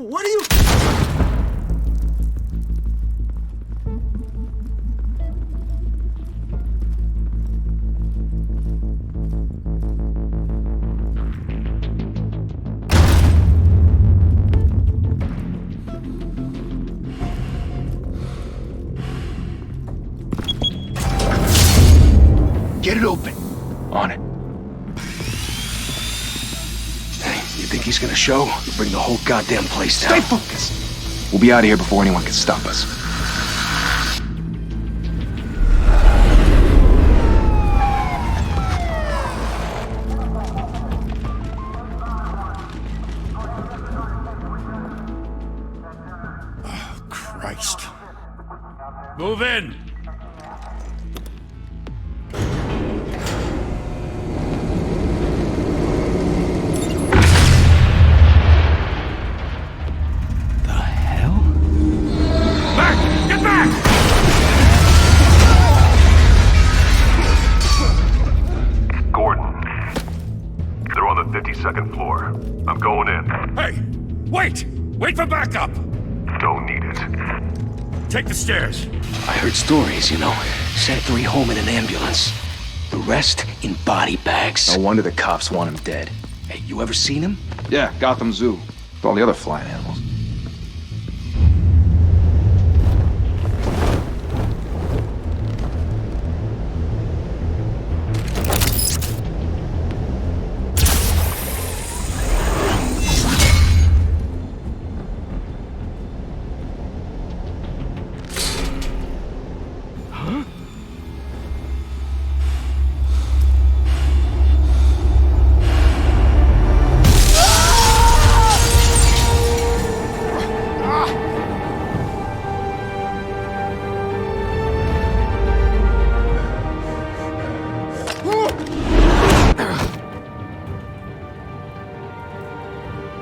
What are you... Get it open. On it. Hey, you think he's gonna show? We'll bring the whole goddamn place down. Stay focused. We'll be out of here before anyone can stop us. Oh, Christ. Move in! Second floor. I'm going in. Hey! Wait! Wait for backup! Don't need it. Take the stairs. I heard stories, you know. Sent 3 home in an ambulance. The rest in body bags. No wonder the cops want him dead. Hey, you ever seen him? Yeah, Gotham Zoo. With all the other flying animals.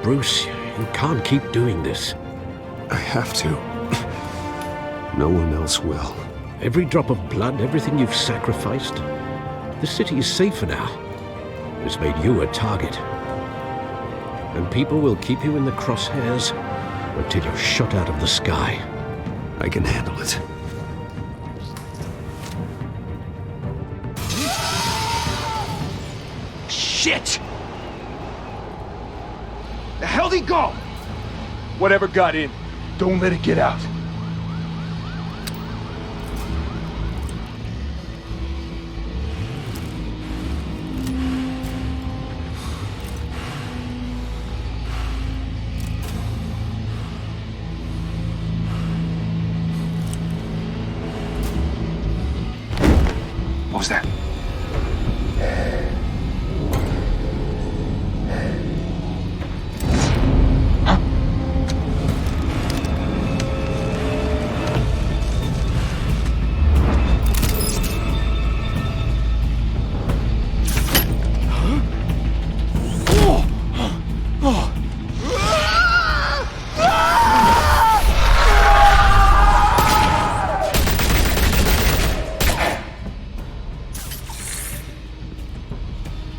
Bruce, you can't keep doing this. I have to. No one else will. Every drop of blood, everything you've sacrificed. The city is safer now. It's made you a target. And people will keep you in the crosshairs until you're shot out of the sky. I can handle it. Shit! The hell'd he go? Whatever got in, don't let it get out. What was that?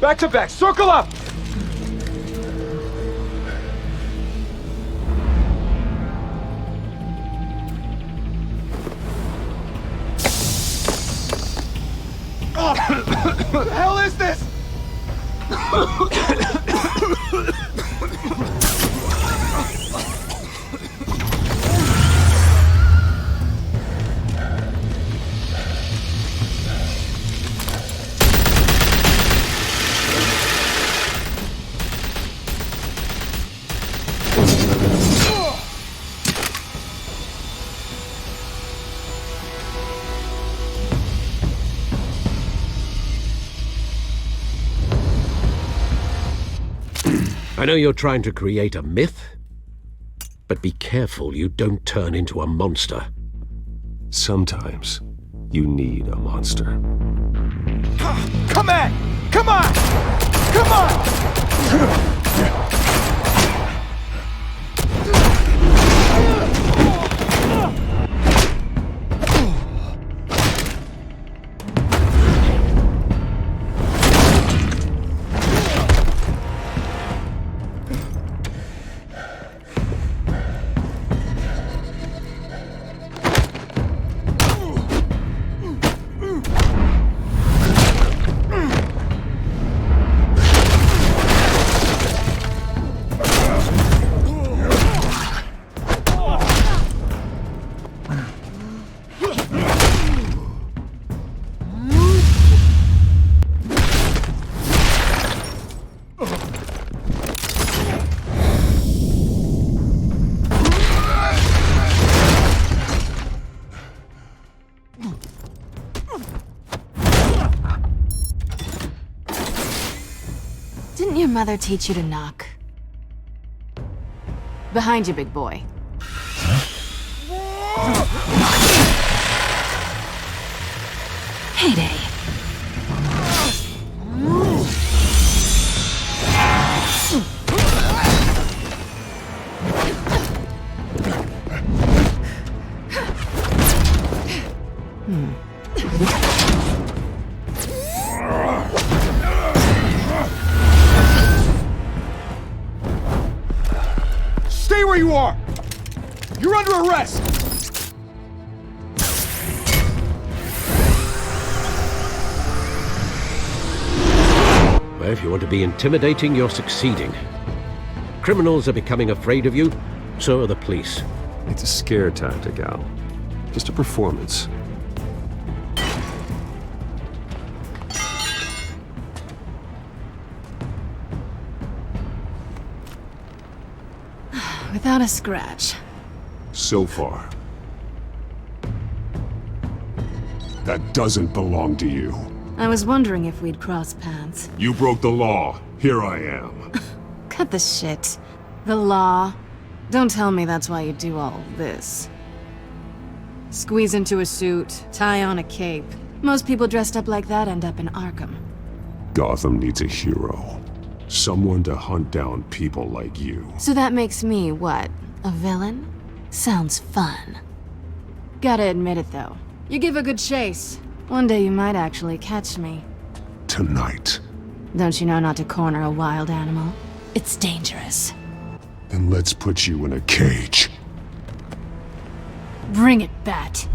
Back to back, circle up! What the hell is this? I know you're trying to create a myth, but be careful you don't turn into a monster. Sometimes you need a monster. Come on! Come on! Come on! your mother teach you to knock? Behind you, big boy. Heyday. Stay where you are! You're under arrest! Well, if you want to be intimidating, you're succeeding. Criminals are becoming afraid of you, so are the police. It's a scare tactic, Al. Just a performance. Without a scratch. So far. That doesn't belong to you. I was wondering if we'd cross paths. You broke the law. Here I am. Cut the shit. The law. Don't tell me that's why you do all this. Squeeze into a suit, tie on a cape. Most people dressed up like that end up in Arkham. Gotham needs a hero. Someone to hunt down people like you. So that makes me, what, a villain? Sounds fun. Gotta admit it, though. You give a good chase. One day you might actually catch me. Tonight. Don't you know not to corner a wild animal? It's dangerous. Then let's put you in a cage. Bring it, Bat.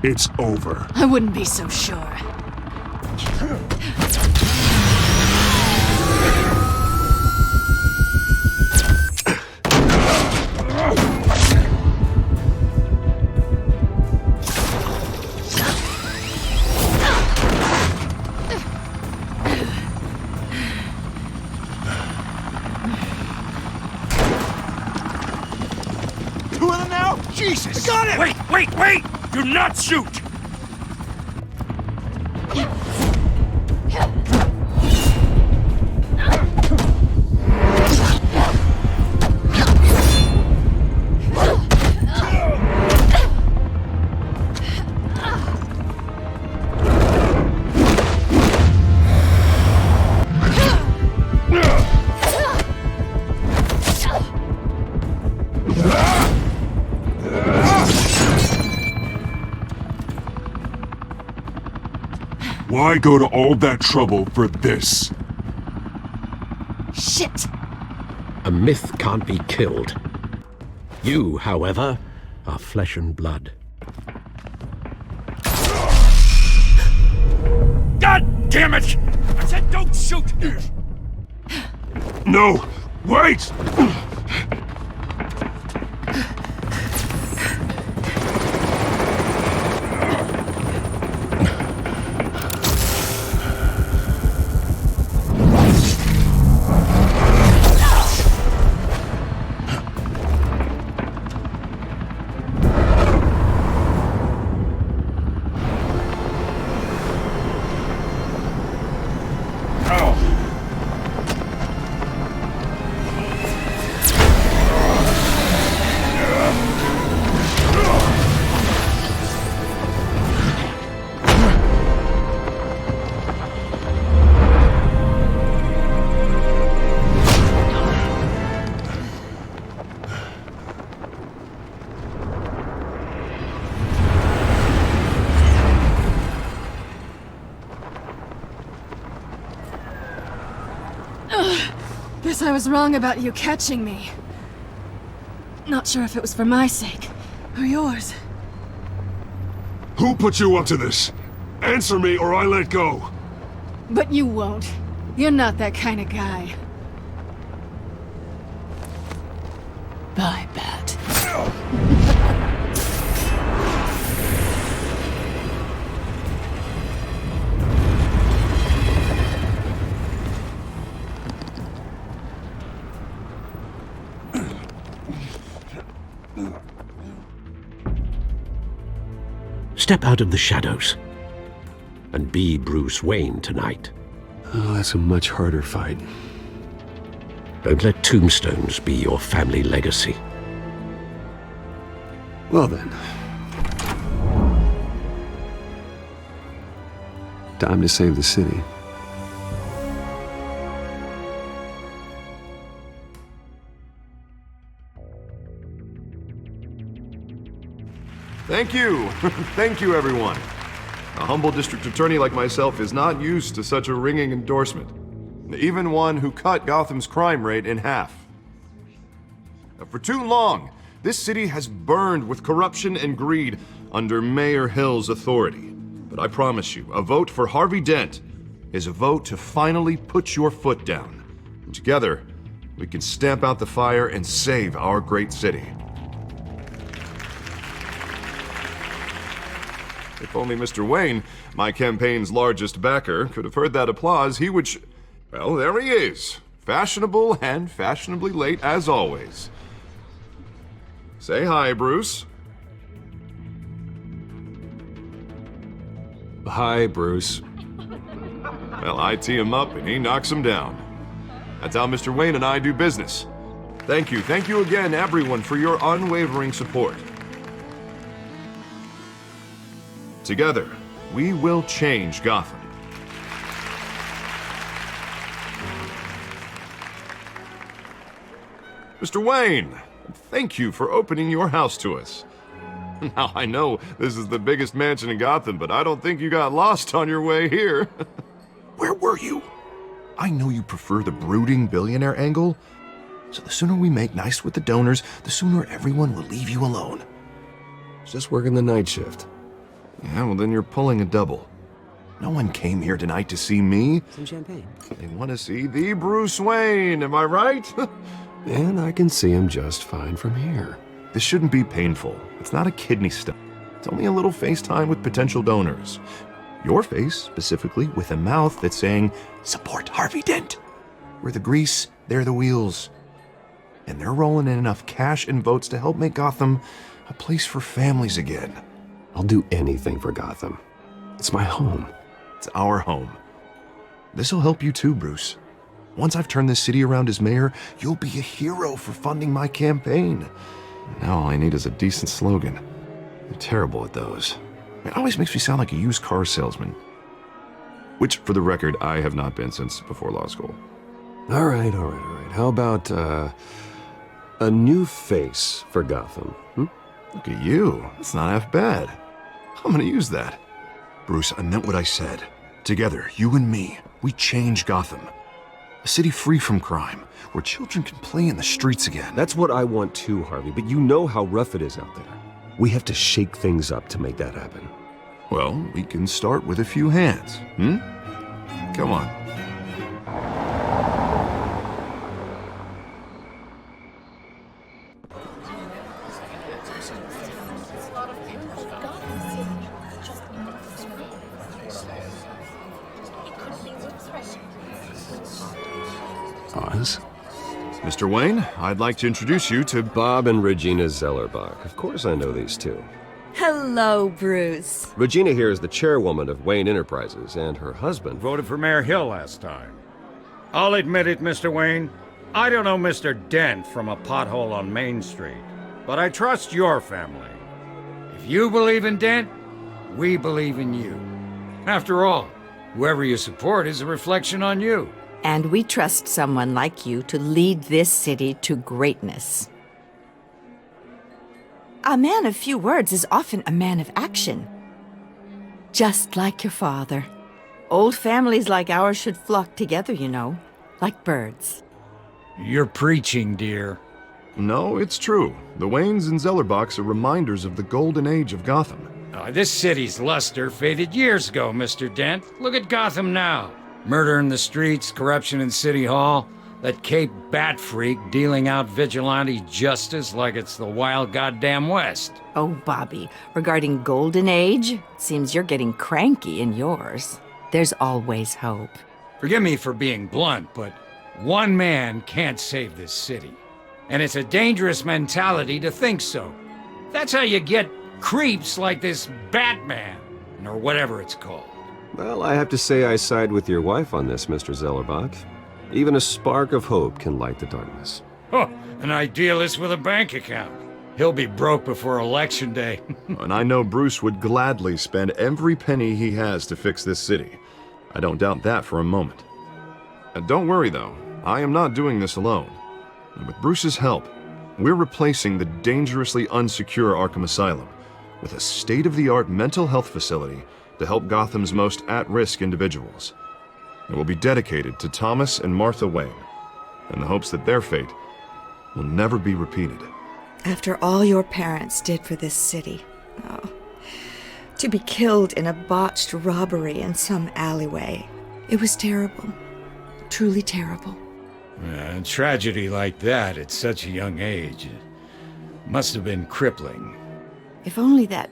It's over. I wouldn't be so sure. Two of them now? Jesus! Got it! Wait! Do not shoot! Why go to all that trouble for this? Shit! A myth can't be killed. You, however, are flesh and blood. God damn it! I said don't shoot! No! Wait! Guess I was wrong about you catching me. Not sure if it was for my sake, or yours. Who put you up to this? Answer me or I let go. But you won't. You're not that kind of guy. Bye, Bat. Step out of the shadows and be Bruce Wayne tonight. Oh, that's a much harder fight. Don't let tombstones be your family legacy. Well then. Time to save the city. Thank you. Thank you, everyone. A humble district attorney like myself is not used to such a ringing endorsement. Even one who cut Gotham's crime rate in half. For too long, this city has burned with corruption and greed under Mayor Hill's authority. But I promise you, a vote for Harvey Dent is a vote to finally put your foot down. And together, we can stamp out the fire and save our great city. If only Mr. Wayne, my campaign's largest backer, could have heard that applause, he would well, there he is. Fashionable and fashionably late as always. Say hi, Bruce. Hi, Bruce. Well, I tee him up and he knocks him down. That's how Mr. Wayne and I do business. Thank you again, everyone, for your unwavering support. Together, we will change Gotham. Mr. Wayne, thank you for opening your house to us. Now, I know this is the biggest mansion in Gotham, but I don't think you got lost on your way here. Where were you? I know you prefer the brooding billionaire angle, so the sooner we make nice with the donors, the sooner everyone will leave you alone. Just working the night shift. Yeah, well then you're pulling a double. No one came here tonight to see me. Some champagne. They want to see the Bruce Wayne, am I right? And I can see him just fine from here. This shouldn't be painful. It's not a kidney stone. It's only a little FaceTime with potential donors. Your face, specifically, with a mouth that's saying, support Harvey Dent. We're the grease, they're the wheels. And they're rolling in enough cash and votes to help make Gotham a place for families again. I'll do anything for Gotham. It's my home. It's our home. This'll help you too, Bruce. Once I've turned this city around as mayor, you'll be a hero for funding my campaign. Now all I need is a decent slogan. I'm terrible at those. It always makes me sound like a used car salesman. Which, for the record, I have not been since before law school. All right. How about, a new face for Gotham, Look at you. That's not half bad. I'm gonna use that. Bruce, I meant what I said. Together, you and me, we change Gotham. A city free from crime, where children can play in the streets again. That's what I want too, Harvey, but you know how rough it is out there. We have to shake things up to make that happen. Well, we can start with a few hands, Come on. Oz? Mr. Wayne, I'd like to introduce you to Bob and Regina Zellerbach. Of course I know these two. Hello, Bruce. Regina here is the chairwoman of Wayne Enterprises, and her husband Voted for Mayor Hill last time. I'll admit it, Mr. Wayne. I don't know Mr. Dent from a pothole on Main Street, but I trust your family. If you believe in Dent, we believe in you. After all, whoever you support is a reflection on you. And we trust someone like you to lead this city to greatness. A man of few words is often a man of action. Just like your father. Old families like ours should flock together, you know, like birds. You're preaching, dear. No, it's true. The Waynes and Zellerbachs are reminders of the golden age of Gotham. This city's luster faded years ago, Mr. Dent. Look at Gotham now. Murder in the streets, corruption in City Hall, that Cape Bat freak dealing out vigilante justice like it's the wild goddamn West. Oh, Bobby, regarding Golden Age, seems you're getting cranky in yours. There's always hope. Forgive me for being blunt, but one man can't save this city. And it's a dangerous mentality to think so. That's how you get creeps like this Batman, or whatever it's called. Well, I have to say I side with your wife on this, Mr. Zellerbach. Even a spark of hope can light the darkness. Oh, an idealist with a bank account. He'll be broke before Election Day. And I know Bruce would gladly spend every penny he has to fix this city. I don't doubt that for a moment. And don't worry, though. I am not doing this alone. And with Bruce's help, we're replacing the dangerously unsecure Arkham Asylum with a state-of-the-art mental health facility to help Gotham's most at-risk individuals. It will be dedicated to Thomas and Martha Wayne, in the hopes that their fate will never be repeated. After all your parents did for this city, to be killed in a botched robbery in some alleyway, it was terrible. Truly terrible. A tragedy like that at such a young age must have been crippling. If only that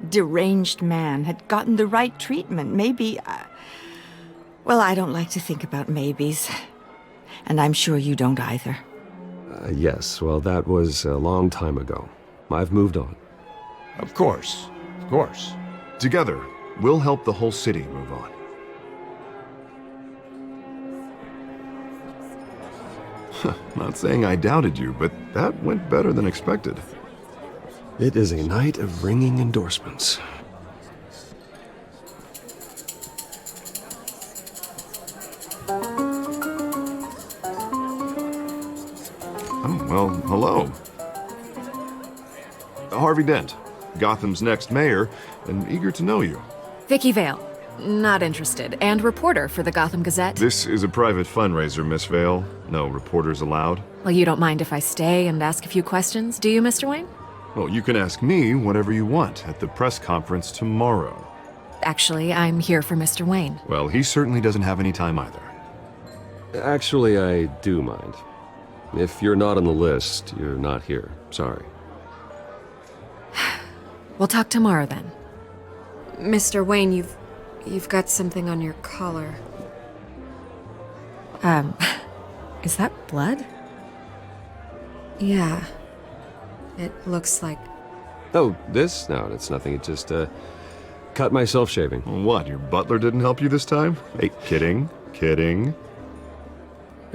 deranged man had gotten the right treatment, maybe... well, I don't like to think about maybes. And I'm sure you don't either. Yes, well, that was a long time ago. I've moved on. Of course. Of course. Together, we'll help the whole city move on. Not saying I doubted you, but that went better than expected. It is a night of ringing endorsements. Oh, well, hello. Harvey Dent, Gotham's next mayor, and eager to know you. Vicky Vale. Not interested. And reporter for the Gotham Gazette. This is a private fundraiser, Miss Vale. No reporters allowed. Well, you don't mind if I stay and ask a few questions, do you, Mr. Wayne? Well, you can ask me whatever you want at the press conference tomorrow. Actually, I'm here for Mr. Wayne. Well, he certainly doesn't have any time either. Actually, I do mind. If you're not on the list, you're not here. Sorry. We'll talk tomorrow then. Mr. Wayne, you've got something on your collar. Is that blood? Yeah. It looks like... Oh, this? No, it's nothing. It just, cut myself shaving. What, your butler didn't help you this time? Hey, kidding.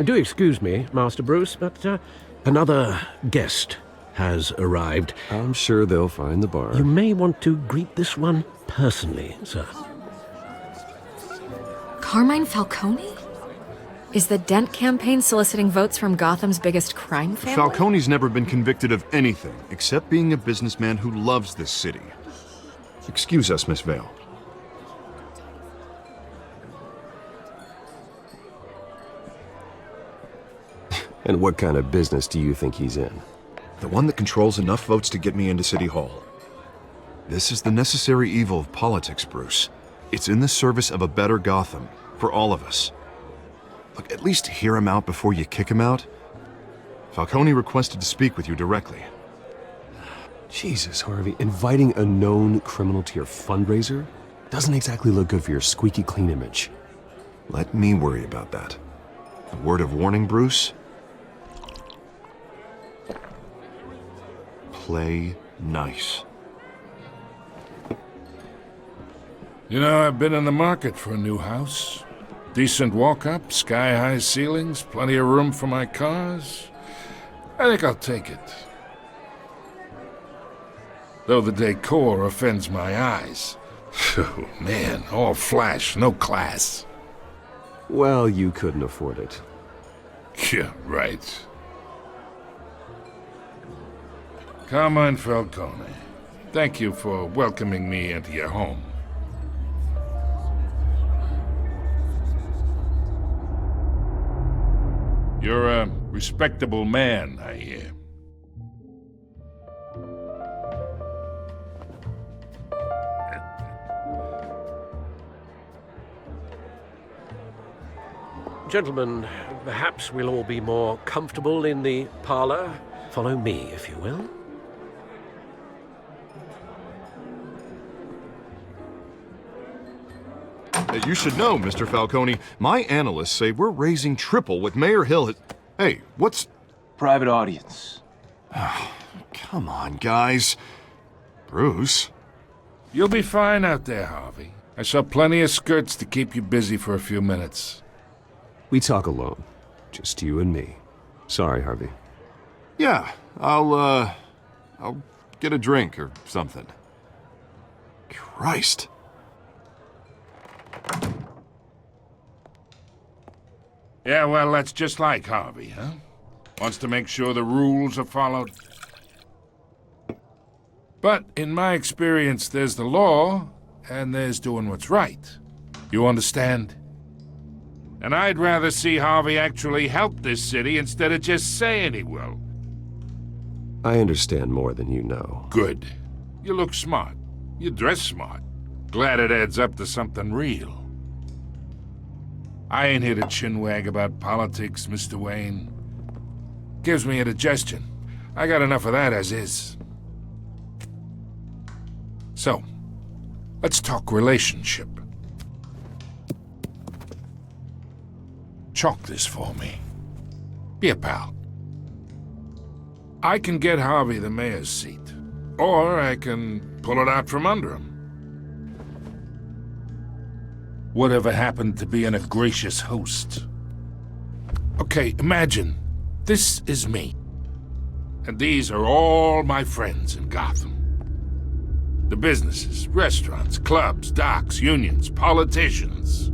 Do excuse me, Master Bruce, but another guest has arrived. I'm sure they'll find the bar. You may want to greet this one personally, sir. Carmine Falcone? Is the Dent campaign soliciting votes from Gotham's biggest crime family? Falcone's never been convicted of anything except being a businessman who loves this city. Excuse us, Miss Vale. And what kind of business do you think he's in? The one that controls enough votes to get me into City Hall. This is the necessary evil of politics, Bruce. It's in the service of a better Gotham, for all of us. Look, at least hear him out before you kick him out. Falcone requested to speak with you directly. Jesus, Harvey, inviting a known criminal to your fundraiser doesn't exactly look good for your squeaky clean image. Let me worry about that. A word of warning, Bruce? Play nice. You know, I've been in the market for a new house. Decent walk-up, sky-high ceilings, plenty of room for my cars. I think I'll take it. Though the decor offends my eyes. Oh, man, all flash, no class. Well, you couldn't afford it. Yeah, right. Carmine Falcone, thank you for welcoming me into your home. You're a respectable man, I hear. Gentlemen, perhaps we'll all be more comfortable in the parlor. Follow me, if you will. You should know, Mr. Falcone, my analysts say we're raising triple what Mayor Hill has... Hey, what's... Private audience. Come on, guys. Bruce? You'll be fine out there, Harvey. I saw plenty of skirts to keep you busy for a few minutes. We talk alone. Just you and me. Sorry, Harvey. Yeah, I'll get a drink or something. Christ. Yeah, well, that's just like Harvey, huh? Wants to make sure the rules are followed. But in my experience, there's the law, and there's doing what's right. You understand? And I'd rather see Harvey actually help this city instead of just saying he will. I understand more than you know. Good. You look smart. You dress smart. Glad it adds up to something real. I ain't here to chinwag about politics, Mr. Wayne. Gives me indigestion. I got enough of that as is. So, let's talk relationship. Chalk this for me. Be a pal. I can get Harvey the mayor's seat, or I can pull it out from under him. Whatever happened to being a gracious host? Okay, imagine, this is me. And these are all my friends in Gotham. The businesses, restaurants, clubs, docks, unions, politicians.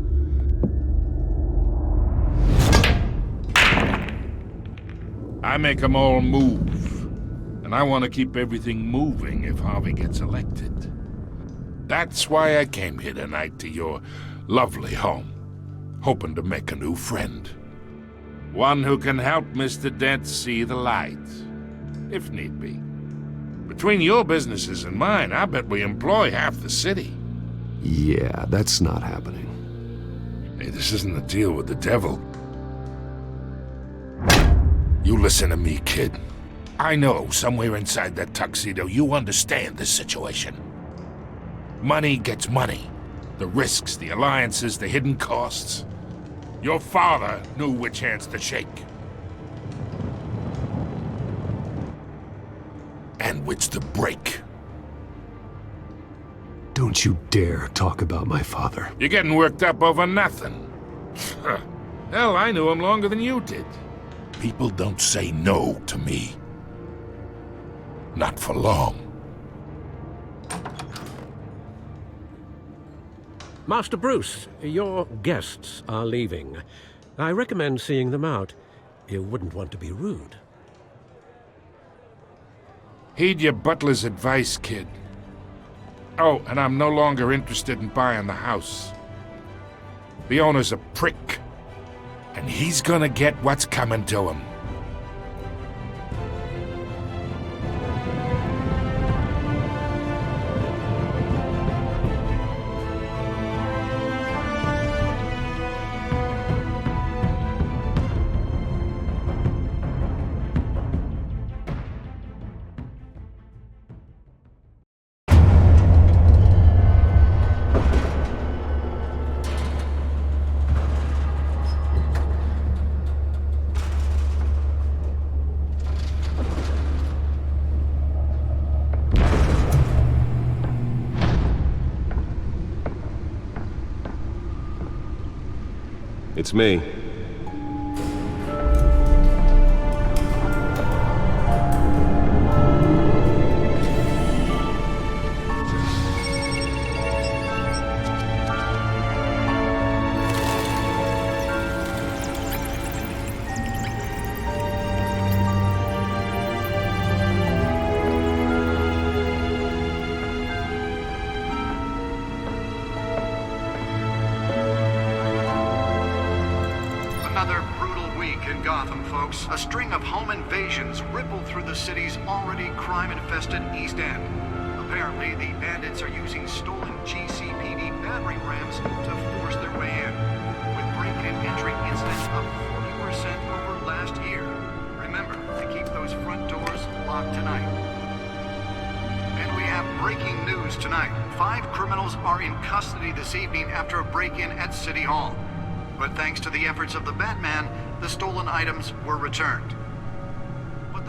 I make them all move. And I want to keep everything moving if Harvey gets elected. That's why I came here tonight to your lovely home, hoping to make a new friend. One who can help Mr. Dent see the light, if need be. Between your businesses and mine, I bet we employ half the city. Yeah, that's not happening. Hey, this isn't a deal with the devil. You listen to me, kid. I know somewhere inside that tuxedo you understand this situation. Money gets money. The risks, the alliances, the hidden costs. Your father knew which hands to shake. And which to break. Don't you dare talk about my father. You're getting worked up over nothing. Hell, I knew him longer than you did. People don't say no to me. Not for long. Master Bruce, your guests are leaving. I recommend seeing them out. You wouldn't want to be rude. Heed your butler's advice, kid. Oh, and I'm no longer interested in buying the house. The owner's a prick. And he's gonna get what's coming to him. It's me. week in Gotham, folks. A string of home invasions rippled through the city's already crime-infested East End. Apparently, the bandits are using stolen GCPD battering rams to force their way in, with break-in entry incidents up 40% over last year. Remember to keep those front doors locked tonight. And we have breaking news tonight. 5 criminals are in custody this evening after a break-in at City Hall. But thanks to the efforts of the Batman, the stolen items were returned.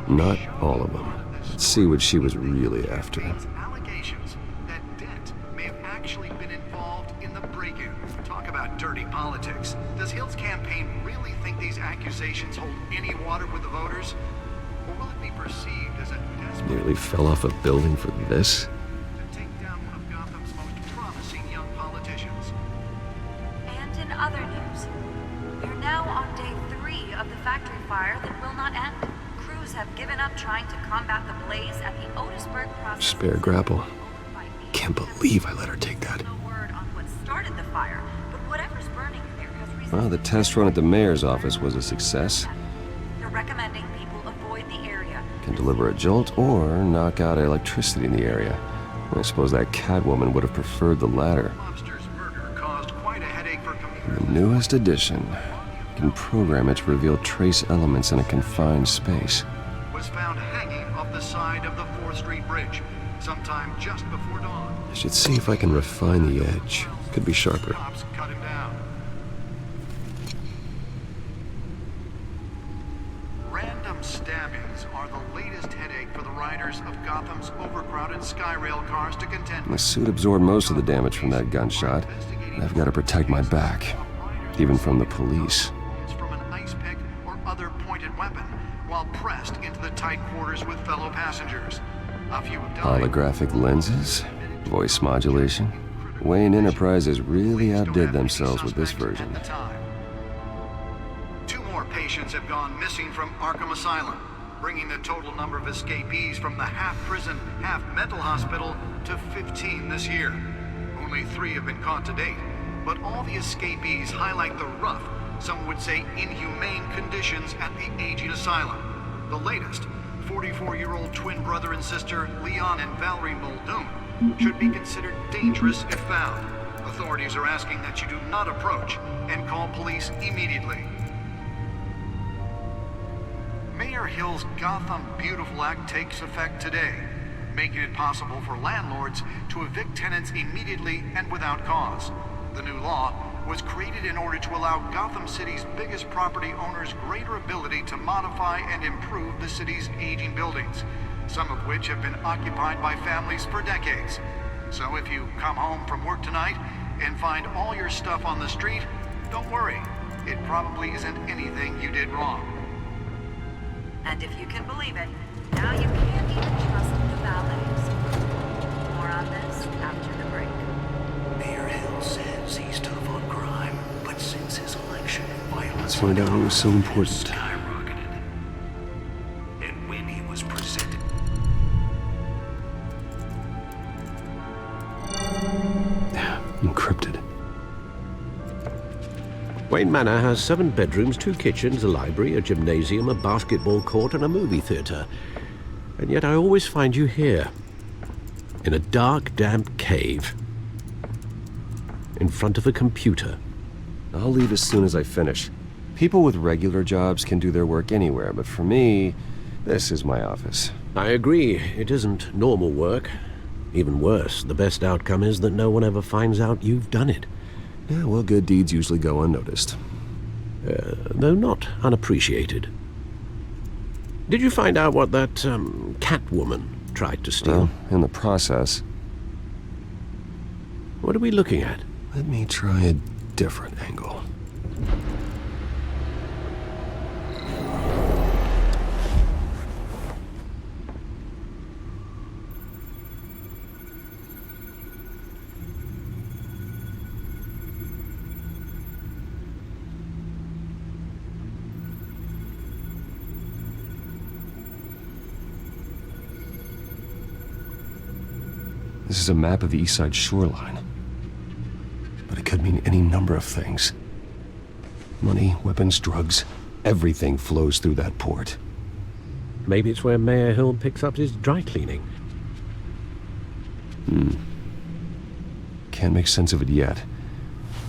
Not all of them. Let's see what she was really after. Allegations that Dent may have actually been involved in the break-in. Talk about dirty politics. Does Hill's campaign really think these accusations hold any water with the voters? Or will it be perceived as a desperate... Nearly fell off a building for this? ...to take down one of Gotham's most promising young politicians? And in other news, we're now on day 3 of the factory fire that will not end. Crews have given up trying to combat the blaze at the Otisburg process. Spare grapple. Can't believe I let her take that. No word on what started the fire, but whatever's burning there has recently... Well, the test run at the mayor's office was a success. They're recommending people avoid the area. Can deliver a jolt or knock out electricity in the area. I suppose that Catwoman would have preferred the latter. Lobster's murder caused quite a headache for commuters. The newest edition. Can program it to reveal trace elements in a confined space. Was found hanging off the side of the 4th Street Bridge, sometime just before dawn. I should see if I can refine the edge. Could be sharper. Cops cut him down. Random stabbings are the latest headache for the riders of Gotham's overcrowded Skyrail cars to contend My with. suit absorbed most of the damage from that gunshot, and I've got to protect my back, even from the police. From an ice pick or other pointed weapon, while pressed into the tight quarters with fellow passengers. A few have died. Holographic lenses, voice modulation. Wayne Enterprises really outdid themselves with this version. At the time. 2 more patients have gone missing from Arkham Asylum, bringing the total number of escapees from the half-prison, half-mental hospital to 15 this year. Only 3 have been caught to date, but all the escapees highlight the rough, some would say inhumane conditions at the aging asylum. The latest, 44-year-old twin brother and sister Leon and Valerie Muldoon, should be considered dangerous if found. Authorities are asking that you do not approach and call police immediately. Mayor Hill's Gotham Beautiful Act takes effect today, making it possible for landlords to evict tenants immediately and without cause. The new law was created in order to allow Gotham City's biggest property owners greater ability to modify and improve the city's aging buildings, some of which have been occupied by families for decades. So if you come home from work tonight and find all your stuff on the street, don't worry. It probably isn't anything you did wrong. And if you can believe it, now you can't even trust the valets. More on this after the break. Mayor Hill says he's tough on crime, but since his election, violence... Let's find out what was so important. ...skyrocketed. And when he was presented... Encrypted. Wayne Manor has 7 bedrooms, 2 kitchens, a library, a gymnasium, a basketball court, and a movie theater. And yet I always find you here, in a dark, damp cave, in front of a computer. I'll leave as soon as I finish. People with regular jobs can do their work anywhere, but for me, this is my office. I agree, it isn't normal work. Even worse, the best outcome is that no one ever finds out you've done it. Yeah, well, good deeds usually go unnoticed. Though not unappreciated. Did you find out what that, Catwoman tried to steal? Well, in the process. What are we looking at? Let me try a different angle. This is a map of the East Side shoreline. But it could mean any number of things. Money, weapons, drugs. Everything flows through that port. Maybe it's where Mayor Hill picks up his dry cleaning. Can't make sense of it yet.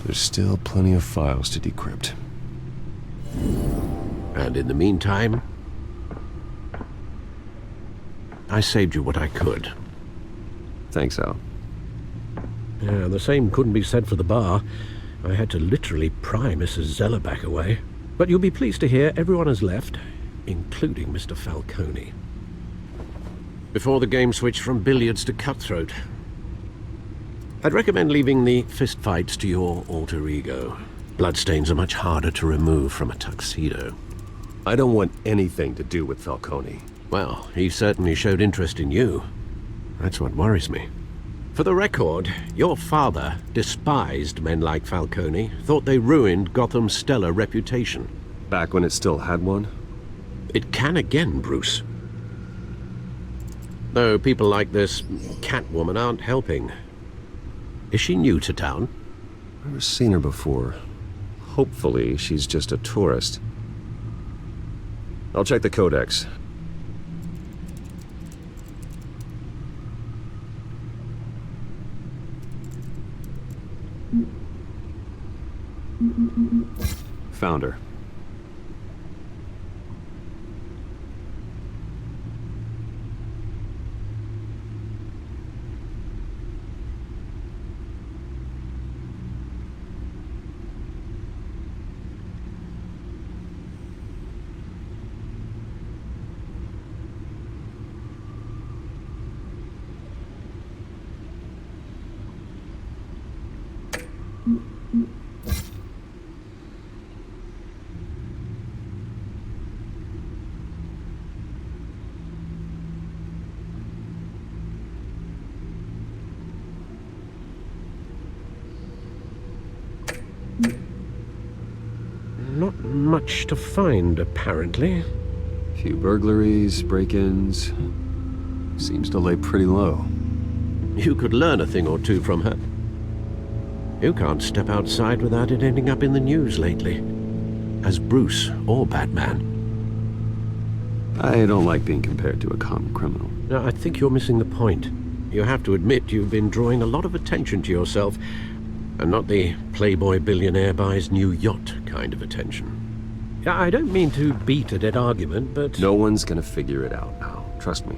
There's still plenty of files to decrypt. And in the meantime, I saved you what I could. Thanks, Al. Yeah, the same couldn't be said for the bar. I had to literally pry Mrs. Zellerback away. But you'll be pleased to hear everyone has left, including Mr. Falcone. Before the game switched from billiards to cutthroat. I'd recommend leaving the fistfights to your alter ego. Bloodstains are much harder to remove from a tuxedo. I don't want anything to do with Falcone. Well, he certainly showed interest in you. That's what worries me. For the record, your father despised men like Falcone, thought they ruined Gotham's stellar reputation. Back when it still had one? It can again, Bruce. Though people like this Catwoman aren't helping. Is she new to town? Never seen her before. Hopefully, she's just a tourist. I'll check the codex. Found her. Not much to find, apparently. Few burglaries, break-ins. Seems to lay pretty low. You could learn a thing or two from her. You can't step outside without it ending up in the news lately. As Bruce or Batman. I don't like being compared to a common criminal. No, I think you're missing the point. You have to admit you've been drawing a lot of attention to yourself, and not the playboy billionaire buys new yacht kind of attention. I don't mean to beat a dead argument, but... No one's gonna figure it out now. Trust me.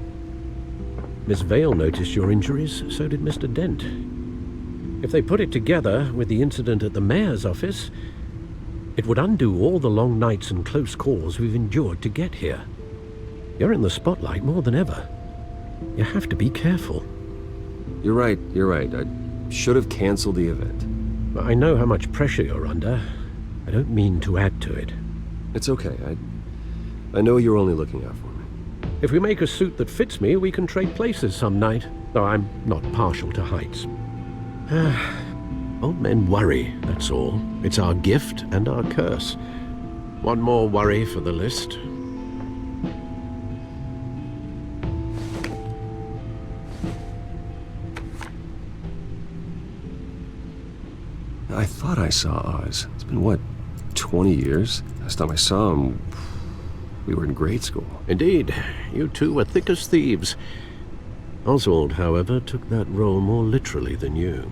Miss Vale noticed your injuries, so did Mr. Dent. If they put it together with the incident at the mayor's office, it would undo all the long nights and close calls we've endured to get here. You're in the spotlight more than ever. You have to be careful. You're right. I should have canceled the event. I know how much pressure you're under. I don't mean to add to it. It's okay. I know you're only looking out for me. If we make a suit that fits me, we can trade places some night, though I'm not partial to heights. Old men worry, that's all. It's our gift and our curse. One more worry for the list. I thought I saw Oz. It's been, what, 20 years? Last time I saw him, we were in grade school. Indeed. You two were thick as thieves. Oswald, however, took that role more literally than you.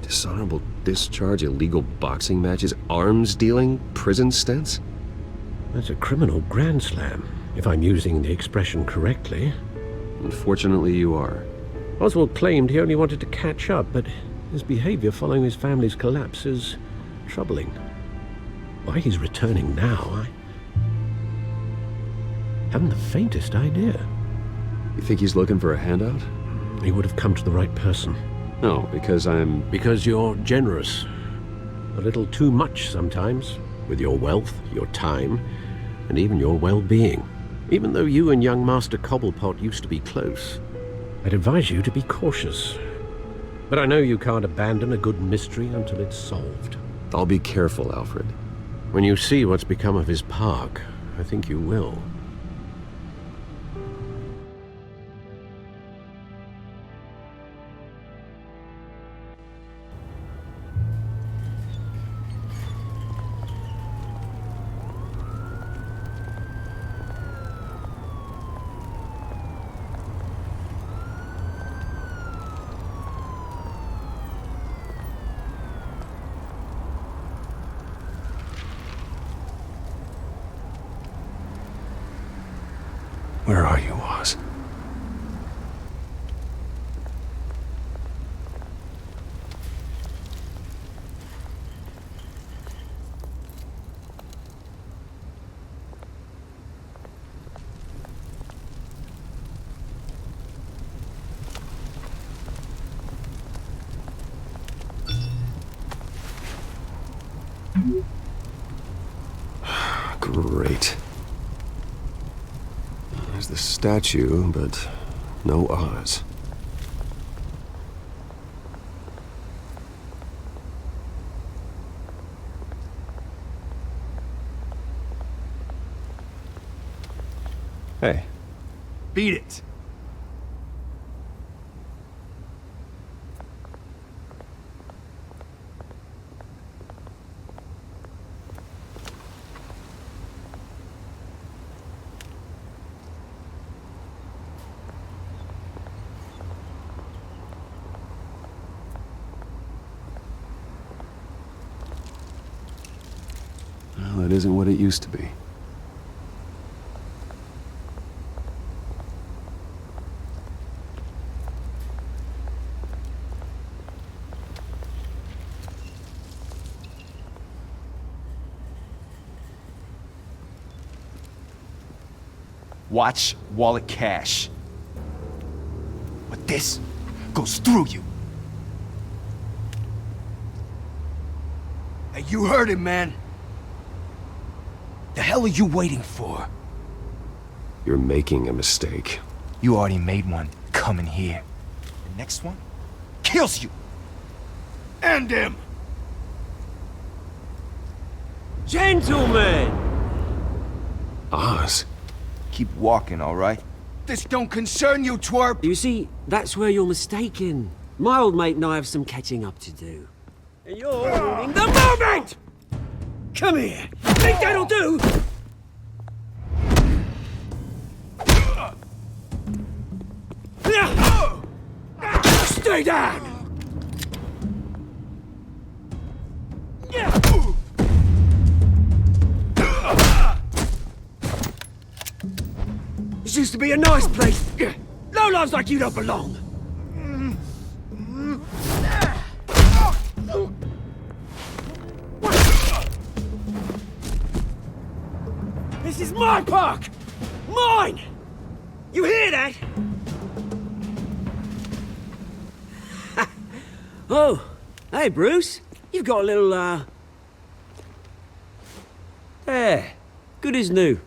Dishonorable discharge, illegal boxing matches, arms dealing, prison stints? That's a criminal grand slam, if I'm using the expression correctly. Unfortunately, you are. Oswald claimed he only wanted to catch up, but his behavior following his family's collapse is troubling. Why he's returning now, I haven't the faintest idea. You think he's looking for a handout? He would have come to the right person. No, Because you're generous. A little too much sometimes, with your wealth, your time, and even your well-being. Even though you and young Master Cobblepot used to be close. I'd advise you to be cautious. But I know you can't abandon a good mystery until it's solved. I'll be careful, Alfred. When you see what's become of his park, I think you will. Where are you, Oz? Great. There's the statue, but no Oz. Hey. Beat it. Well, it isn't what it used to be. Watch wallet cash. But this goes through you. Hey, you heard it, man. The hell are you waiting for? You're making a mistake. You already made one coming here. The next one kills you. And him. Gentlemen! Oz. Keep walking, all right? This don't concern you, twerp! You see, that's where you're mistaken. My old mate and I have some catching up to do. And you're ruining the moment! Come here! Think that'll do? Stay down! This used to be a nice place. Lowlifes like you don't belong. This is my park! Mine! You hear that? Oh, hey Bruce. You've got a little, There. Good as new.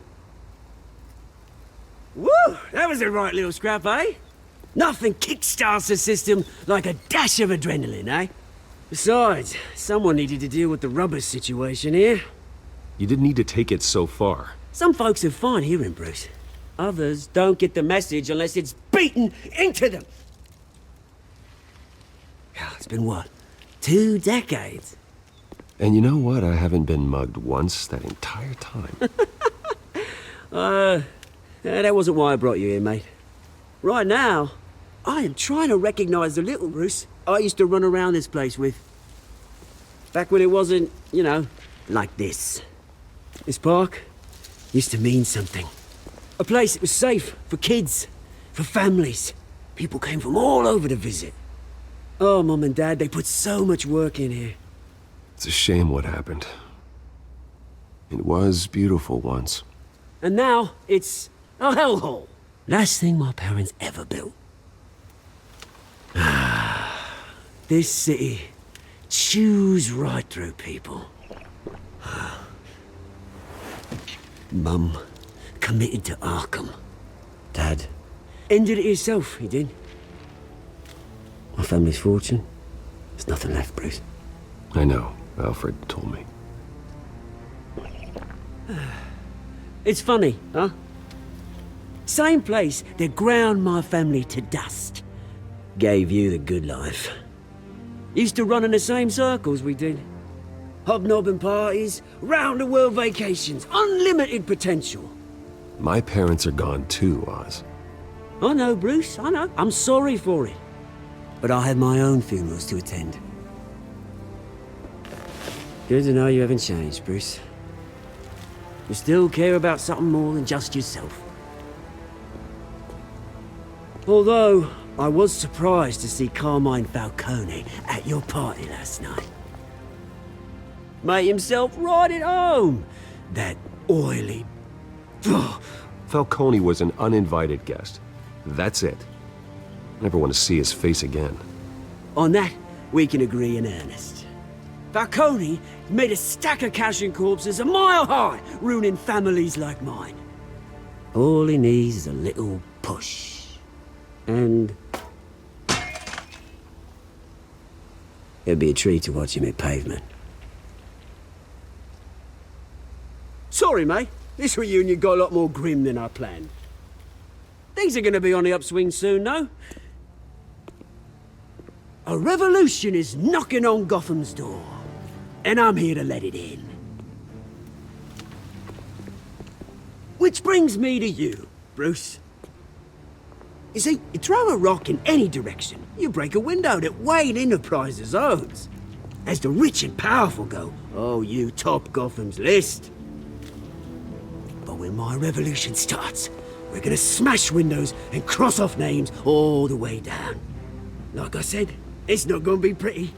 Woo! That was a right little scrap, eh? Nothing kickstarts the system like a dash of adrenaline, eh? Besides, someone needed to deal with the rubber situation here. You didn't need to take it so far. Some folks are fine hearing, Bruce. Others don't get the message unless it's beaten into them. It's been what? 2 decades? And you know what? I haven't been mugged once that entire time. That wasn't why I brought you here, mate. Right now, I am trying to recognize the little Bruce I used to run around this place with. Back when it wasn't, you know, like this. This park used to mean something. A place that was safe for kids, for families. People came from all over to visit. Oh, Mum and Dad, they put so much work in here. It's a shame what happened. It was beautiful once. And now, it's a hellhole. Last thing my parents ever built. This city chews right through people. Mum committed to Arkham. Dad ended it himself, he did. My family's fortune, there's nothing left, Bruce. I know. Alfred told me. It's funny, huh? Same place that ground my family to dust. Gave you the good life. Used to run in the same circles we did. Hobnobbing parties, round-the-world vacations, unlimited potential. My parents are gone too, Oz. I know, Bruce, I know. I'm sorry for it. But I have my own funerals to attend. Good to know you haven't changed, Bruce. You still care about something more than just yourself. Although, I was surprised to see Carmine Falcone at your party last night. Made himself right at home. That oily... Falcone was an uninvited guest. That's it. Never want to see his face again. On that, we can agree in earnest. Falcone made a stack of cash and corpses a mile high, ruining families like mine. All he needs is a little push. And... it'd be a treat to watch him hit pavement. Sorry, mate. This reunion got a lot more grim than I planned. Things are gonna be on the upswing soon, though. A revolution is knocking on Gotham's door, and I'm here to let it in. Which brings me to you, Bruce. You see, you throw a rock in any direction, you break a window that Wayne Enterprises owns. As the rich and powerful go, oh, you top Gotham's list. But when my revolution starts, we're gonna smash windows and cross off names all the way down. Like I said, it's not gonna be pretty.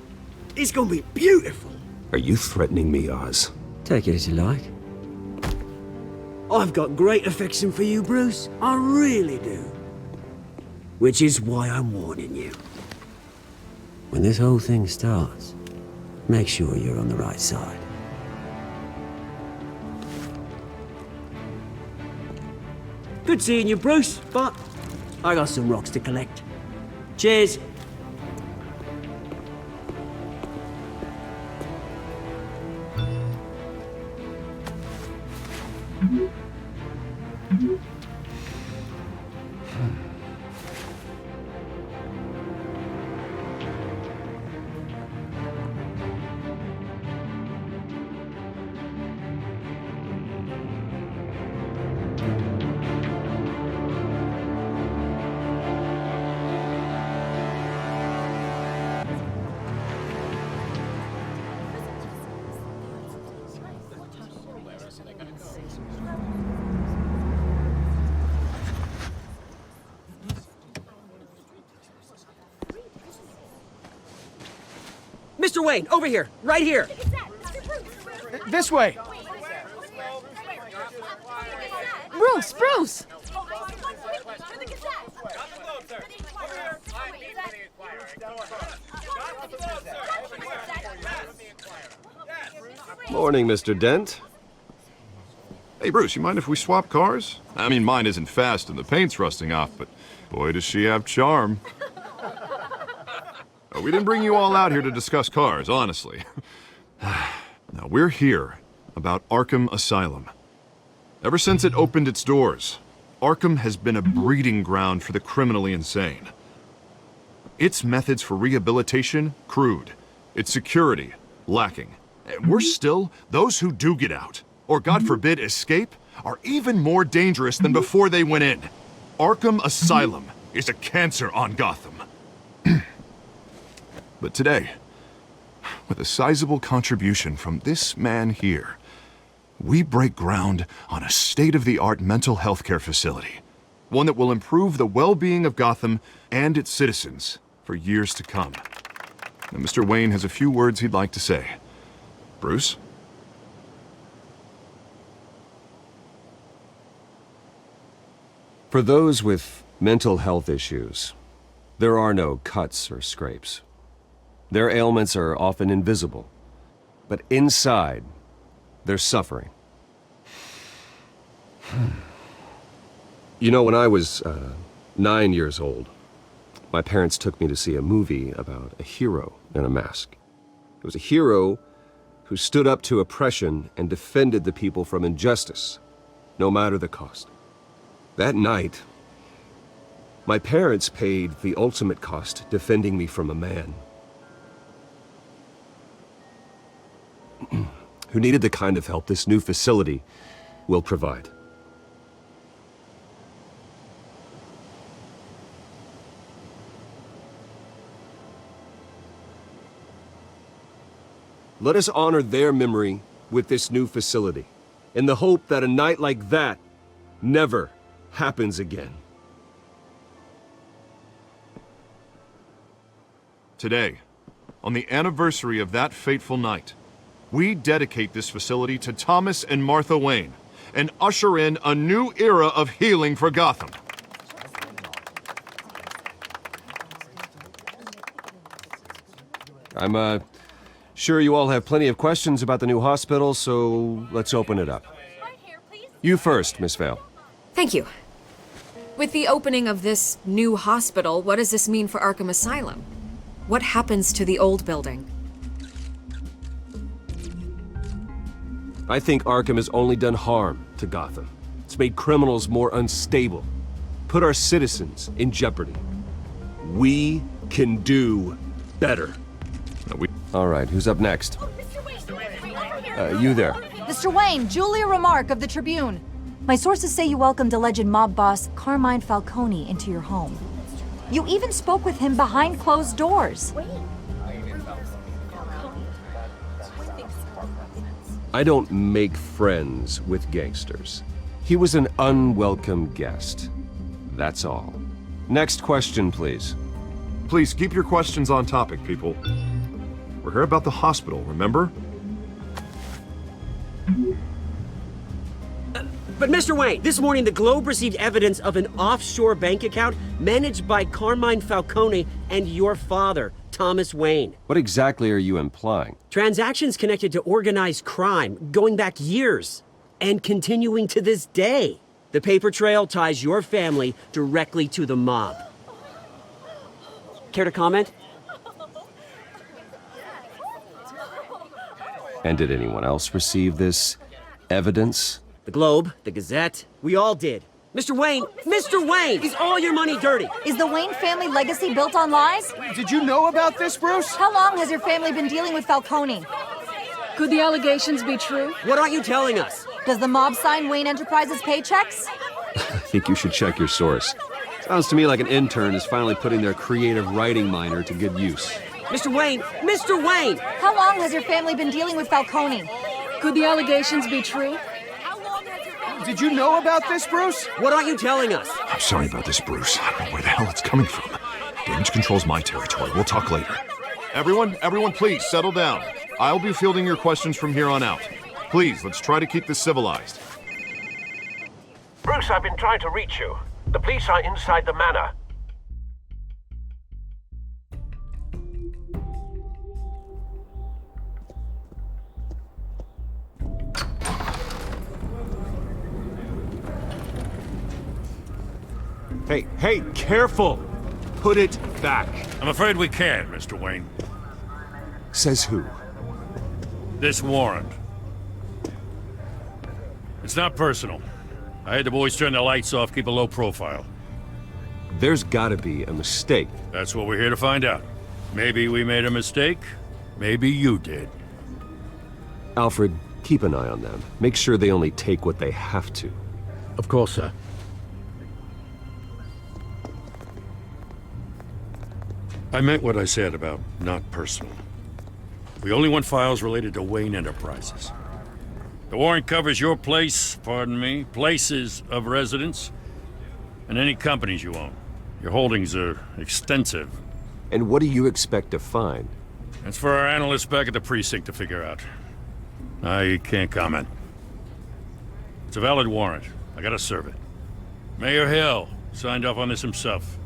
It's gonna be beautiful. Are you threatening me, Oz? Take it as you like. I've got great affection for you, Bruce. I really do. Which is why I'm warning you. When this whole thing starts, make sure you're on the right side. Good seeing you, Bruce, but I got some rocks to collect. Cheers. Mr. Wayne, over here, right here. This way. Bruce! Morning, Mr. Dent. Hey, Bruce, you mind if we swap cars? I mean, mine isn't fast and the paint's rusting off, but boy, does she have charm. We didn't bring you all out here to discuss cars, honestly. Now, we're here about Arkham Asylum. Ever since it opened its doors, Arkham has been a breeding ground for the criminally insane. Its methods for rehabilitation, crude. Its security, lacking. And worse still, those who do get out, or God forbid escape, are even more dangerous than before they went in. Arkham Asylum is a cancer on Gotham. But today, with a sizable contribution from this man here, we break ground on a state-of-the-art mental health care facility. One that will improve the well-being of Gotham and its citizens for years to come. Now, Mr. Wayne has a few words he'd like to say. Bruce? For those with mental health issues, there are no cuts or scrapes. Their ailments are often invisible, but inside, they're suffering. You know, when I was 9 years old, my parents took me to see a movie about a hero in a mask. It was a hero who stood up to oppression and defended the people from injustice, no matter the cost. That night, my parents paid the ultimate cost defending me from a man who needed the kind of help this new facility will provide. Let us honor their memory with this new facility, in the hope that a night like that never happens again. Today, on the anniversary of that fateful night, we dedicate this facility to Thomas and Martha Wayne and usher in a new era of healing for Gotham. I'm, sure you all have plenty of questions about the new hospital, so let's open it up. You first, Miss Vale. Thank you. With the opening of this new hospital, what does this mean for Arkham Asylum? What happens to the old building? I think Arkham has only done harm to Gotham. It's made criminals more unstable, put our citizens in jeopardy. We can do better. All right, who's up next? You there. Mr. Wayne, Julia Remark of the Tribune. My sources say you welcomed alleged mob boss Carmine Falcone into your home. You even spoke with him behind closed doors. I don't make friends with gangsters. He was an unwelcome guest. That's all. Next question, please. Please keep your questions on topic, people. We're here about the hospital, remember? But Mr. Wayne, this morning the Globe received evidence of an offshore bank account managed by Carmine Falcone and your father, Thomas Wayne. What exactly are you implying? Transactions connected to organized crime going back years and continuing to this day. The paper trail ties your family directly to the mob. Care to comment? And did anyone else receive this evidence? The Globe, the Gazette, we all did. Mr. Wayne, is all your money dirty? Is the Wayne family legacy built on lies? Did you know about this, Bruce? How long has your family been dealing with Falcone? Could the allegations be true? What aren't you telling us? Does the mob sign Wayne Enterprises paychecks? I think you should check your source. Sounds to me like an intern is finally putting their creative writing minor to good use. Mr. Wayne! How long has your family been dealing with Falcone? Could the allegations be true? Did you know about this, Bruce? What aren't you telling us? I'm sorry about this, Bruce. I don't know where the hell it's coming from. Damage control's my territory. We'll talk later. Everyone, please settle down. I'll be fielding your questions from here on out. Please, let's try to keep this civilized. Bruce, I've been trying to reach you. The police are inside the manor. Hey, careful! Put it back. I'm afraid we can't, Mr. Wayne. Says who? This warrant. It's not personal. I had the boys turn the lights off, keep a low profile. There's gotta be a mistake. That's what we're here to find out. Maybe we made a mistake. Maybe you did. Alfred, keep an eye on them. Make sure they only take what they have to. Of course, sir. I meant what I said about not personal. We only want files related to Wayne Enterprises. The warrant covers your places of residence, and any companies you own. Your holdings are extensive. And what do you expect to find? That's for our analysts back at the precinct to figure out. I can't comment. It's a valid warrant. I gotta serve it. Mayor Hill signed off on this himself.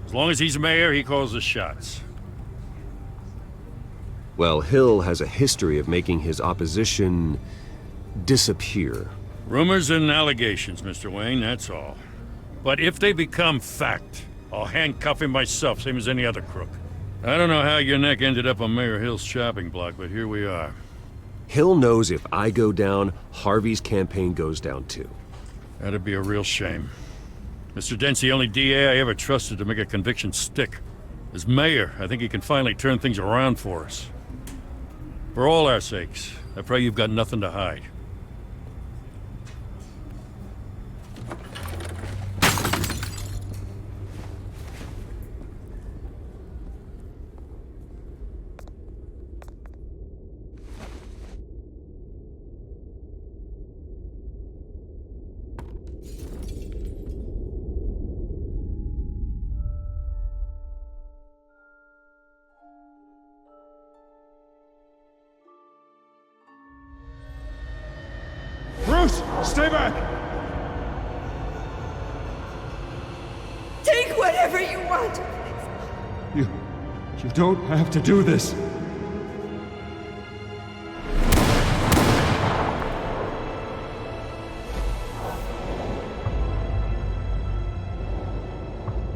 As long as he's mayor, he calls the shots. Well, Hill has a history of making his opposition disappear. Rumors and allegations, Mr. Wayne, that's all. But if they become fact, I'll handcuff him myself, same as any other crook. I don't know how your neck ended up on Mayor Hill's chopping block, but here we are. Hill knows if I go down, Harvey's campaign goes down too. That'd be a real shame. Mr. Dent's the only DA I ever trusted to make a conviction stick. As mayor, I think he can finally turn things around for us. For all our sakes, I pray you've got nothing to hide. stay back! Take whatever you want. You don't have to do this.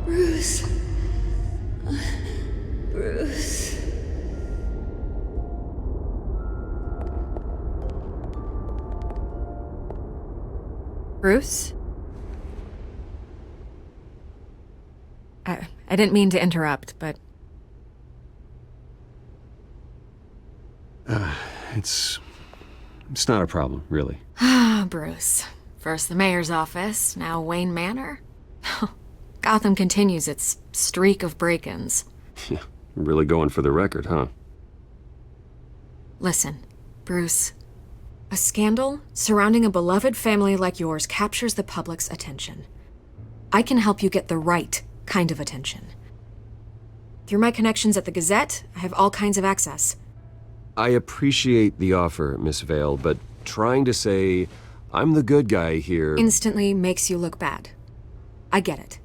Bruce. Bruce. Bruce? I didn't mean to interrupt, but... It's not a problem, really. Ah, Bruce. First the mayor's office, now Wayne Manor. Gotham continues its streak of break-ins. Yeah, really going for the record, huh? Listen, Bruce. A scandal surrounding a beloved family like yours captures the public's attention. I can help you get the right kind of attention. Through my connections at the Gazette, I have all kinds of access. I appreciate the offer, Miss Vale, but trying to say I'm the good guy here... instantly makes you look bad. I get it.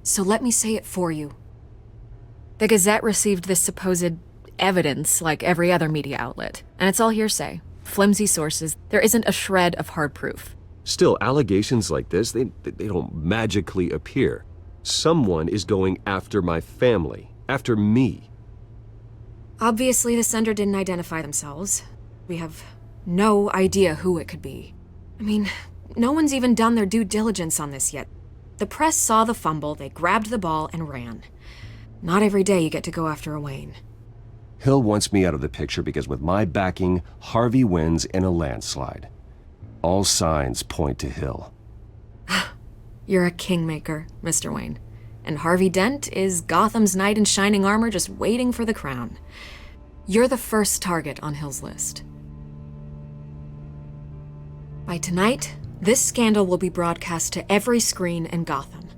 So let me say it for you. The Gazette received this supposed evidence like every other media outlet, and it's all hearsay. Flimsy sources. There isn't a shred of hard proof. Still, allegations like this, they don't magically appear. Someone is going after my family, after me. Obviously, the sender didn't identify themselves. We have no idea who it could be. I mean, no one's even done their due diligence on this yet. The press saw the fumble, they grabbed the ball and ran. Not every day you get to go after a Wayne. Hill wants me out of the picture because with my backing, Harvey wins in a landslide. All signs point to Hill. You're a kingmaker, Mr. Wayne. And Harvey Dent is Gotham's knight in shining armor just waiting for the crown. You're the first target on Hill's list. By tonight, this scandal will be broadcast to every screen in Gotham.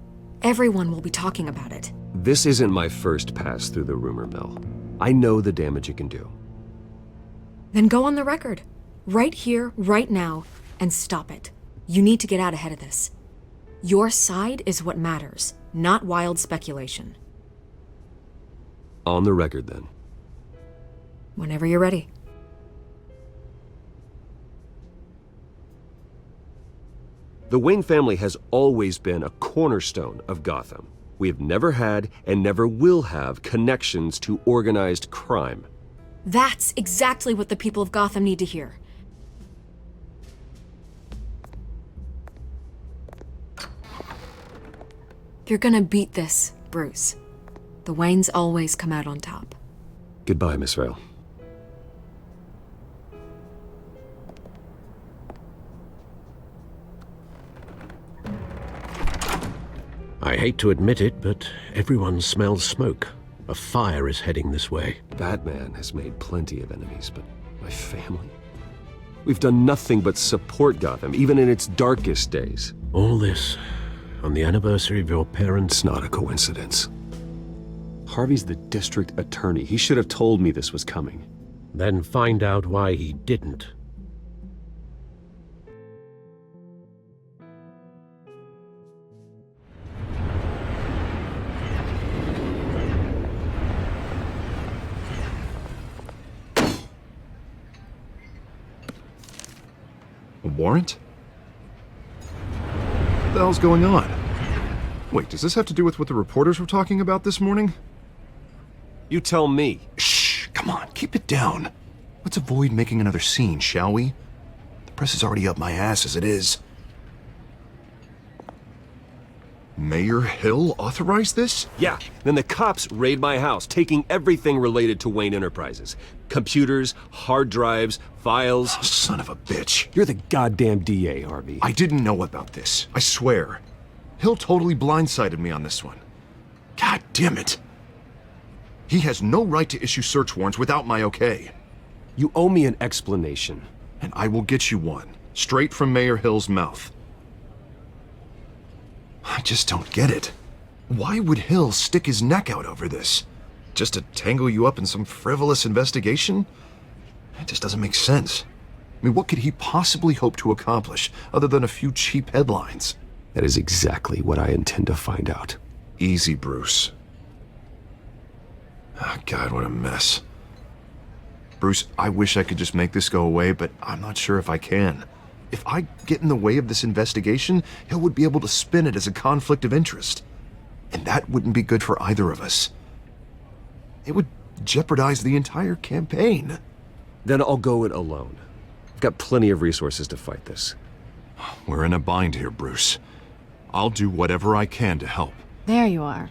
Everyone will be talking about it. This isn't my first pass through the rumor mill. I know the damage it can do. Then go on the record. Right here, right now, and stop it. You need to get out ahead of this. Your side is what matters, not wild speculation. On the record, then. Whenever you're ready. The Wayne family has always been a cornerstone of Gotham. We have never had and never will have connections to organized crime. That's exactly what the people of Gotham need to hear. You're gonna beat this, Bruce. The Waynes always come out on top. Goodbye, Miss Vale. I hate to admit it, but everyone smells smoke. A fire is heading this way. Batman has made plenty of enemies, but my family? We've done nothing but support Gotham, even in its darkest days. All this on the anniversary of your parents'... It's not a coincidence. Harvey's the district attorney. He should have told me this was coming. Then find out why he didn't. A warrant? What the hell's going on? Wait, does this have to do with what the reporters were talking about this morning? You tell me. Shh, come on, keep it down. Let's avoid making another scene, shall we? The press is already up my ass as it is. Mayor Hill authorized this? Yeah, then the cops raid my house, taking everything related to Wayne Enterprises. Computers, hard drives, files. Oh, son of a bitch. You're the goddamn DA, Harvey. I didn't know about this, I swear. Hill totally blindsided me on this one. God damn it. He has no right to issue search warrants without my okay. You owe me an explanation. And I will get you one, straight from Mayor Hill's mouth. I just don't get it. Why would Hill stick his neck out over this? Just to tangle you up in some frivolous investigation? It just doesn't make sense. I mean, what could he possibly hope to accomplish other than a few cheap headlines? That is exactly what I intend to find out. Easy, Bruce. Oh, God, what a mess. Bruce, I wish I could just make this go away, but I'm not sure if I can. If I get in the way of this investigation, Hill would be able to spin it as a conflict of interest. And that wouldn't be good for either of us. It would jeopardize the entire campaign. Then I'll go it alone. I've got plenty of resources to fight this. We're in a bind here, Bruce. I'll do whatever I can to help. There you are.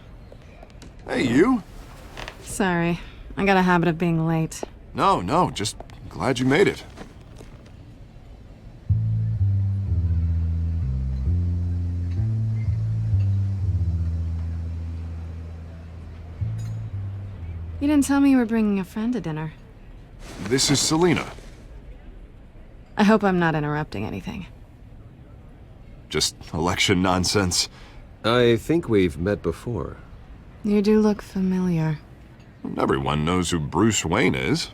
Hey, you. Sorry, I got a habit of being late. No, just glad you made it. You didn't tell me you were bringing a friend to dinner. This is Selina. I hope I'm not interrupting anything. Just election nonsense. I think we've met before. You do look familiar. Everyone knows who Bruce Wayne is.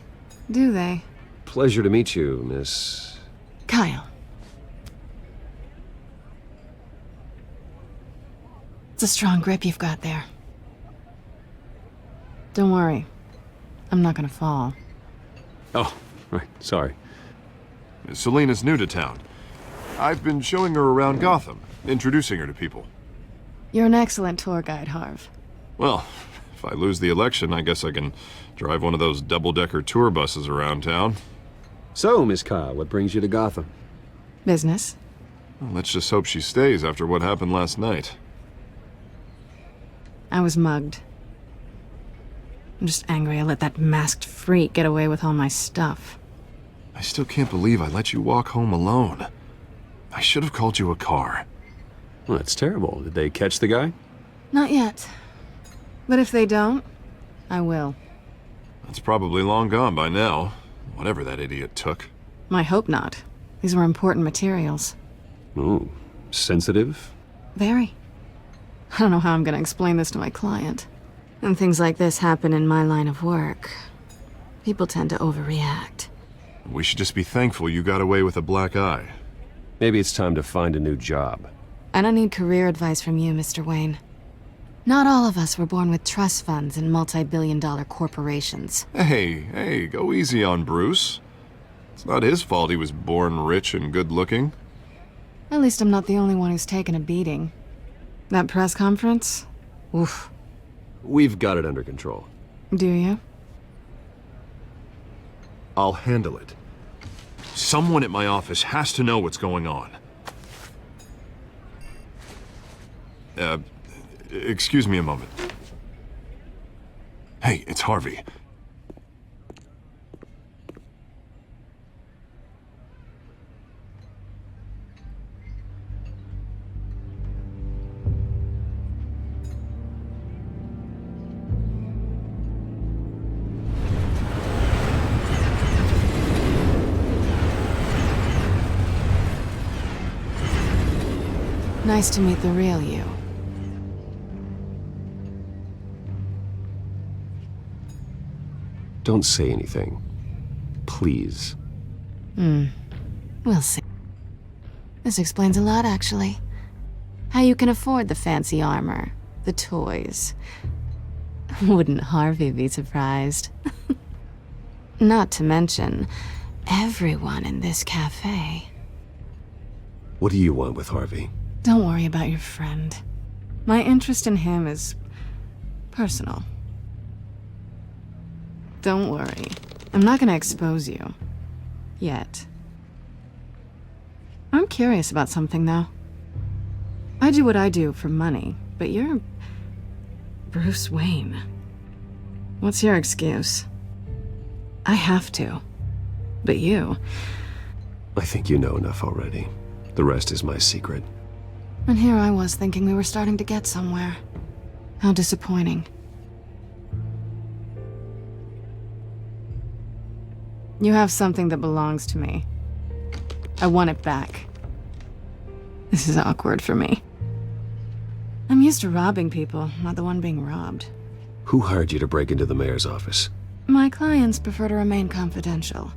Do they? Pleasure to meet you, Miss... Kyle. It's a strong grip you've got there. Don't worry. I'm not gonna fall. Oh, right, sorry. Selina's new to town. I've been showing her around Gotham, introducing her to people. You're an excellent tour guide, Harv. Well, if I lose the election, I guess I can drive one of those double-decker tour buses around town. So, Miss Kyle, what brings you to Gotham? Business. Well, let's just hope she stays after what happened last night. I was mugged. I'm just angry I let that masked freak get away with all my stuff. I still can't believe I let you walk home alone. I should have called you a car. Well, that's terrible. Did they catch the guy? Not yet. But if they don't, I will. That's probably long gone by now, whatever that idiot took. I hope not. These were important materials. Ooh, sensitive? Very. I don't know how I'm gonna explain this to my client. And things like this happen in my line of work. People tend to overreact. We should just be thankful you got away with a black eye. Maybe it's time to find a new job. I don't need career advice from you, Mr. Wayne. Not all of us were born with trust funds and multi-billion-dollar corporations. Hey, go easy on Bruce. It's not his fault he was born rich and good-looking. At least I'm not the only one who's taken a beating. That press conference? Oof. We've got it under control. Do you? I'll handle it. Someone at my office has to know what's going on. Excuse me a moment. Hey, it's Harvey. Nice to meet the real you. Don't say anything. Please. We'll see. This explains a lot, actually. How you can afford the fancy armor, the toys. Wouldn't Harvey be surprised? Not to mention, everyone in this cafe. What do you want with Harvey? Don't worry about your friend. My interest in him is personal. Don't worry. I'm not gonna expose you. Yet. I'm curious about something, though. I do what I do for money, but you're... Bruce Wayne. What's your excuse? I have to. But you... I think you know enough already. The rest is my secret. And here I was thinking we were starting to get somewhere. How disappointing. You have something that belongs to me. I want it back. This is awkward for me. I'm used to robbing people, not the one being robbed. Who hired you to break into the mayor's office? My clients prefer to remain confidential.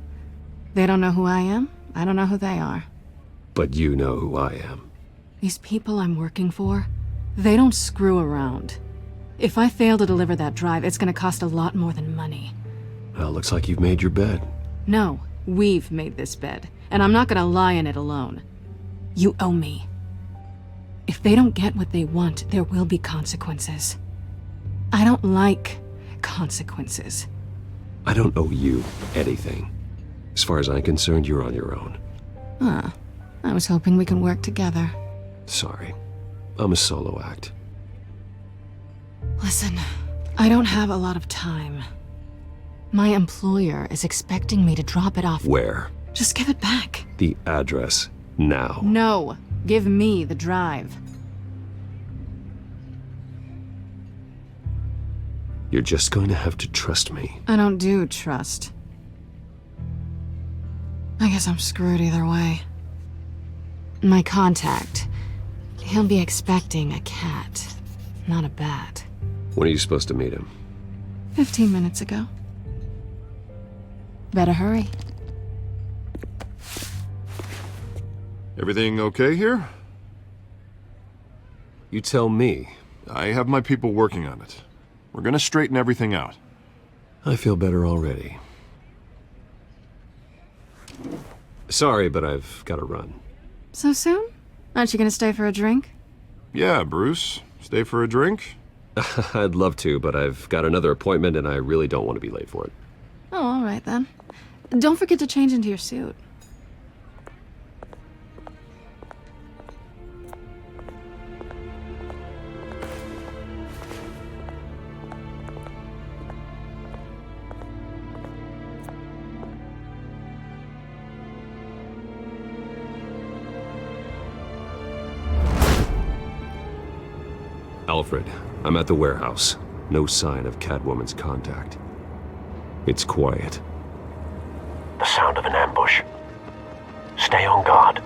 They don't know who I am, I don't know who they are. But you know who I am. These people I'm working for, they don't screw around. If I fail to deliver that drive, it's gonna cost a lot more than money. Well, looks like you've made your bed. No, we've made this bed, and I'm not gonna lie in it alone. You owe me. If they don't get what they want, there will be consequences. I don't like consequences. I don't owe you anything. As far as I'm concerned, you're on your own. Huh. I was hoping we could work together. Sorry. I'm a solo act. Listen, I don't have a lot of time. My employer is expecting me to drop it off. Where? Just give it back. The address. Now. No. Give me the drive. You're just going to have to trust me. I don't do trust. I guess I'm screwed either way. My contact. He'll be expecting a cat, not a bat. When are you supposed to meet him? 15 minutes ago. Better hurry. Everything okay here? You tell me. I have my people working on it. We're gonna straighten everything out. I feel better already. Sorry, but I've got to run. So soon? Aren't you gonna stay for a drink? Yeah, Bruce. Stay for a drink? I'd love to, but I've got another appointment and I really don't want to be late for it. Oh, all right then. Don't forget to change into your suit. Alfred, I'm at the warehouse. No sign of Catwoman's contact. It's quiet. The sound of an ambush. Stay on guard.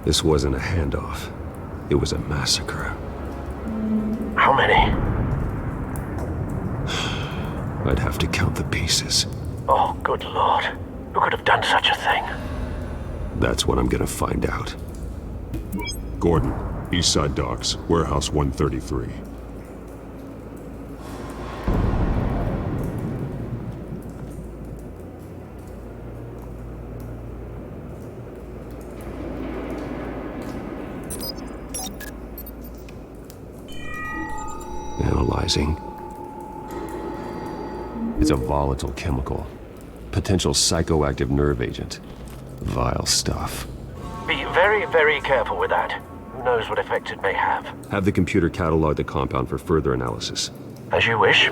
This wasn't a handoff. It was a massacre. How many? I'd have to count the pieces. Oh, good lord. Who could have done such a thing? That's what I'm gonna find out. Gordon, Eastside Docks, Warehouse 133. Analyzing. It's a volatile chemical. Potential psychoactive nerve agent. Vile stuff. Be very, very careful with that. Who knows what effect it may have. Have the computer catalog the compound for further analysis. As you wish.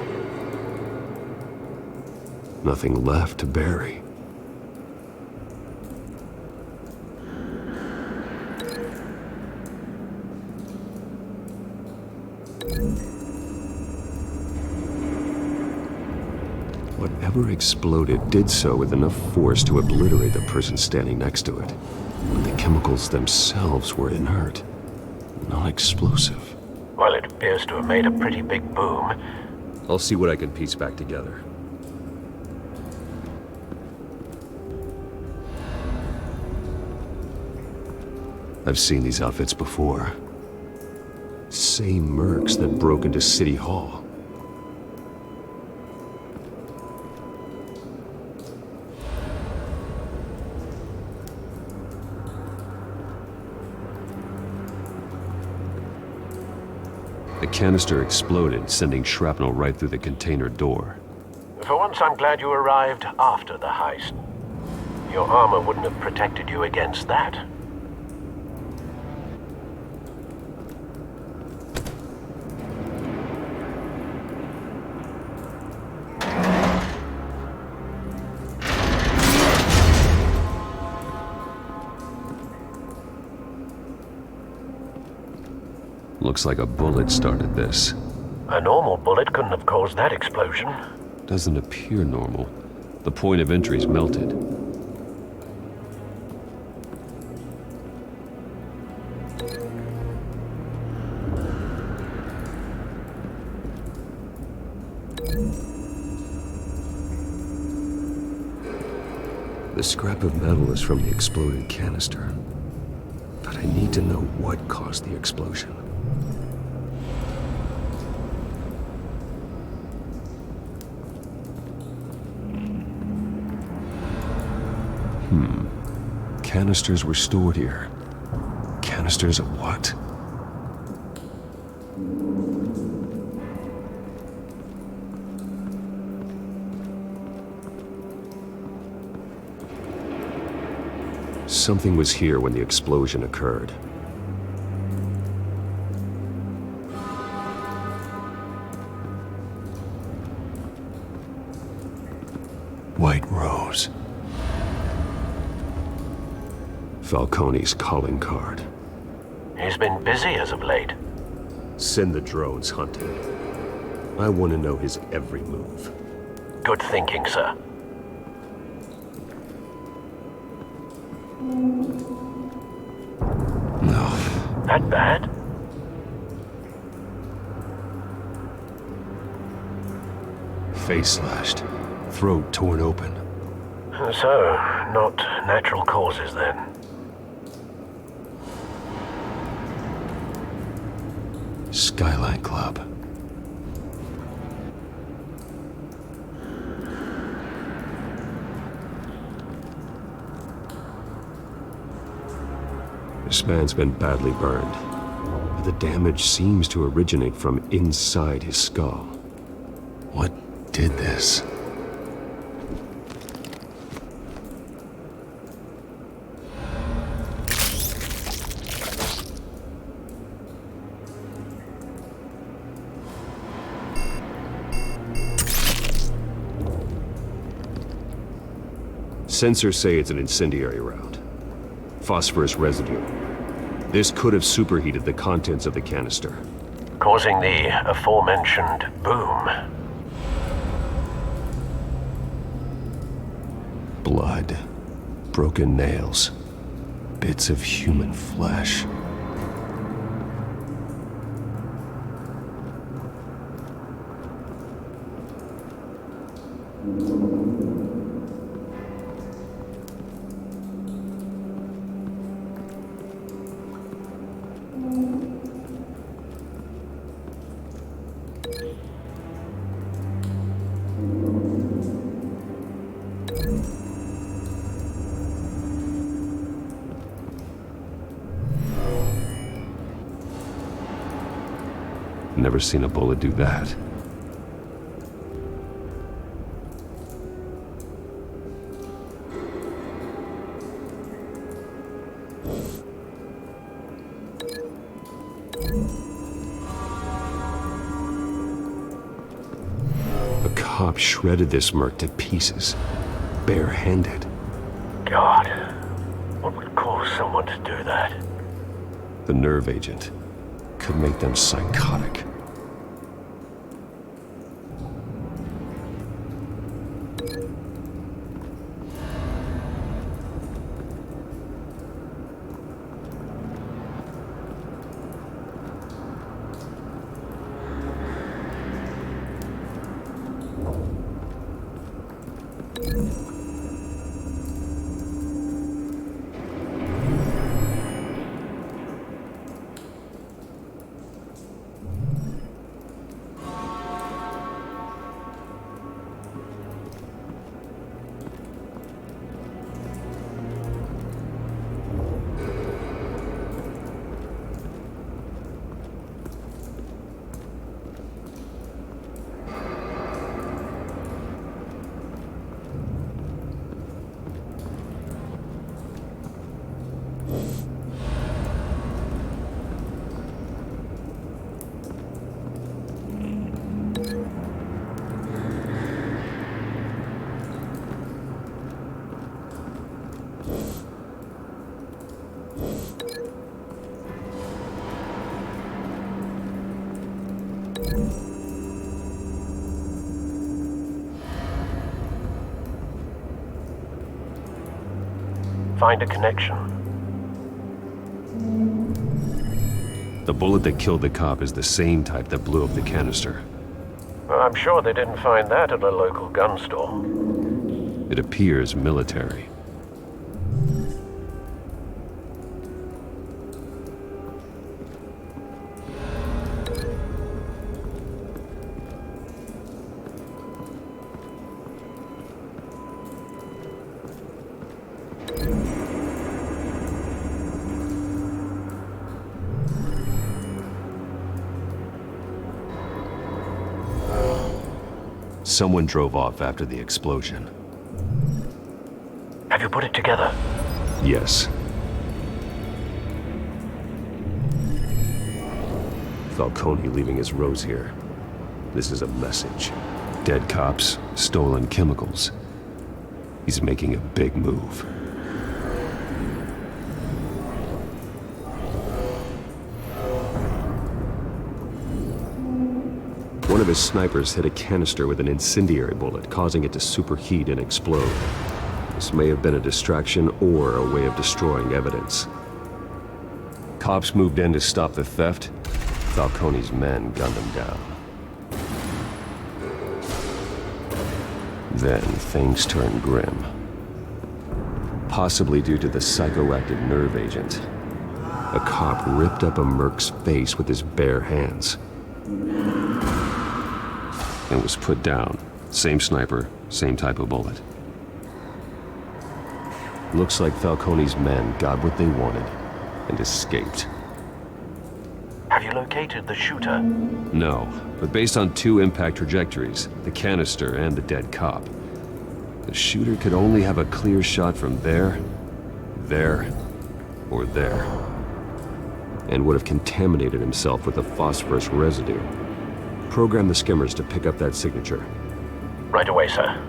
Nothing left to bury. Whatever exploded did so with enough force to obliterate the person standing next to it. But the chemicals themselves were inert, not explosive. Well, it appears to have made a pretty big boom. I'll see what I can piece back together. I've seen these outfits before. Same mercs that broke into City Hall. The canister exploded, sending shrapnel right through the container door. For once, I'm glad you arrived after the heist. Your armor wouldn't have protected you against that. Looks like a bullet started this. A normal bullet couldn't have caused that explosion. Doesn't appear normal. The point of entry's melted. The scrap of metal is from the exploded canister. But I need to know what caused the explosion. Canisters were stored here. Canisters of what? Something was here when the explosion occurred. White Rose. Falcone's calling card. He's been busy as of late. Send the drones hunting. I want to know his every move. Good thinking, sir. No. That bad? Face slashed. Throat torn open. So, not natural causes then. Skyline Club. This man's been badly burned. But the damage seems to originate from inside his skull. What did this? Sensors say it's an incendiary round. Phosphorus residue. This could have superheated the contents of the canister, causing the aforementioned boom. Blood. Broken nails. Bits of human flesh. Never seen a bullet do that. A cop shredded this merc to pieces, bare-handed. God, what would cause someone to do that? The nerve agent could make them psychotic. Find a connection. The bullet that killed the cop is the same type that blew up the canister. Well, I'm sure they didn't find that at a local gun store. It appears military. Someone drove off after the explosion. Have you put it together? Yes. Falcone leaving his rose here. This is a message. Dead cops, stolen chemicals. He's making a big move. One of his snipers hit a canister with an incendiary bullet, causing it to superheat and explode. This may have been a distraction or a way of destroying evidence. Cops moved in to stop the theft. Falcone's men gunned him down. Then things turned grim. Possibly due to the psychoactive nerve agent. A cop ripped up a merc's face with his bare hands. And was put down. Same sniper, same type of bullet. Looks like Falcone's men got what they wanted and escaped. Have you located the shooter? No, but based on two impact trajectories, the canister and the dead cop, the shooter could only have a clear shot from there, or there, and would have contaminated himself with the phosphorus residue. Program the skimmers to pick up that signature. Right away, sir.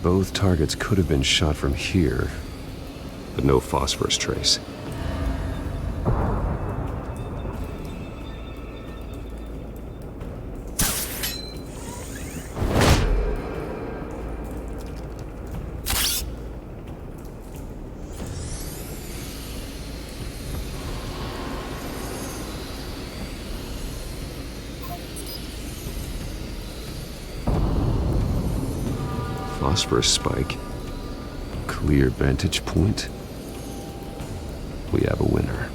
Both targets could have been shot from here, but no phosphorus trace. Phosphorus spike. Clear vantage point. We have a winner.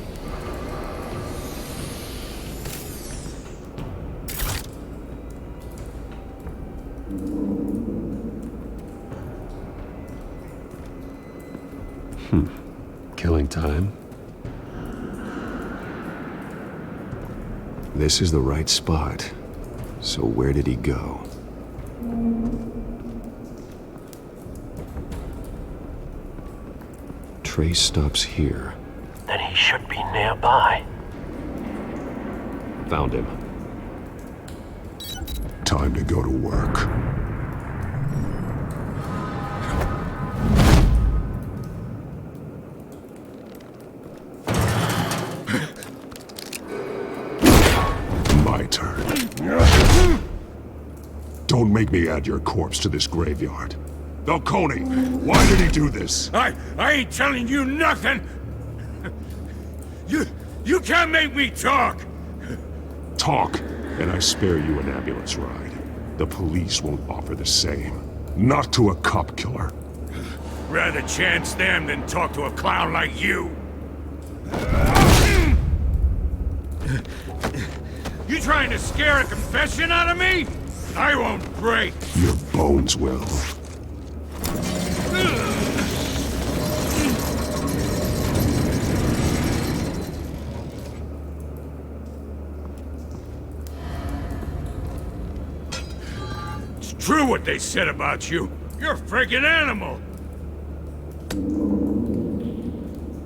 Killing time. This is the right spot. So where did he go? Trace stops here. Then he should be nearby. Found him. Time to go to work. My turn. Don't make me add your corpse to this graveyard. Falcone, why did he do this? I ain't telling you nothing! You can't make me talk! Talk, and I spare you an ambulance ride. The police won't offer the same. Not to a cop killer. Rather chance them than talk to a clown like you. You trying to scare a confession out of me? I won't break. Your bones will. It's true what they said about you. You're a friggin' animal.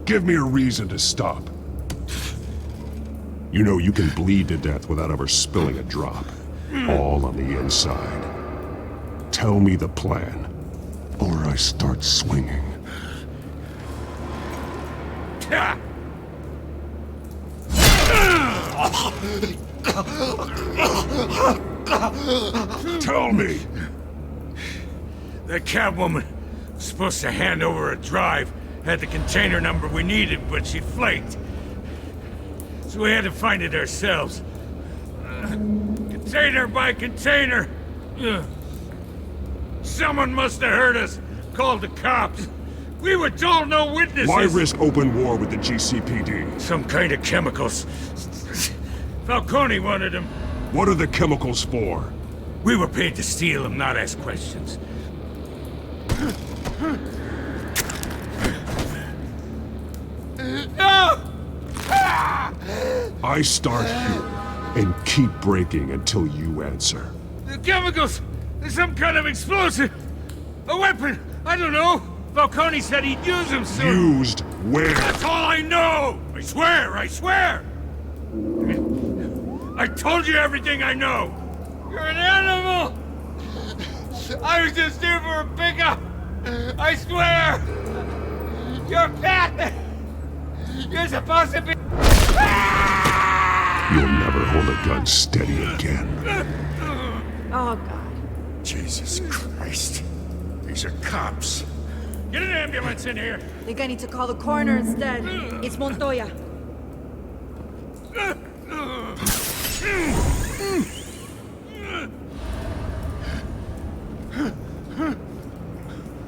Give me a reason to stop. You know you can bleed to death without ever spilling a drop. All on the inside. Tell me the plan, or I start swinging. Tell me! That Catwoman was supposed to hand over a drive, had the container number we needed, but she flaked. So we had to find it ourselves. Container by container. Someone must have heard us, called the cops. We were told no witnesses. Why risk open war with the GCPD? Some kind of chemicals. Falcone wanted them. What are the chemicals for? We were paid to steal them, not ask questions. No! I start here and keep breaking until you answer. The chemicals! There's some kind of explosive! A weapon! I don't know! Falcone said he'd use them soon! Used where? That's all I know! I swear! I swear! I told you everything I know! You're an animal! I was just here for a pickup! I swear! You're Pat! You're supposed to be... You'll never hold a gun steady again. Oh, God. Jesus Christ. These are cops. Get an ambulance in here! I think I need to call the coroner instead. It's Montoya.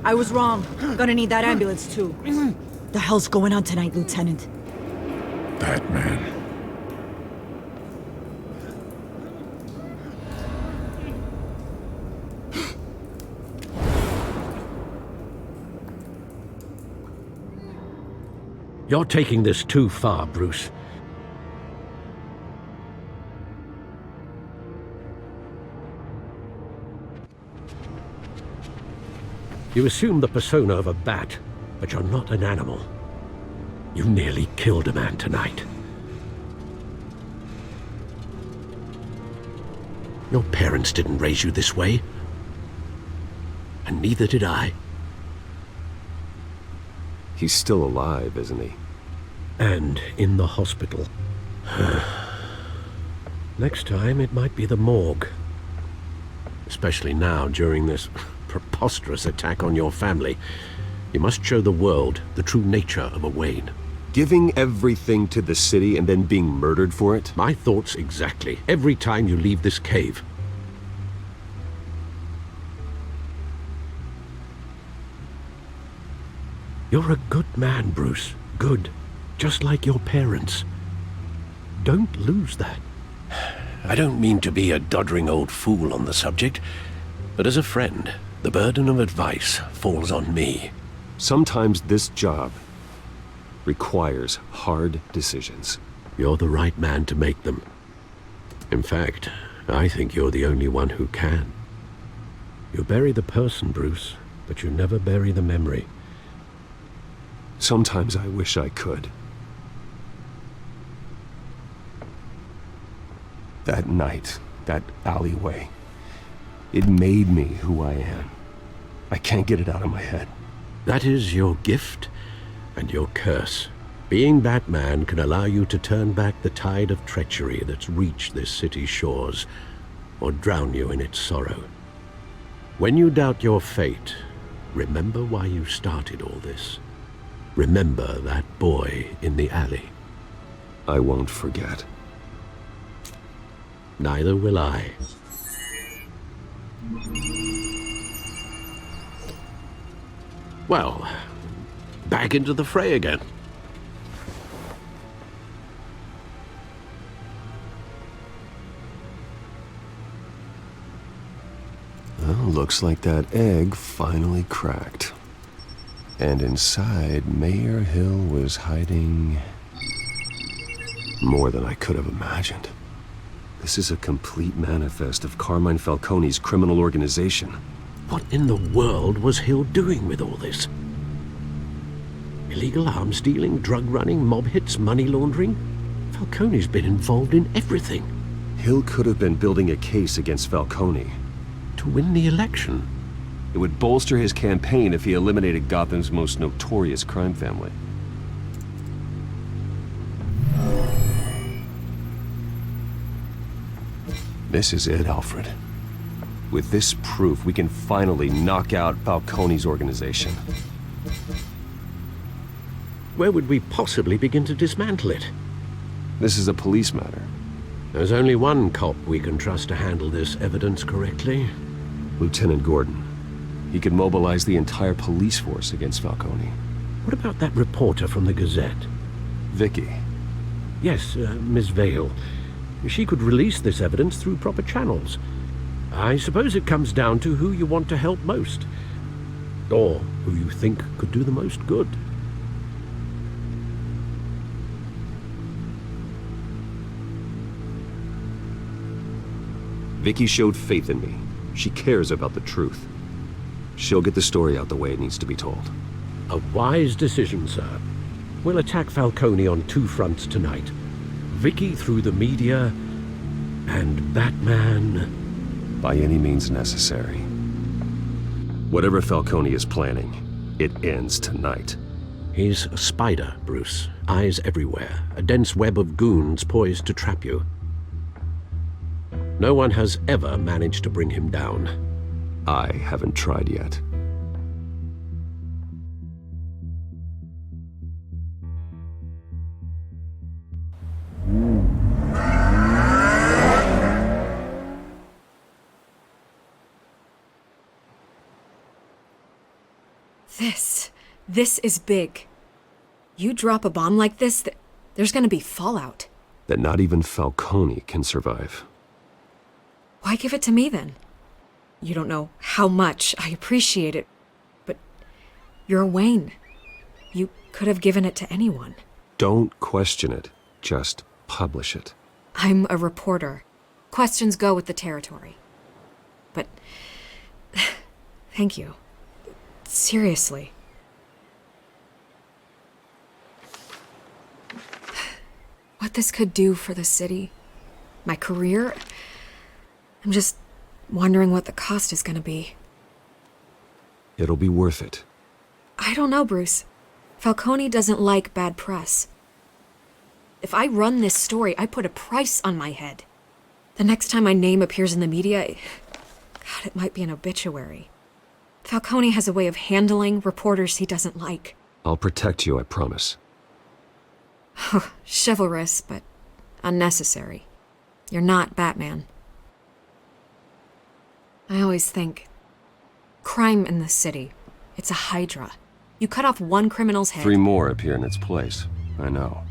I was wrong. Gonna need that ambulance, too. The hell's going on tonight, Lieutenant? Batman. You're taking this too far, Bruce. You assume the persona of a bat, but you're not an animal. You nearly killed a man tonight. Your parents didn't raise you this way. And neither did I. He's still alive, isn't he? And in the hospital. Next time, it might be the morgue. Especially now, during this preposterous attack on your family. You must show the world the true nature of a Wayne. Giving everything to the city and then being murdered for it? My thoughts exactly. Every time you leave this cave. You're a good man, Bruce. Good. Just like your parents. Don't lose that. I don't mean to be a doddering old fool on the subject, but as a friend, the burden of advice falls on me. Sometimes this job requires hard decisions. You're the right man to make them. In fact, I think you're the only one who can. You bury the person, Bruce, but you never bury the memory. Sometimes I wish I could. That night, that alleyway, it made me who I am. I can't get it out of my head. That is your gift and your curse. Being Batman can allow you to turn back the tide of treachery that's reached this city's shores, or drown you in its sorrow. When you doubt your fate, remember why you started all this. Remember that boy in the alley. I won't forget. Neither will I. Well, back into the fray again. Well, looks like that egg finally cracked. And inside, Mayor Hill was hiding more than I could have imagined. This is a complete manifest of Carmine Falcone's criminal organization. What in the world was Hill doing with all this? Illegal arms dealing, drug running, mob hits, money laundering? Falcone's been involved in everything. Hill could have been building a case against Falcone. To win the election? It would bolster his campaign if he eliminated Gotham's most notorious crime family. This is it, Alfred. With this proof, we can finally knock out Falcone's organization. Where would we possibly begin to dismantle it? This is a police matter. There's only one cop we can trust to handle this evidence correctly. Lieutenant Gordon. He could mobilize the entire police force against Falcone. What about that reporter from the Gazette? Vicky. Yes, Miss Vale. She could release this evidence through proper channels. I suppose it comes down to who you want to help most. Or who you think could do the most good. Vicky showed faith in me. She cares about the truth. She'll get the story out the way it needs to be told. A wise decision, sir. We'll attack Falcone on two fronts tonight. Vicky through the media, and Batman... by any means necessary. Whatever Falcone is planning, it ends tonight. He's a spider, Bruce. Eyes everywhere. A dense web of goons poised to trap you. No one has ever managed to bring him down. I haven't tried yet. This is big. You drop a bomb like this, there's gonna be fallout. That not even Falcone can survive. Why give it to me then? You don't know how much I appreciate it, but you're Wayne. You could have given it to anyone. Don't question it. Just publish it. I'm a reporter. Questions go with the territory. But thank you. Seriously. What this could do for the city, my career, I'm just wondering what the cost is gonna be. It'll be worth it. I don't know, Bruce. Falcone doesn't like bad press. If I run this story, I put a price on my head. The next time my name appears in the media, God, it might be an obituary. Falcone has a way of handling reporters he doesn't like. I'll protect you, I promise. Chivalrous, but unnecessary. You're not Batman. I always think, crime in this city, it's a hydra. You cut off one criminal's head... 3 more appear in its place. I know.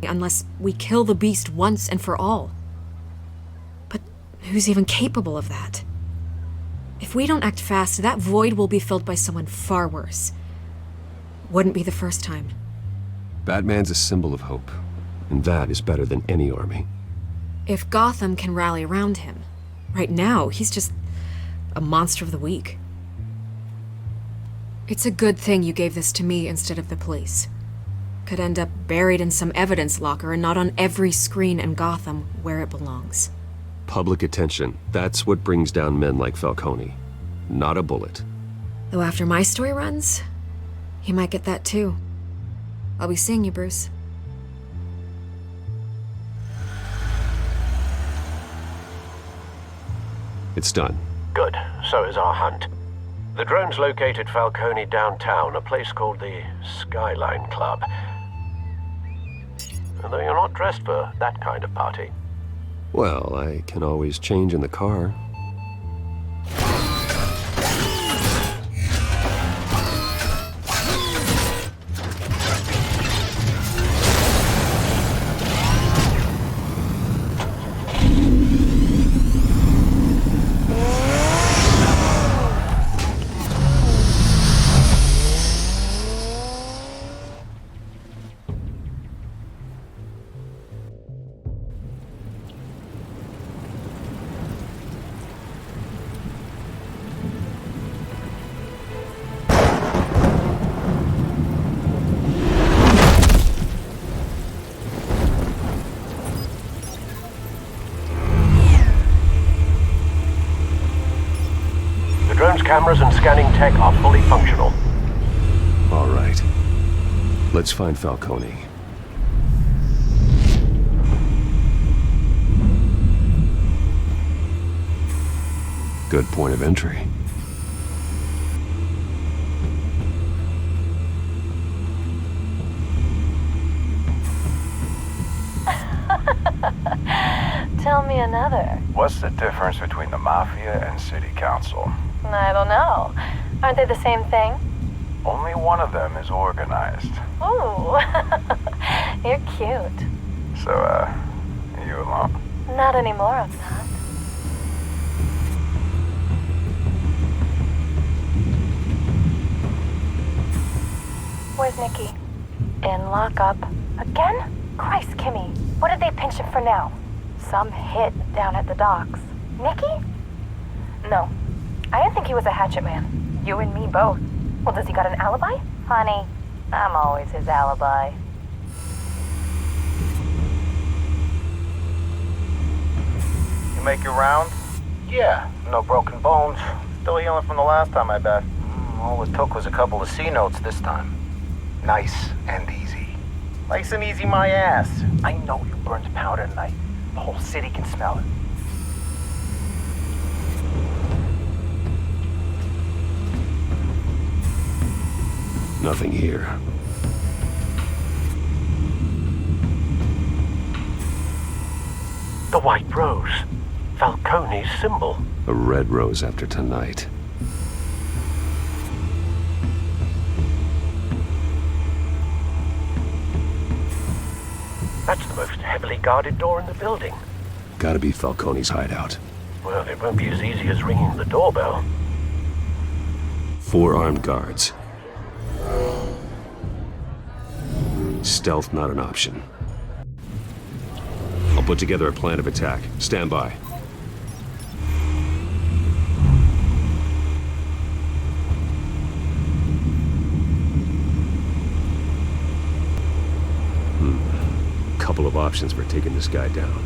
Unless we kill the beast once and for all. But who's even capable of that? If we don't act fast, that void will be filled by someone far worse. Wouldn't be the first time. Batman's a symbol of hope, and that is better than any army. If Gotham can rally around him, right now he's just a monster of the week. It's a good thing you gave this to me instead of the police. Could end up buried in some evidence locker and not on every screen in Gotham where it belongs. Public attention, that's what brings down men like Falcone. Not a bullet. Though after my story runs, he might get that too. I'll be seeing you, Bruce. It's done. Good. So is our hunt. The drones located Falcone downtown, a place called the Skyline Club. Although you're not dressed for that kind of party. Well, I can always change in the car. cameras and scanning tech are fully functional. All right. Let's find Falcone. Good point of entry. Tell me another. What's the difference between the Mafia and City Council? I don't know. Aren't they the same thing? Only one of them is organized. Ooh, you're cute. So, you alone? Not anymore, I'm not. Where's Nikki? In lockup. Again? Christ, Kimmy. What did they pinch him for now? Some hit down at the docks. Nikki? No. I didn't think he was a hatchet man. You and me both. Well, does he got an alibi? Honey, I'm always his alibi. You make your rounds? Yeah, no broken bones. Still healing from the last time, I bet. All it took was a couple of C notes this time. Nice and easy. Nice and easy my ass. I know you burned powder tonight. The whole city can smell it. Nothing here. The white rose. Falcone's symbol. A red rose after tonight. That's the most heavily guarded door in the building. Gotta be Falcone's hideout. Well, it won't be as easy as ringing the doorbell. 4 armed guards. Stealth not an option. I'll put together a plan of attack. Stand by. Couple of options for taking this guy down.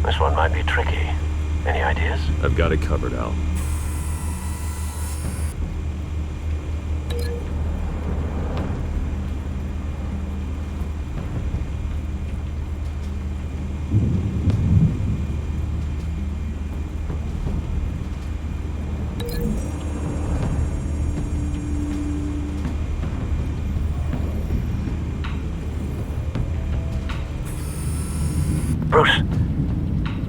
This one might be tricky. Any ideas? I've got it covered, Al. Bruce,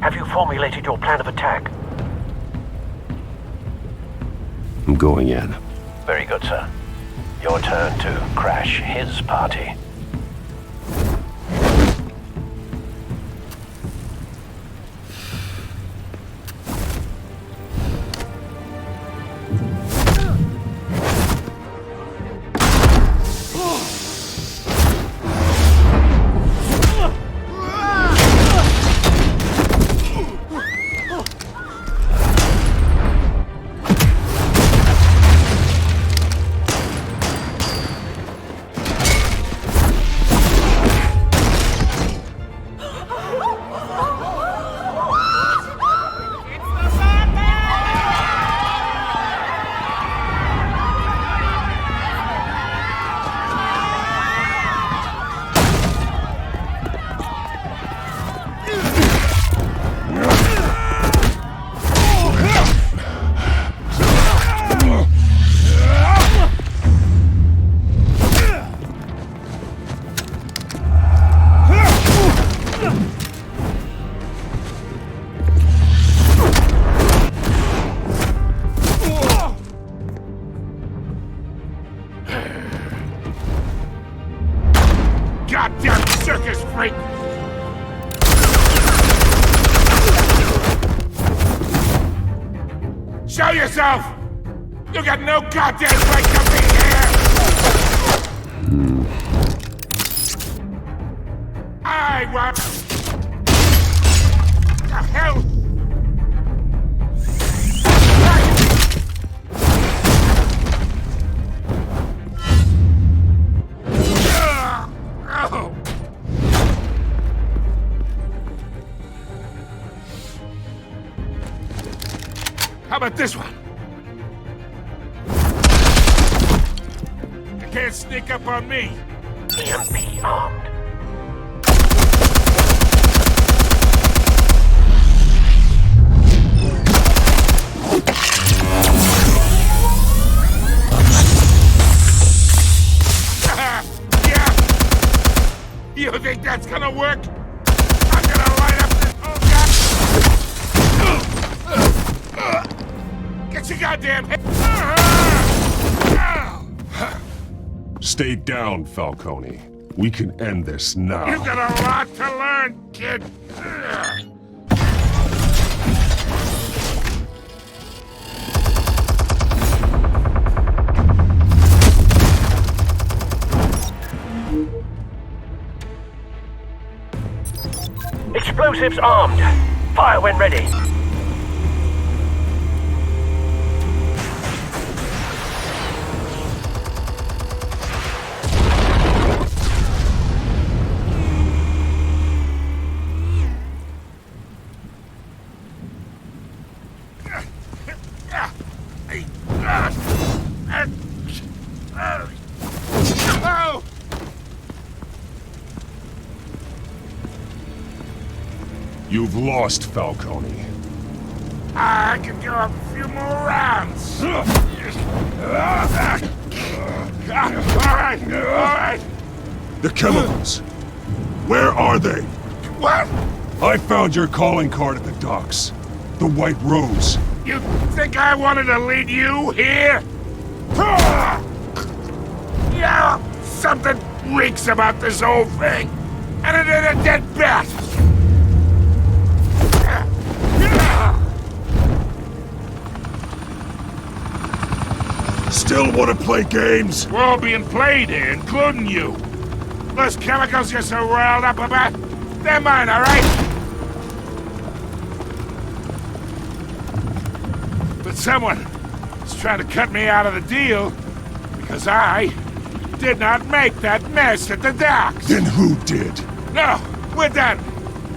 have you formulated your plan of attack? I'm going in. Very good, sir. Your turn to crash his party. circus freak! Show yourself! You got no goddamn right to be here! I want... The hell? How about this one? You can't sneak up on me. EMP armed. Yeah. You think that's gonna work? I'm gonna light up this whole guy. Get your goddamn head. Stay down, Falcone. We can end this now. You've got a lot to learn, kid. Explosives armed. Fire when ready. You've lost, Falcone. I could go a few more rounds. All right. The chemicals. Where are they? What? I found your calling card at the docks. The White Rose. You think I wanted to lead you here? Yeah, something reeks about this whole thing. And it ain't a dead bat. Still want to play games? We're all being played here, including you. Those chemicals you're so riled up about, they're mine, all right? But someone is trying to cut me out of the deal because I did not make that mess at the docks. Then who did? No, we're done.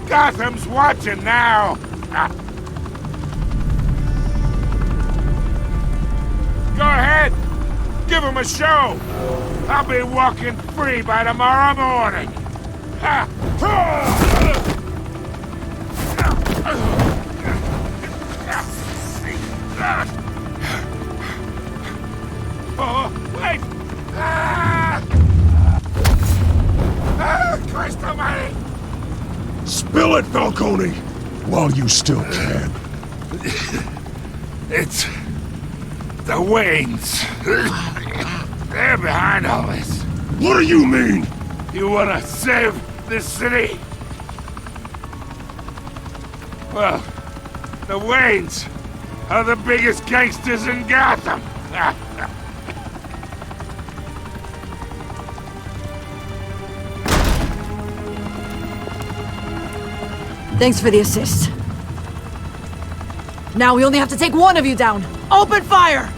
Gotham's watching now. Go ahead. Give him a show. I'll be walking free by tomorrow morning. Oh, wait! Christ almighty! Spill it, Falcone! While you still can. It's... the Waynes. They're behind all this. What do you mean? You wanna save this city? Well, the Waynes are the biggest gangsters in Gotham. Thanks for the assist. Now we only have to take one of you down. Open fire!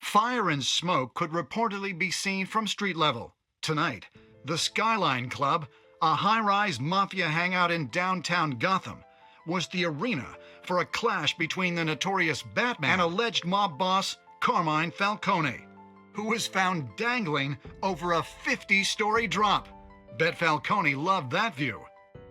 Fire and smoke could reportedly be seen from street level. Tonight, the Skyline Club, a high-rise mafia hangout in downtown Gotham, was the arena for a clash between the notorious Batman and alleged mob boss Carmine Falcone, who was found dangling over a 50-story drop. Bet Falcone loved that view.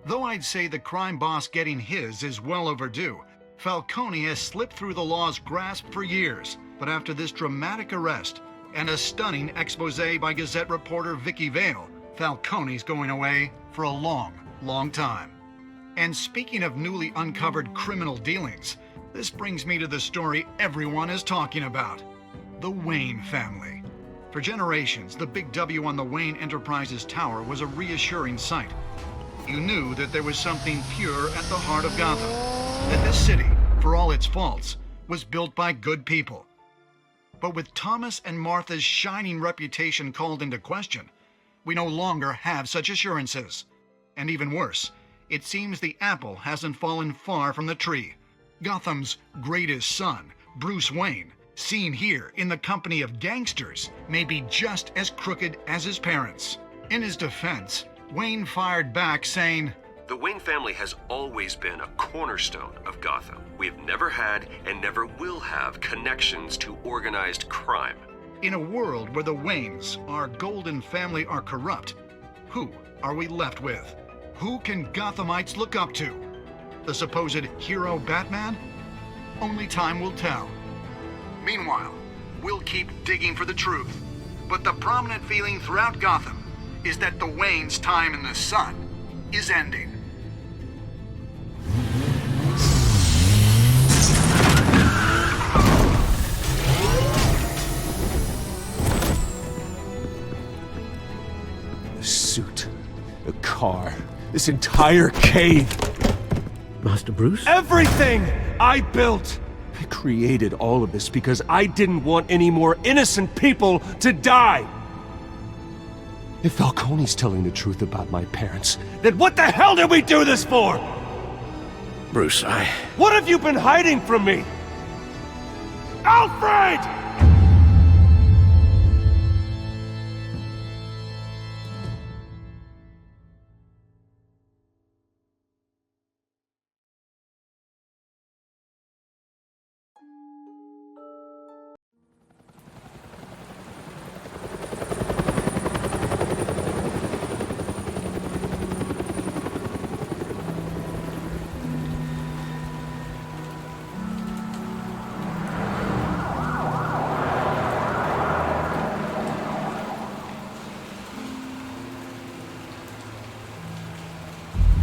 Though I'd say the crime boss getting his is well overdue, Falcone has slipped through the law's grasp for years. But after this dramatic arrest, and a stunning expose by Gazette reporter Vicky Vale. Falcone's going away for a long, long time. And speaking of newly uncovered criminal dealings, this brings me to the story everyone is talking about. The Wayne family. For generations, the big W on the Wayne Enterprises tower was a reassuring sight. You knew that there was something pure at the heart of Gotham. That this city, for all its faults, was built by good people. But with Thomas and Martha's shining reputation called into question, we no longer have such assurances. And even worse, it seems the apple hasn't fallen far from the tree. Gotham's greatest son, Bruce Wayne, seen here in the company of gangsters, may be just as crooked as his parents. In his defense, Wayne fired back saying, "The Wayne family has always been a cornerstone of Gotham. We have never had and never will have connections to organized crime." In a world where the Waynes, our golden family, are corrupt, who are we left with? Who can Gothamites look up to? The supposed hero Batman? Only time will tell. Meanwhile, we'll keep digging for the truth. But the prominent feeling throughout Gotham is that the Waynes' time in the sun is ending. The suit, the car, this entire cave. Master Bruce? Everything I built! I created all of this because I didn't want any more innocent people to die! If Falcone's telling the truth about my parents, then what the hell did we do this for? Bruce, What have you been hiding from me? Alfred!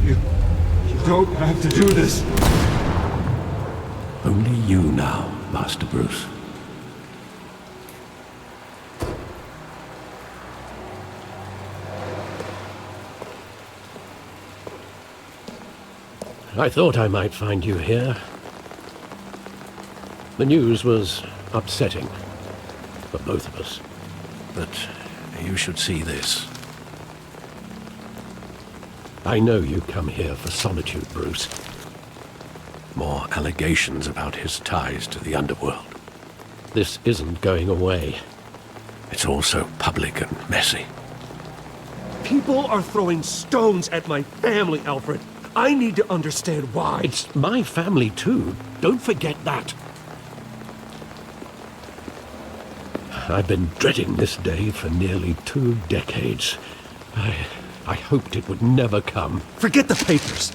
You don't have to do this. Only you now, Master Bruce. I thought I might find you here. The news was upsetting for both of us, but you should see this. I know you come here for solitude, Bruce. More allegations about his ties to the underworld. This isn't going away. It's all so public and messy. People are throwing stones at my family, Alfred. I need to understand why. It's my family, too. Don't forget that. I've been dreading this day for nearly 2 decades. I hoped it would never come. Forget the papers.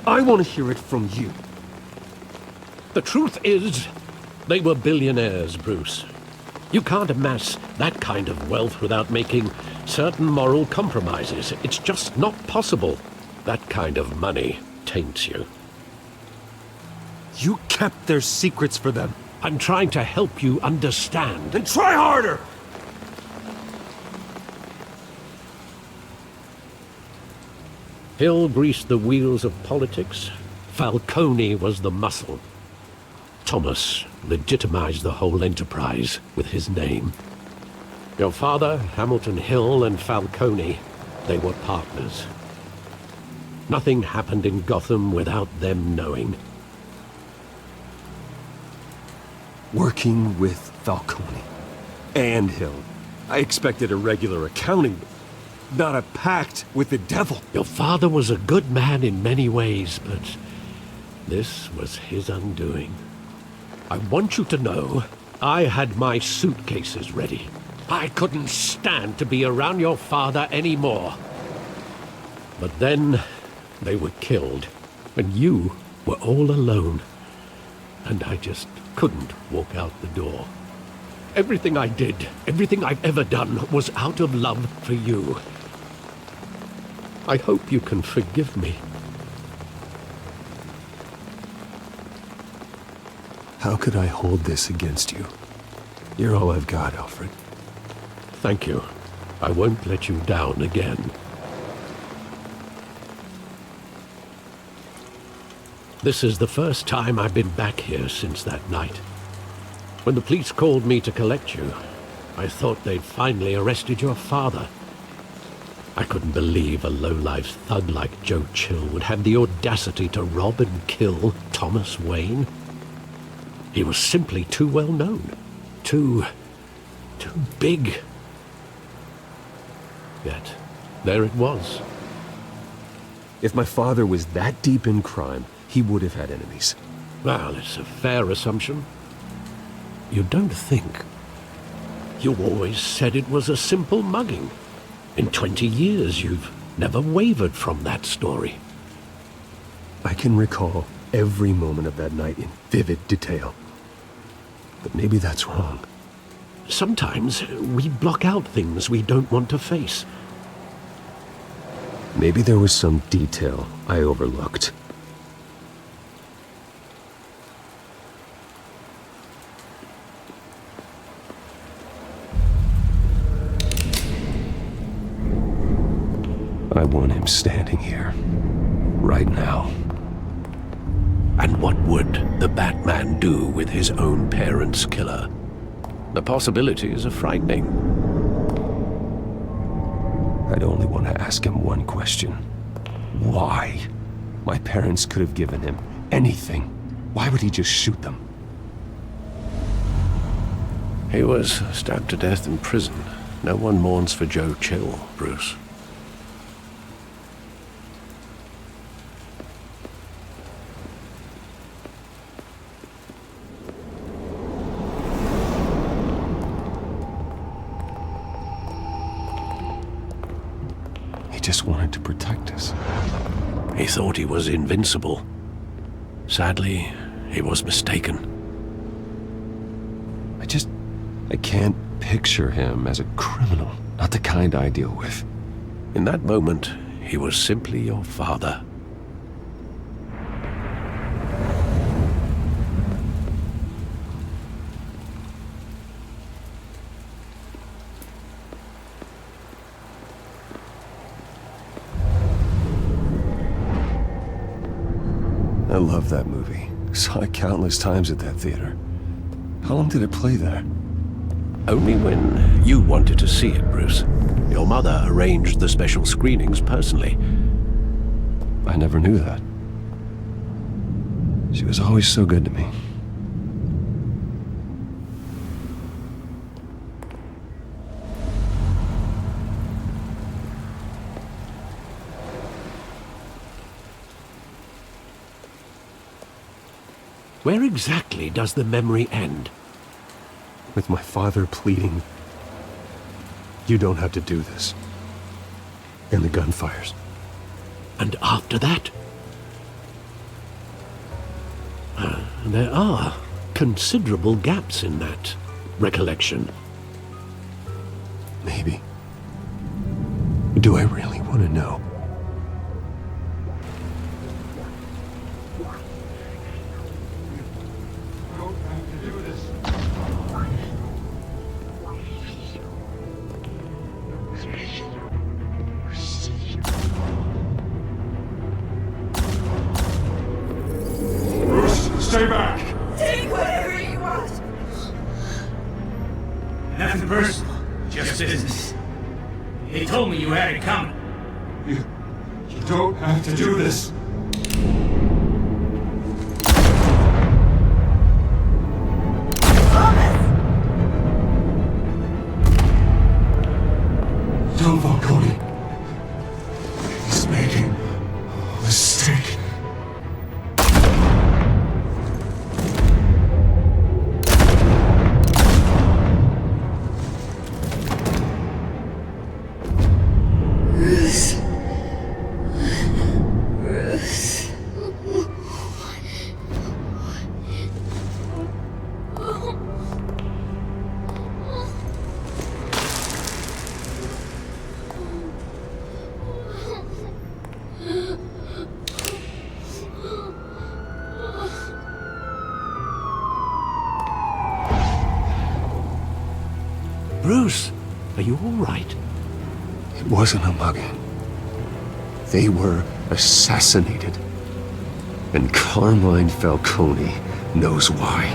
I want to hear it from you. The truth is, they were billionaires, Bruce. You can't amass that kind of wealth without making certain moral compromises. It's just not possible. That kind of money taints you. You kept their secrets for them. I'm trying to help you understand. Then try harder! Hill greased the wheels of politics. Falcone was the muscle. Thomas legitimized the whole enterprise with his name. Your father, Hamilton Hill, and Falcone, they were partners. Nothing happened in Gotham without them knowing. Working with Falcone and Hill. I expected a regular accounting, not a pact with the devil. Your father was a good man in many ways, but this was his undoing. I want you to know, I had my suitcases ready. I couldn't stand to be around your father anymore. But then, they were killed, and you were all alone. And I just couldn't walk out the door. Everything I did, everything I've ever done, was out of love for you. I hope you can forgive me. How could I hold this against you? You're all I've got, Alfred. Thank you. I won't let you down again. This is the first time I've been back here since that night. When the police called me to collect you, I thought they'd finally arrested your father. I couldn't believe a low-life thug like Joe Chill would have the audacity to rob and kill Thomas Wayne. He was simply too well known. Too big. Yet, there it was. If my father was that deep in crime, he would have had enemies. Well, it's a fair assumption. You don't think? You always said it was a simple mugging. In 20 years, you've never wavered from that story. I can recall every moment of that night in vivid detail. But maybe that's wrong. Sometimes we block out things we don't want to face. Maybe there was some detail I overlooked. I want him standing here, right now. And what would the Batman do with his own parents' killer? The possibilities are frightening. I'd only want to ask him one question. Why? My parents could have given him anything. Why would he just shoot them? He was stabbed to death in prison. No one mourns for Joe Chill, Bruce. Just wanted to protect us. He thought he was invincible. Sadly, he was mistaken. I can't picture him as a criminal. Not the kind I deal with. In that moment, he was simply your father. I love that movie. Saw it countless times at that theater. How long did it play there? Only when you wanted to see it, Bruce. Your mother arranged the special screenings personally. I never knew that. She was always so good to me. Where exactly does the memory end? With my father pleading, "You don't have to do this." And the gunfires. And after that? There are considerable gaps in that recollection. Maybe. Do I really want to know? Stay back! Take whatever you want! Nothing personal, just business. He told me you had it coming. You don't have to do this. Don't, Falcone. He's making a mistake. Bruce. Bruce, are you all right? It wasn't a mugging. They were assassinated. And Carmine Falcone knows why.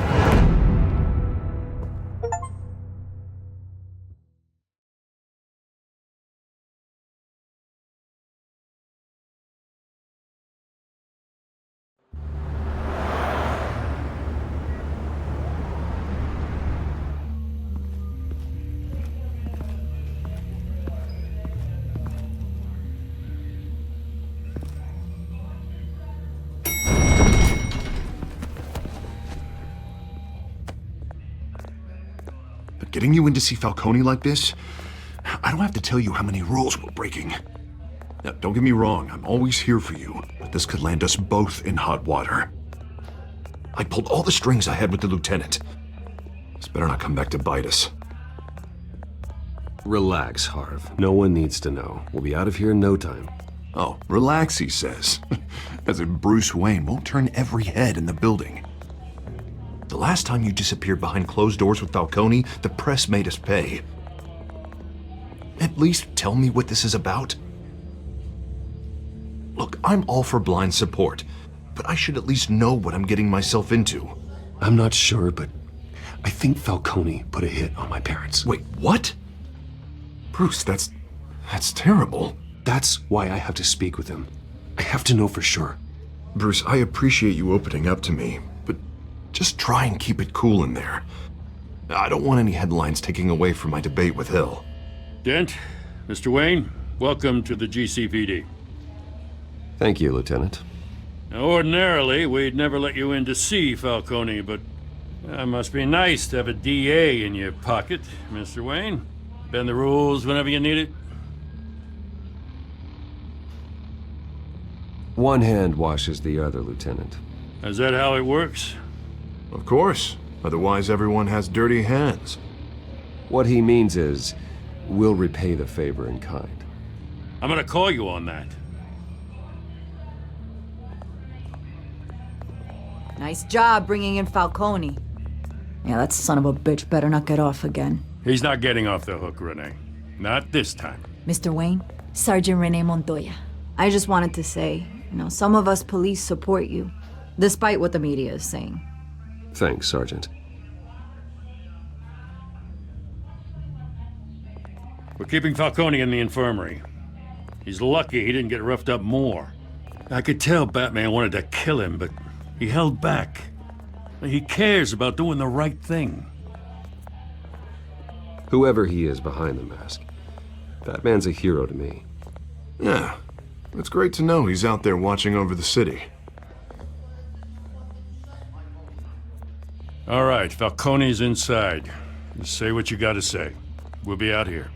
Getting you in to see Falcone like this, I don't have to tell you how many rules we're breaking. Now, don't get me wrong, I'm always here for you, but this could land us both in hot water. I pulled all the strings I had with the lieutenant. This better not come back to bite us. Relax, Harv. No one needs to know. We'll be out of here in no time. Oh, relax, he says. As if Bruce Wayne won't turn every head in the building. The last time you disappeared behind closed doors with Falcone, the press made us pay. At least tell me what this is about. Look, I'm all for blind support, but I should at least know what I'm getting myself into. I'm not sure, but I think Falcone put a hit on my parents. Wait, what? Bruce, that's terrible. That's why I have to speak with him. I have to know for sure. Bruce, I appreciate you opening up to me, but just try and keep it cool in there. I don't want any headlines taking away from my debate with Hill. Dent, Mr. Wayne, welcome to the GCPD. Thank you, Lieutenant. Now, ordinarily, we'd never let you in to see Falcone, but it must be nice to have a DA in your pocket, Mr. Wayne. Bend the rules whenever you need it. One hand washes the other, Lieutenant. Is that how it works? Of course. Otherwise, everyone has dirty hands. What he means is, we'll repay the favor in kind. I'm gonna call you on that. Nice job bringing in Falcone. Yeah, that son of a bitch better not get off again. He's not getting off the hook, Renee. Not this time. Mr. Wayne, Sergeant Renee Montoya. I just wanted to say, some of us police support you, despite what the media is saying. Thanks, Sergeant. We're keeping Falcone in the infirmary. He's lucky he didn't get roughed up more. I could tell Batman wanted to kill him, but he held back. He cares about doing the right thing. Whoever he is behind the mask, Batman's a hero to me. Yeah, it's great to know he's out there watching over the city. All right, Falcone's inside. Just say what you gotta say. We'll be out here.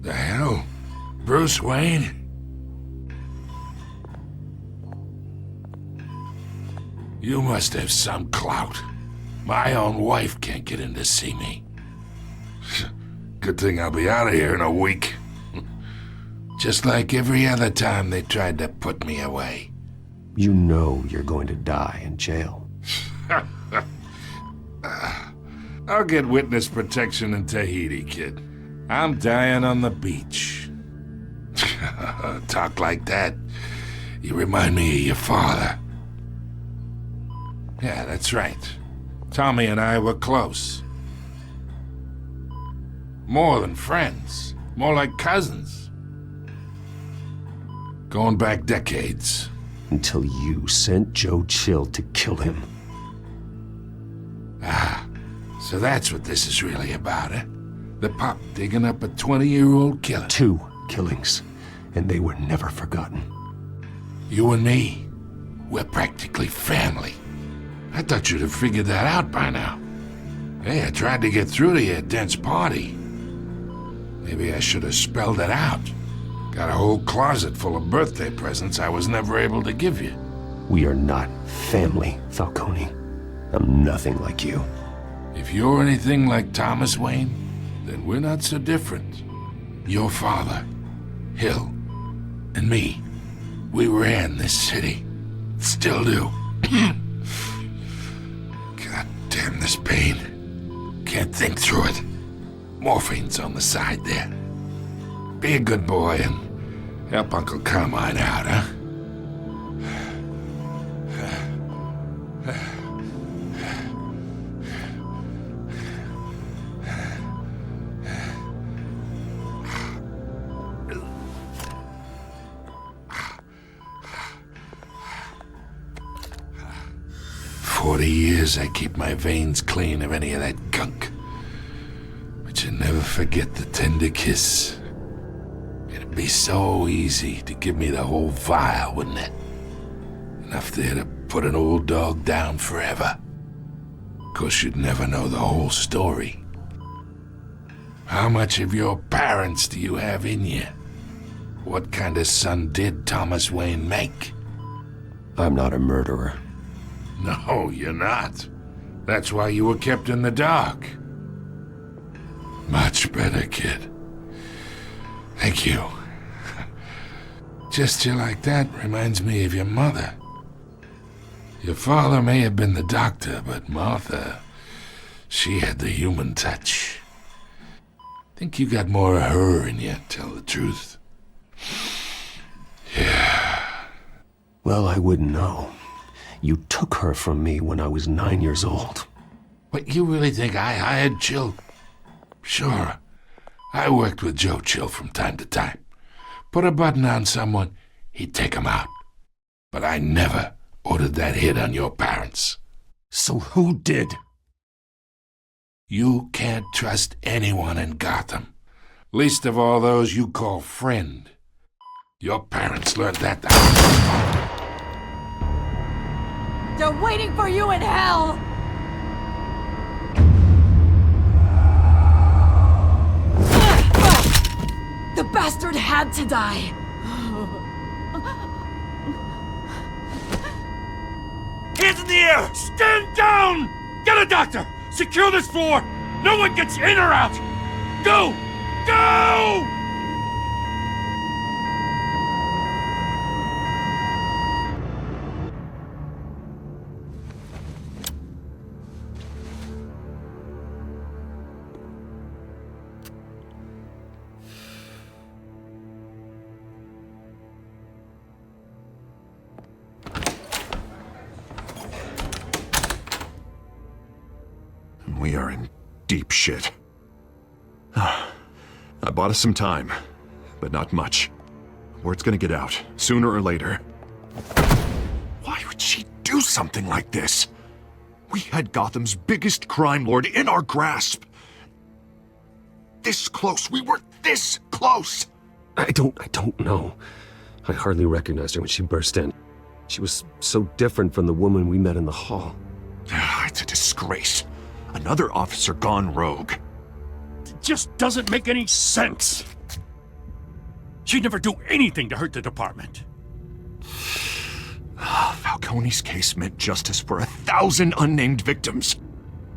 The hell? Bruce Wayne? You must have some clout. My own wife can't get in to see me. Good thing I'll be out of here in a week. Just like every other time they tried to put me away. You know you're going to die in jail. I'll get witness protection in Tahiti, kid. I'm dying on the beach. Talk like that. You remind me of your father. Yeah, that's right. Tommy and I were close. More than friends. More like cousins. Going back decades. Until you sent Joe Chill to kill him. Ah, so that's what this is really about, eh? The pop digging up a 20-year-old killer. 2 killings, and they were never forgotten. You and me, we're practically family. I thought you'd have figured that out by now. Hey, I tried to get through to you at Dent's party. Maybe I should have spelled it out. Got a whole closet full of birthday presents I was never able to give you. We are not family, Falcone. I'm nothing like you. If you're anything like Thomas Wayne, then we're not so different. Your father, Hill, and me, we ran this city. Still do. God damn this pain. Can't think through it. Morphine's on the side there. Be a good boy and help Uncle Carmine out, huh? 40 years I keep my veins clean of any of that gunk. But you never forget the tender kiss. It'd be so easy to give me the whole vial, wouldn't it? Enough there to put an old dog down forever. Of course, you'd never know the whole story. How much of your parents do you have in you? What kind of son did Thomas Wayne make? I'm not a murderer. No, you're not. That's why you were kept in the dark. Much better, kid. Thank you. Gesture like that reminds me of your mother. Your father may have been the doctor, but Martha, she had the human touch. Think you got more of her in you, tell the truth. Yeah. Well, I wouldn't know. You took her from me when I was 9 years old. What, you really think I hired Chill? Sure. I worked with Joe Chill from time to time. Put a button on someone, he'd take him out. But I never ordered that hit on your parents. So who did? You can't trust anyone in Gotham. Least of all those you call friend. Your parents learned that the They're waiting for you in hell! The bastard had to die! Hands in the air! Stand down! Get a doctor! Secure this floor! No one gets in or out! Go! Go! We are in deep shit. I bought us some time, but not much. Word's gonna get out, sooner or later. Why would she do something like this? We had Gotham's biggest crime lord in our grasp. This close, we were this close! I don't know. I hardly recognized her when she burst in. She was so different from the woman we met in the hall. It's a disgrace. Another officer gone rogue. It just doesn't make any sense. She'd never do anything to hurt the department. Falcone's case meant justice for 1,000 unnamed victims.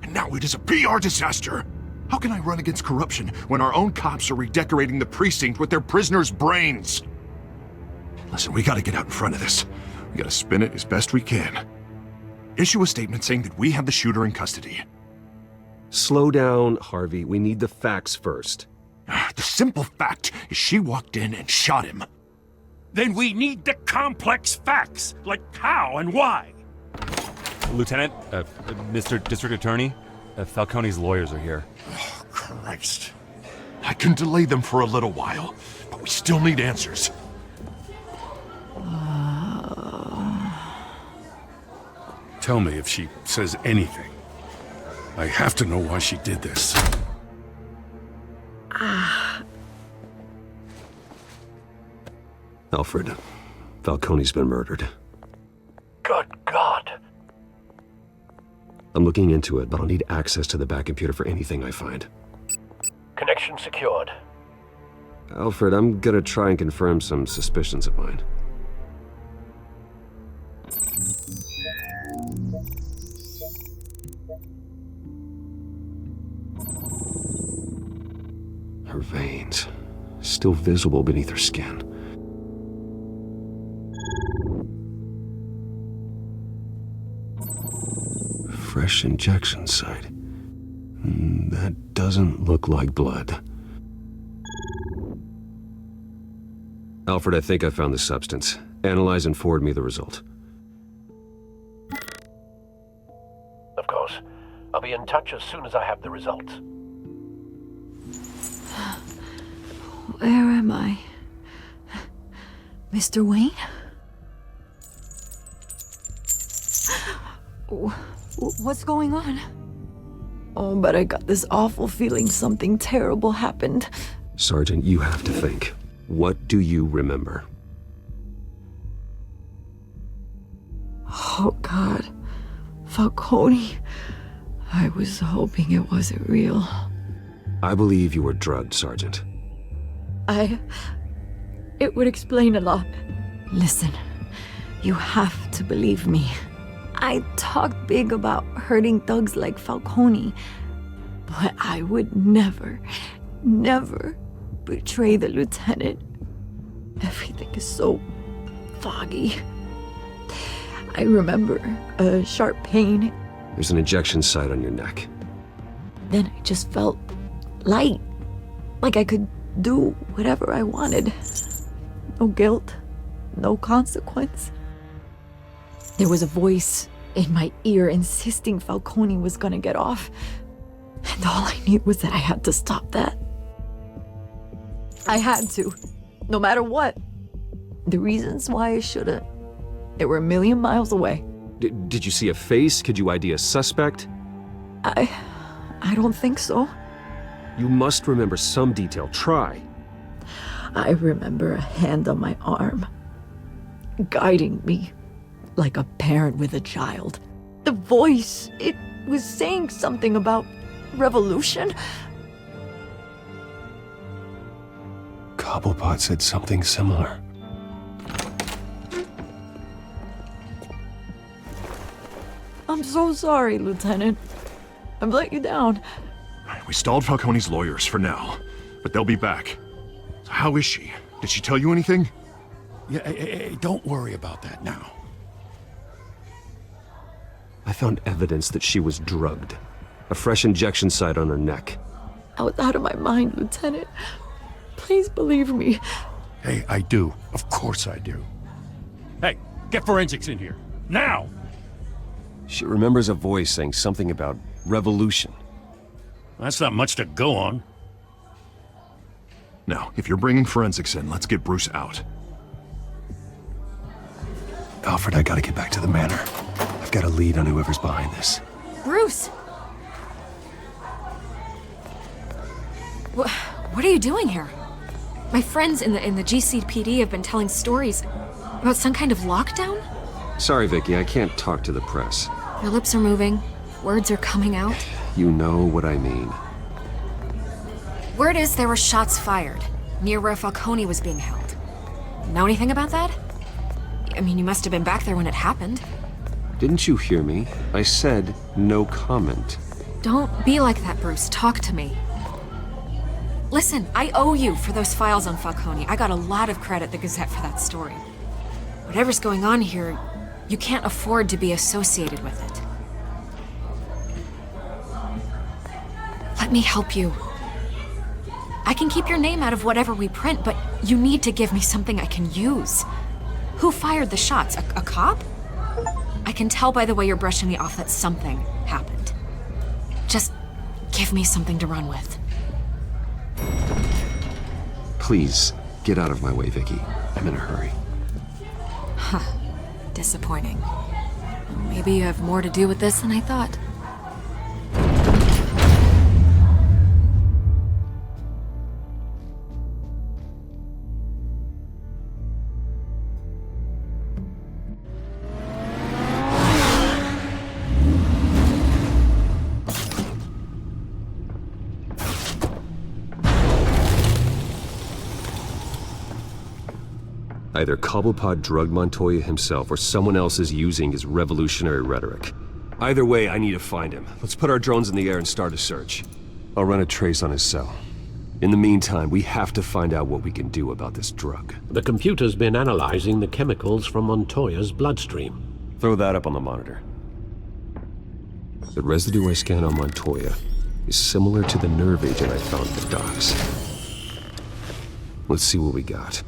And now it is a PR disaster. How can I run against corruption when our own cops are redecorating the precinct with their prisoners' brains? Listen, we gotta get out in front of this. We gotta spin it as best we can. Issue a statement saying that we have the shooter in custody. Slow down, Harvey. We need the facts first. The simple fact is she walked in and shot him. Then we need the complex facts, like how and why. Lieutenant, Mr. District Attorney, Falcone's lawyers are here. Oh, Christ. I can delay them for a little while, but we still need answers. Tell me if she says anything. I have to know why she did this. Alfred, Falcone's been murdered. Good God. I'm looking into it, but I'll need access to the back computer for anything I find. Connection secured. Alfred, I'm gonna try and confirm some suspicions of mine. Her veins, still visible beneath her skin. Fresh injection site. That doesn't look like blood. Alfred, I think I found the substance. Analyze and forward me the result. Of course. I'll be in touch as soon as I have the results. Where am I? Mr. Wayne? What's going on? Oh, but I got this awful feeling something terrible happened. Sergeant, you have to think. What do you remember? Oh, God. Falcone. I was hoping it wasn't real. I believe you were drugged, Sergeant. It would explain a lot. Listen, you have to believe me. I talked big about hurting thugs like Falcone, but I would never betray the lieutenant. Everything is so foggy. I remember a sharp pain. There's an injection site on your neck. Then I just felt light, like I could do whatever I wanted. No guilt, no consequence. There was a voice in my ear insisting Falcone was gonna get off. And all I knew was that I had to stop that. I had to, no matter what. The reasons why I shouldn't, they were a million miles away. Did you see a face? Could you ID a suspect? I don't think so. You must remember some detail. Try. I remember a hand on my arm, guiding me like a parent with a child. The voice, it was saying something about revolution. Cobblepot said something similar. I'm so sorry, Lieutenant. I've let you down. We stalled Falcone's lawyers for now, but they'll be back. So how is she? Did she tell you anything? Yeah, hey, don't worry about that now. I found evidence that she was drugged. A fresh injection site on her neck. I was out of my mind, Lieutenant. Please believe me. Hey, I do. Of course I do. Hey, get forensics in here. Now! She remembers a voice saying something about revolution. That's not much to go on. Now, if you're bringing forensics in, let's get Bruce out. Alfred, I gotta get back to the manor. I've got a lead on whoever's behind this. Bruce! What are you doing here? My friends in the GCPD have been telling stories about some kind of lockdown? Sorry, Vicky, I can't talk to the press. Your lips are moving. Words are coming out. You know what I mean. Word is there were shots fired near where Falcone was being held. Know anything about that? I mean, you must have been back there when it happened. Didn't you hear me? I said no comment. Don't be like that, Bruce. Talk to me. Listen, I owe you for those files on Falcone. I got a lot of credit at the Gazette for that story. Whatever's going on here, you can't afford to be associated with it. Let me help you. I can keep your name out of whatever we print, but you need to give me something I can use. Who fired the shots? A cop? I can tell by the way you're brushing me off that something happened. Just give me something to run with. Please, get out of my way, Vicky. I'm in a hurry. Huh. Disappointing. Maybe you have more to do with this than I thought. Either Cobblepot drugged Montoya himself, or someone else is using his revolutionary rhetoric. Either way, I need to find him. Let's put our drones in the air and start a search. I'll run a trace on his cell. In the meantime, we have to find out what we can do about this drug. The computer's been analyzing the chemicals from Montoya's bloodstream. Throw that up on the monitor. The residue I scanned on Montoya is similar to the nerve agent I found at the docks. Let's see what we got.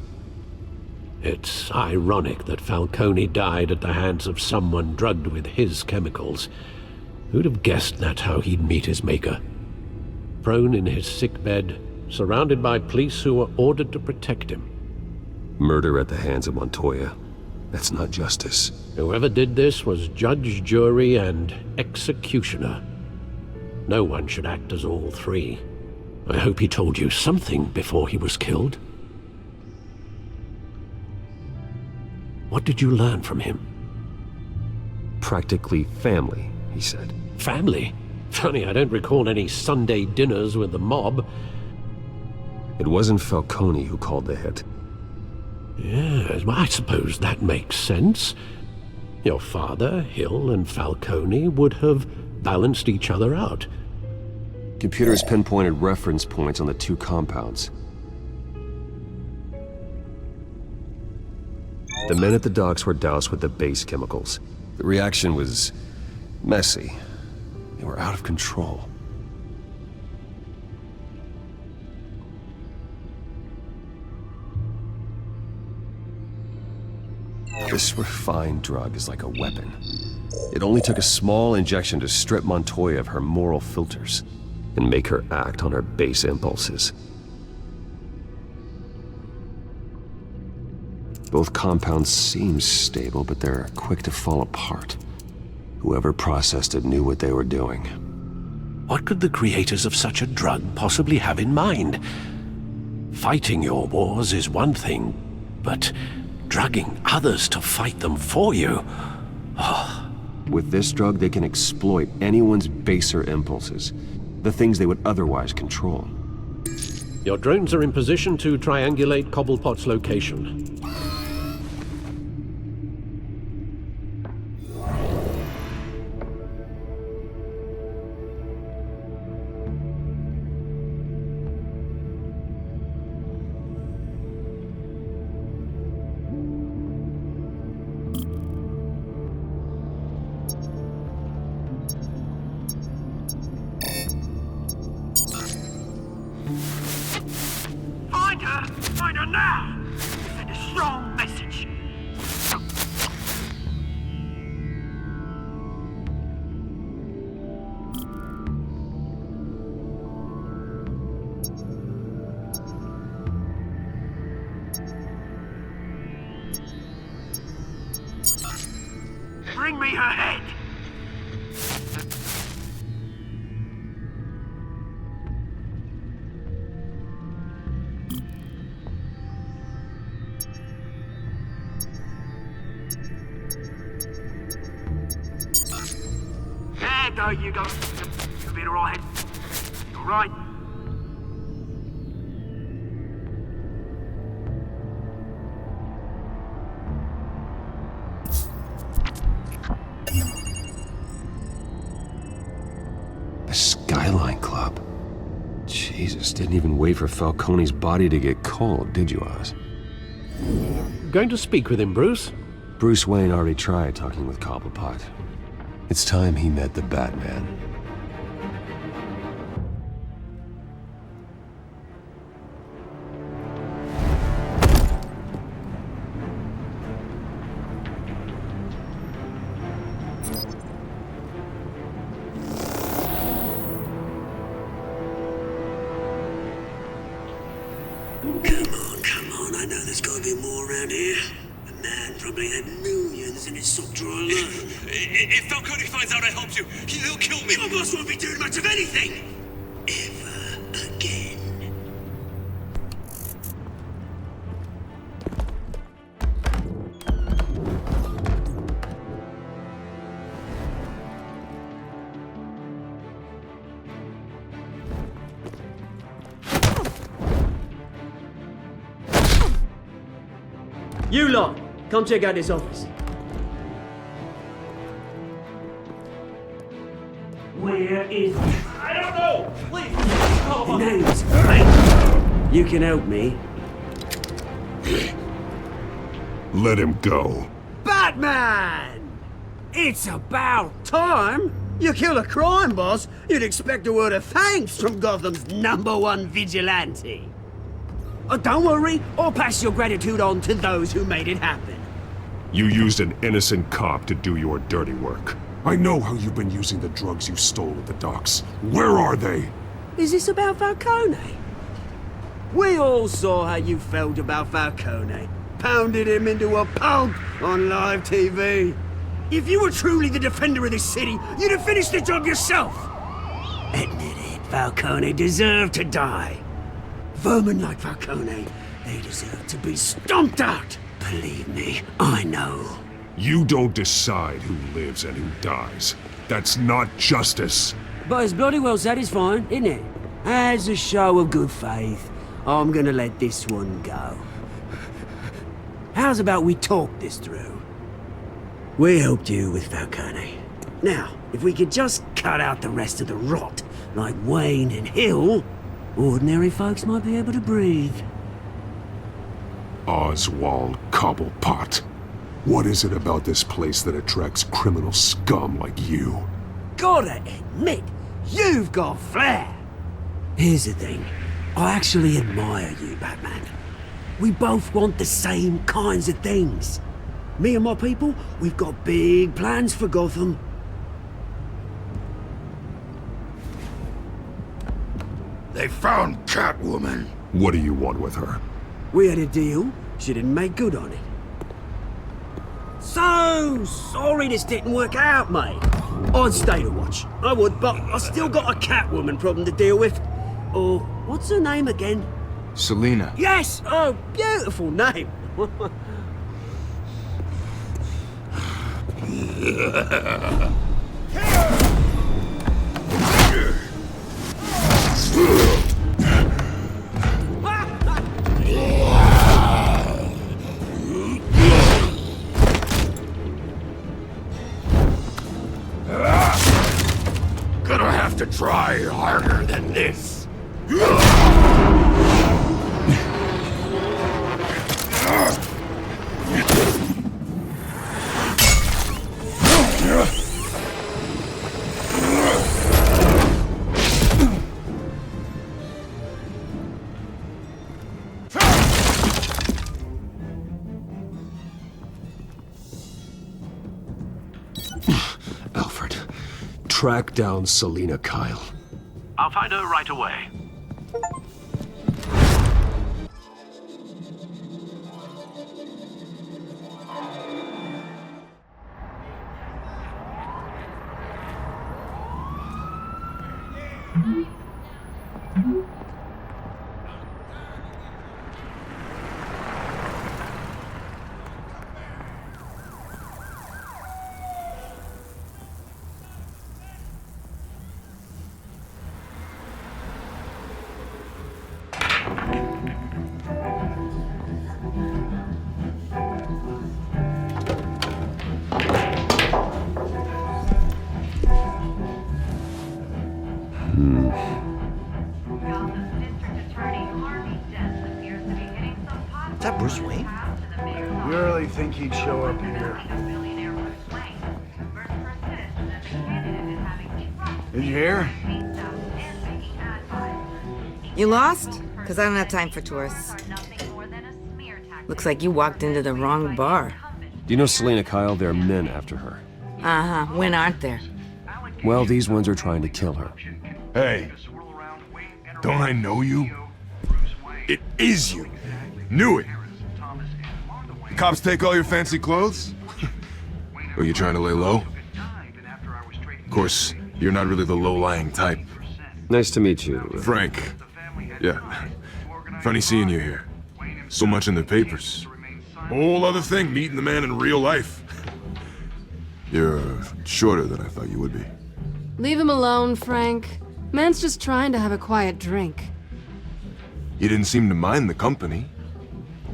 It's ironic that Falcone died at the hands of someone drugged with his chemicals. Who'd have guessed that's how he'd meet his maker? Prone in his sickbed, surrounded by police who were ordered to protect him. Murder at the hands of Montoya. That's not justice. Whoever did this was judge, jury, and executioner. No one should act as all three. I hope he told you something before he was killed. What did you learn from him? Practically family, he said. Family? Funny, I don't recall any Sunday dinners with the mob. It wasn't Falcone who called the hit. Yes, well, I suppose that makes sense. Your father, Hill, and Falcone would have balanced each other out. Computers pinpointed reference points on the two compounds. The men at the docks were doused with the base chemicals. The reaction was messy. They were out of control. This refined drug is like a weapon. It only took a small injection to strip Montoya of her moral filters and make her act on her base impulses. Both compounds seem stable, but they're quick to fall apart. Whoever processed it knew what they were doing. What could the creators of such a drug possibly have in mind? Fighting your wars is one thing, but drugging others to fight them for you? Oh. With this drug, they can exploit anyone's baser impulses, the things they would otherwise control. Your drones are in position to triangulate Cobblepot's location. Find her now! Send a strong message. Bring me her head! There you go. You'll be alright. Alright. The Skyline Club. Jesus, didn't even wait for Falcone's body to get cold, did you, Oz? Going to speak with him, Bruce? Bruce Wayne already tried talking with Cobblepot. It's time he met the Batman. Come on, I know there's gotta be more around here. The man probably had millions in his sock drawer alone. If Falcone finds out I helped you, he'll kill me. Your boss won't be doing much of anything! Ever again. You lot, come check out this office. Where is... I don't know! Please! The name's Frank. You can help me. Let him go. Batman! It's about time! You kill a crime boss, you'd expect a word of thanks from Gotham's #1 vigilante. Don't worry, I'll pass your gratitude on to those who made it happen. You used an innocent cop to do your dirty work. I know how you've been using the drugs you stole at the docks. Where are they? Is this about Falcone? We all saw how you felt about Falcone. Pounded him into a pulp on live TV. If you were truly the defender of this city, you'd have finished the job yourself. Admit it, Falcone deserved to die. Vermin like Falcone, they deserve to be stomped out. Believe me, I know. You don't decide who lives and who dies. That's not justice. But it's bloody well satisfying, isn't it? As a show of good faith, I'm gonna let this one go. How's about we talk this through? We helped you with Falcone. Now, if we could just cut out the rest of the rot, like Wayne and Hill, ordinary folks might be able to breathe. Oswald Cobblepot. What is it about this place that attracts criminal scum like you? Gotta admit, you've got flair. Here's the thing. I actually admire you, Batman. We both want the same kinds of things. Me and my people, we've got big plans for Gotham. They found Catwoman. What do you want with her? We had a deal. She didn't make good on it. So sorry this didn't work out, mate. I'd stay to watch. I would, but I still got a Catwoman problem to deal with. Or, what's her name again? Selina. Yes! Oh, beautiful name. Gonna have to try harder than this. Alfred, track down Selina Kyle. I'll find her right away. Is that Bruce Wayne? You really think he'd show up here? Did you hear? You lost? Because I don't have time for tourists. Looks like you walked into the wrong bar. Do you know Selina Kyle? There are men after her. Uh-huh. When aren't there? Well, these ones are trying to kill her. Hey, don't I know you? It is you. Knew it. Cops take all your fancy clothes? Are you trying to lay low? Of course, you're not really the low-lying type. Nice to meet you. Frank. Yeah. Funny seeing you here. So much in the papers. Whole other thing, meeting the man in real life. You're shorter than I thought you would be. Leave him alone, Frank. Man's just trying to have a quiet drink. You didn't seem to mind the company.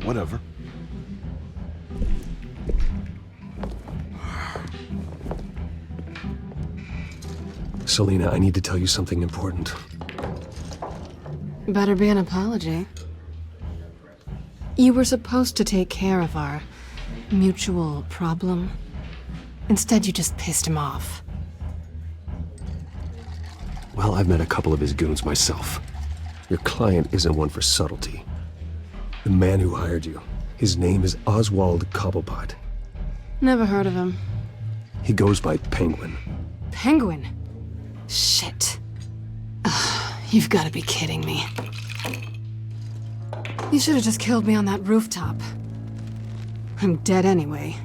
Whatever. Selina, I need to tell you something important. Better be an apology. You were supposed to take care of our mutual problem. Instead, you just pissed him off. Well, I've met a couple of his goons myself. Your client isn't one for subtlety. The man who hired you, his name is Oswald Cobblepot. Never heard of him. He goes by Penguin. Penguin? Shit. You've got to be kidding me. You should have just killed me on that rooftop. I'm dead anyway.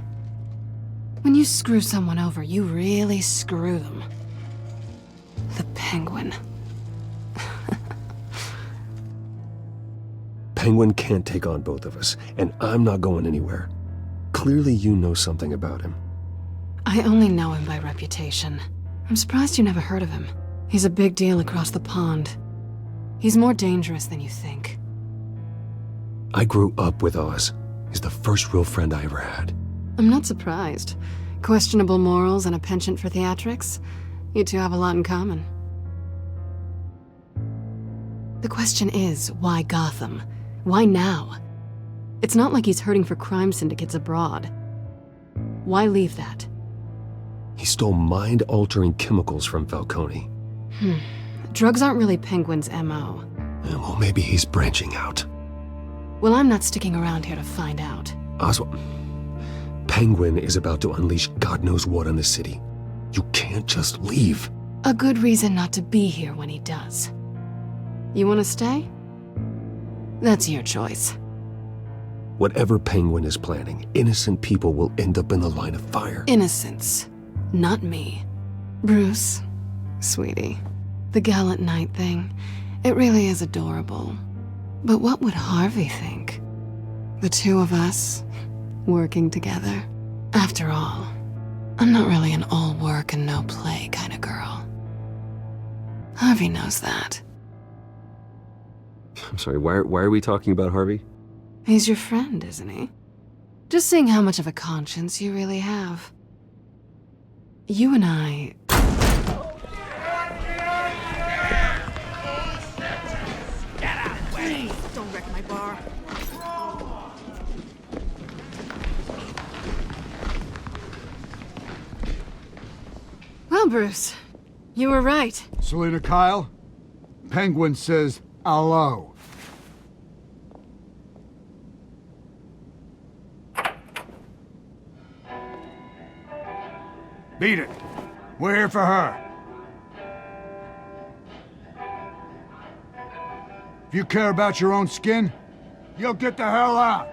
When you screw someone over, you really screw them. The Penguin. Penguin can't take on both of us, and I'm not going anywhere. Clearly you know something about him. I only know him by reputation. I'm surprised you never heard of him. He's a big deal across the pond. He's more dangerous than you think. I grew up with Oz. He's the first real friend I ever had. I'm not surprised. Questionable morals and a penchant for theatrics. You two have a lot in common. The question is, why Gotham? Why now? It's not like he's hurting for crime syndicates abroad. Why leave that? He stole mind-altering chemicals from Falcone. Drugs aren't really Penguin's MO. Well, maybe he's branching out. Well, I'm not sticking around here to find out. Oswald, Penguin is about to unleash God knows what on the city. You can't just leave. A good reason not to be here when he does. You want to stay? That's your choice. Whatever Penguin is planning, innocent people will end up in the line of fire. Innocence, not me. Bruce, sweetie, the gallant knight thing, it really is adorable. But what would Harvey think? The two of us, working together. After all, I'm not really an all work and no play kind of girl. Harvey knows that. I'm sorry, why are we talking about Harvey? He's your friend, isn't he? Just seeing how much of a conscience you really have. You and I... Please, don't wreck my bar. Well, Bruce, you were right. Selina Kyle, Penguin says hello. Beat it. We're here for her. If you care about your own skin, you'll get the hell out.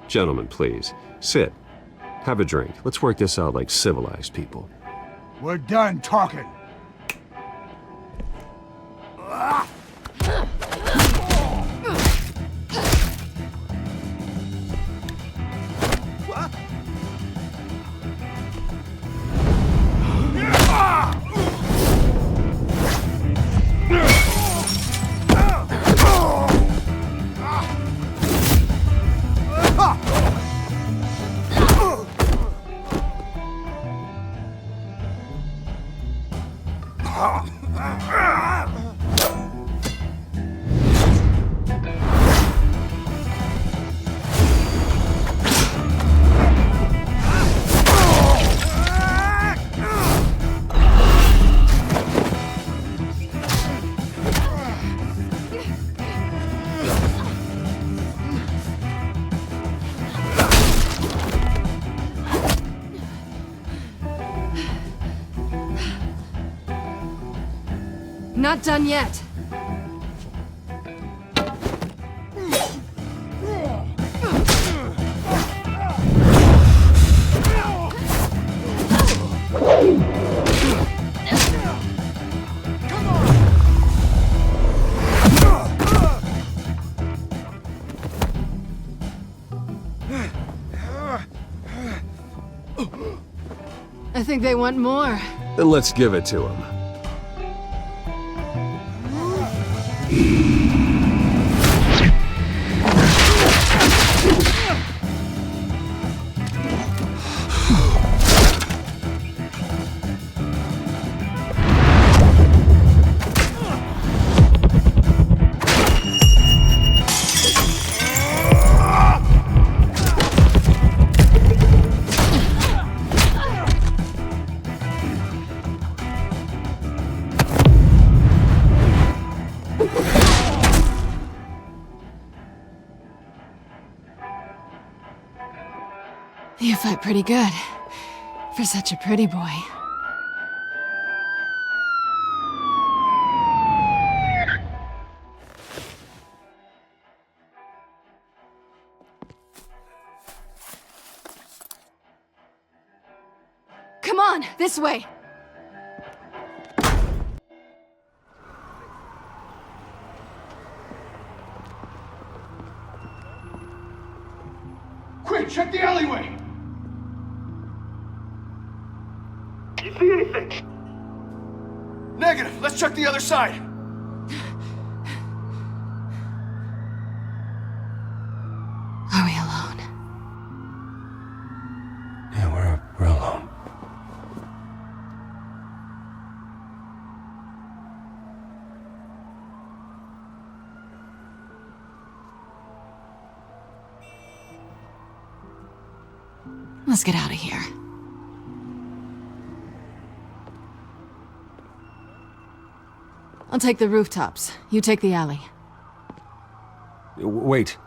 Gentlemen, please, sit. Have a drink. Let's work this out like civilized people. We're done talking. Not done yet. I think they want more. Then let's give it to him. You fight pretty good. For such a pretty boy. Come on, this way! Quick, check the alleyway! You see anything? Negative. Let's check the other side. Are we alone? Yeah, we're alone. Let's get out of here. I'll take the rooftops. You take the alley. Wait.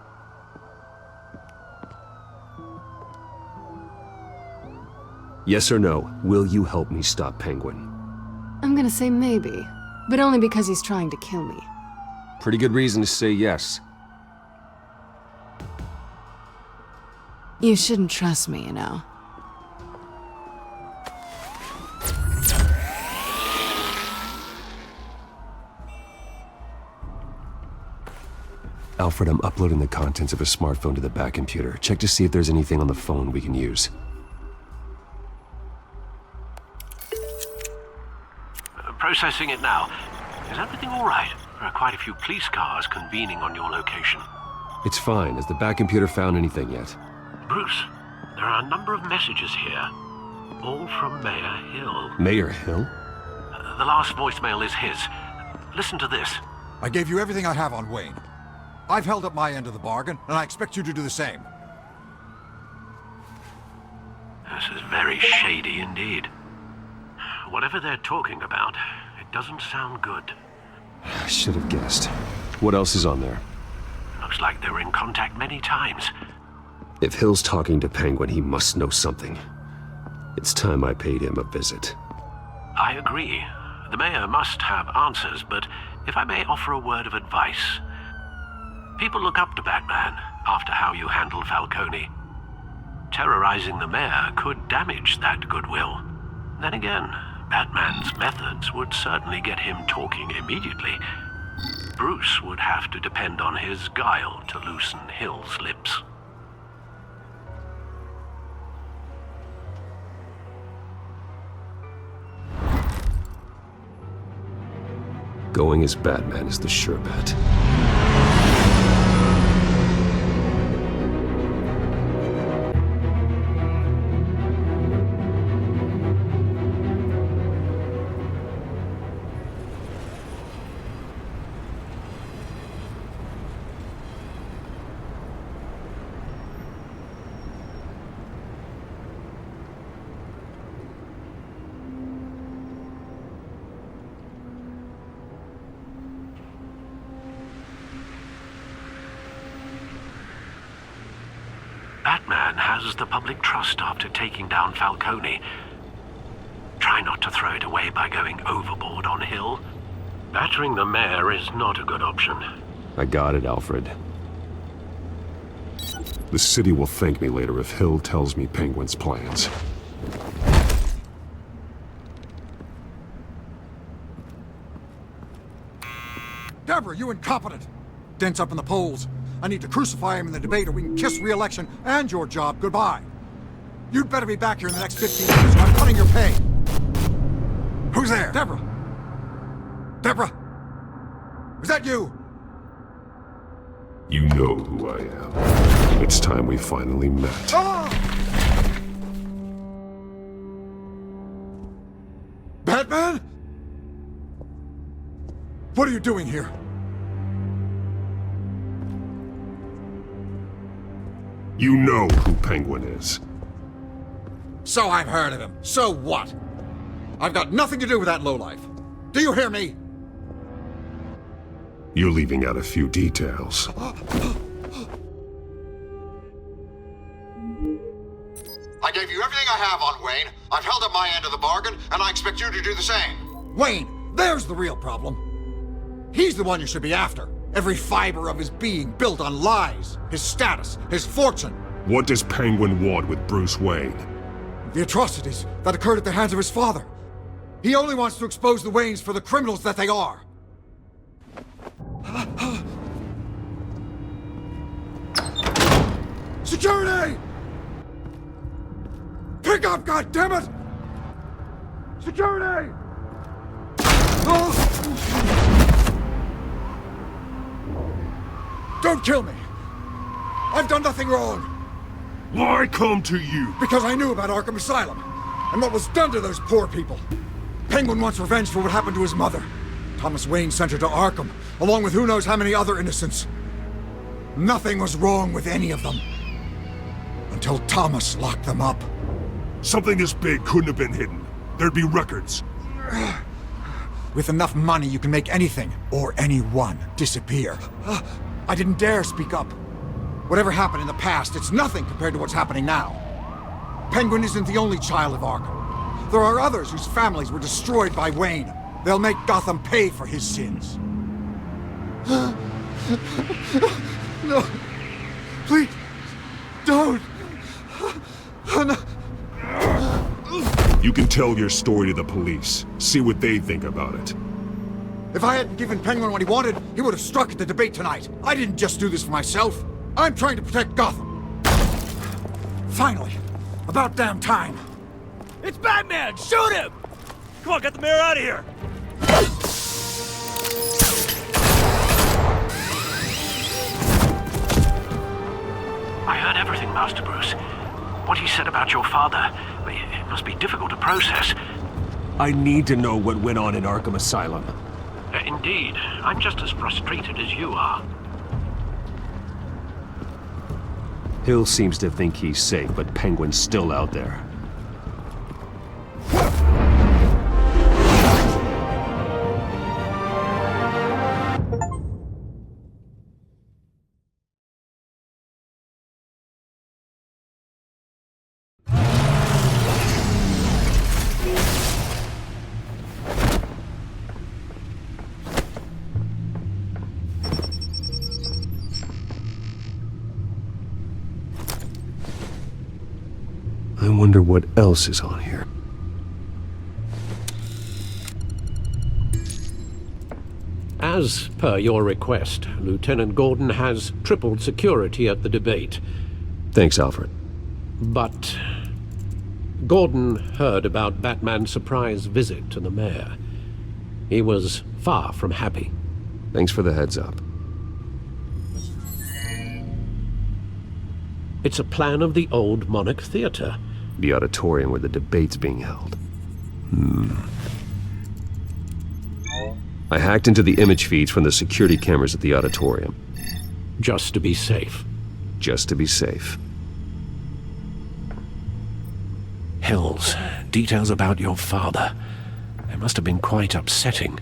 Yes or no, will you help me stop Penguin? I'm gonna say maybe, but only because he's trying to kill me. Pretty good reason to say yes. You shouldn't trust me, you know. Alfred, I'm uploading the contents of a smartphone to the back computer. Check to see if there's anything on the phone we can use. Processing it now. Is everything all right? There are quite a few police cars convening on your location. It's fine. Has the back computer found anything yet? Bruce, there are a number of messages here. All from Mayor Hill. Mayor Hill? The last voicemail is his. Listen to this. I gave you everything I have on Wayne. I've held up my end of the bargain, and I expect you to do the same. This is very shady indeed. Whatever they're talking about, it doesn't sound good. I should have guessed. What else is on there? Looks like they were in contact many times. If Hill's talking to Penguin, he must know something. It's time I paid him a visit. I agree. The mayor must have answers, but if I may offer a word of advice. People look up to Batman after how you handled Falcone. Terrorizing the mayor could damage that goodwill. Then again, Batman's methods would certainly get him talking immediately. Bruce would have to depend on his guile to loosen Hill's lips. Going as Batman is the sure bet. Batman has the public trust after taking down Falcone. Try not to throw it away by going overboard on Hill. Battering the mayor is not a good option. I got it, Alfred. The city will thank me later if Hill tells me Penguin's plans. Deborah, you incompetent! Dent's up in the polls. I need to crucify him in the debate or we can kiss re-election and your job goodbye. You'd better be back here in the next 15 minutes or I'm cutting your pay. Who's there? Deborah! Deborah! Is that you? You know who I am. It's time we finally met. Ah! Batman? What are you doing here? You know who Penguin is. So I've heard of him. So what? I've got nothing to do with that lowlife. Do you hear me? You're leaving out a few details. give you everything I have on Wayne. I've held up my end of the bargain, and I expect you to do the same. Wayne, there's the real problem. He's the one you should be after. Every fiber of his being built on lies, his status, his fortune. What does Penguin want with Bruce Wayne? The atrocities that occurred at the hands of his father. He only wants to expose the Waynes for the criminals that they are. Security! Pick up, goddammit! Security! Don't kill me! I've done nothing wrong! Why come to you? Because I knew about Arkham Asylum, and what was done to those poor people. Penguin wants revenge for what happened to his mother. Thomas Wayne sent her to Arkham, along with who knows how many other innocents. Nothing was wrong with any of them. Until Thomas locked them up. Something this big couldn't have been hidden. There'd be records. With enough money, you can make anything, or anyone, disappear. I didn't dare speak up. Whatever happened in the past, it's nothing compared to what's happening now. Penguin isn't the only child of Arkham. There are others whose families were destroyed by Wayne. They'll make Gotham pay for his sins. No. Please. Don't. No. You can tell your story to the police. See what they think about it. If I hadn't given Penguin what he wanted, he would have struck at the debate tonight. I didn't just do this for myself. I'm trying to protect Gotham. Finally. About damn time. It's Batman! Shoot him! Come on, get the mayor out of here! I heard everything, Master Bruce. What he said about your father, it must be difficult to process. I need to know what went on in Arkham Asylum. Indeed. I'm just as frustrated as you are. Hill seems to think he's safe, but Penguin's still out there. I wonder what else is on here. As per your request, Lieutenant Gordon has tripled security at the debate. Thanks, Alfred. But Gordon heard about Batman's surprise visit to the mayor. He was far from happy. Thanks for the heads up. It's a plan of the old Monarch Theater. The auditorium where the debate's being held. I hacked into the image feeds from the security cameras at the auditorium. Just to be safe. Just to be safe. Hills, details about your father. They must have been quite upsetting.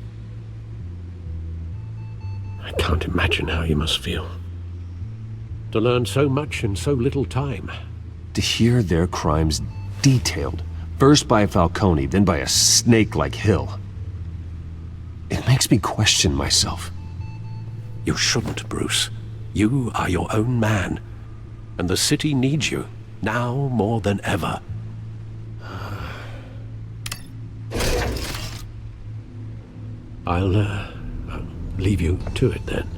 I can't imagine how you must feel. To learn so much in so little time. To hear their crimes detailed, first by Falcone, then by a snake like Hill. It makes me question myself. You shouldn't, Bruce. You are your own man. And the city needs you, now more than ever. I'll leave you to it then.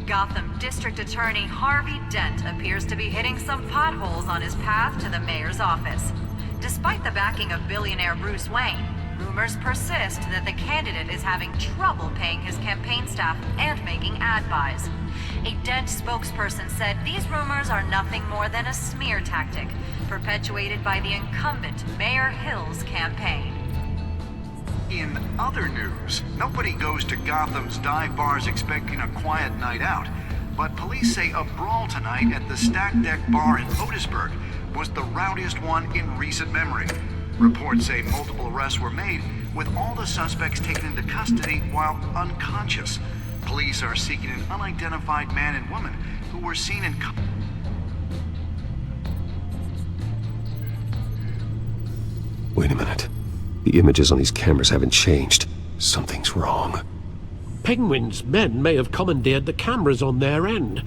Gotham District Attorney Harvey Dent appears to be hitting some potholes on his path to the mayor's office. Despite the backing of billionaire Bruce Wayne, rumors persist that the candidate is having trouble paying his campaign staff and making ad buys. A Dent spokesperson said these rumors are nothing more than a smear tactic, perpetuated by the incumbent Mayor Hill's campaign. In other news, nobody goes to Gotham's dive bars expecting a quiet night out, but police say a brawl tonight at the Stack Deck Bar in Otisburg was the rowdiest one in recent memory. Reports say multiple arrests were made, with all the suspects taken into custody while unconscious. Police are seeking an unidentified man and woman who were seen in... Wait a minute. The images on these cameras haven't changed. Something's wrong. Penguin's men may have commandeered the cameras on their end.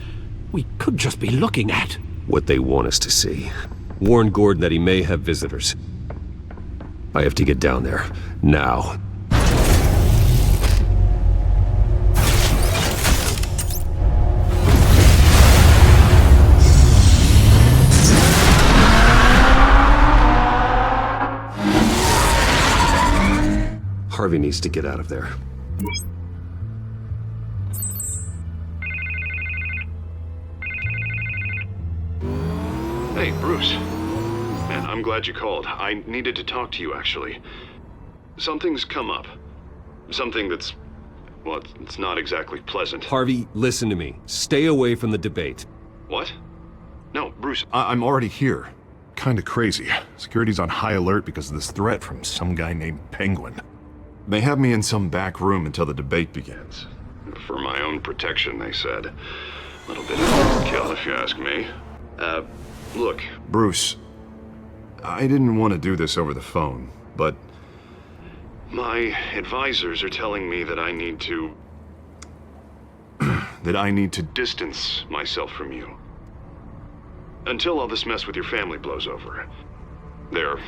We could just be looking at what they want us to see. Warn Gordon that he may have visitors. I have to get down there. Now. Harvey needs to get out of there. Hey, Bruce. Man, I'm glad you called. I needed to talk to you, actually. Something's come up. Something that's... well, it's not exactly pleasant. Harvey, listen to me. Stay away from the debate. What? No, Bruce, I'm already here. Kinda crazy. Security's on high alert because of this threat from some guy named Penguin. They have me in some back room until the debate begins. For my own protection, they said. A little bit of overkill, if you ask me. Look, Bruce, I didn't want to do this over the phone, but my advisors are telling me that I need to... that I need to distance myself from you. Until all this mess with your family blows over. There.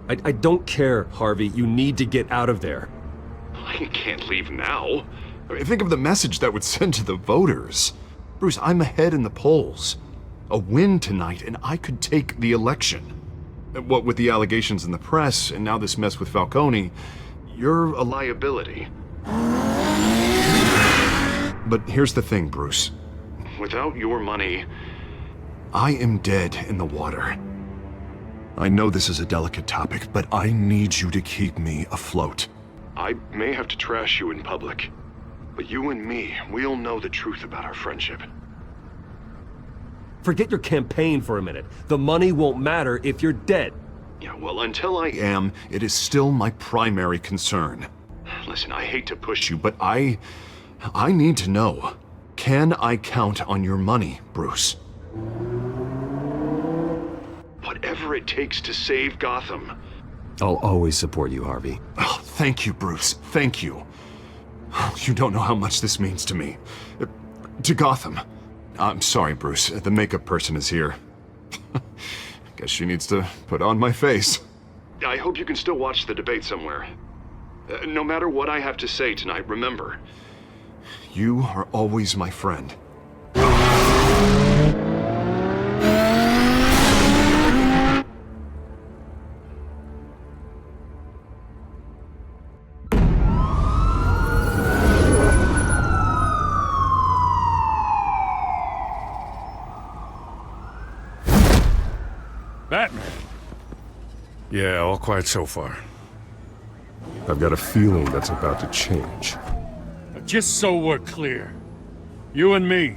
I don't care, Harvey. You need to get out of there. I can't leave now. I mean, think of the message that would send to the voters. Bruce, I'm ahead in the polls. A win tonight, and I could take the election. What with the allegations in the press, and now this mess with Falcone, you're a liability. But here's the thing, Bruce. Without your money, I am dead in the water. I know this is a delicate topic, but I need you to keep me afloat. I may have to trash you in public, but you and me, we'll know the truth about our friendship. Forget your campaign for a minute. The money won't matter if you're dead. Yeah, well, until I am, it is still my primary concern. Listen, I hate to push you, but I need to know. Can I count on your money, Bruce? Whatever it takes to save Gotham. I'll always support you, Harvey. Oh, thank you, Bruce. Thank you. You don't know how much this means to me. To Gotham. I'm sorry, Bruce. The makeup person is here. Guess she needs to put on my face. I hope you can still watch the debate somewhere. No matter what I have to say tonight, remember, you are always my friend. Batman. Yeah, all quiet so far. I've got a feeling that's about to change. Just so we're clear, you and me,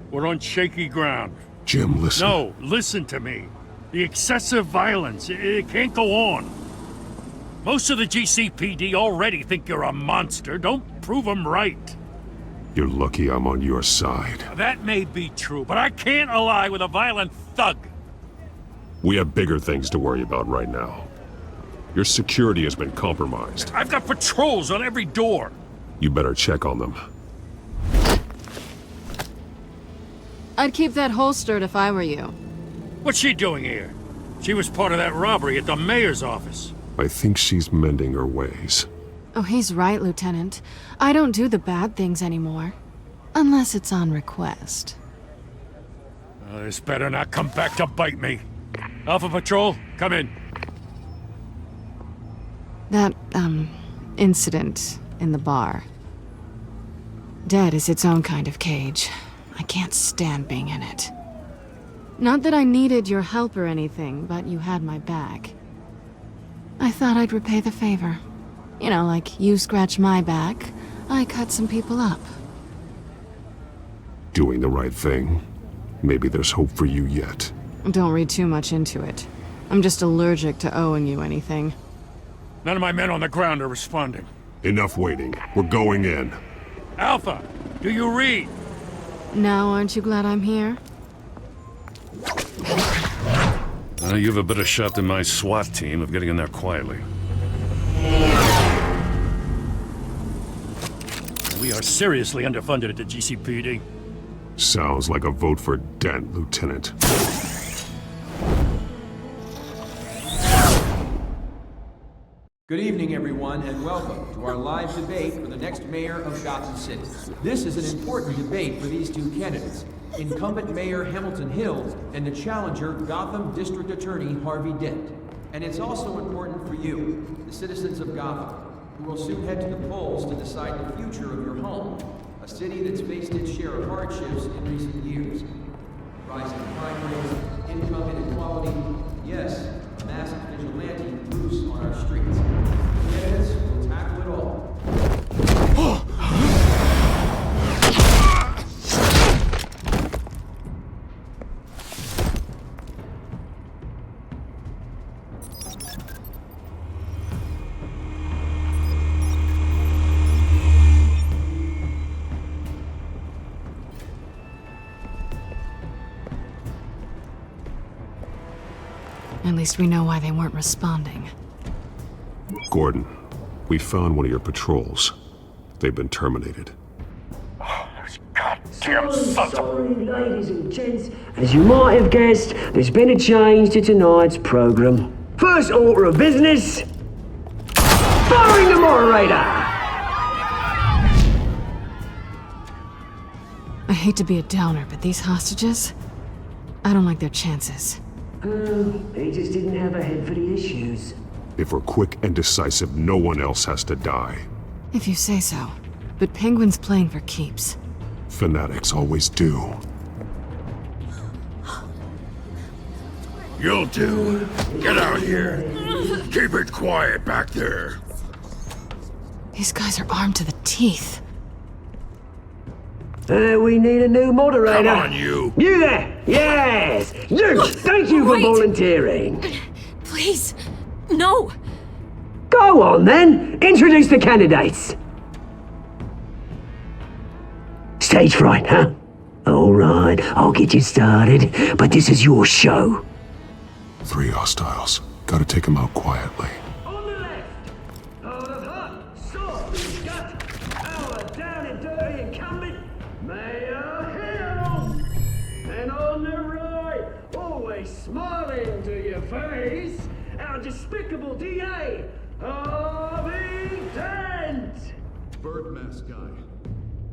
we're on shaky ground. Jim, listen. No, listen to me. The excessive violence, it can't go on. Most of the GCPD already think you're a monster. Don't prove them right. You're lucky I'm on your side. That may be true, but I can't ally with a violent thug. We have bigger things to worry about right now. Your security has been compromised. I've got patrols on every door. You better check on them. I'd keep that holstered if I were you. What's she doing here? She was part of that robbery at the mayor's office. I think she's mending her ways. Oh, he's right, Lieutenant. I don't do the bad things anymore. Unless it's on request. This better not come back to bite me. Alpha Patrol, come in. That, incident in the bar. Dead is its own kind of cage. I can't stand being in it. Not that I needed your help or anything, but you had my back. I thought I'd repay the favor. You know, like you scratch my back, I cut some people up. Doing the right thing. Maybe there's hope for you yet. Don't read too much into it. I'm just allergic to owing you anything. None of my men on the ground are responding. Enough waiting. We're going in. Alpha, do you read? Now aren't you glad I'm here? You have a better shot than my SWAT team of getting in there quietly. We are seriously underfunded at the GCPD. Sounds like a vote for Dent, Lieutenant. Good evening, everyone, and welcome to our live debate for the next mayor of Gotham City. This is an important debate for these two candidates, incumbent Mayor Hamilton Hill and the challenger Gotham District Attorney Harvey Dent. And it's also important for you, the citizens of Gotham, who will soon head to the polls to decide the future of your home, a city that's faced its share of hardships in recent years. Rising crime rates, income inequality, yes, a massive vigilante loose on our streets. Candidates will tackle it all. At least we know why they weren't responding. Gordon, we found one of your patrols. They've been terminated. Goddamn sorry, ladies and gents. As you might have guessed, there's been a change to tonight's program. First order of business, firing the moderator! I hate to be a downer, but these hostages, I don't like their chances. He just didn't have a head for the issues. If we're quick and decisive, no one else has to die. If you say so. But Penguin's playing for keeps. Fanatics always do. You'll do. Get out here. Keep it quiet back there. These guys are armed to the teeth. We need a new moderator. Come on, you. You there! Yes! You! Thank you for volunteering. Please, no! Go on then! Introduce the candidates. Stage fright, huh? Alright, I'll get you started, but this is your show. 3 hostiles. Gotta take them out quietly. On the left, out of hot, soft, gut, our down and dirty incumbent, Mayor Hill! And on the right, always smiling to your face, our despicable DA, Harvey Dent! Bird mask guy.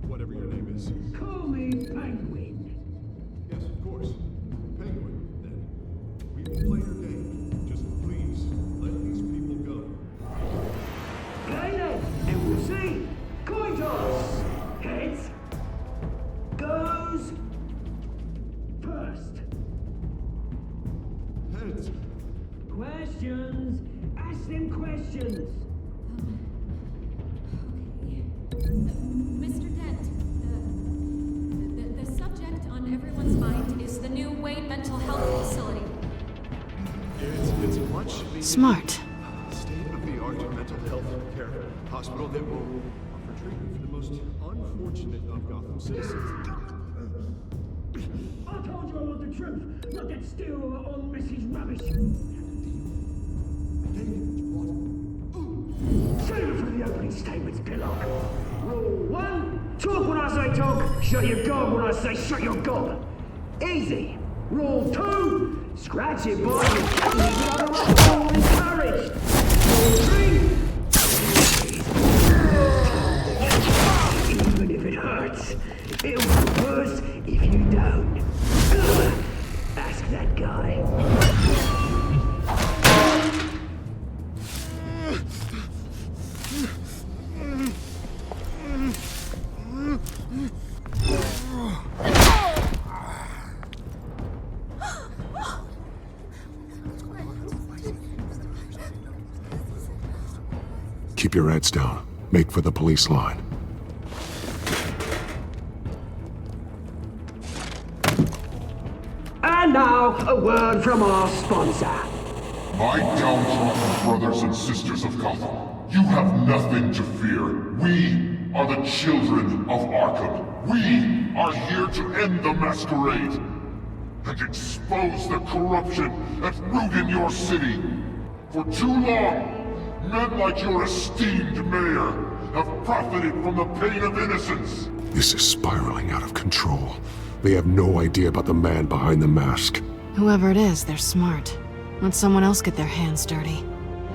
Whatever your name is. Call me Penguin. Yes, of course. Penguin, then. We will play your game. Just please, let these people go. Okay then, and we'll see. Coin toss. Heads. Goes. First. Heads. Questions. Ask them questions. Mr. Dent, the subject on everyone's mind is the new Wayne mental health facility. It's a much Smart. state-of-the-art mental health care hospital that will offer treatment for the most unfortunate of Gotham citizens. I told you I want the truth, not that still on Mrs. Rubbish. Save it for the opening statements, Pillock. Rule 1, talk when I say talk, shut your gob when I say shut your gob. Easy. Rule 2, scratch it by your tongue, otherwise all encouraged. Rule 3, even if it hurts, it'll be worse if you don't. Ask that guy. Keep your heads down. Make for the police line. And now, a word from our sponsor. My downtrodden brothers and sisters of Gotham, you have nothing to fear. We are the children of Arkham. We are here to end the masquerade. and expose the corruption at root in your city. For too long, men like your esteemed mayor have profited from the pain of innocence. This is spiraling out of control. They have no idea about the man behind the mask. Whoever it is, they're smart. Let someone else get their hands dirty.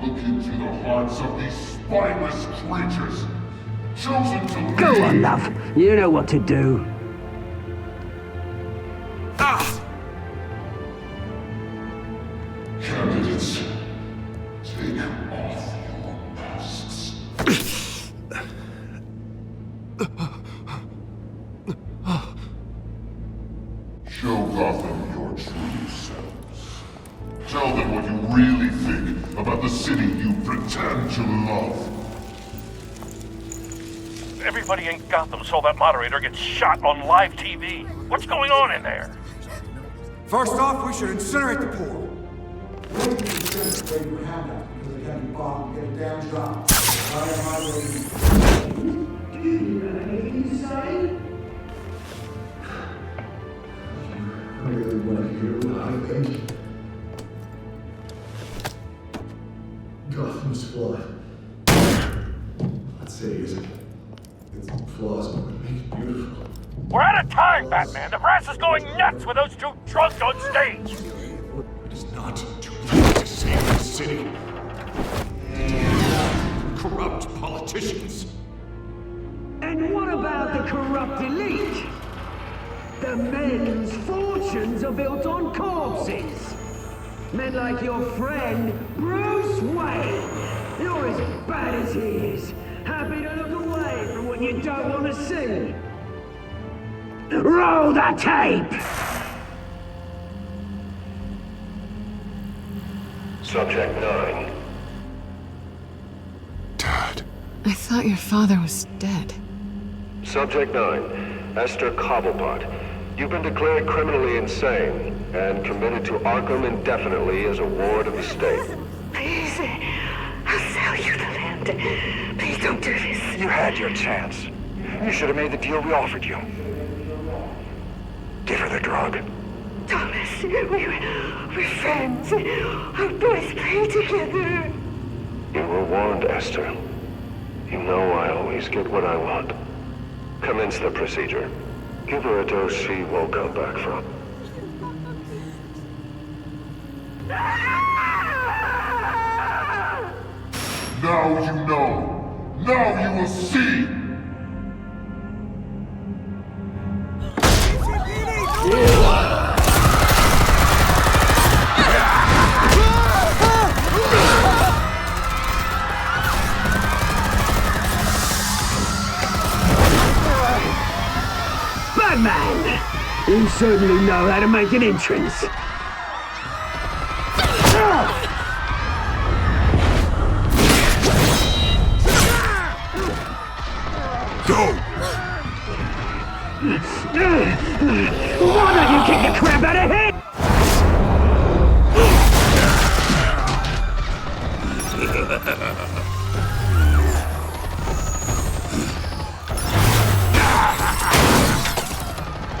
Look into the hearts of these spineless creatures, chosen to lead. Go on, love. You know what to do. Candidates, take off your masks. Show Gotham your true selves. Tell them what you really think about the city you pretend to love. Everybody in Gotham saw that moderator get shot on live TV. What's going on in there? First off, we should incinerate the poor. Gotham's flawed. Let's say its flaws would make it beautiful. We're out of time, Batman. The press is going nuts with those two drunks on stage. It is not too late to save the city. Corrupt politicians. And what about the corrupt elite? The men whose fortunes are built on corpses. Men like your friend, Bruce Wayne. You're as bad as he is. Happy to look away from what you don't want to see. Roll the tape! Subject 9. I thought your father was dead. Subject 9. Esther Cobblepot. You've been declared criminally insane and committed to Arkham indefinitely as a ward of the state. Please, I'll sell you the land. Please don't do this. You had your chance. You should have made the deal we offered you. Give her the drug. Thomas, we're friends. Our boys play together. You were warned, Esther. You know I always get what I want. Commence the procedure. Give her a dose she won't come back from. Now you know. Now you will see. Batman! You certainly know how to make an entrance. Go! Why don't you kick the crap out of him?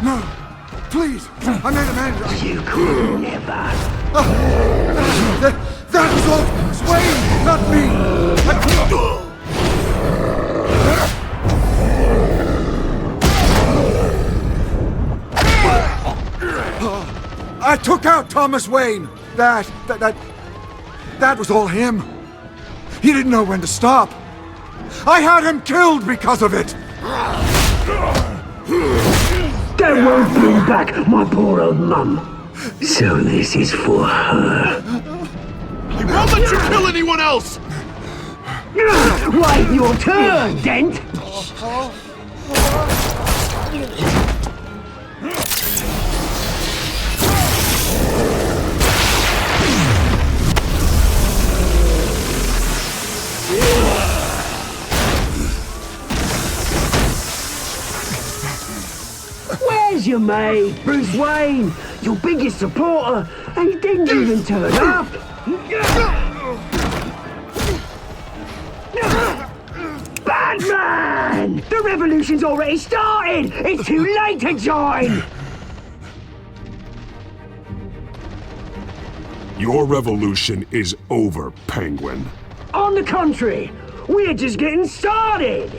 No! Please! I made a man. You could never. That was all Wayne, not me! I took out Thomas Wayne! That was all him. He didn't know when to stop. I had him killed because of it! That won't bring back my poor old mum. So this is for her. I won't let you kill anyone else! Wait your turn, Dent! Where's your mate, Bruce Wayne? Your biggest supporter, and he didn't even turn up. Batman! The revolution's already started! It's too late to join! Your revolution is over, Penguin. On the contrary, we're just getting started!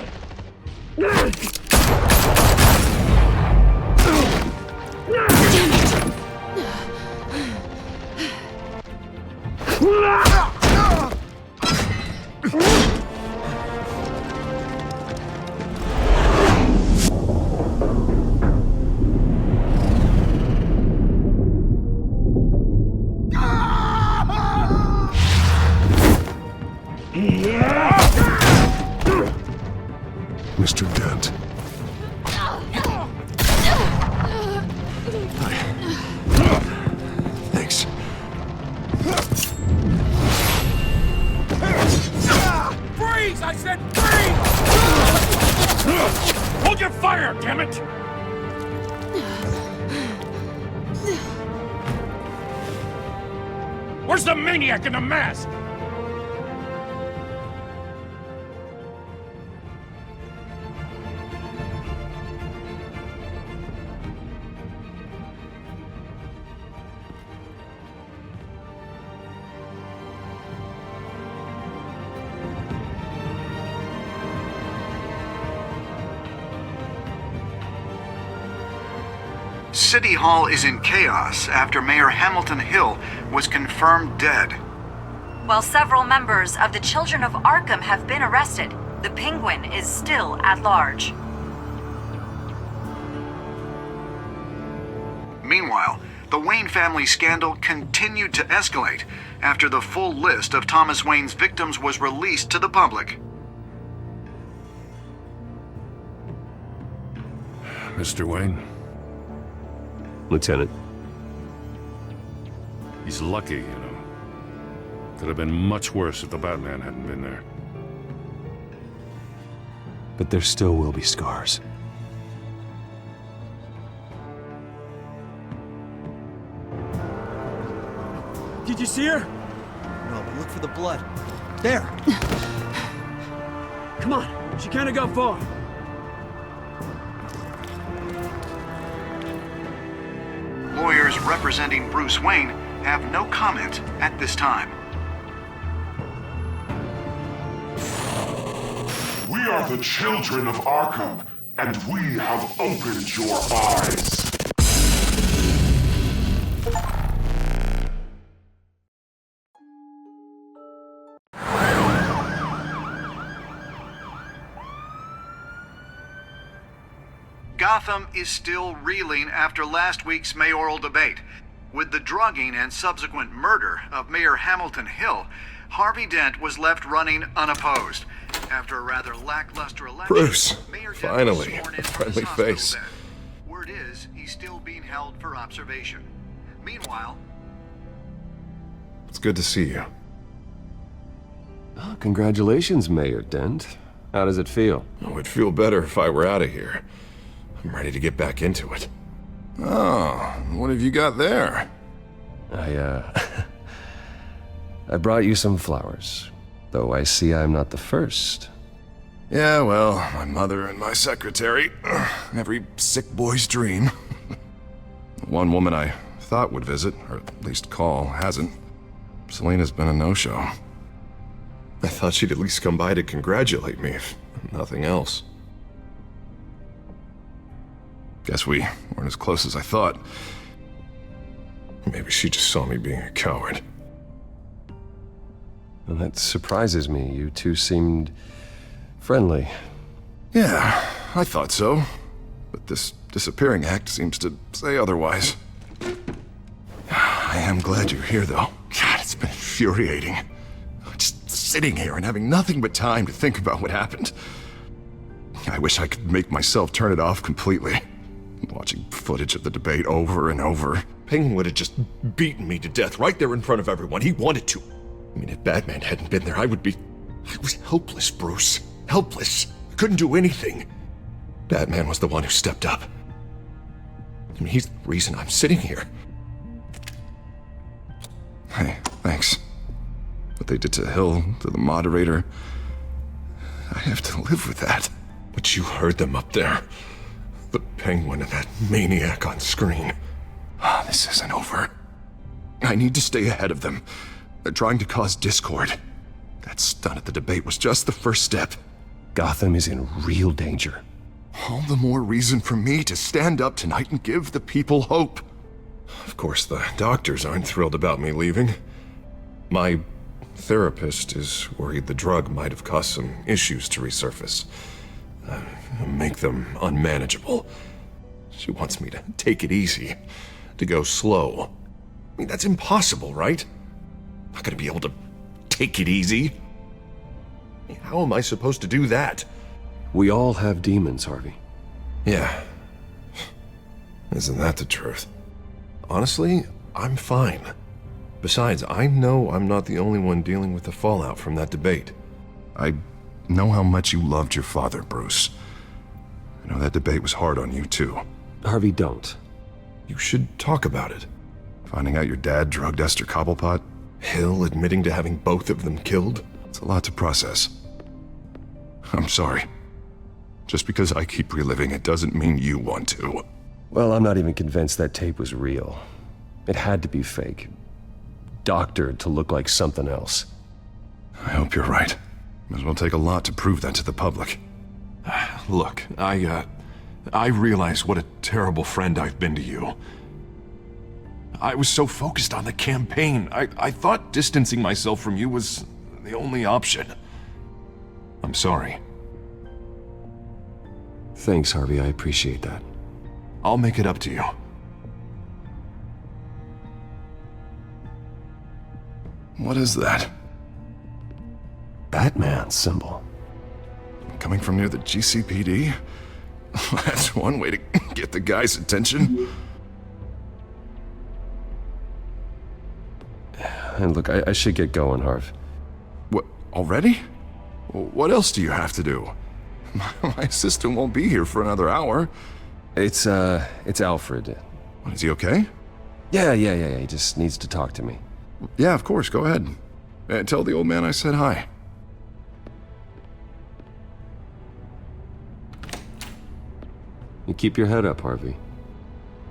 Mr. Dent. Thanks. Freeze! I said freeze! Hold your fire, damn it! Where's the maniac in the mask? City Hall is in chaos after Mayor Hamilton Hill was confirmed dead. While several members of the Children of Arkham have been arrested, the Penguin is still at large. Meanwhile, the Wayne family scandal continued to escalate after the full list of Thomas Wayne's victims was released to the public. Mr. Wayne? Lieutenant. He's lucky, you know. Could have been much worse if the Batman hadn't been there. But there still will be scars. Did you see her? No, but look for the blood. There! Come on, she can't have gone far. Lawyers representing Bruce Wayne have no comment at this time. We are the children of Arkham, and we have opened your eyes. Gotham is still reeling after last week's mayoral debate. With the drugging and subsequent murder of Mayor Hamilton Hill, Harvey Dent was left running unopposed. After a rather lackluster election, Bruce, Mayor Dent was finally, sworn in a for friendly his hospital face. bed. Word is, he's still being held for observation. Meanwhile, It's good to see you. Oh, congratulations, Mayor Dent. How does it feel? I would feel better if I were out of here. I'm ready to get back into it. Oh, what have you got there? I brought you some flowers. Though I see I'm not the first. Yeah, well, my mother and my secretary. Every sick boy's dream. One woman I thought would visit, or at least call, hasn't. Selena's been a no-show. I thought she'd at least come by to congratulate me, if nothing else. Guess we weren't as close as I thought. Maybe she just saw me being a coward. Well, that surprises me. You two seemed friendly. Yeah, I thought so. But this disappearing act seems to say otherwise. I am glad you're here, though. God, it's been infuriating. Just sitting here and having nothing but time to think about what happened. I wish I could make myself turn it off completely. Watching footage of the debate over and over. Penguin would have just beaten me to death right there in front of everyone. He wanted to. I mean, if Batman hadn't been there, I was helpless, Bruce. Helpless. I couldn't do anything. Batman was the one who stepped up. I mean, he's the reason I'm sitting here. Hey, thanks. What they did to Hill, to the moderator, I have to live with that. But you heard them up there. The Penguin and that maniac on screen. This isn't over. I need to stay ahead of them. They're trying to cause discord. That stunt at the debate was just the first step. Gotham is in real danger. All the more reason for me to stand up tonight and give the people hope. Of course, the doctors aren't thrilled about me leaving. My therapist is worried the drug might have caused some issues to resurface. Make them unmanageable. She wants me to take it easy, to go slow. I mean, that's impossible, right? I'm not gonna be able to take it easy. How am I supposed to do that? We all have demons, Harvey. Yeah. Isn't that the truth? Honestly, I'm fine. Besides, I know I'm not the only one dealing with the fallout from that debate. I know how much you loved your father, Bruce. I know that debate was hard on you, too. Harvey, don't. You should talk about it. Finding out your dad drugged Esther Cobblepot, Hill admitting to having both of them killed, it's a lot to process. I'm sorry. Just because I keep reliving it doesn't mean you want to. Well, I'm not even convinced that tape was real. It had to be fake. Doctored to look like something else. I hope you're right. Might as well take a lot to prove that to the public. Look, I realize what a terrible friend I've been to you. I was so focused on the campaign. I thought distancing myself from you was the only option. I'm sorry. Thanks, Harvey. I appreciate that. I'll make it up to you. What is that? Batman's symbol. Coming from near the GCPD? That's one way to get the guy's attention. And look, I should get going, Harv. What, already? What else do you have to do? My assistant won't be here for another hour. It's Alfred. Is he okay? Yeah, he just needs to talk to me. Yeah, of course, go ahead. Tell the old man I said hi. You keep your head up, Harvey.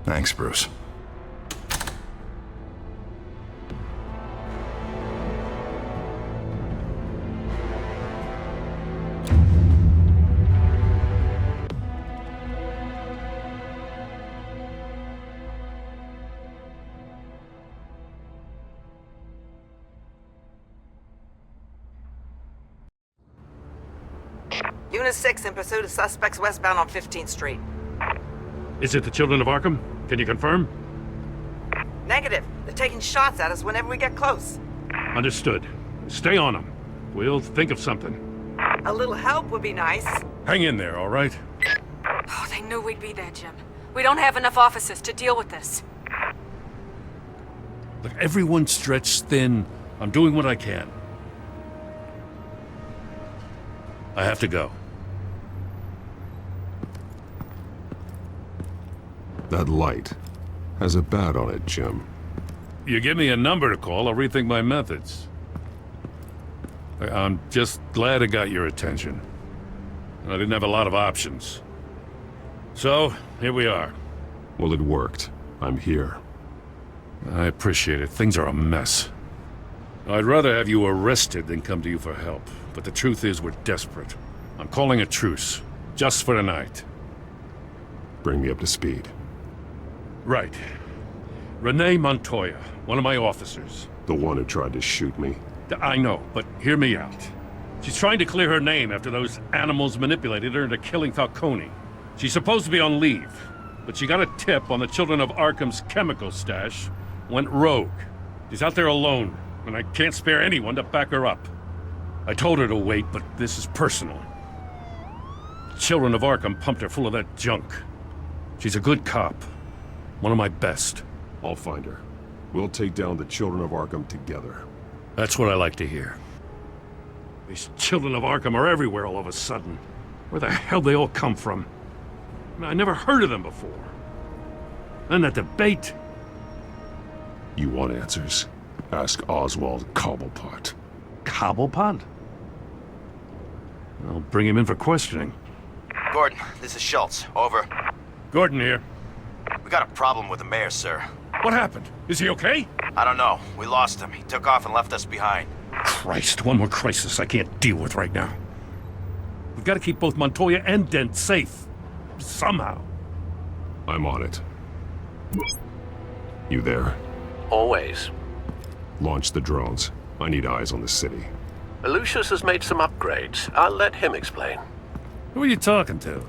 Thanks, Bruce. Unit 6 in pursuit of suspects westbound on 15th Street. Is it the Children of Arkham? Can you confirm? Negative. They're taking shots at us whenever we get close. Understood. Stay on them. We'll think of something. A little help would be nice. Hang in there, all right? Oh, they knew we'd be there, Jim. We don't have enough officers to deal with this. Look, everyone's stretched thin. I'm doing what I can. I have to go. That light has a bat on it, Jim. You give me a number to call, I'll rethink my methods. I'm just glad I got your attention. I didn't have a lot of options. So, here we are. Well, it worked. I'm here. I appreciate it. Things are a mess. I'd rather have you arrested than come to you for help. But the truth is, we're desperate. I'm calling a truce. Just for tonight. Bring me up to speed. Right. Renee Montoya, one of my officers. The one who tried to shoot me. I know, but hear me out. She's trying to clear her name after those animals manipulated her into killing Falcone. She's supposed to be on leave, but she got a tip on the Children of Arkham's chemical stash, went rogue. She's out there alone, and I can't spare anyone to back her up. I told her to wait, but this is personal. Children of Arkham pumped her full of that junk. She's a good cop. One of my best. I'll find her. We'll take down the Children of Arkham together. That's what I like to hear. These Children of Arkham are everywhere all of a sudden. Where the hell they all come from? I never heard of them before. And that debate. You want answers? Ask Oswald Cobblepot. Cobblepot? I'll bring him in for questioning. Gordon, this is Schultz. Over. Gordon here. We got a problem with the mayor, sir. What happened? Is he okay? I don't know. We lost him. He took off and left us behind. Christ, one more crisis I can't deal with right now. We've got to keep both Montoya and Dent safe. Somehow. I'm on it. You there? Always. Launch the drones. I need eyes on the city. Lucius has made some upgrades. I'll let him explain. Who are you talking to?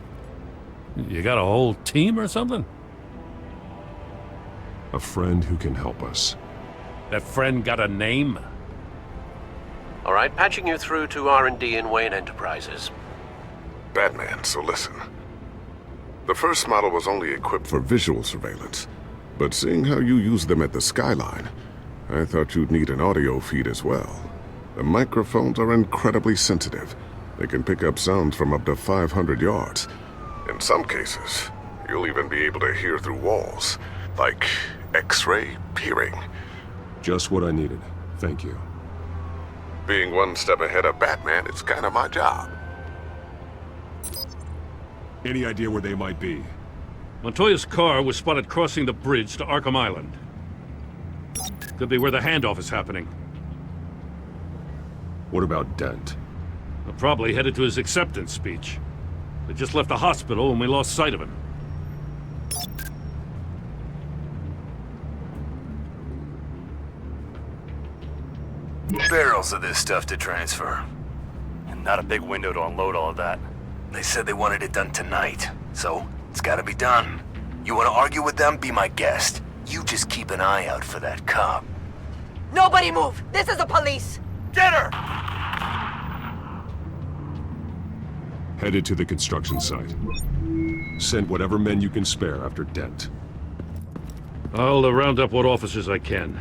You got a whole team or something? A friend who can help us. That friend got a name? All right, patching you through to R&D in Wayne Enterprises. Batman, so listen. The first model was only equipped for visual surveillance, but seeing how you use them at the Skyline, I thought you'd need an audio feed as well. The microphones are incredibly sensitive. They can pick up sounds from up to 500 yards. In some cases, you'll even be able to hear through walls, like X-ray peering. Just what I needed. Thank you. Being one step ahead of Batman, it's kind of my job. Any idea where they might be? Montoya's car was spotted crossing the bridge to Arkham Island. Could be where the handoff is happening. What about Dent? Well, probably headed to his acceptance speech. They just left the hospital and we lost sight of him. Barrels of this stuff to transfer. And not a big window to unload all of that. They said they wanted it done tonight, so it's gotta be done. You wanna argue with them? Be my guest. You just keep an eye out for that cop. Nobody move! This is the police! Get her! Headed to the construction site. Send whatever men you can spare after Dent. I'll round up what officers I can.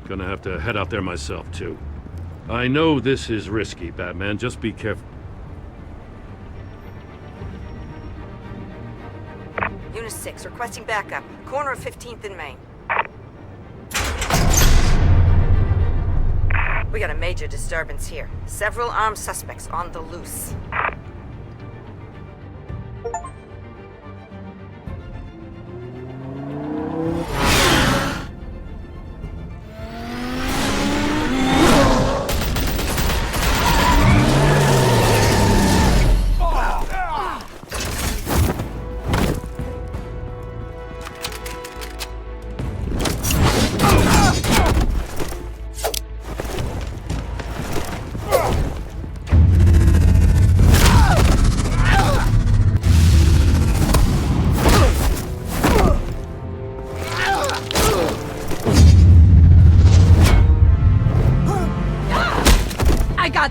Gonna have to head out there myself, too. I know this is risky, Batman. Just be careful. Unit 6, requesting backup. Corner of 15th and Main. We got a major disturbance here. Several armed suspects on the loose.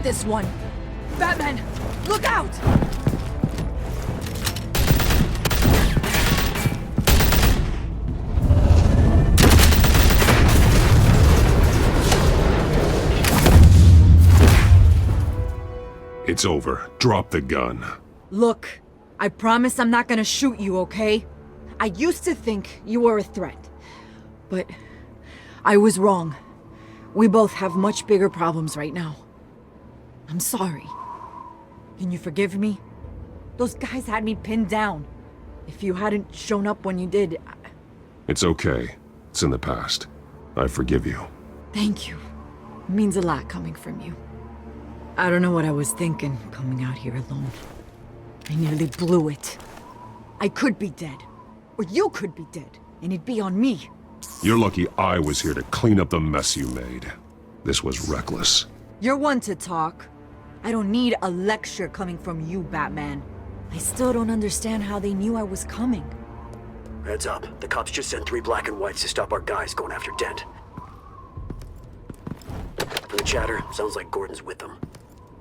This one. Batman, look out! It's over. Drop the gun. Look, I promise I'm not gonna shoot you, okay? I used to think you were a threat, but I was wrong. We both have much bigger problems right now. I'm sorry. Can you forgive me? Those guys had me pinned down. If you hadn't shown up when you did... It's okay. It's in the past. I forgive you. Thank you. It means a lot coming from you. I don't know what I was thinking, coming out here alone. I nearly blew it. I could be dead. Or you could be dead, and it'd be on me. You're lucky I was here to clean up the mess you made. This was reckless. You're one to talk. I don't need a lecture coming from you, Batman. I still don't understand how they knew I was coming. Heads up. The cops just sent 3 black and whites to stop our guys going after Dent. From the chatter, sounds like Gordon's with them.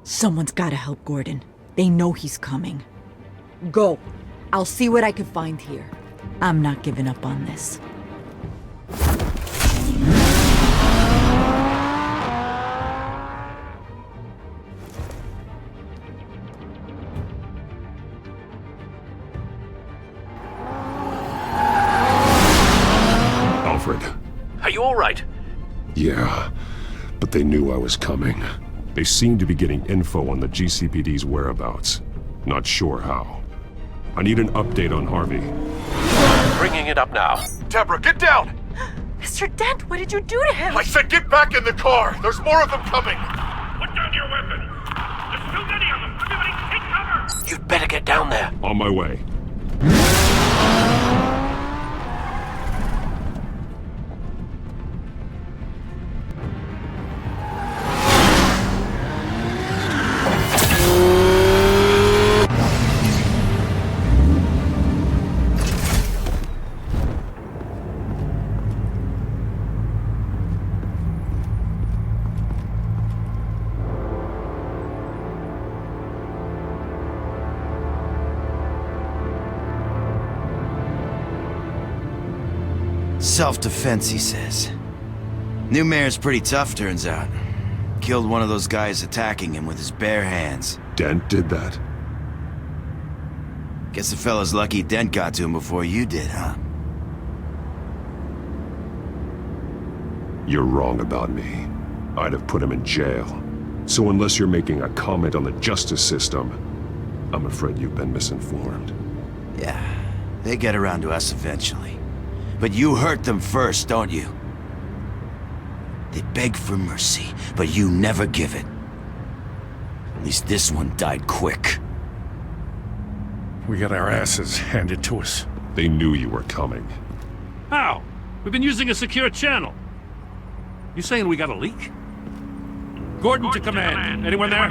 Someone's gotta help Gordon. They know he's coming. Go. I'll see what I can find here. I'm not giving up on this. Are you all right? Yeah, but they knew I was coming. They seemed to be getting info on the GCPD's whereabouts. Not sure how. I need an update on Harvey. Bringing it up now. Deborah, get down! Mr. Dent, what did you do to him? I said get back in the car! There's more of them coming! Put down your weapon! There's too many of them! Everybody take cover! You'd better get down there. On my way. Self-defense, he says. New mayor's pretty tough, turns out. Killed one of those guys attacking him with his bare hands. Dent did that? Guess the fella's lucky Dent got to him before you did, huh? You're wrong about me. I'd have put him in jail. So unless you're making a comment on the justice system, I'm afraid you've been misinformed. Yeah, they get around to us eventually. But you hurt them first, don't you? They beg for mercy, but you never give it. At least this one died quick. We got our asses handed to us. They knew you were coming. How? We've been using a secure channel. You saying we got a leak? Gordon to command. Anyone there?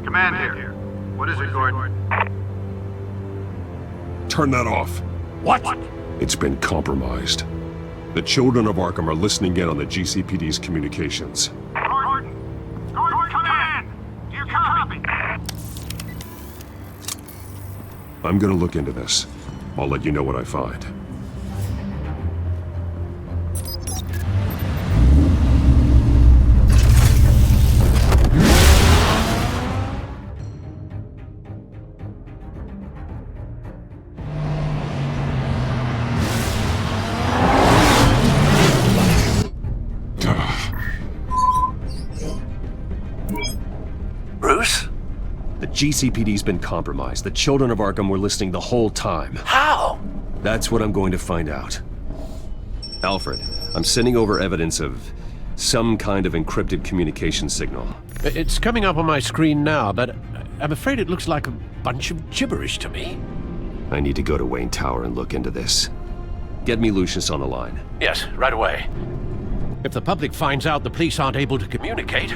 Command here. What is it, Gordon? Turn that off. What? It's been compromised. The children of Arkham are listening in on the GCPD's communications. Gordon, command! Do you copy? I'm gonna look into this. I'll let you know what I find. Bruce? The GCPD's been compromised. The children of Arkham were listening the whole time. How? That's what I'm going to find out. Alfred, I'm sending over evidence of some kind of encrypted communication signal. It's coming up on my screen now, but I'm afraid it looks like a bunch of gibberish to me. I need to go to Wayne Tower and look into this. Get me Lucius on the line. Yes, right away. If the public finds out the police aren't able to communicate...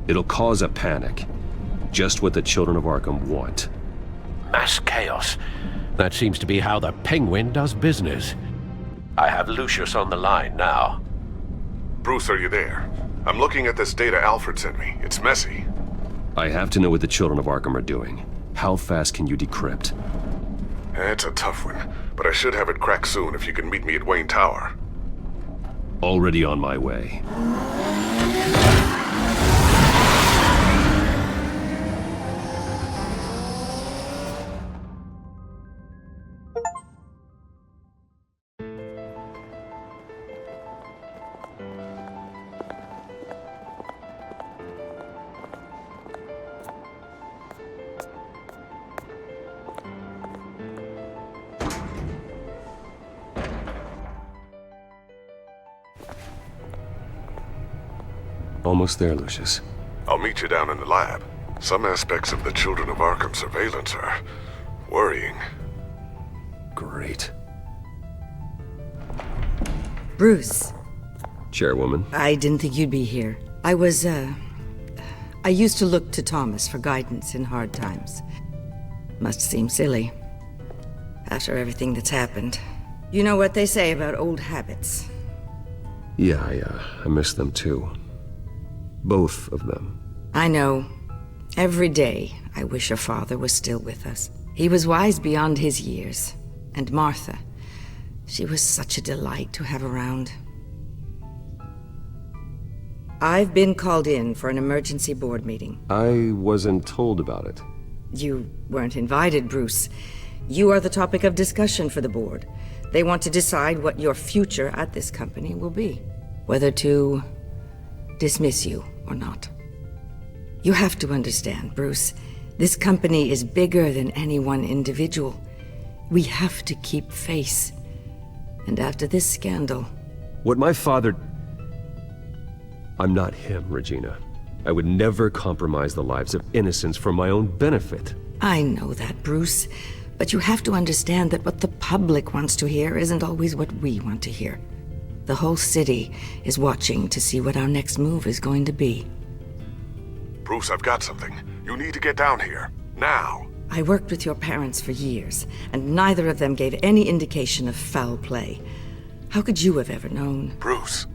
It'll cause a panic. Just what the children of Arkham want. Mass chaos. That seems to be how the Penguin does business. I have Lucius on the line now. Bruce, are you there? I'm looking at this data Alfred sent me. It's messy. I have to know what the children of Arkham are doing. How fast can you decrypt? It's a tough one, but I should have it cracked soon if you can meet me at Wayne Tower. Already on my way. Almost there, Lucius. I'll meet you down in the lab. Some aspects of the Children of Arkham surveillance are worrying. Great. Bruce. Chairwoman. I didn't think you'd be here. I used to look to Thomas for guidance in hard times. Must seem silly. After everything that's happened. You know what they say about old habits. Yeah, I miss them too. Both of them. I know. Every day, I wish your father was still with us. He was wise beyond his years. And Martha, she was such a delight to have around. I've been called in for an emergency board meeting. I wasn't told about it. You weren't invited, Bruce. You are the topic of discussion for the board. They want to decide what your future at this company will be. Whether to dismiss you or not. You have to understand, Bruce, this company is bigger than any one individual. We have to keep face. And after this scandal... What my father... I'm not him, Regina. I would never compromise the lives of innocents for my own benefit. I know that, Bruce. But you have to understand that what the public wants to hear isn't always what we want to hear. The whole city is watching to see what our next move is going to be. Bruce, I've got something. You need to get down here. Now. I worked with your parents for years, and neither of them gave any indication of foul play. How could you have ever known? Bruce.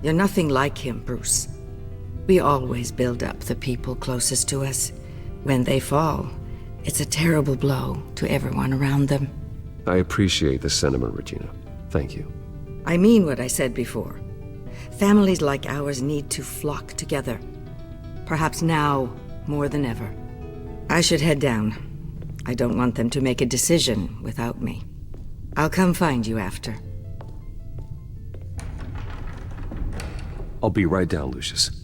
You're nothing like him, Bruce. We always build up the people closest to us. When they fall, it's a terrible blow to everyone around them. I appreciate the sentiment, Regina. Thank you. I mean what I said before. Families like ours need to flock together. Perhaps now more than ever. I should head down. I don't want them to make a decision without me. I'll come find you after. I'll be right down, Lucius.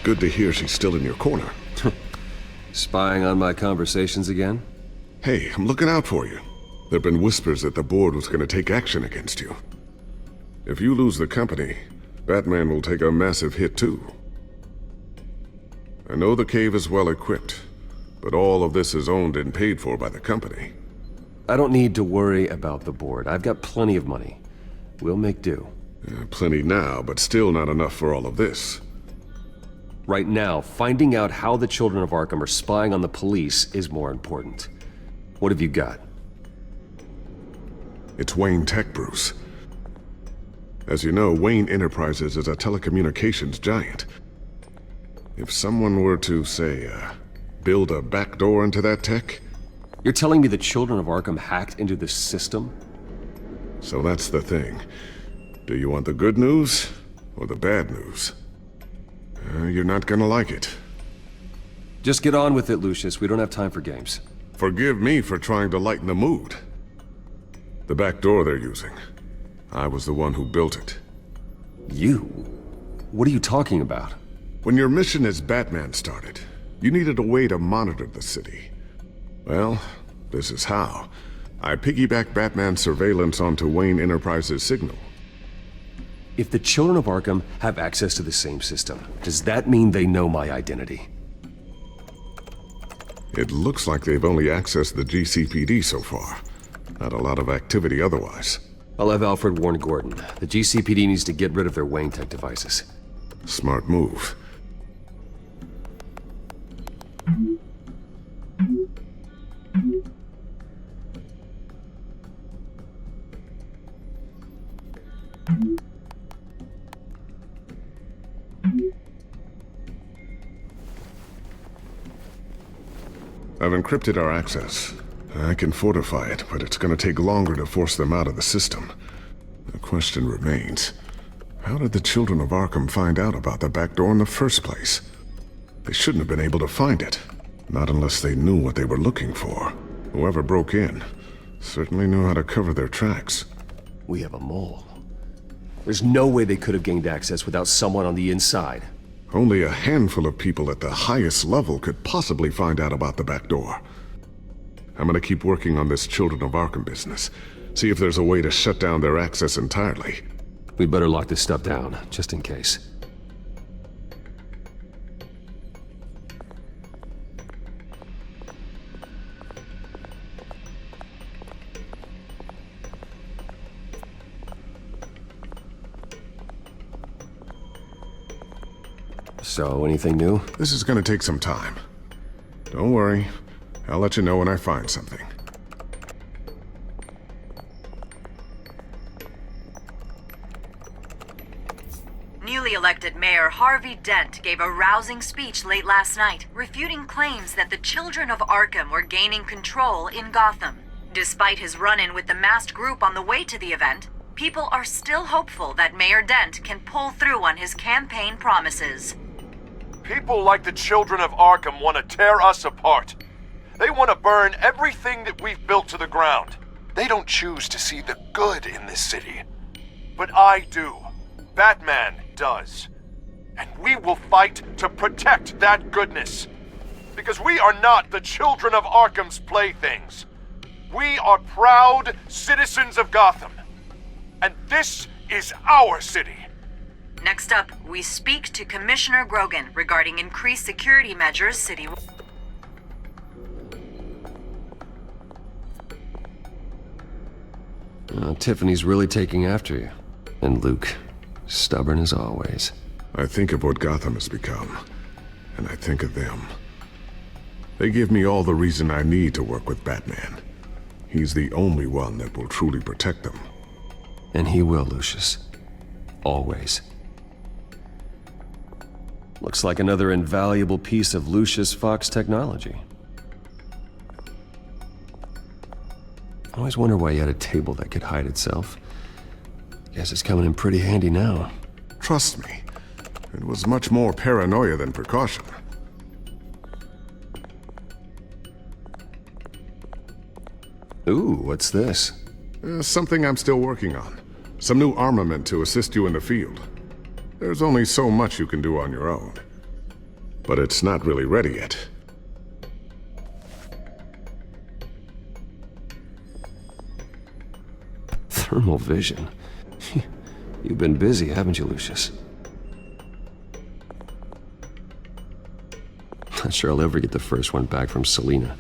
Good to hear she's still in your corner. Spying on my conversations again? Hey, I'm looking out for you. There've been whispers that the board was going to take action against you. If you lose the company, Batman will take a massive hit too. I know the cave is well equipped, but all of this is owned and paid for by the company. I don't need to worry about the board. I've got plenty of money. We'll make do. Plenty now, but still not enough for all of this. Right now, finding out how the children of Arkham are spying on the police is more important. What have you got? It's Wayne Tech, Bruce. As you know, Wayne Enterprises is a telecommunications giant. If someone were to, say, build a backdoor into that tech... You're telling me the children of Arkham hacked into this system? So that's the thing. Do you want the good news or the bad news? You're not gonna like it. Just get on with it, Lucius. We don't have time for games. Forgive me for trying to lighten the mood. The back door they're using. I was the one who built it. You? What are you talking about? When your mission as Batman started, you needed a way to monitor the city. Well, this is how. I piggybacked Batman's surveillance onto Wayne Enterprises' signal. If the children of Arkham have access to the same system, does that mean they know my identity? It looks like they've only accessed the GCPD so far. Not a lot of activity otherwise. I'll have Alfred warn Gordon. The GCPD needs to get rid of their Wayne Tech devices. Smart move. I've encrypted our access. I can fortify it, but it's going to take longer to force them out of the system. The question remains, how did the children of Arkham find out about the back door in the first place? They shouldn't have been able to find it. Not unless they knew what they were looking for. Whoever broke in certainly knew how to cover their tracks. We have a mole. There's no way they could have gained access without someone on the inside. Only a handful of people at the highest level could possibly find out about the back door. I'm gonna keep working on this Children of Arkham business. See if there's a way to shut down their access entirely. We'd better lock this stuff down, just in case. So, anything new? This is gonna take some time. Don't worry. I'll let you know when I find something. Newly elected Mayor Harvey Dent gave a rousing speech late last night, refuting claims that the children of Arkham were gaining control in Gotham. Despite his run-in with the masked group on the way to the event, people are still hopeful that Mayor Dent can pull through on his campaign promises. People like the children of Arkham want to tear us apart. They want to burn everything that we've built to the ground. They don't choose to see the good in this city. But I do. Batman does. And we will fight to protect that goodness. Because we are not the children of Arkham's playthings. We are proud citizens of Gotham. And this is our city. Next up, we speak to Commissioner Grogan regarding increased security measures citywide. Tiffany's really taking after you. And Luke, stubborn as always. I think of what Gotham has become, and I think of them. They give me all the reason I need to work with Batman. He's the only one that will truly protect them. And he will, Lucius. Always. Looks like another invaluable piece of Lucius Fox technology. I always wonder why you had a table that could hide itself. Guess it's coming in pretty handy now. Trust me, it was much more paranoia than precaution. Ooh, what's this? Something I'm still working on. Some new armament to assist you in the field. There's only so much you can do on your own. But it's not really ready yet. Thermal vision. You've been busy, haven't you, Lucius? Not sure I'll ever get the first one back from Selina.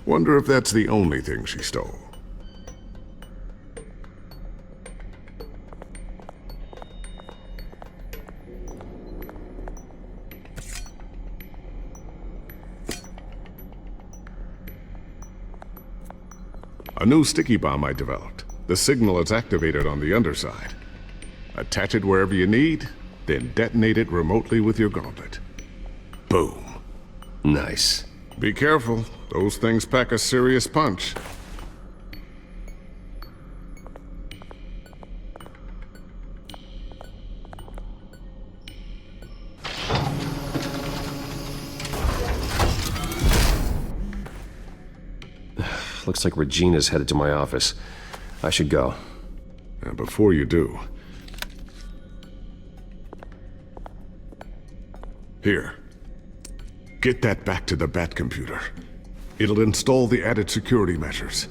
Wonder if that's the only thing she stole. A new sticky bomb I developed. The signal is activated on the underside. Attach it wherever you need, then detonate it remotely with your gauntlet. Boom. Nice. Be careful. Those things pack a serious punch. Looks like Regina's headed to my office. I should go. And before you do... Here. Get that back to the Bat computer. It'll install the added security measures.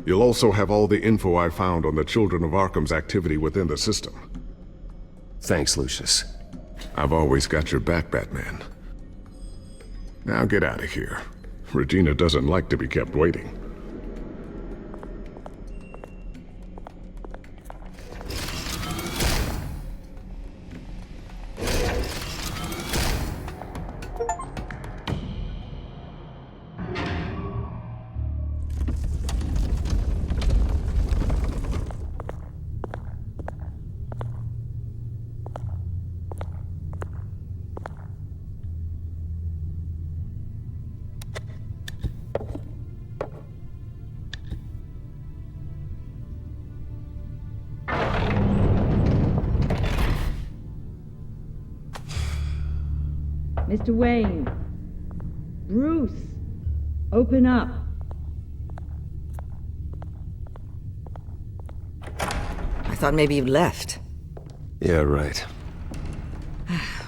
You'll also have all the info I found on the Children of Arkham's activity within the system. Thanks, Lucius. I've always got your back, Batman. Now get out of here. Regina doesn't like to be kept waiting. Mr. Wayne. Bruce. Open up. I thought maybe you left. Yeah, right.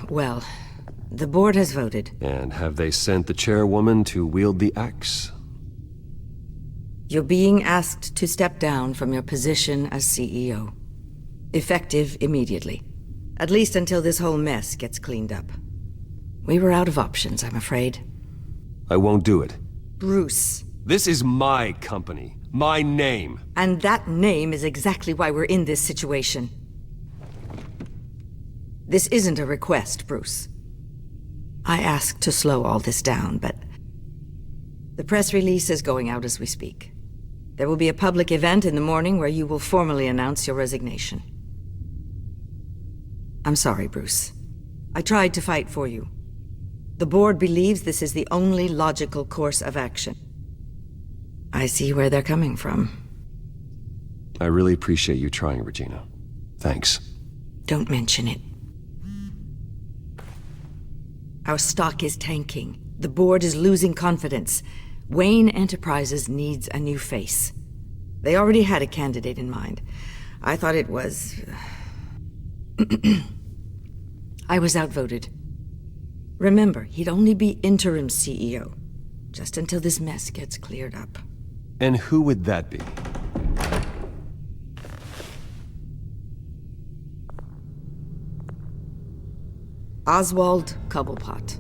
Well, the board has voted. And have they sent the chairwoman to wield the axe? You're being asked to step down from your position as CEO. Effective immediately. At least until this whole mess gets cleaned up. We were out of options, I'm afraid. I won't do it. Bruce. This is my company. My name. And that name is exactly why we're in this situation. This isn't a request, Bruce. I asked to slow all this down, but the press release is going out as we speak. There will be a public event in the morning where you will formally announce your resignation. I'm sorry, Bruce. I tried to fight for you. The board believes this is the only logical course of action. I see where they're coming from. I really appreciate you trying, Regina. Thanks. Don't mention it. Our stock is tanking. The board is losing confidence. Wayne Enterprises needs a new face. They already had a candidate in mind. I thought it was... I was outvoted. Remember, he'd only be interim CEO, just until this mess gets cleared up. And who would that be? Oswald Cobblepot.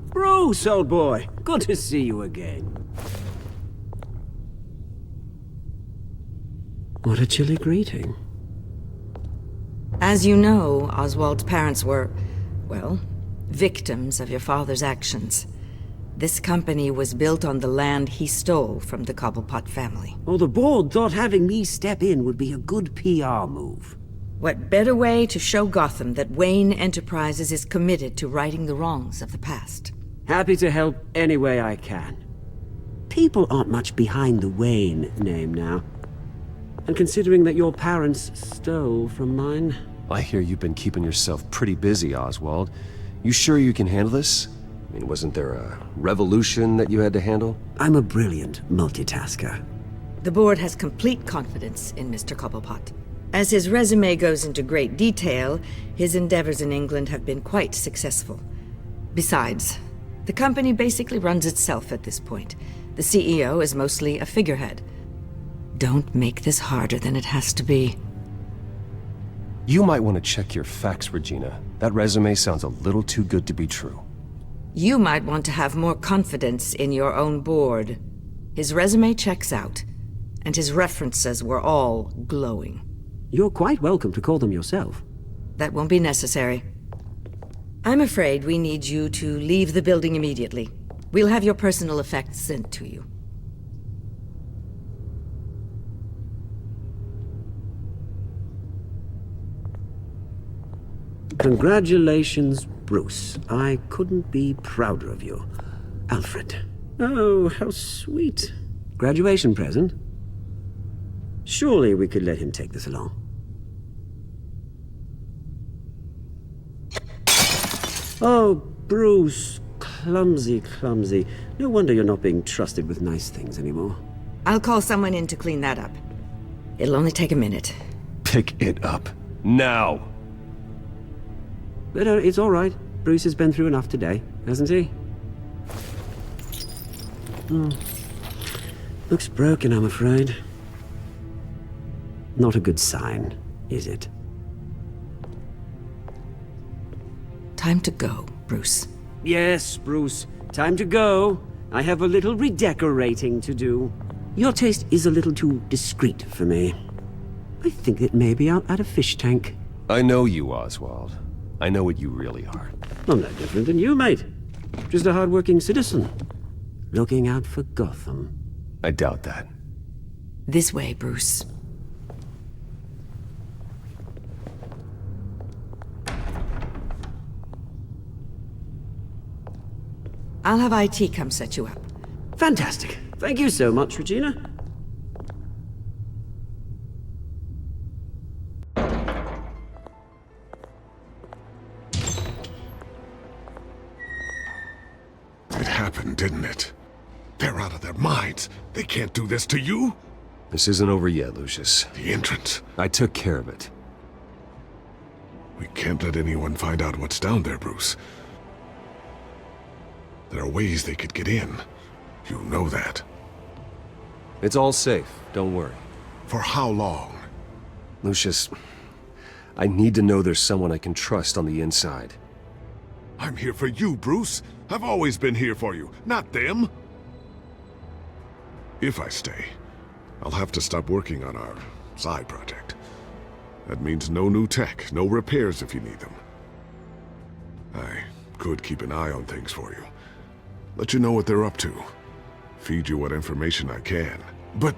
Bruce, old boy. Good to see you again. What a chilly greeting. As you know, Oswald's parents were, well, victims of your father's actions. This company was built on the land he stole from the Cobblepot family. Well, the board thought having me step in would be a good PR move. What better way to show Gotham that Wayne Enterprises is committed to righting the wrongs of the past? Happy to help any way I can. People aren't much behind the Wayne name now. And considering that your parents stole from mine... I hear you've been keeping yourself pretty busy, Oswald. You sure you can handle this? I mean, wasn't there a revolution that you had to handle? I'm a brilliant multitasker. The board has complete confidence in Mr. Cobblepot. As his resume goes into great detail, his endeavors in England have been quite successful. Besides, the company basically runs itself at this point. The CEO is mostly a figurehead. Don't make this harder than it has to be. You might want to check your facts, Regina. That resume sounds a little too good to be true. You might want to have more confidence in your own board. His resume checks out, and his references were all glowing. You're quite welcome to call them yourself. That won't be necessary. I'm afraid we need you to leave the building immediately. We'll have your personal effects sent to you. Congratulations, Bruce. I couldn't be prouder of you. Alfred. Oh, how sweet. Graduation present? Surely we could let him take this along. Oh, Bruce. Clumsy, clumsy. No wonder you're not being trusted with nice things anymore. I'll call someone in to clean that up. It'll only take a minute. Pick it up. Now! But it's all right. Bruce has been through enough today, hasn't he? Looks broken, I'm afraid. Not a good sign, is it? Time to go, Bruce. Yes, Bruce. Time to go. I have a little redecorating to do. Your taste is a little too discreet for me. I think that maybe I'll add a fish tank. I know you, Oswald. I know what you really are. I'm no different than you, mate. Just a hard-working citizen. Looking out for Gotham. I doubt that. This way, Bruce. I'll have IT come set you up. Fantastic. Thank you so much, Regina. It happened, didn't it? They're out of their minds. They can't do this to you. This isn't over yet, Lucius. The entrance. I took care of it. We can't let anyone find out what's down there, Bruce. There are ways they could get in. You know that. It's all safe. Don't worry. For how long? Lucius, I need to know there's someone I can trust on the inside. I'm here for you, Bruce. I've always been here for you, not them. If I stay, I'll have to stop working on our side project. That means no new tech, no repairs if you need them. I could keep an eye on things for you. Let you know what they're up to. Feed you what information I can. But...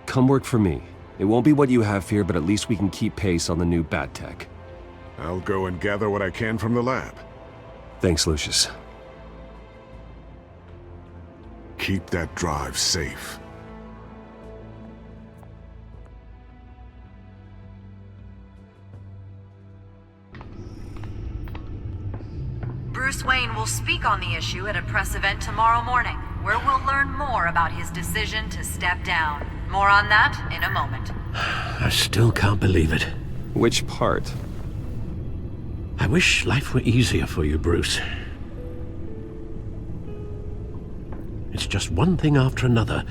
Come work for me. It won't be what you have here, but at least we can keep pace on the new bat tech. I'll go and gather what I can from the lab. Thanks, Lucius. Keep that drive safe. Bruce Wayne will speak on the issue at a press event tomorrow morning, where we'll learn more about his decision to step down. More on that in a moment. I still can't believe it. Which part? I wish life were easier for you, Bruce. It's just one thing after another.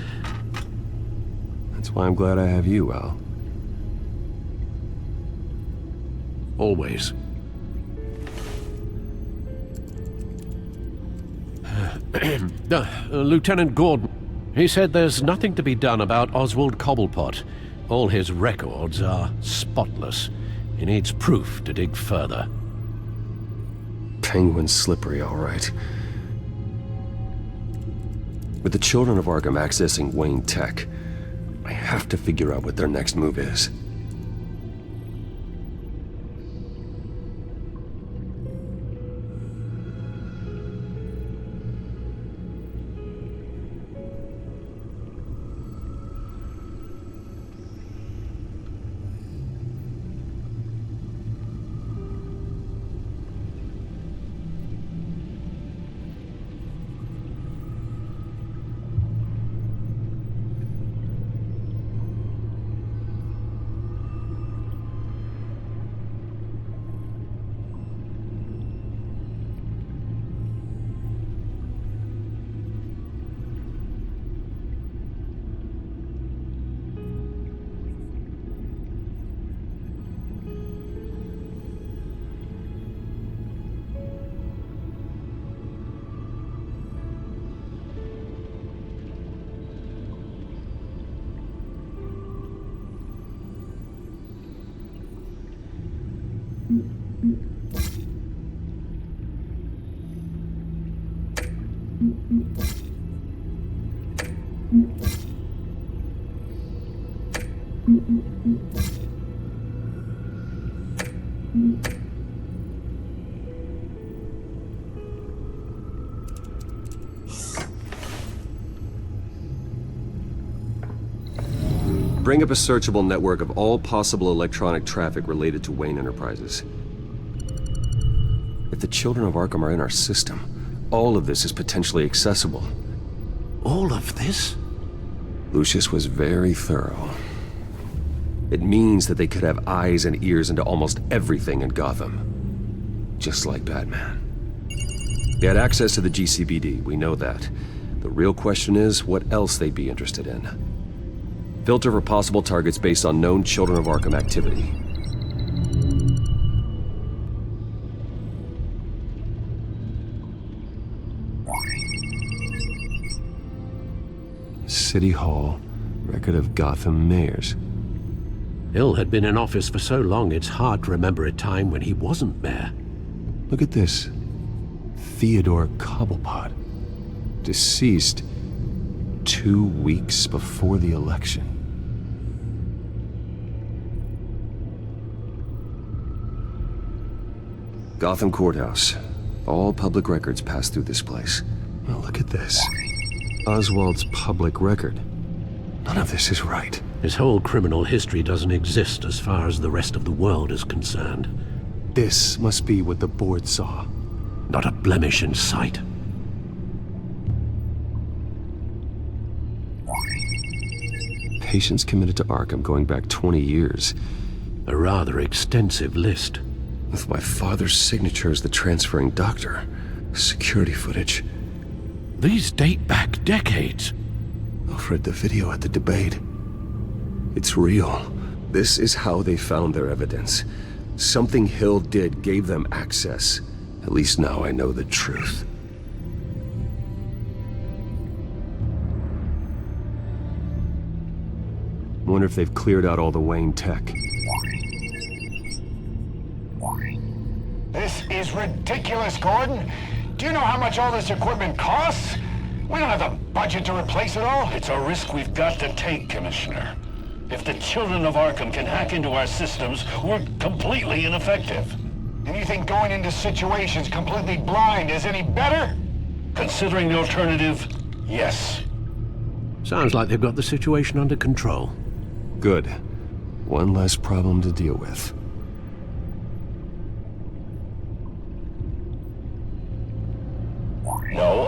That's why I'm glad I have you, Al. Always. Lieutenant Gordon, he said there's nothing to be done about Oswald Cobblepot. All his records are spotless. He needs proof to dig further. Penguin's slippery, all right. With the children of Arkham accessing Wayne Tech, I have to figure out what their next move is. Bring up a searchable network of all possible electronic traffic related to Wayne Enterprises. If the children of Arkham are in our system, all of this is potentially accessible. All of this? Lucius was very thorough. It means that they could have eyes and ears into almost everything in Gotham. Just like Batman. They had access to the GCPD, we know that. The real question is what else they'd be interested in. Filter for possible targets based on known Children of Arkham activity. City Hall, record of Gotham mayors. Hill had been in office for so long it's hard to remember a time when he wasn't mayor. Look at this. Theodore Cobblepot. Deceased 2 weeks before the election. Gotham Courthouse. All public records pass through this place. Well, look at this. Oswald's public record. None of this is right. His whole criminal history doesn't exist as far as the rest of the world is concerned. This must be what the board saw. Not a blemish in sight. Patients committed to Arkham going back 20 years. A rather extensive list. With my father's signature as the transferring doctor. Security footage. These date back decades. I've read the video at the debate. It's real. This is how they found their evidence. Something Hill did gave them access. At least now I know the truth. Wonder if they've cleared out all the Wayne tech. This is ridiculous, Gordon. Do you know how much all this equipment costs? We don't have the budget to replace it all. It's a risk we've got to take, Commissioner. If the children of Arkham can hack into our systems, we're completely ineffective. And you think going into situations completely blind is any better? Considering the alternative, yes. Sounds like they've got the situation under control. Good. One less problem to deal with. No,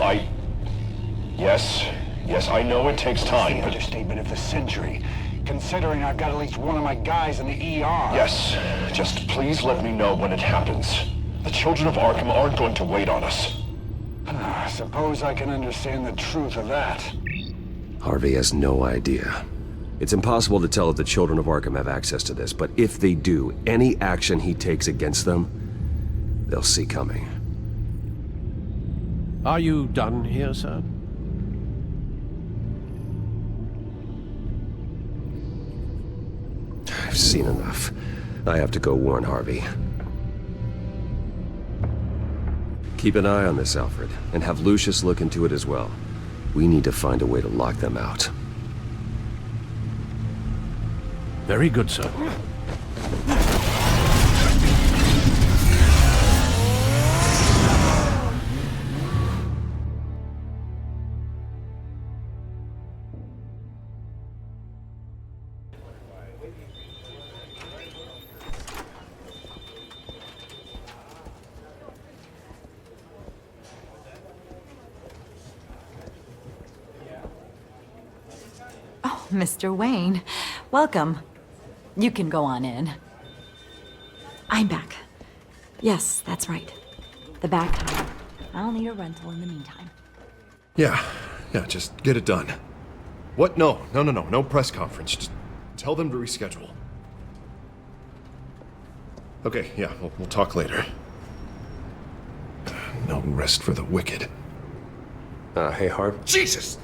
Yes, I know it takes time. The understatement of the century. Considering I've got at least one of my guys in the ER. Yes, just please let me know when it happens. The children of Arkham aren't going to wait on us. I suppose I can understand the truth of that. Harvey has no idea. It's impossible to tell if the children of Arkham have access to this, but if they do, any action he takes against them, they'll see coming. Are you done here, sir? I've seen enough. I have to go warn Harvey. Keep an eye on this, Alfred, and have Lucius look into it as well. We need to find a way to lock them out. Very good, sir. Mr. Wayne, welcome. You can go on in. I'm back. Yes, that's right. The back time. I'll need a rental in the meantime. Yeah, just get it done. What? No press conference. Just tell them to reschedule. Okay, yeah, we'll talk later. No rest for the wicked. Hey, Harv. Jesus!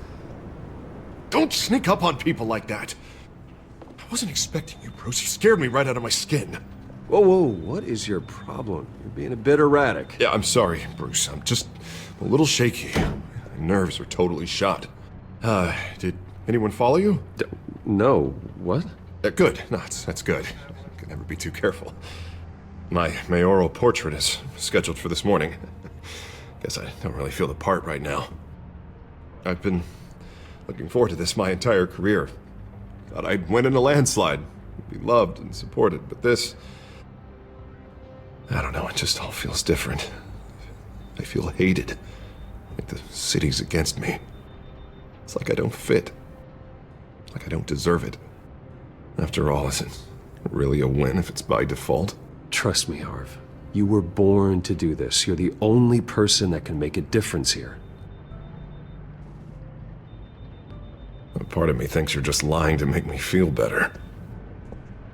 Don't sneak up on people like that. I wasn't expecting you, Bruce. You scared me right out of my skin. Whoa, what is your problem? You're being a bit erratic. Yeah, I'm sorry, Bruce. I'm just a little shaky. My nerves are totally shot. Did anyone follow you? No. What? Good. No, that's good. I can never be too careful. My mayoral portrait is scheduled for this morning. Guess I don't really feel the part right now. I've been looking forward to this my entire career. Thought I'd win in a landslide, be loved and supported, but this... I don't know, it just all feels different. I feel hated, like the city's against me. It's like I don't fit, like I don't deserve it. After all, is it really a win if it's by default? Trust me, Harv. You were born to do this. You're the only person that can make a difference here. A part of me thinks you're just lying to make me feel better.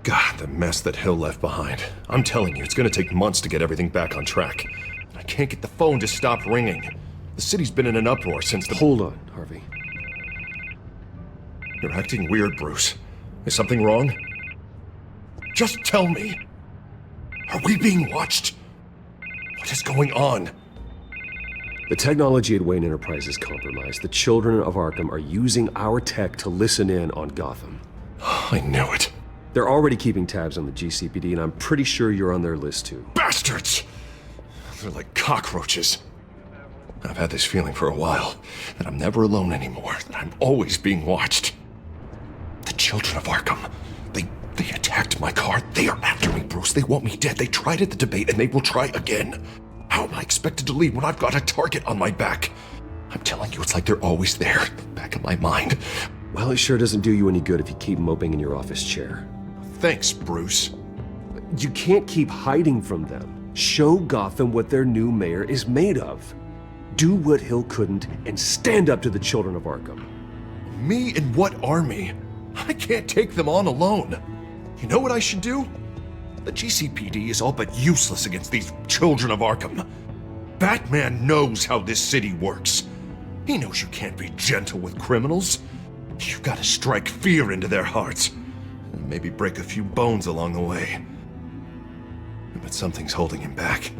God, the mess that Hill left behind. I'm telling you, it's gonna take months to get everything back on track. And I can't get the phone to stop ringing. The city's been in an uproar since the... Hold on, Harvey. You're acting weird, Bruce. Is something wrong? Just tell me. Are we being watched? What is going on? The technology at Wayne Enterprise is compromised. The children of Arkham are using our tech to listen in on Gotham. I knew it. They're already keeping tabs on the GCPD, and I'm pretty sure you're on their list too. Bastards! They're like cockroaches. I've had this feeling for a while, that I'm never alone anymore, that I'm always being watched. The children of Arkham, they attacked my car. They are after me, Bruce. They want me dead. They tried at the debate, and they will try again. How am I expected to leave when I've got a target on my back? I'm telling you, it's like they're always there, back of my mind. Well, it sure doesn't do you any good if you keep moping in your office chair. Thanks, Bruce. You can't keep hiding from them. Show Gotham what their new mayor is made of. Do what Hill couldn't and stand up to the children of Arkham. Me and what army? I can't take them on alone. You know what I should do? The GCPD is all but useless against these children of Arkham. Batman knows how this city works. He knows you can't be gentle with criminals. You've got to strike fear into their hearts. And maybe break a few bones along the way. But something's holding him back.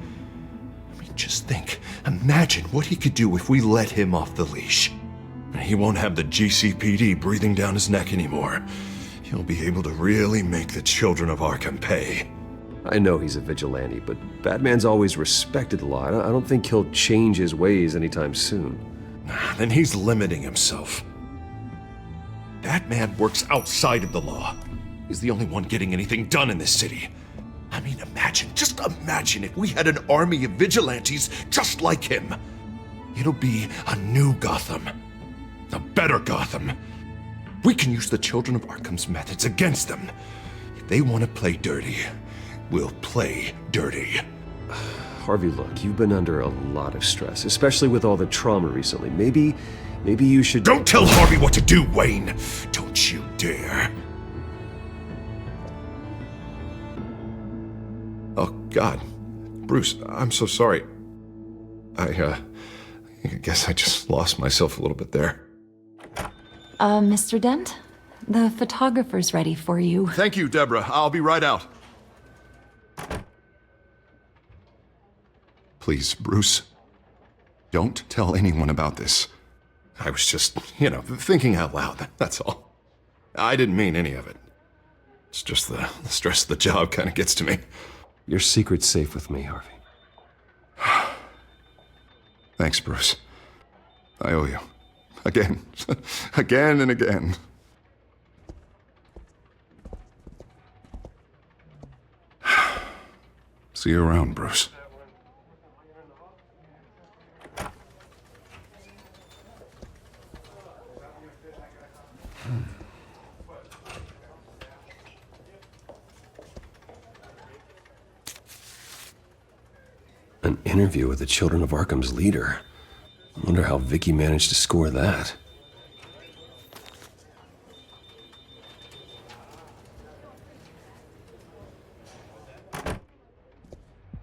Just think, imagine what he could do if we let him off the leash. He won't have the GCPD breathing down his neck anymore. He'll be able to really make the children of Arkham pay. I know he's a vigilante, but Batman's always respected the law. I don't think he'll change his ways anytime soon. Then he's limiting himself. Batman works outside of the law. He's the only one getting anything done in this city. I mean, just imagine if we had an army of vigilantes just like him. It'll be a new Gotham. A better Gotham. We can use the children of Arkham's methods against them. If they want to play dirty, we'll play dirty. Harvey, look, you've been under a lot of stress, especially with all the trauma recently. Maybe you should... Don't tell Harvey what to do, Wayne! Don't you dare! Oh, God. Bruce, I'm so sorry. I guess I just lost myself a little bit there. Mr. Dent? The photographer's ready for you. Thank you, Deborah. I'll be right out. Please, Bruce, don't tell anyone about this. I was just, thinking out loud, that's all. I didn't mean any of it. It's just the stress of the job kind of gets to me. Your secret's safe with me, Harvey. Thanks, Bruce. I owe you. Again. Again and again. See you around, Bruce. An interview with the Children of Arkham's leader. I wonder how Vicky managed to score that.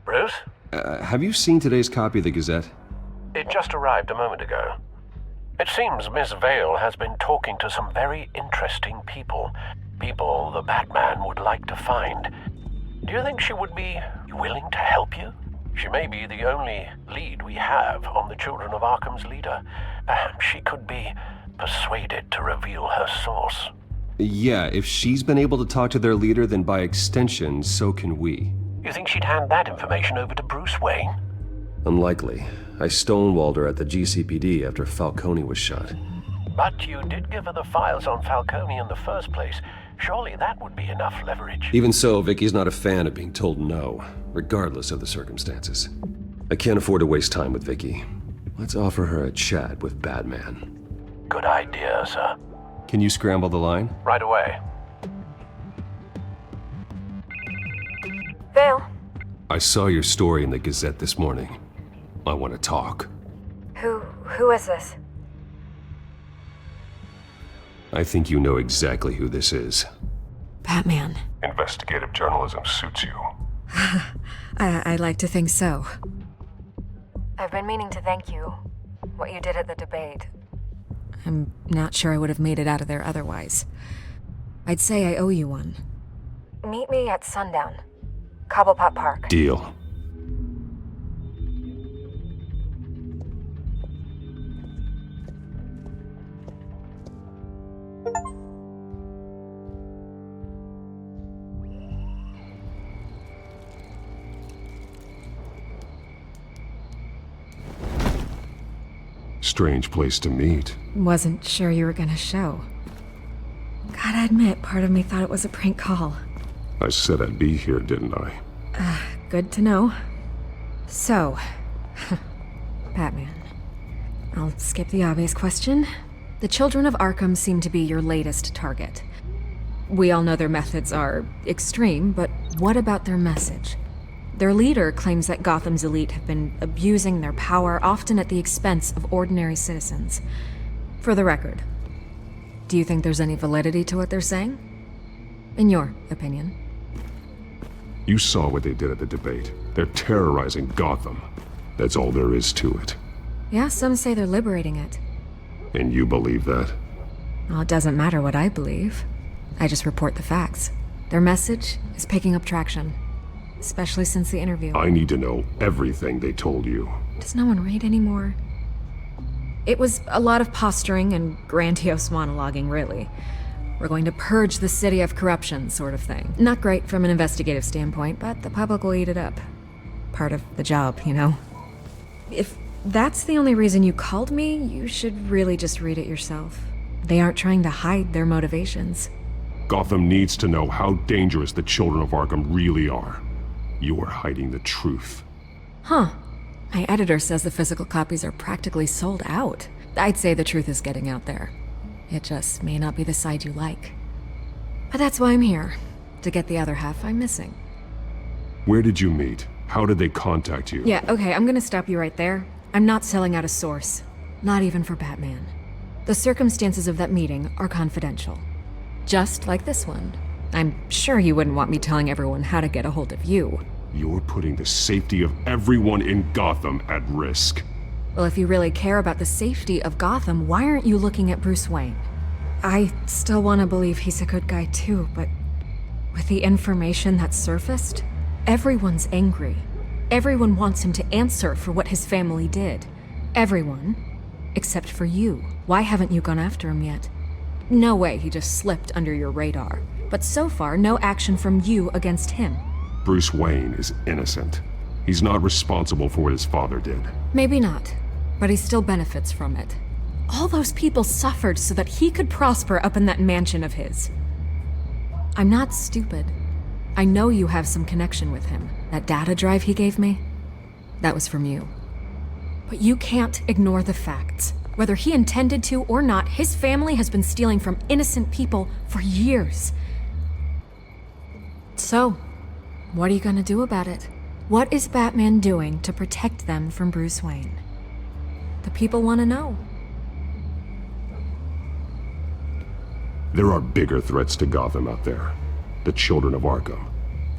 Bruce? Have you seen today's copy of the Gazette? It just arrived a moment ago. It seems Miss Vale has been talking to some very interesting people. People the Batman would like to find. Do you think she would be willing to help you? She may be the only lead we have on the Children of Arkham's leader. Perhaps she could be persuaded to reveal her source. Yeah, if she's been able to talk to their leader, then by extension, so can we. You think she'd hand that information over to Bruce Wayne? Unlikely. I stonewalled her at the GCPD after Falcone was shot. But you did give her the files on Falcone in the first place. Surely that would be enough leverage. Even so, Vicky's not a fan of being told no, regardless of the circumstances. I can't afford to waste time with Vicky. Let's offer her a chat with Batman. Good idea, sir. Can you scramble the line? Right away. Vale. I saw your story in the Gazette this morning. I want to talk. Who is this? I think you know exactly who this is. Batman. Investigative journalism suits you. I like to think so. I've been meaning to thank you. What you did at the debate. I'm not sure I would have made it out of there otherwise. I'd say I owe you one. Meet me at sundown. Cobblepot Park. Deal. Strange place to meet. Wasn't sure you were gonna show. Gotta admit, part of me thought it was a prank call. I said I'd be here, didn't I? Good to know. So, Batman. I'll skip the obvious question. The Children of Arkham seem to be your latest target. We all know their methods are extreme, but what about their message? Their leader claims that Gotham's elite have been abusing their power, often at the expense of ordinary citizens. For the record, do you think there's any validity to what they're saying? In your opinion? You saw what they did at the debate. They're terrorizing Gotham. That's all there is to it. Yeah, some say they're liberating it. And you believe that? Well, it doesn't matter what I believe. I just report the facts. Their message is picking up traction. especially since the interview. I need to know everything they told you. Does no one read anymore? It was a lot of posturing and grandiose monologuing, really. We're going to purge the city of corruption, sort of thing. Not great from an investigative standpoint, but the public will eat it up. Part of the job, you know? If that's the only reason you called me, you should really just read it yourself. They aren't trying to hide their motivations. Gotham needs to know how dangerous the children of Arkham really are. You are hiding the truth. Huh. My editor says the physical copies are practically sold out. I'd say the truth is getting out there. It just may not be the side you like. But that's why I'm here, to get the other half I'm missing. Where did you meet? How did they contact you? Yeah, okay, I'm gonna stop you right there. I'm not selling out a source. Not even for Batman. The circumstances of that meeting are confidential. Just like this one. I'm sure you wouldn't want me telling everyone how to get a hold of you. You're putting the safety of everyone in Gotham at risk. Well, if you really care about the safety of Gotham, why aren't you looking at Bruce Wayne? I still want to believe he's a good guy too, but with the information that surfaced, everyone's angry. Everyone wants him to answer for what his family did. Everyone, except for you. Why haven't you gone after him yet? No way he just slipped under your radar. But so far, no action from you against him. Bruce Wayne is innocent. He's not responsible for what his father did. Maybe not, but he still benefits from it. All those people suffered so that he could prosper up in that mansion of his. I'm not stupid. I know you have some connection with him. That data drive he gave me, that was from you. But you can't ignore the facts. Whether he intended to or not, his family has been stealing from innocent people for years. So, what are you gonna do about it? What is Batman doing to protect them from Bruce Wayne? The people want to know. There are bigger threats to Gotham out there. The children of Arkham.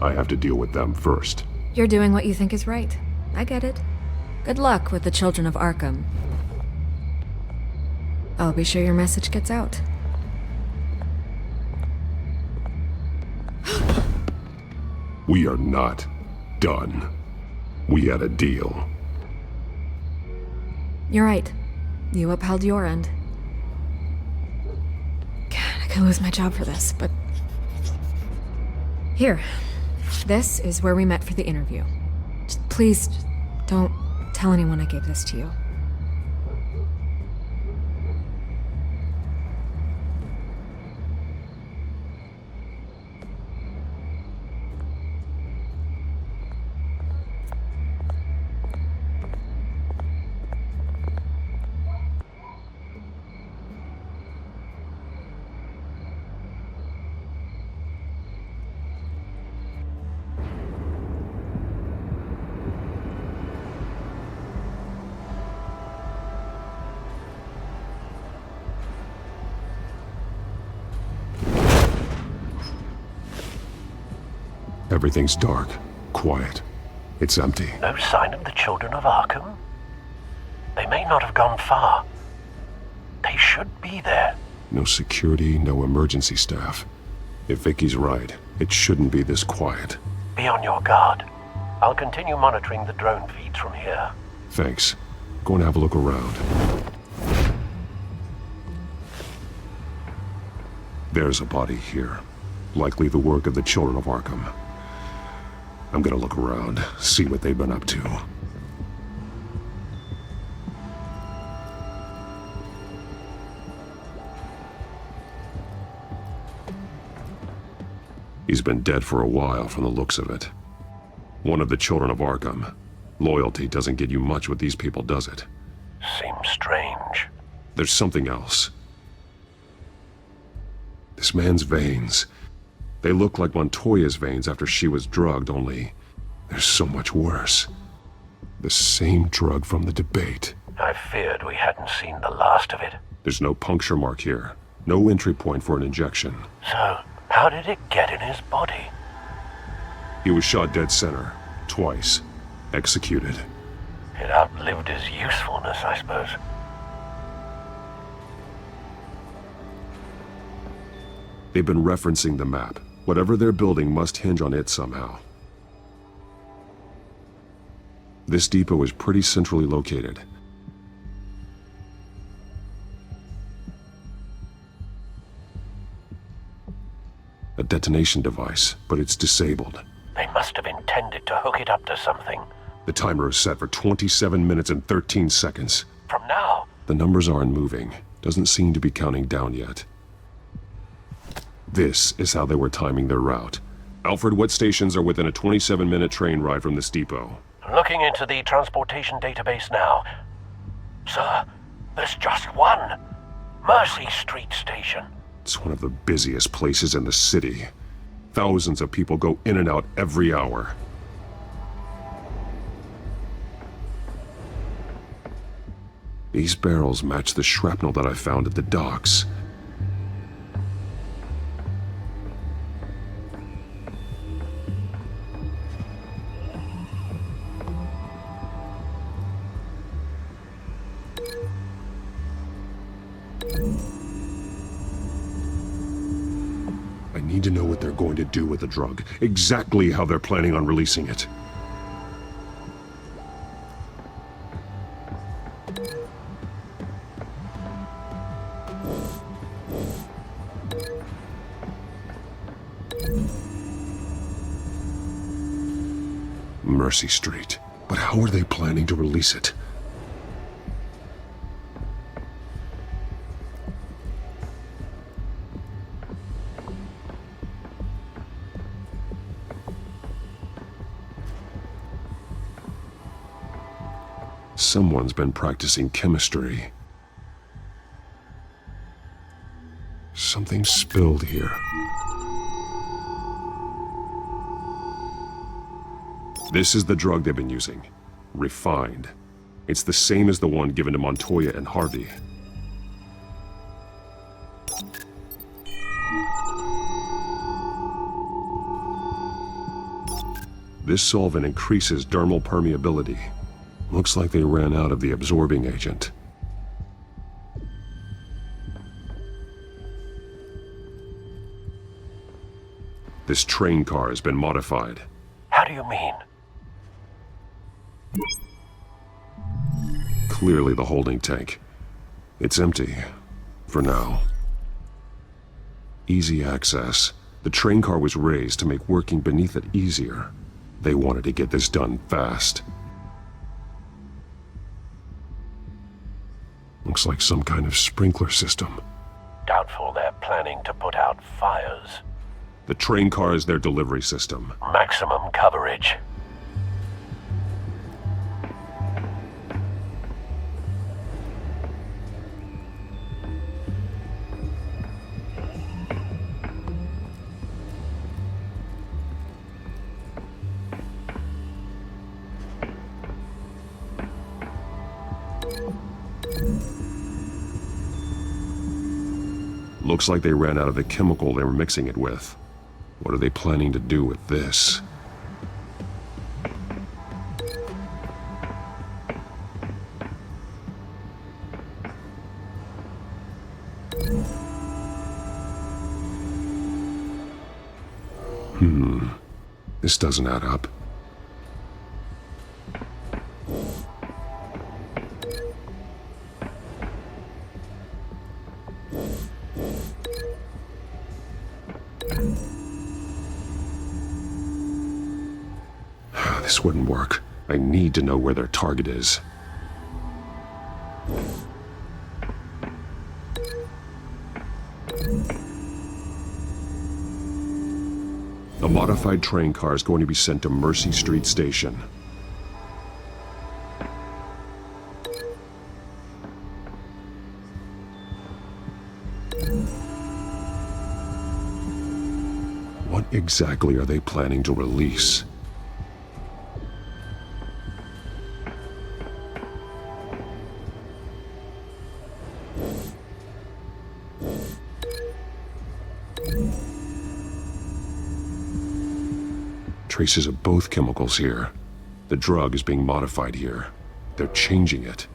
I have to deal with them first. You're doing what you think is right. I get it. Good luck with the children of Arkham. I'll be sure your message gets out. We are not done. We had a deal. You're right. You upheld your end. God, I could lose my job for this, but... Here. This is where we met for the interview. Please, don't tell anyone I gave this to you. Everything's dark, quiet. It's empty. No sign of the children of Arkham? They may not have gone far. They should be there. No security, no emergency staff. If Vicky's right, it shouldn't be this quiet. Be on your guard. I'll continue monitoring the drone feeds from here. Thanks. Go and have a look around. There's a body here. Likely the work of the children of Arkham. I'm gonna look around, see what they've been up to. He's been dead for a while from the looks of it. One of the children of Arkham. Loyalty doesn't get you much with these people, does it? Seems strange. There's something else. This man's veins. They look like Montoya's veins after she was drugged, only they're so much worse. The same drug from the debate. I feared we hadn't seen the last of it. There's no puncture mark here. No entry point for an injection. So, how did it get in his body? He was shot dead center. Twice. Executed. It outlived his usefulness, I suppose. They've been referencing the map. Whatever they're building must hinge on it somehow. This depot is pretty centrally located. A detonation device, but it's disabled. They must have intended to hook it up to something. The timer is set for 27 minutes and 13 seconds. From now? The numbers aren't moving. Doesn't seem to be counting down yet. This is how they were timing their route. Alfred, what stations are within a 27-minute train ride from this depot? Looking into the transportation database now. Sir, there's just one. Mercy Street Station. It's one of the busiest places in the city. Thousands of people go in and out every hour. These barrels match the shrapnel that I found at the docks. I need to know what they're going to do with the drug, exactly how they're planning on releasing it. Mercy Street. But how are they planning to release it? Someone's been practicing chemistry. Something spilled here. This is the drug they've been using. Refined. It's the same as the one given to Montoya and Harvey. This solvent increases dermal permeability. Looks like they ran out of the absorbing agent. This train car has been modified. How do you mean? Clearly the holding tank. It's empty. For now. Easy access. The train car was raised to make working beneath it easier. They wanted to get this done fast. Looks like some kind of sprinkler system. Doubtful they're planning to put out fires. The train car is their delivery system. Maximum coverage. Looks like they ran out of the chemical they were mixing it with. What are they planning to do with this? This doesn't add up. This wouldn't work. I need to know where their target is. A modified train car is going to be sent to Mercy Street Station. What exactly are they planning to release? Traces of both chemicals here. The drug is being modified here. They're changing it.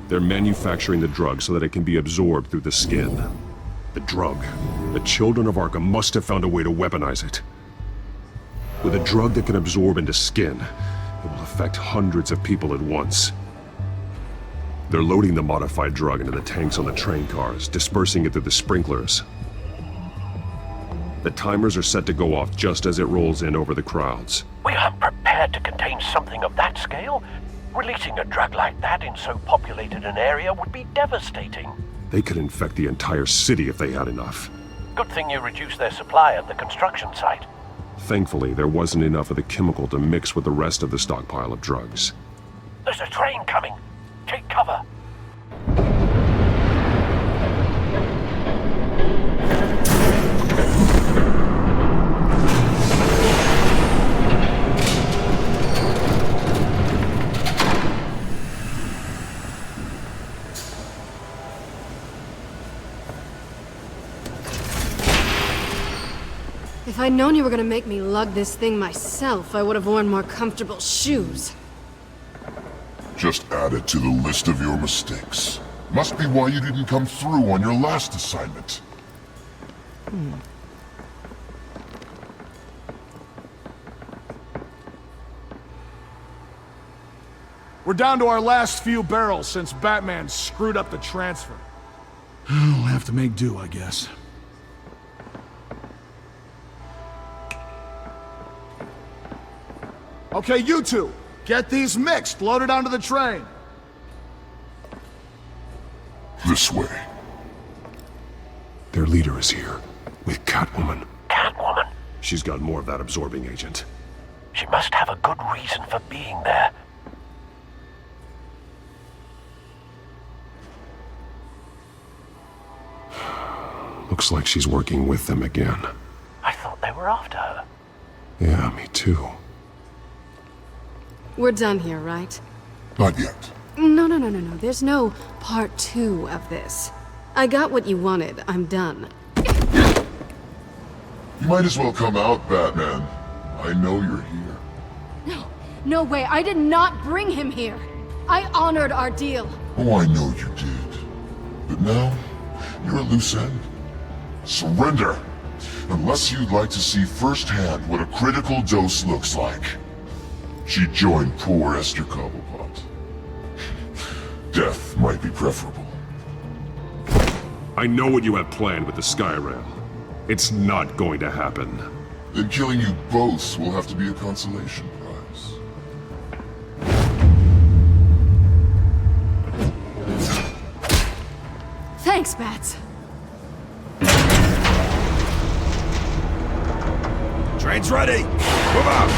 They're manufacturing the drug so that it can be absorbed through the skin. The drug. The children of Arkham must have found a way to weaponize it. With a drug that can absorb into skin, it will affect hundreds of people at once. They're loading the modified drug into the tanks on the train cars, dispersing it through the sprinklers. The timers are set to go off just as it rolls in over the crowds. We aren't prepared to contain something of that scale. Releasing a drug like that in so populated an area would be devastating. They could infect the entire city if they had enough. Good thing you reduced their supply at the construction site. Thankfully, there wasn't enough of the chemical to mix with the rest of the stockpile of drugs. There's a train coming. Take cover. If I'd known you were gonna make me lug this thing myself, I would have worn more comfortable shoes. Just add it to the list of your mistakes. Must be why you didn't come through on your last assignment. We're down to our last few barrels since Batman screwed up the transfer. We'll have to make do, I guess. Okay, you two, get these mixed, loaded onto the train. This way. Their leader is here, with Catwoman. Catwoman? She's got more of that absorbing agent. She must have a good reason for being there. Looks like she's working with them again. I thought they were after her. Yeah, me too. We're done here, right? Not yet. No. There's no part 2 of this. I got what you wanted. I'm done. You might as well come out, Batman. I know you're here. No way. I did not bring him here. I honored our deal. Oh, I know you did. But now, you're a loose end. Surrender! Unless you'd like to see firsthand what a critical dose looks like. She joined poor Esther Cobblepot. Death might be preferable. I know what you have planned with the Skyrail. It's not going to happen. Then killing you both will have to be a consolation prize. Thanks, Bats. Train's ready! Move out!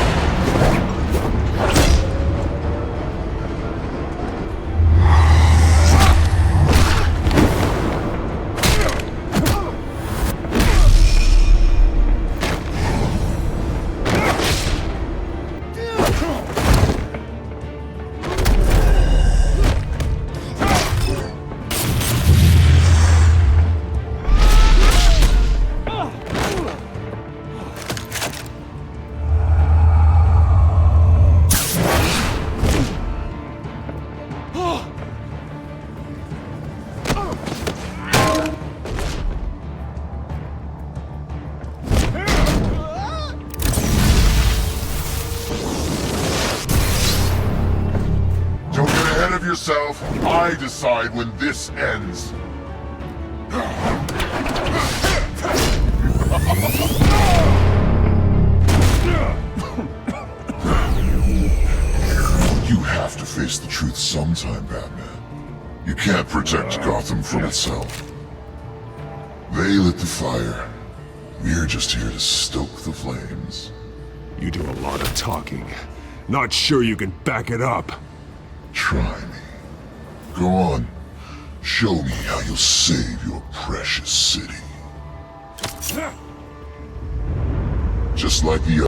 Yourself, I decide when this ends. You have to face the truth sometime, Batman. You can't protect Gotham from itself. They lit the fire. We're just here to stoke the flames. You do a lot of talking. Not sure you can back it up. Try me. Go on. Show me how you'll save your precious city. Just like the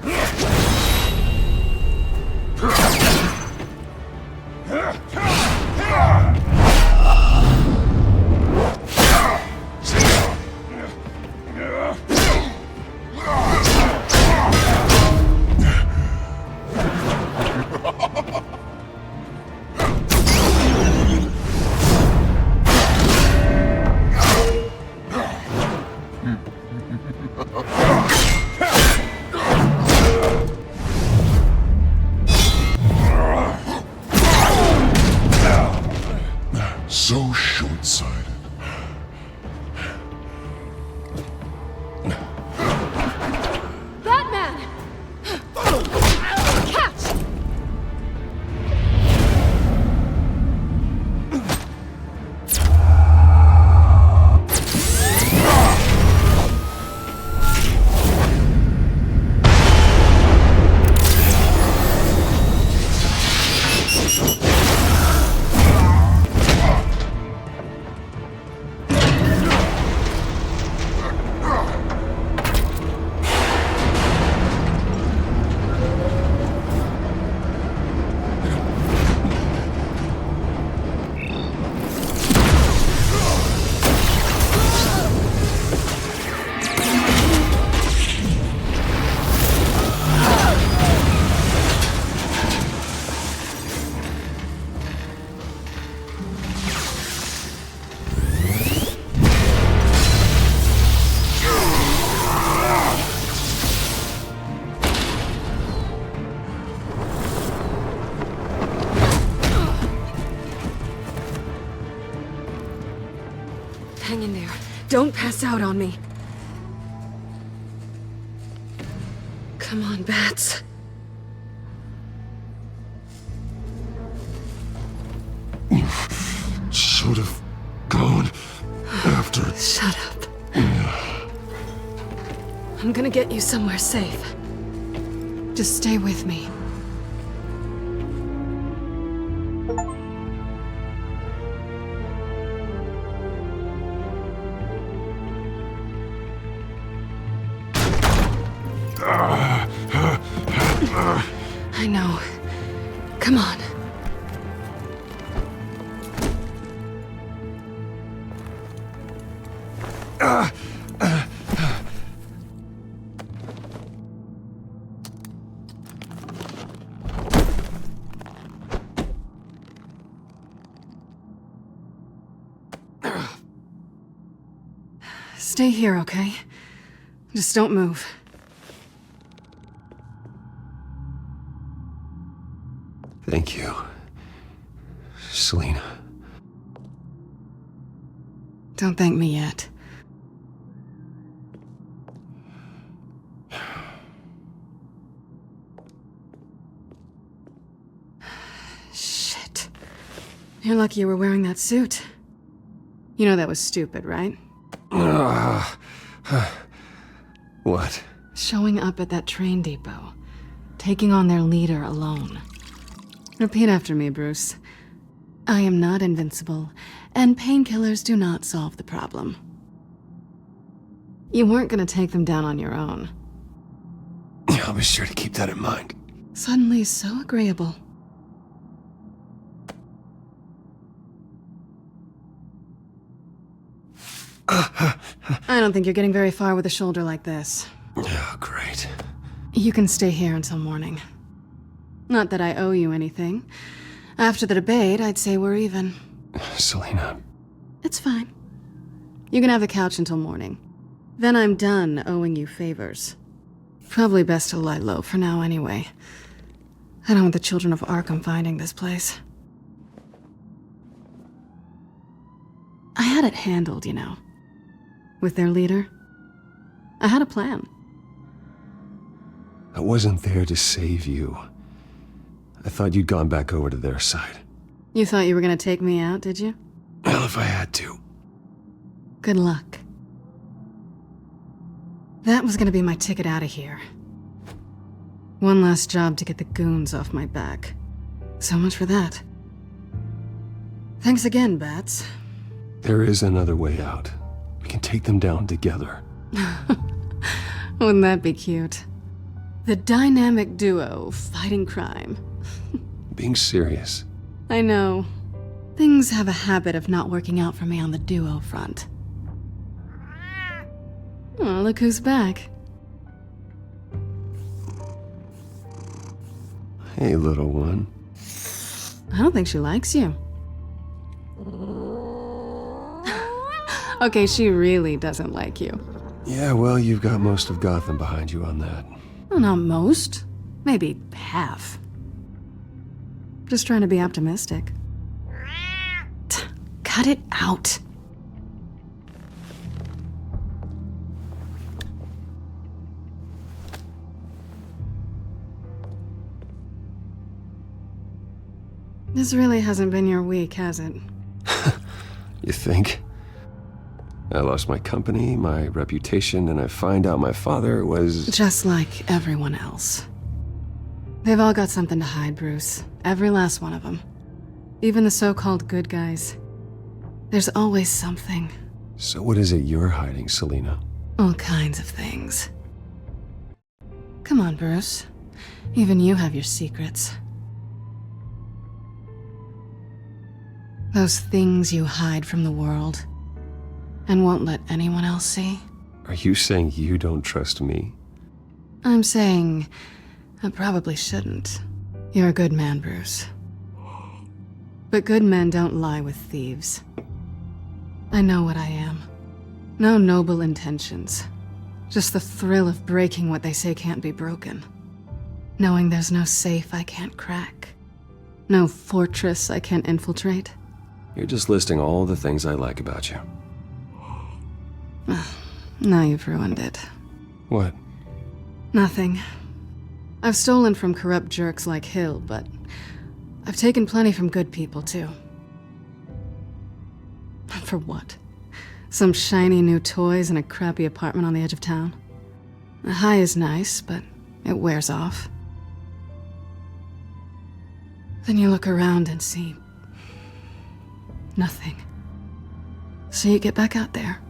Hang in there. Don't pass out on me. Come on, Bats. You should have gone after... Shut up. I'm gonna get you somewhere safe. Just stay with me. I know. Come on. Stay here, okay? Just don't move. Thank you, Selina. Don't thank me yet. Shit. You're lucky you were wearing that suit. You know that was stupid, right? What? Showing up at that train depot. Taking on their leader alone. Repeat after me, Bruce. I am not invincible, and painkillers do not solve the problem. You weren't gonna take them down on your own. I'll be sure to keep that in mind. Suddenly so agreeable. I don't think you're getting very far with a shoulder like this. Oh, great. You can stay here until morning. Not that I owe you anything. After the debate, I'd say we're even. Selina. It's fine. You can have the couch until morning. Then I'm done owing you favors. Probably best to lie low for now anyway. I don't want the children of Arkham finding this place. I had it handled, you know. With their leader. I had a plan. I wasn't there to save you. I thought you'd gone back over to their side. You thought you were gonna take me out, did you? Well, if I had to. Good luck. That was gonna be my ticket out of here. One last job to get the goons off my back. So much for that. Thanks again, Bats. There is another way out. We can take them down together. Wouldn't that be cute? The dynamic duo fighting crime. Being serious. I know. Things have a habit of not working out for me on the duo front. Oh, look who's back. Hey, little one. I don't think she likes you. Okay, she really doesn't like you. Yeah, well, you've got most of Gotham behind you on that. Well, not most. Maybe half. Just trying to be optimistic. Cut it out. This really hasn't been your week, has it? You think? I lost my company, my reputation, and I find out my father was... Just like everyone else. They've all got something to hide, Bruce. Every last one of them. Even the so-called good guys. There's always something. So what is it you're hiding, Selina? All kinds of things. Come on, Bruce. Even you have your secrets. Those things you hide from the world and won't let anyone else see. Are you saying you don't trust me? I'm saying I probably shouldn't. You're a good man, Bruce. But good men don't lie with thieves. I know what I am. No noble intentions. Just the thrill of breaking what they say can't be broken. Knowing there's no safe I can't crack. No fortress I can't infiltrate. You're just listing all the things I like about you. Now you've ruined it. What? Nothing. I've stolen from corrupt jerks like Hill, but I've taken plenty from good people, too. For what? Some shiny new toys and a crappy apartment on the edge of town? The high is nice, but it wears off. Then you look around and see nothing. So you get back out there.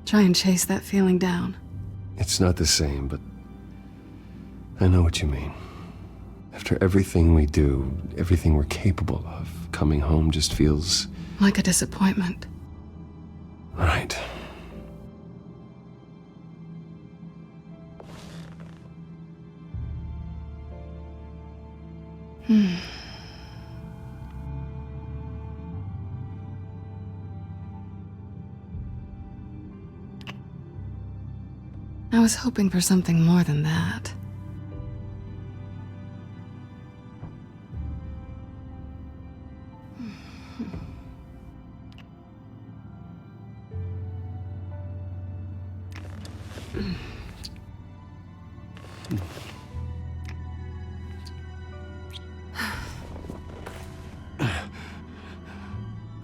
Try and chase that feeling down. It's not the same, but I know what you mean. After everything we do, everything we're capable of, coming home just feels... like a disappointment. Right. I was hoping for something more than that.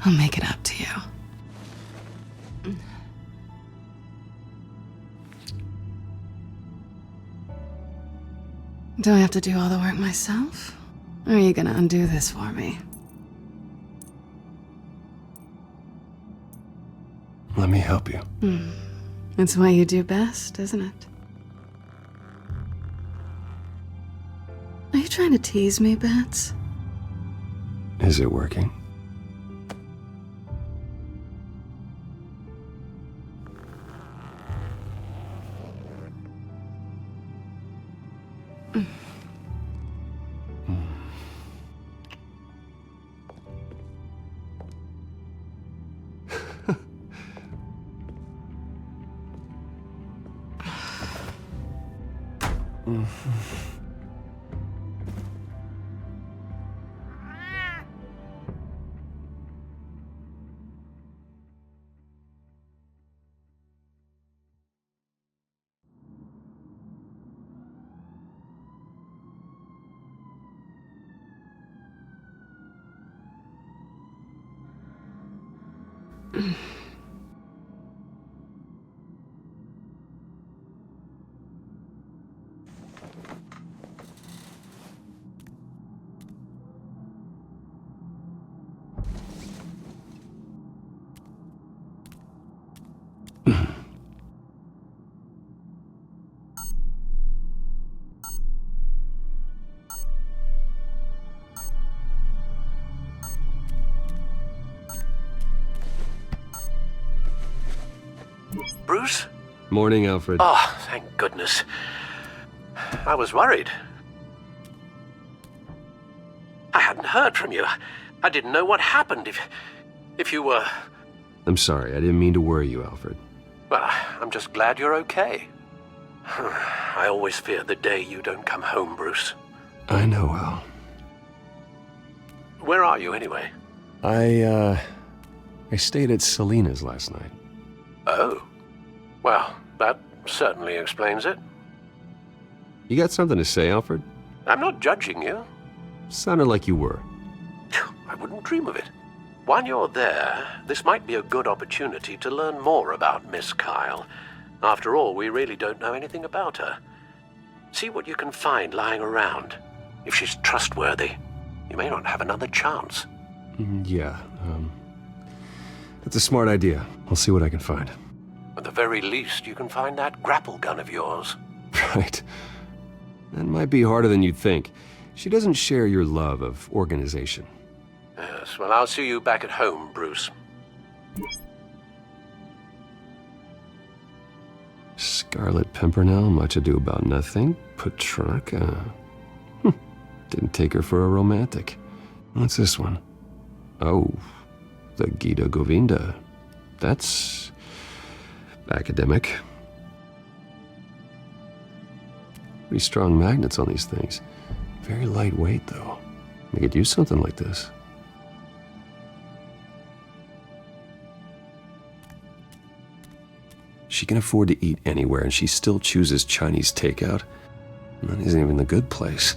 I'll make it up to you. Do I have to do all the work myself? Or are you gonna undo this for me? Let me help you. It's what you do best, isn't it? Are you trying to tease me, Bats? Is it working? Bruce? Morning, Alfred. Oh, thank goodness. I was worried. I hadn't heard from you. I didn't know what happened if you were... I'm sorry, I didn't mean to worry you, Alfred. Well, I'm just glad you're okay. I always fear the day you don't come home, Bruce. I know, Al. Where are you, anyway? I stayed at Selena's last night. Oh. Well, that certainly explains it. You got something to say, Alfred? I'm not judging you. Sounded like you were. I wouldn't dream of it. While you're there, this might be a good opportunity to learn more about Miss Kyle. After all, we really don't know anything about her. See what you can find lying around. If she's trustworthy, you may not have another chance. Yeah, that's a smart idea. I'll see what I can find. At the very least, you can find that grapple gun of yours. Right. That might be harder than you'd think. She doesn't share your love of organization. Yes, well, I'll see you back at home, Bruce. Scarlet Pimpernel, much ado about nothing. Petrarca. Didn't take her for a romantic. What's this one? Oh, the Gita Govinda. That's... academic. Pretty strong magnets on these things. Very lightweight, though. I could use something like this. She can afford to eat anywhere, and she still chooses Chinese takeout. That isn't even the good place.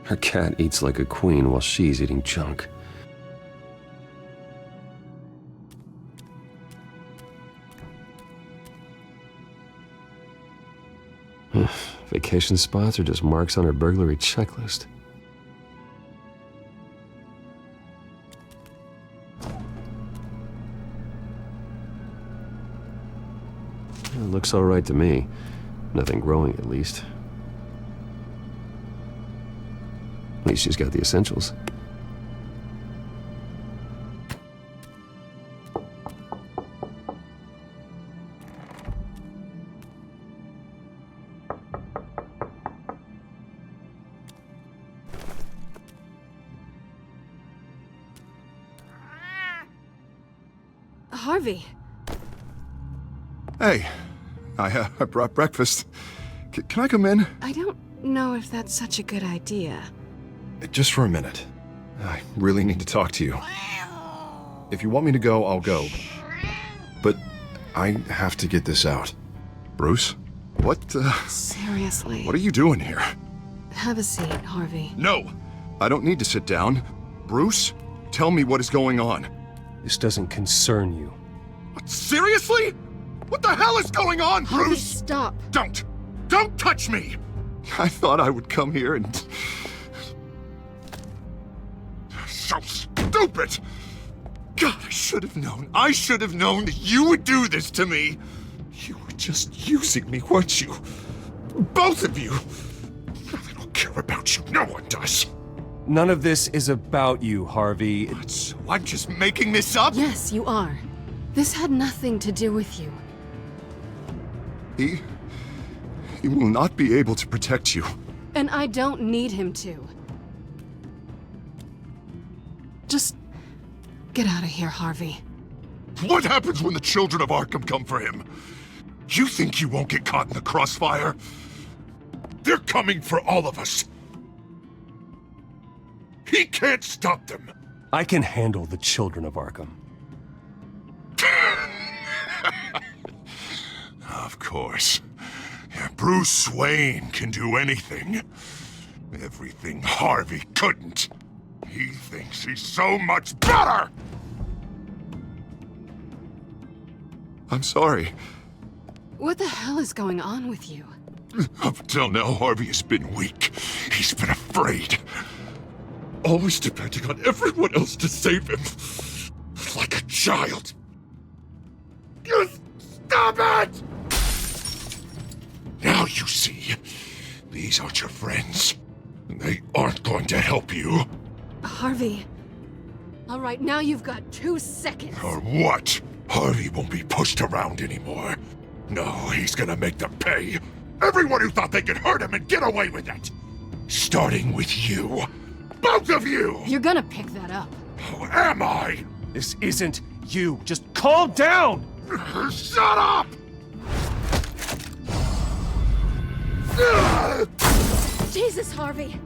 Her cat eats like a queen while she's eating junk. Vacation spots are just marks on her burglary checklist. It looks all right to me. Nothing growing, at least. At least she's got the essentials. Harvey. Hey, I brought breakfast. Can I come in? I don't know if that's such a good idea. Just for a minute. I really need to talk to you. If you want me to go, I'll go. But I have to get this out. Bruce? What, Seriously. What are you doing here? Have a seat, Harvey. No! I don't need to sit down. Bruce, tell me what is going on. This doesn't concern you. What, seriously? What the hell is going on, Bruce? Harvey, stop. Don't touch me! I thought I would come here and... So stupid! God, I should have known that you would do this to me! You were just using me, weren't you? Both of you! I don't care about you, no one does! None of this is about you, Harvey. What, so I'm just making this up? Yes, you are. This had nothing to do with you. He will not be able to protect you. And I don't need him to. Just get out of here, Harvey. What happens when the children of Arkham come for him? You think you won't get caught in the crossfire? They're coming for all of us. He can't stop them. I can handle the children of Arkham. Of course. Bruce Wayne can do anything. Everything Harvey couldn't. He thinks he's so much better! I'm sorry. What the hell is going on with you? Up until now, Harvey has been weak. He's been afraid. Always depending on everyone else to save him. Like a child. Just stop it! Now you see, these aren't your friends. And they aren't going to help you. Harvey. All right, now you've got 2 seconds. Or what? Harvey won't be pushed around anymore. No, he's gonna make them pay. Everyone who thought they could hurt him and get away with it. Starting with you. Both of you! You're gonna pick that up. Who am I? This isn't you. Just calm down! Shut up! Jesus, Harvey!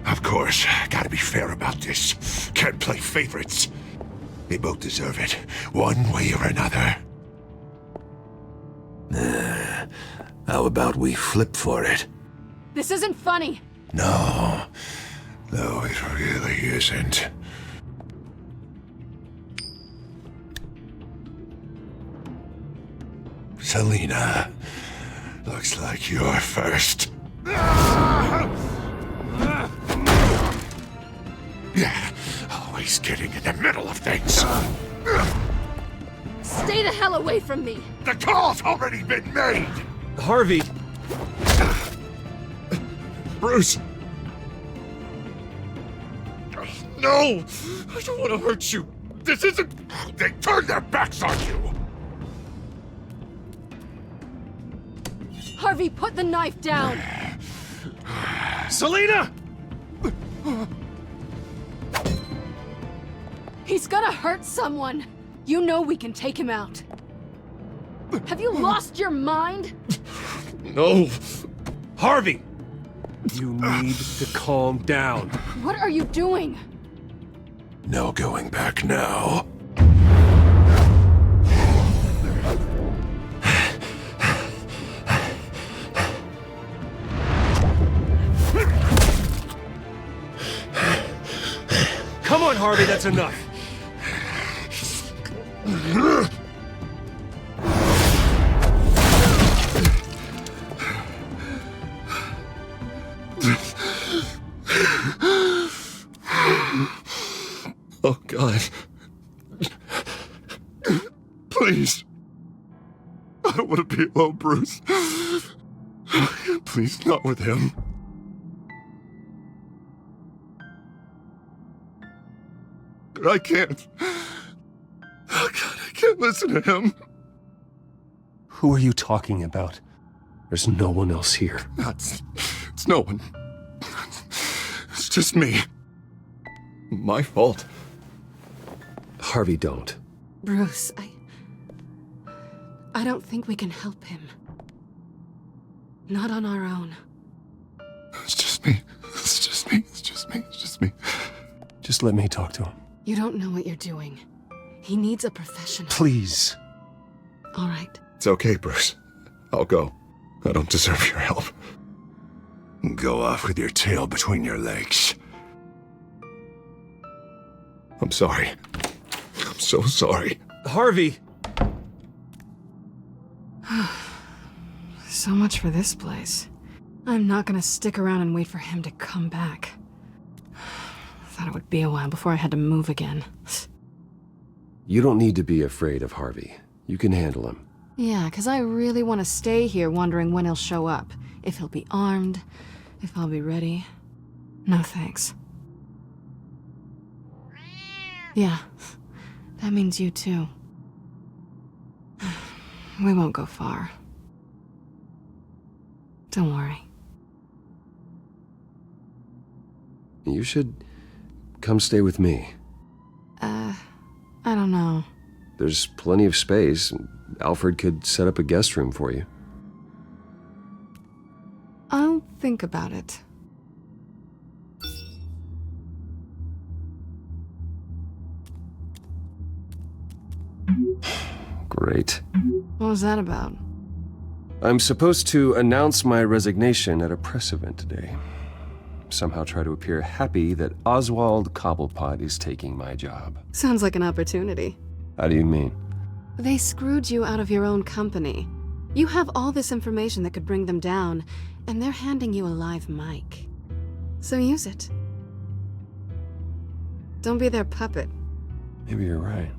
Of course, gotta be fair about this. Can't play favorites. They both deserve it, one way or another. How about we flip for it? This isn't funny! No, it really isn't. Selina, looks like you're first. Yeah, always getting in the middle of things. Stay the hell away from me! The call's already been made! Harvey! Bruce! No! I don't want to hurt you! This isn't... They turned their backs on you! Harvey, put the knife down! Selina! He's gonna hurt someone! You know we can take him out. Have you lost your mind? No! Harvey! You need to calm down. What are you doing? No going back now. Harvey, that's enough. Oh, God. Please. I don't want to be alone, Bruce. Please, not with him. I can't. Oh, God, I can't listen to him. Who are you talking about? There's no one else here. It's no one. It's just me. My fault. Harvey, don't. Bruce, I don't think we can help him. Not on our own. It's just me. It's just me. It's just me. It's just me. Just let me talk to him. You don't know what you're doing. He needs a professional. Please. All right. It's okay, Bruce. I'll go. I don't deserve your help. Go off with your tail between your legs. I'm sorry. I'm so sorry. Harvey! So much for this place. I'm not gonna stick around and wait for him to come back. Thought it would be a while before I had to move again. You don't need to be afraid of Harvey. You can handle him. Yeah, 'cause I really want to stay here wondering when he'll show up. If he'll be armed, if I'll be ready. No thanks. Yeah, that means you too. We won't go far. Don't worry. You should come stay with me. I don't know. There's plenty of space. Alfred could set up a guest room for you. I'll think about it. Great. What was that about? I'm supposed to announce my resignation at a press event today. Somehow try to appear happy that Oswald Cobblepot is taking my job. Sounds like an opportunity. How do you mean? They screwed you out of your own company. You have all this information that could bring them down, and they're handing you a live mic. So use it. Don't be their puppet. Maybe you're right.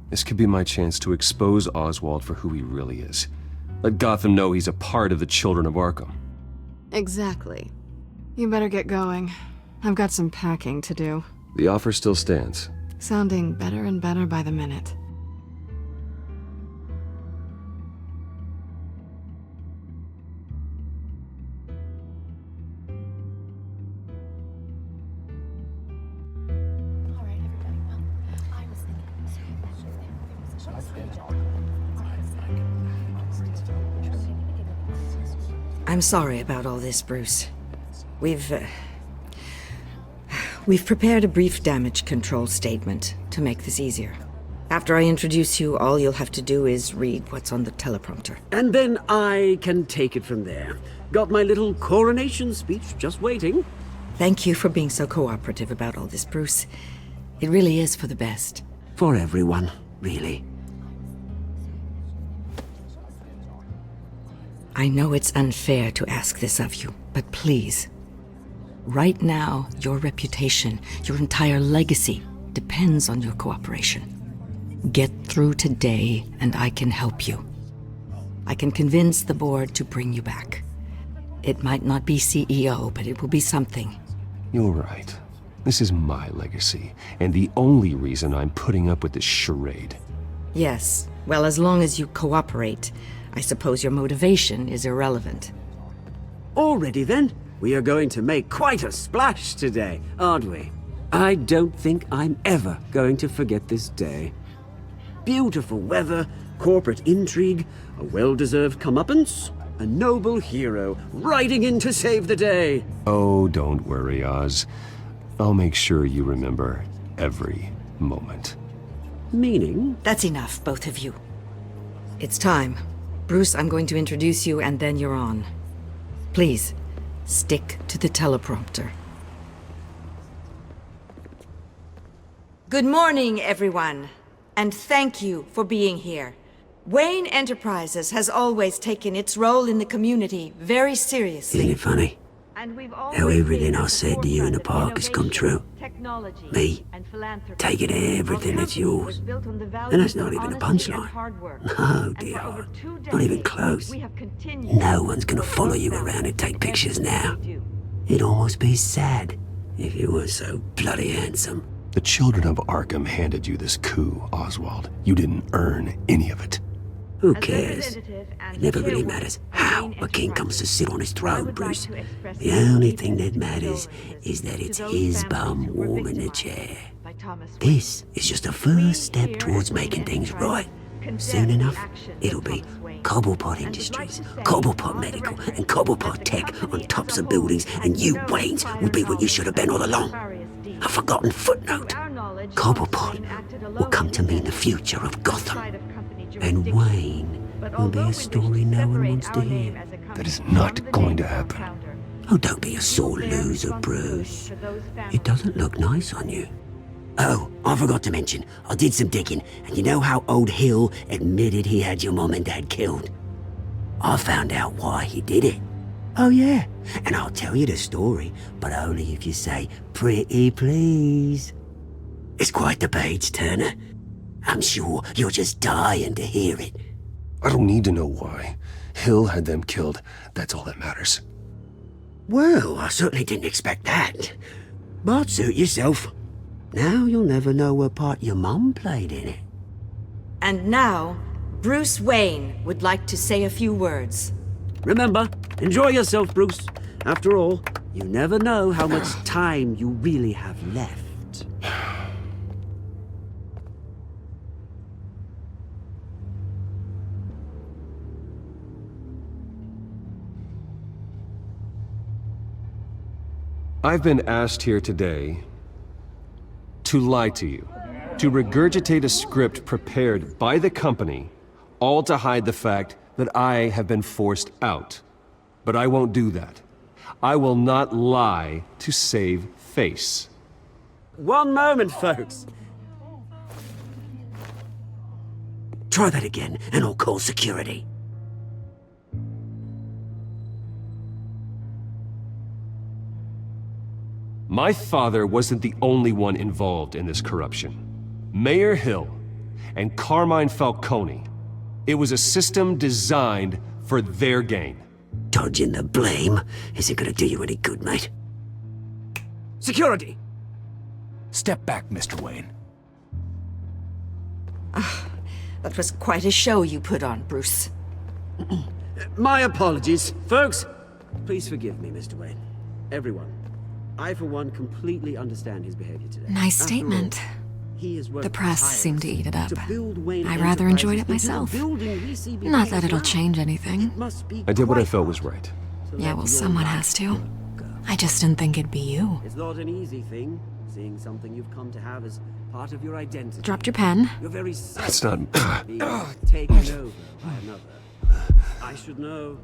This could be my chance to expose Oswald for who he really is. Let Gotham know he's a part of the Children of Arkham. Exactly. You better get going. I've got some packing to do. The offer still stands. Sounding better and better by the minute. I'm sorry about all this, Bruce. We've prepared a brief damage control statement to make this easier. After I introduce you, all you'll have to do is read what's on the teleprompter. And then I can take it from there. Got my little coronation speech just waiting. Thank you for being so cooperative about all this, Bruce. It really is for the best. For everyone, really. I know it's unfair to ask this of you, but please. Right now, your reputation, your entire legacy, depends on your cooperation. Get through today, and I can help you. I can convince the board to bring you back. It might not be CEO, but it will be something. You're right. This is my legacy, and the only reason I'm putting up with this charade. Yes, well, as long as you cooperate, I suppose your motivation is irrelevant. Already then, we are going to make quite a splash today, aren't we? I don't think I'm ever going to forget this day. Beautiful weather, corporate intrigue, a well-deserved comeuppance, a noble hero riding in to save the day. Oh, don't worry, Oz. I'll make sure you remember every moment. Meaning? That's enough, both of you. It's time. Bruce, I'm going to introduce you, and then you're on. Please, stick to the teleprompter. Good morning, everyone, and thank you for being here. Wayne Enterprises has always taken its role in the community very seriously. Isn't it funny? How everything I said to you in the park has come true. Me, taking everything that's yours. And that's not even a punchline. No, dear heart. Not even close. No one's gonna follow you around and take pictures now. It'd almost be sad if you weren't so bloody handsome. The children of Arkham handed you this coup, Oswald. You didn't earn any of it. Who cares? It never really matters how a king comes to sit on his throne, Bruce. The only thing that matters is that it's his bum warm in the chair. This is just a first step towards making things right. Soon enough, it'll be Cobblepot Industries, Cobblepot Medical, and Cobblepot Tech on tops of buildings, and you, Waynes, will be what you should have been all along. A forgotten footnote. Cobblepot will come to mean the future of Gotham. And Wayne will be a story no one wants to hear. That is not going to happen. Oh, don't be a sore loser, Bruce. It doesn't look nice on you. Oh, I forgot to mention, I did some digging, and you know how old Hill admitted he had your mom and dad killed? I found out why he did it. Oh yeah, and I'll tell you the story, but only if you say, "Pretty please." It's quite the page turner. I'm sure you're just dying to hear it. I don't need to know why. Hill had them killed. That's all that matters. Well, I certainly didn't expect that. But suit yourself. Now you'll never know what part your mum played in it. And now, Bruce Wayne would like to say a few words. Remember, enjoy yourself, Bruce. After all, you never know how much time you really have left. I've been asked here today to lie to you, to regurgitate a script prepared by the company, all to hide the fact that I have been forced out. But I won't do that. I will not lie to save face. One moment, folks. Try that again, and I'll call security. My father wasn't the only one involved in this corruption. Mayor Hill and Carmine Falcone. It was a system designed for their gain. Dodging the blame isn't gonna do you any good, mate. Security! Step back, Mr. Wayne. That was quite a show you put on, Bruce. My apologies. Folks, please forgive me, Mr. Wayne. Everyone. I, for one, completely understand his behavior today. Nice statement. The press seemed to eat it up. I rather enjoyed it myself. Not that it'll change anything. I did what I felt was right. Yeah, well, someone has to. I just didn't think it'd be you. It's not an easy thing, seeing something you've come to have as part of your identity. Dropped your pen. You're very That's not... being taken over by another. I should know.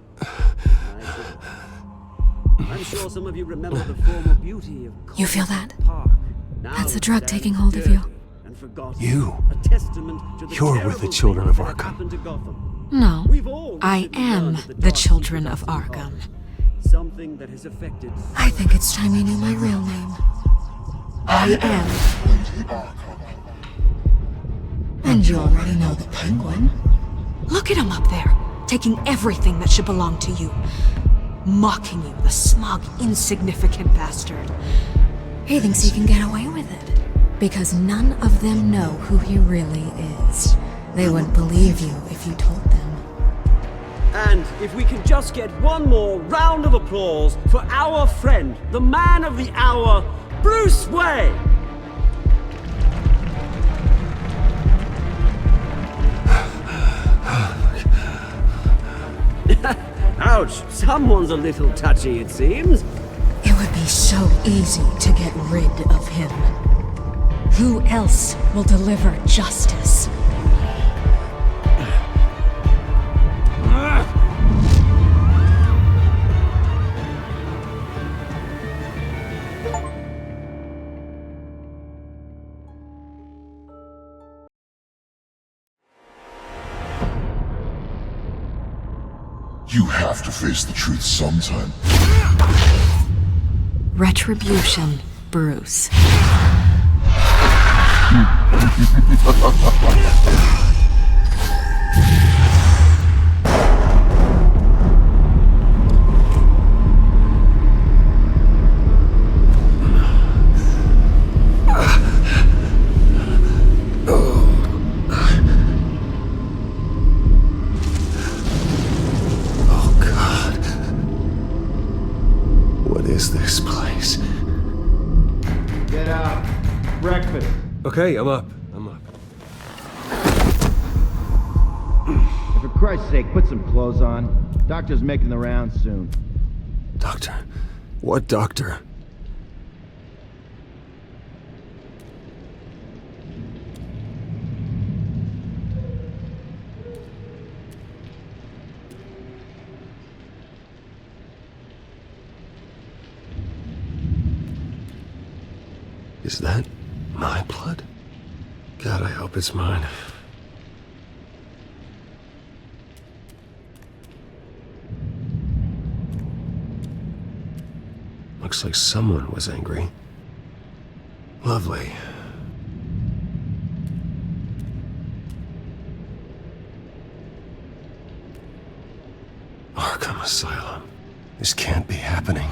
I'm sure some of you remember the former beauty of You feel that? Park. That's the drug taking hold of you. You. A testament to the You're with the children of Arkham. happened to Gotham. No, We've all I am the children of Arkham. Something that has affected. I think it's time you knew my real name. I am. And you already know the Penguin. Look at him up there, taking everything that should belong to you. Mocking you, the smug, insignificant bastard. He thinks he can get away with it. Because none of them know who he really is. They wouldn't believe you if you told them. And if we can just get one more round of applause for our friend, the man of the hour, Bruce Wayne! Ouch, someone's a little touchy, it seems. It would be so easy to get rid of him. Who else will deliver justice? You have to face the truth sometime. Retribution, Bruce. This place. Get up. Breakfast. Okay, I'm up. For Christ's sake, put some clothes on. Doctor's making the rounds soon. Doctor? What doctor? Is that my blood? God, I hope it's mine. Looks like someone was angry. Lovely. Arkham Asylum. This can't be happening.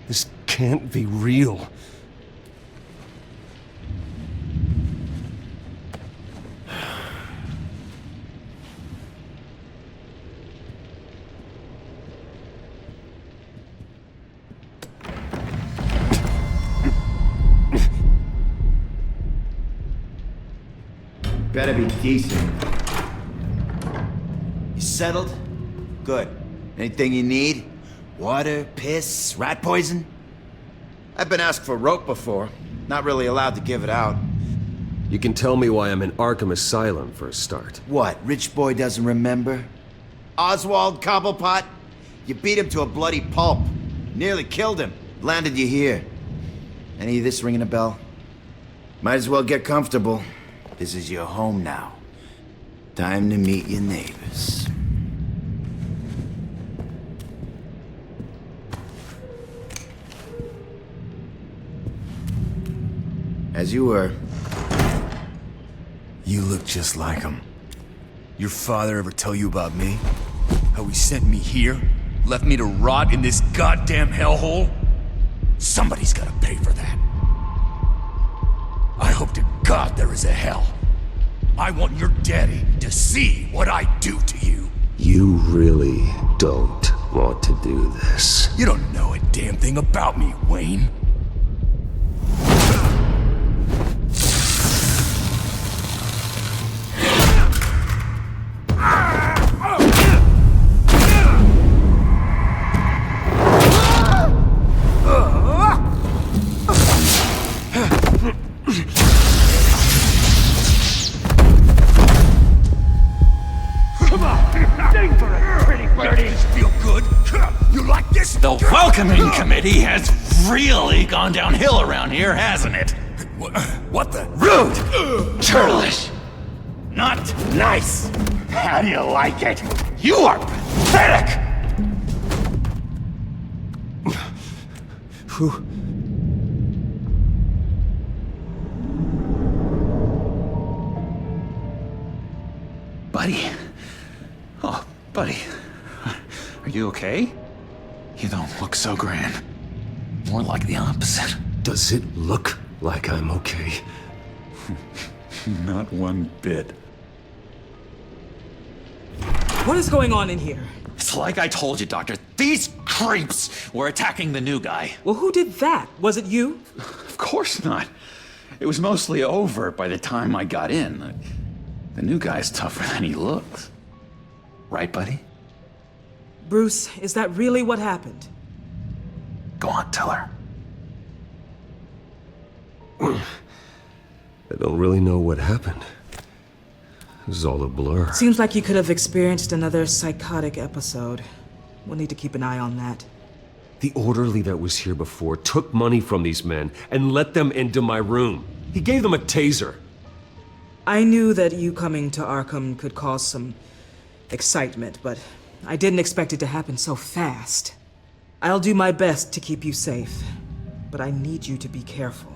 This can't be real. Better be decent. You settled? Good. Anything you need? Water, piss, rat poison? I've been asked for rope before. Not really allowed to give it out. You can tell me why I'm in Arkham Asylum for a start. What, rich boy doesn't remember? Oswald Cobblepot? You beat him to a bloody pulp. Nearly killed him. Landed you here. Any of this ringing a bell? Might as well get comfortable. This is your home now. Time to meet your neighbors. As you were. You look just like him. Your father ever tell you about me? How he sent me here? Left me to rot in this goddamn hellhole? Somebody's gotta pay for that. I hope to God there is a hell. I want your daddy to see what I do to you. You really don't want to do this. You don't know a damn thing about me, Wayne. The welcoming committee has really gone downhill around here, hasn't it? What the? Rude! Churlish! Not nice! How do you like it? You are pathetic! Who? Buddy. Oh, buddy. Are you okay? You don't look so grand. More like the opposite. Does it look like I'm okay? Not one bit. What is going on in here? It's like I told you, Doctor. These creeps were attacking the new guy. Well, who did that? Was it you? Of course not. It was mostly over by the time I got in. The new guy's tougher than he looks. Right, buddy? Bruce, is that really what happened? Go on, tell her. I don't really know what happened. This is all a blur. Seems like you could have experienced another psychotic episode. We'll need to keep an eye on that. The orderly that was here before took money from these men and let them into my room. He gave them a taser. I knew that you coming to Arkham could cause some excitement, but I didn't expect it to happen so fast. I'll do my best to keep you safe, but I need you to be careful.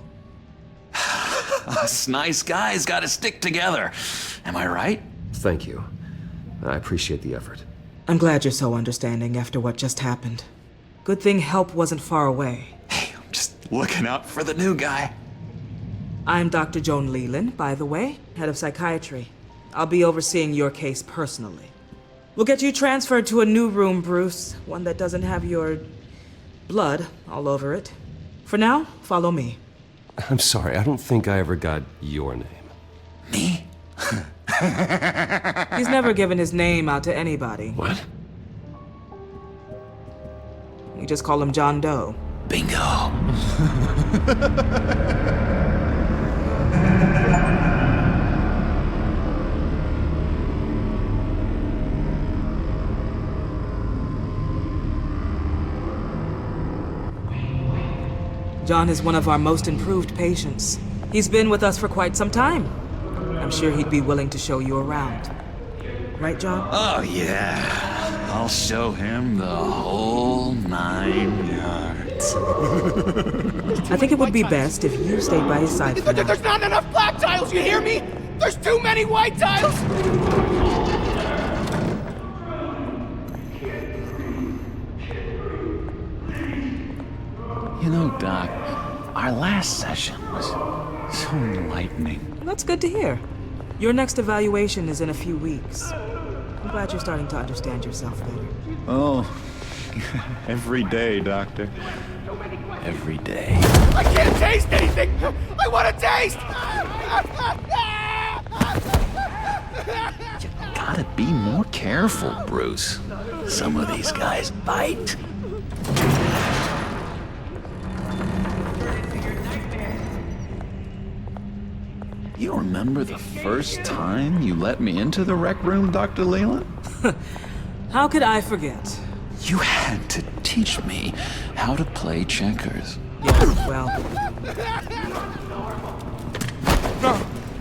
Us nice guys gotta stick together. Am I right? Thank you. I appreciate the effort. I'm glad you're so understanding after what just happened. Good thing help wasn't far away. Hey, I'm just looking out for the new guy. I'm Dr. Joan Leland, by the way, head of psychiatry. I'll be overseeing your case personally. We'll get you transferred to a new room, Bruce, one that doesn't have your blood all over it. For now, follow me. I'm sorry, I don't think I ever got your name. Me? He's never given his name out to anybody. What? We just call him John Doe. Bingo. John is one of our most improved patients. He's been with us for quite some time. I'm sure he'd be willing to show you around. Right, John? Oh, yeah. I'll show him the whole 9 yards. I think it would be best if you stayed by his side for now. There's not enough black tiles, you hear me? There's too many white tiles! You know, Doc, our last session was so enlightening. That's good to hear. Your next evaluation is in a few weeks. I'm glad you're starting to understand yourself better. Oh, every day, Doctor. Every day. I can't taste anything! I want to taste! You gotta be more careful, Bruce. Some of these guys bite. You remember the first time you let me into the rec room, Dr. Leland? How could I forget? You had to teach me how to play checkers. Yeah, well...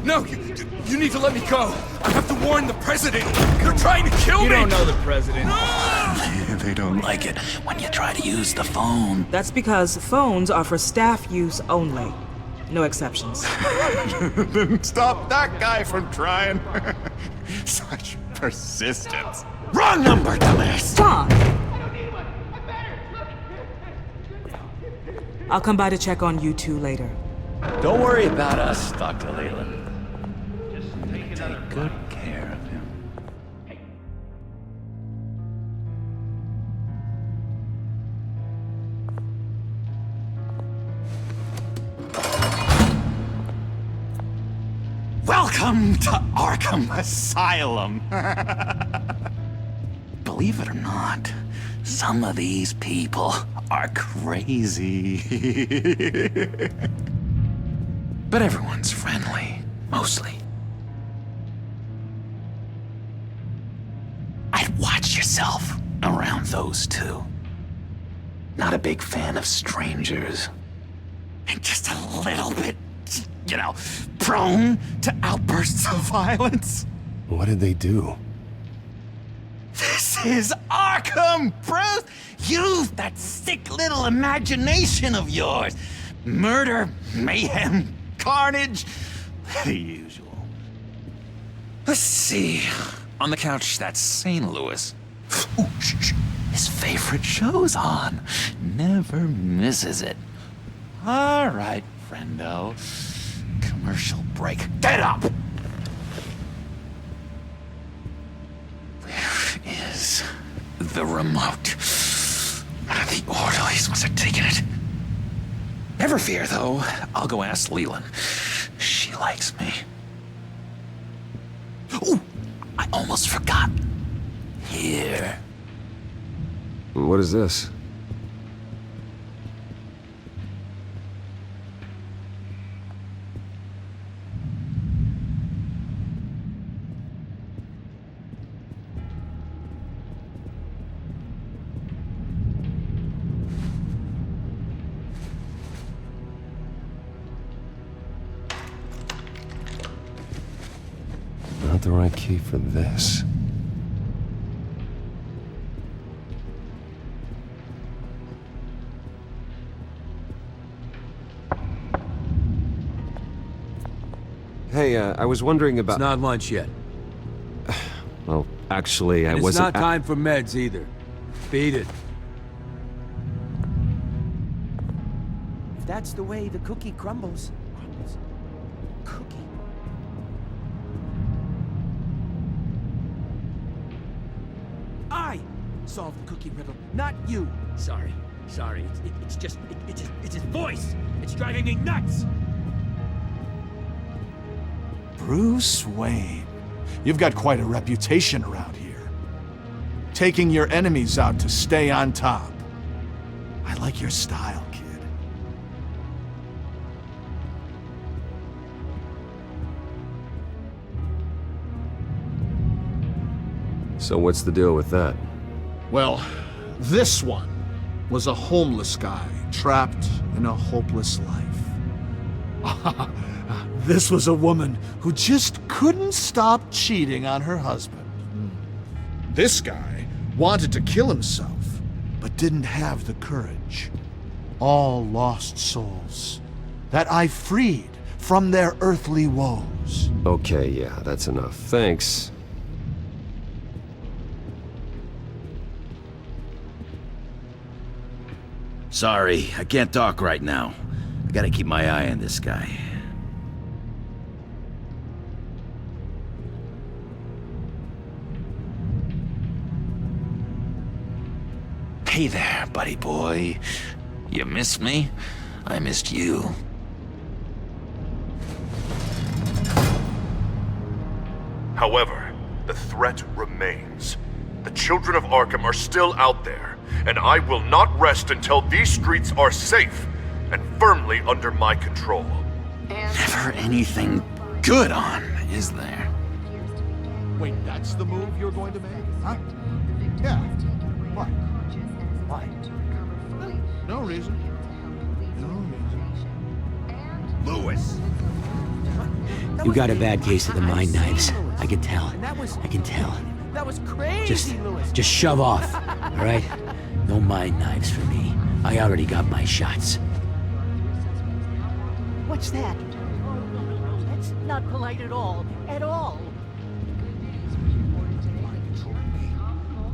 No, you need to let me go. I have to warn the president. They're trying to kill me. You don't know the president. They don't like it when you try to use the phone. That's because phones are for staff use only. No exceptions. Then stop that guy from trying. Such persistence. Wrong number, dumbass! John! I'll come by to check on you two later. Don't worry about us, Dr. Leland. Take good care of him. Welcome to Arkham Asylum. Believe it or not, some of these people are crazy. But everyone's friendly, mostly. I'd watch yourself around those two. Not a big fan of strangers. And just a little bit, you know, prone to outbursts of violence. What did they do? This is Arkham, Bruce! Use that sick little imagination of yours. Murder, mayhem, carnage, the usual. Let's see. On the couch, that's St. Louis. Ooh, shh. His favorite show's on. Never misses it. All right, friendo. Commercial break. Get up! Where is the remote? One of the orderlies must have taken it. Never fear, though. I'll go ask Leland. She likes me. Ooh, I almost forgot. Here. What is this? the right key for this. Hey, I was wondering about... It's not lunch yet. Well, actually, I It's wasn't... not time for meds either. Beat it. If that's the way the cookie crumbles. Cookie. I solved the cookie riddle, not you. Sorry. It's his voice. It's driving me nuts. Bruce Wayne. You've got quite a reputation around here. Taking your enemies out to stay on top. I like your style, kid. So what's the deal with that? Well, this one was a homeless guy trapped in a hopeless life. This was a woman who just couldn't stop cheating on her husband. This guy wanted to kill himself, but didn't have the courage. All lost souls that I freed from their earthly woes. Okay, yeah, that's enough. Thanks. Sorry, I can't talk right now. I gotta keep my eye on this guy. Hey there, buddy boy. You missed me? I missed you. However, the threat remains. The children of Arkham are still out there, and I will not rest until these streets are safe and firmly under my control. Never anything good on, is there? Wait, that's the move you're going to make? Huh? Yeah. What? Why? No reason. Lewis! You got a bad case of the mind knives. I can tell. I can tell. That was crazy, Lewis. Just shove off, all right? No mind knives for me. I already got my shots. What's that? That's not polite at all. At all.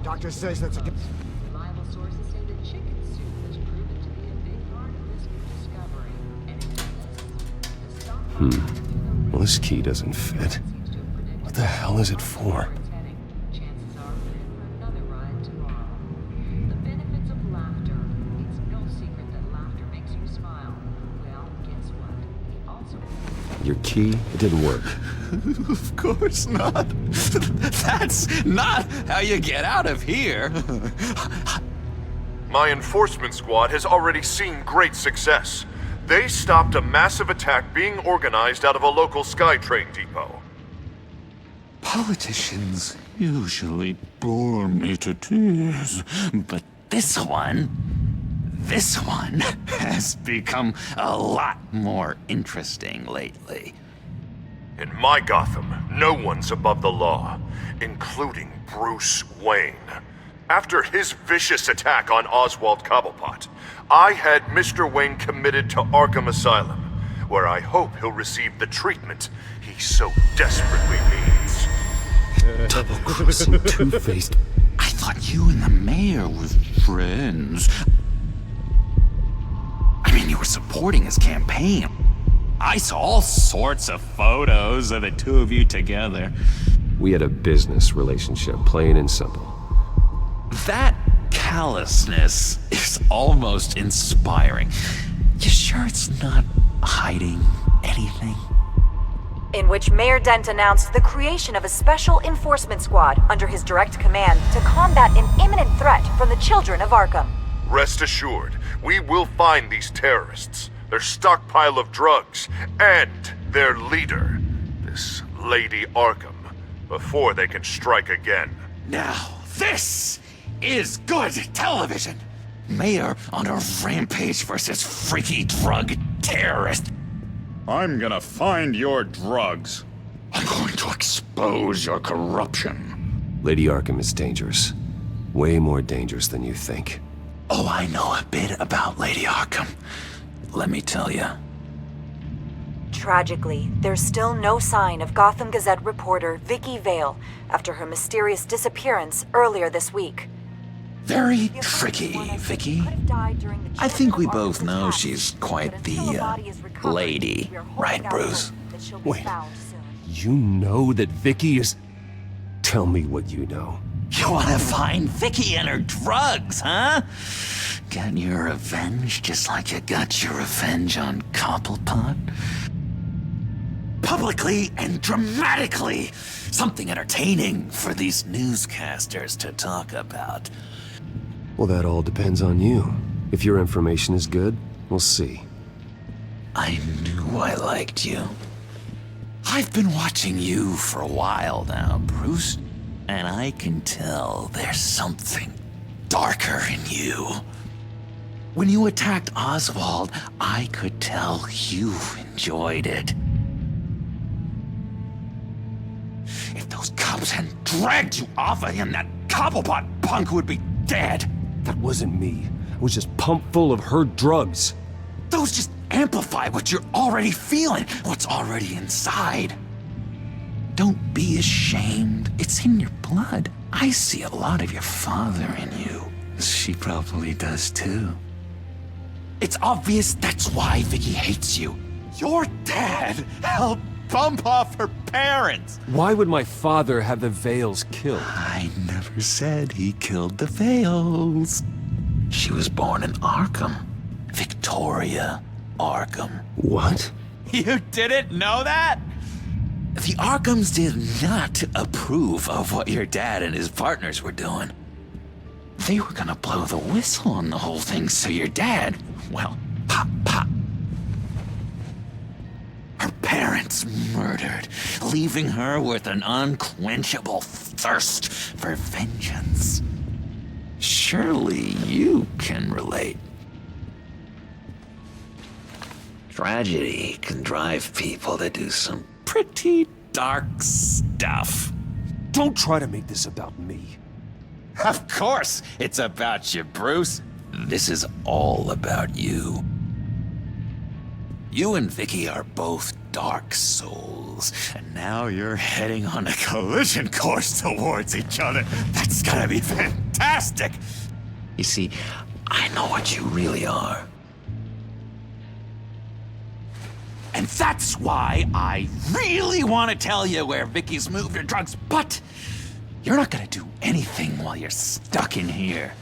Doctor says that's a... Reliable sources say the chicken soup has proven to be a big part of this new discovery. Well, this key doesn't fit. What the hell is it for? Chances are we're in for another ride tomorrow. The benefits of laughter. It's no secret that laughter makes you smile. Well, guess what? It also... Your key? It didn't work. Of course not. That's not how you get out of here. My enforcement squad has already seen great success. They stopped a massive attack being organized out of a local SkyTrain depot. Politicians usually bore me to tears, but this one has become a lot more interesting lately. In my Gotham, no one's above the law, including Bruce Wayne. After his vicious attack on Oswald Cobblepot, I had Mr. Wayne committed to Arkham Asylum, where I hope he'll receive the treatment he so desperately needs. Double-crossing, two-faced... I thought you and the mayor were friends. I mean, you were supporting his campaign. I saw all sorts of photos of the two of you together. We had a business relationship, plain and simple. That callousness is almost inspiring. You sure it's not hiding anything? In which Mayor Dent announced the creation of a special enforcement squad under his direct command to combat an imminent threat from the children of Arkham. Rest assured, we will find these terrorists, their stockpile of drugs, and their leader, this Lady Arkham, before they can strike again. Now, this is good television! Mayor on a rampage versus freaky drug terrorist. I'm gonna find your drugs. I'm going to expose your corruption. Lady Arkham is dangerous. Way more dangerous than you think. Oh, I know a bit about Lady Arkham. Let me tell you. Tragically, there's still no sign of Gotham Gazette reporter Vicky Vale after her mysterious disappearance earlier this week. Very tricky, Vicky. I think we both know she's quite the lady, right, Bruce? Wait, you know that Vicky is... Tell me what you know. You want to find Vicky and her drugs, huh? Get your revenge just like you got your revenge on Cobblepot? Publicly and dramatically! Something entertaining for these newscasters to talk about. Well, that all depends on you. If your information is good, we'll see. I knew I liked you. I've been watching you for a while now, Bruce, and I can tell there's something darker in you. When you attacked Oswald, I could tell you enjoyed it. If those cops hadn't dragged you off of him, that Cobblepot punk would be dead. That wasn't me. I was just pumped full of her drugs. Those just amplify what you're already feeling, what's already inside. Don't be ashamed. It's in your blood. I see a lot of your father in you. She probably does too. It's obvious that's why Vicky hates you. Your dad helped bump off her parents. Why would my father have the Vales killed? I never said he killed the Vales. She was born in Arkham. Victoria Arkham. What? You didn't know that? The Arkhams did not approve of what your dad and his partners were doing. They were gonna blow the whistle on the whole thing, so your dad, well, pop. Her parents murdered, leaving her with an unquenchable thirst for vengeance. Surely you can relate. Tragedy can drive people to do some pretty dark stuff. Don't try to make this about me. Of course it's about you, Bruce. This is all about you. You and Vicky are both dark souls, and now you're heading on a collision course towards each other. That's gonna be fantastic! You see, I know what you really are. And that's why I really want to tell you where Vicky's moved her drugs, but you're not gonna do anything while you're stuck in here.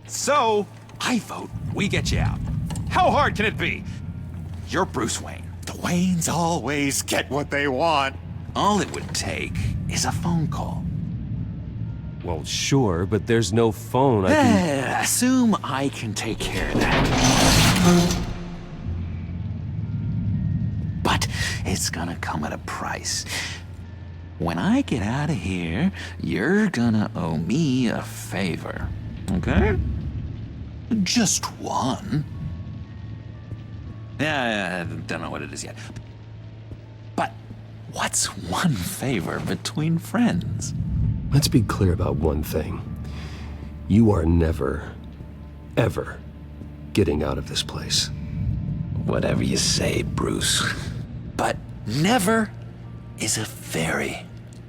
So, I vote we get you out. How hard can it be? You're Bruce Wayne. The Waynes always get what they want. All it would take is a phone call. Well, sure, but there's no phone. I can... Assume I can take care of that. But it's gonna come at a price. When I get out of here, you're gonna owe me a favor, okay? Just one. Yeah, I don't know what it is yet. But what's one favor between friends? Let's be clear about one thing. You are never, ever getting out of this place. Whatever you say, Bruce. But never is a very,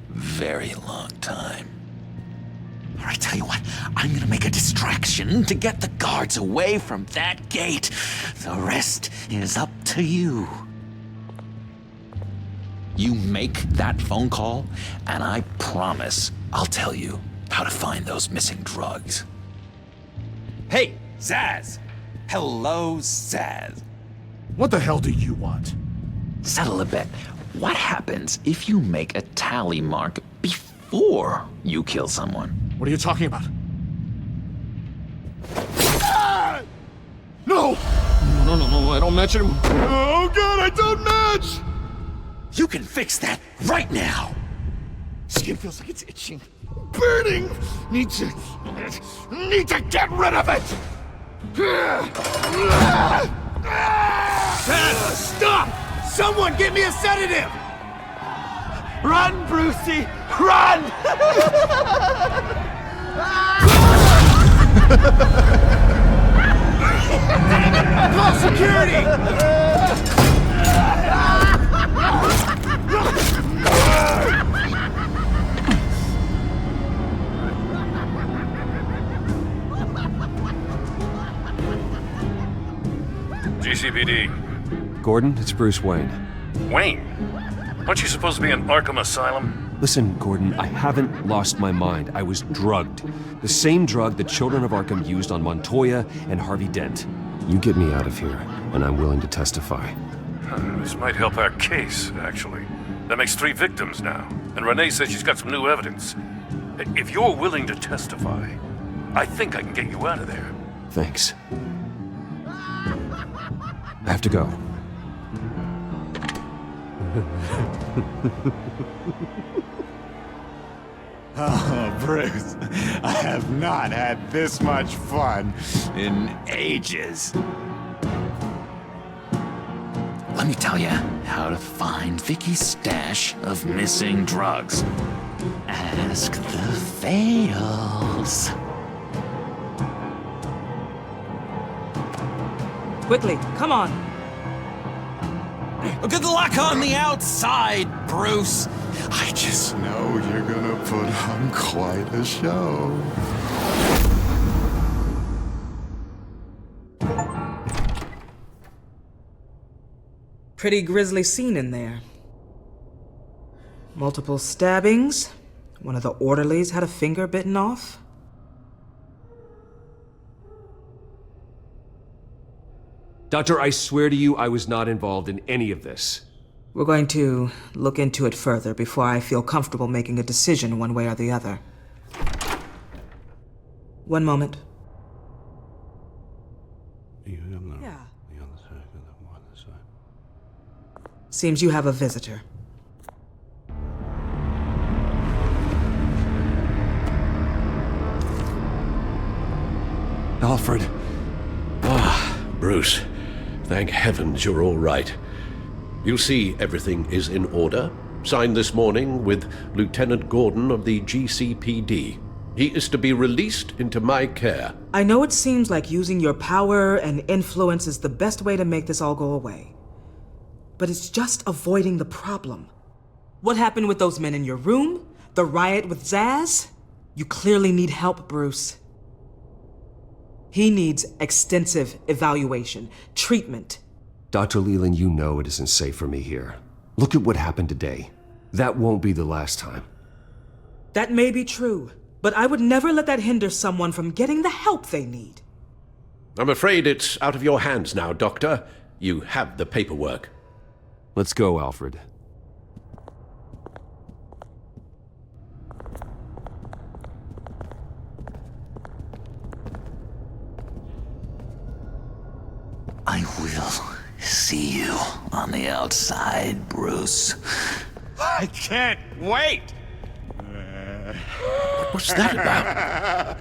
very long time. All right, tell you what, I'm gonna make a distraction to get the guards away from that gate. The rest is up to you. You make that phone call, and I promise I'll tell you how to find those missing drugs. Hey, Zaz! Hello, Zaz. What the hell do you want? Settle a bet. What happens if you make a tally mark before you kill someone? What are you talking about? Ah! No! No, I don't match him. Oh god, I don't match! You can fix that right now! Skin feels like it's itching. Burning! Need to get rid of it! Stop! Someone get me a sedative! Run, Brucey! Run! Call security! GCPD. Gordon, it's Bruce Wayne. Wayne? Aren't you supposed to be in Arkham Asylum? Listen, Gordon, I haven't lost my mind. I was drugged. The same drug the children of Arkham used on Montoya and Harvey Dent. You get me out of here, and I'm willing to testify. This might help our case, actually. That makes 3 victims now, and Renee says she's got some new evidence. If you're willing to testify, I think I can get you out of there. Thanks. I have to go. Oh, Bruce, I have not had this much fun in ages. Let me tell you how to find Vicky's stash of missing drugs. Ask the Vales. Quickly, come on. Good luck on the outside, Bruce. I just know you're gonna put on quite a show. Pretty grisly scene in there. Multiple stabbings. One of the orderlies had a finger bitten off. Doctor, I swear to you, I was not involved in any of this. We're going to look into it further before I feel comfortable making a decision one way or the other. One moment. Yeah. Seems you have a visitor. Alfred. Bruce, thank heavens you're all right. You'll see everything is in order. Signed this morning with Lieutenant Gordon of the GCPD. He is to be released into my care. I know it seems like using your power and influence is the best way to make this all go away. But it's just avoiding the problem. What happened with those men in your room? The riot with Zaz? You clearly need help, Bruce. He needs extensive evaluation, treatment. Dr. Leland, you know it isn't safe for me here. Look at what happened today. That won't be the last time. That may be true, but I would never let that hinder someone from getting the help they need. I'm afraid it's out of your hands now, Doctor. You have the paperwork. Let's go, Alfred. I will see you on the outside, Bruce. I can't wait! What's that about?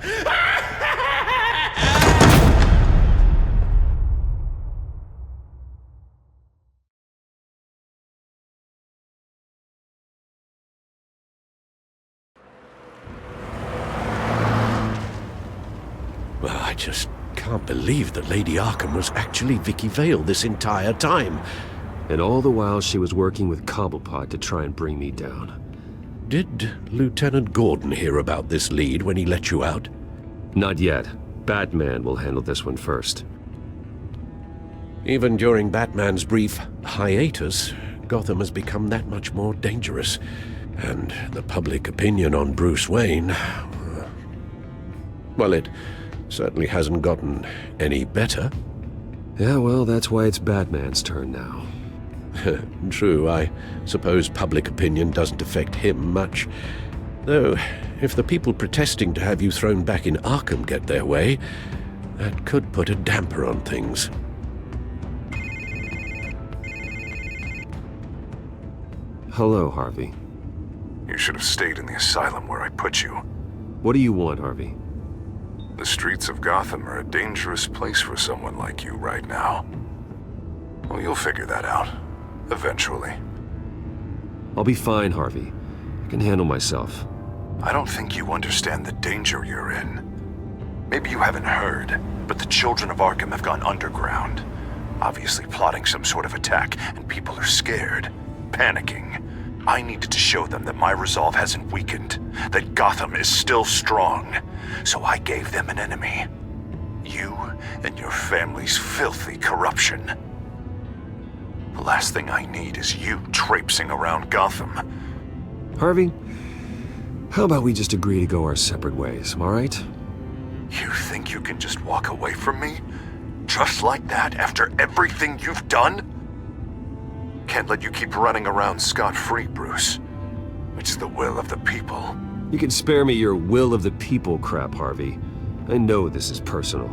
Well, I just can't believe that Lady Arkham was actually Vicky Vale this entire time. And all the while she was working with Cobblepot to try and bring me down. Did Lieutenant Gordon hear about this lead when he let you out? Not yet. Batman will handle this one first. Even during Batman's brief hiatus, Gotham has become that much more dangerous. And the public opinion on Bruce Wayne... well, it certainly hasn't gotten any better. Yeah, well, that's why it's Batman's turn now. True, I suppose public opinion doesn't affect him much. Though, if the people protesting to have you thrown back in Arkham get their way, that could put a damper on things. Hello, Harvey. You should have stayed in the asylum where I put you. What do you want, Harvey? The streets of Gotham are a dangerous place for someone like you right now. Well, you'll figure that out. Eventually. I'll be fine, Harvey. I can handle myself. I don't think you understand the danger you're in. Maybe you haven't heard, but the children of Arkham have gone underground. Obviously plotting some sort of attack, and people are scared, panicking. I needed to show them that my resolve hasn't weakened, that Gotham is still strong. So I gave them an enemy. You and your family's filthy corruption. The last thing I need is you traipsing around Gotham. Harvey, how about we just agree to go our separate ways, all right? You think you can just walk away from me? Just like that, after everything you've done? Can't let you keep running around scot-free, Bruce. It's the will of the people. You can spare me your will of the people crap, Harvey. I know this is personal.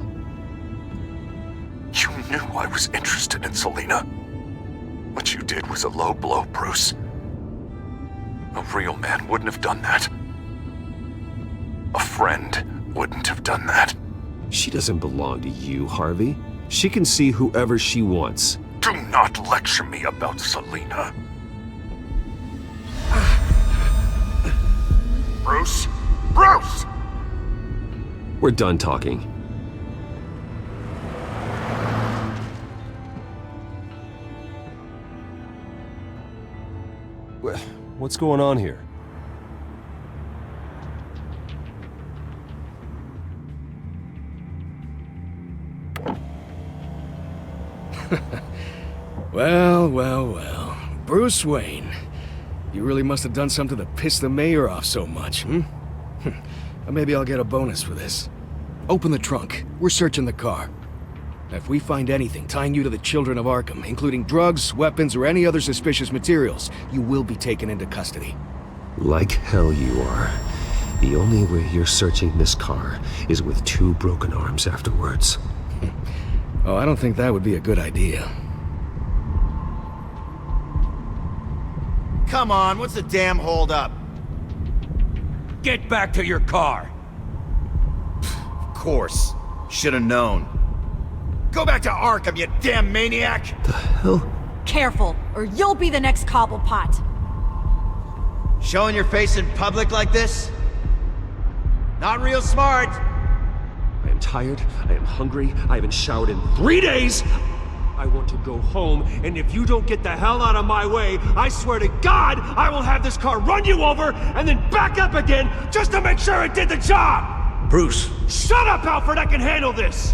You knew I was interested in Selina. What you did was a low blow, Bruce. A real man wouldn't have done that. A friend wouldn't have done that. She doesn't belong to you, Harvey. She can see whoever she wants. Do not lecture me about Selina. Bruce? Bruce! We're done talking. What's going on here? Well. Bruce Wayne. You really must have done something to piss the mayor off so much, Maybe I'll get a bonus for this. Open the trunk. We're searching the car. If we find anything tying you to the children of Arkham, including drugs, weapons, or any other suspicious materials, you will be taken into custody. Like hell you are. The only way you're searching this car is with 2 broken arms afterwards. Oh, I don't think that would be a good idea. Come on, what's the damn holdup? Get back to your car! Of course. Should've known. Go back to Arkham, you damn maniac! The hell? Careful, or you'll be the next Cobblepot. Showing your face in public like this? Not real smart. I am tired, I am hungry, I haven't showered in 3 days! I want to go home, and if you don't get the hell out of my way, I swear to God, I will have this car run you over, and then back up again, just to make sure it did the job! Bruce! Shut up, Alfred, I can handle this!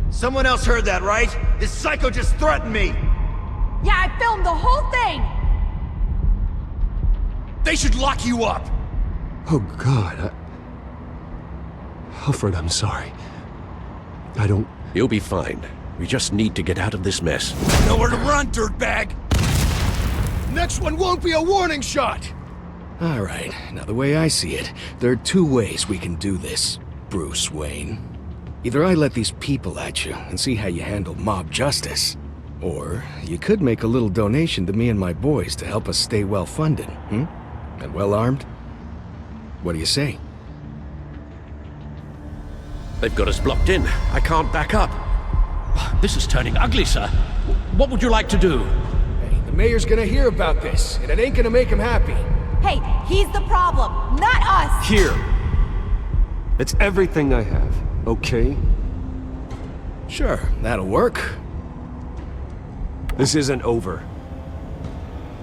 Someone else heard that, right? This psycho just threatened me! Yeah, I filmed the whole thing! They should lock you up! Oh God, Alfred, I'm sorry. I don't... You'll be fine. We just need to get out of this mess. Nowhere to run, dirtbag! Next one won't be a warning shot! Alright, now the way I see it, there are 2 ways we can do this, Bruce Wayne. Either I let these people at you and see how you handle mob justice, or you could make a little donation to me and my boys to help us stay well-funded, And well-armed? What do you say? They've got us blocked in. I can't back up. This is turning ugly, sir. What would you like to do? Hey, the mayor's gonna hear about this, and it ain't gonna make him happy. Hey, he's the problem, not us! Here! It's everything I have, okay? Sure, that'll work. This isn't over.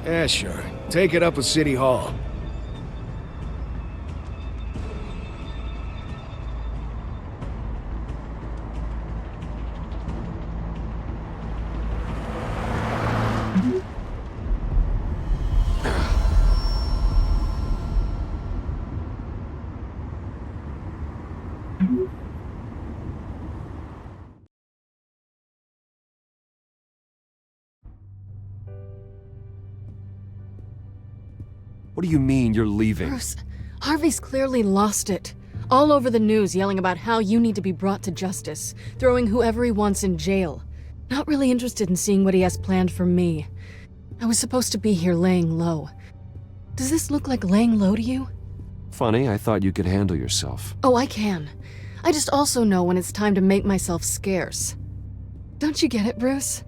Yeah, sure. Take it up with City Hall. What do you mean you're leaving? Bruce, Harvey's clearly lost it. All over the news yelling about how you need to be brought to justice, throwing whoever he wants in jail. Not really interested in seeing what he has planned for me. I was supposed to be here laying low. Does this look like laying low to you? Funny, I thought you could handle yourself. Oh, I can. I just also know when it's time to make myself scarce. Don't you get it, Bruce?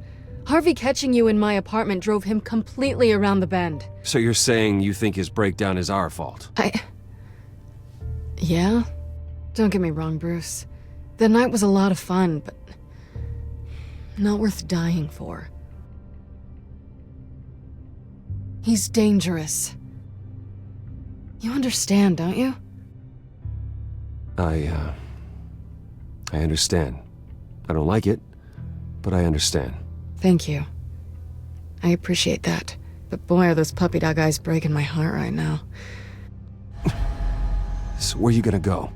Harvey catching you in my apartment drove him completely around the bend. So you're saying you think his breakdown is our fault? Yeah? Don't get me wrong, Bruce. The night was a lot of fun, but not worth dying for. He's dangerous. You understand, don't you? I understand. I don't like it, but I understand. Thank you. I appreciate that. But boy, are those puppy dog eyes breaking my heart right now. So where are you gonna go?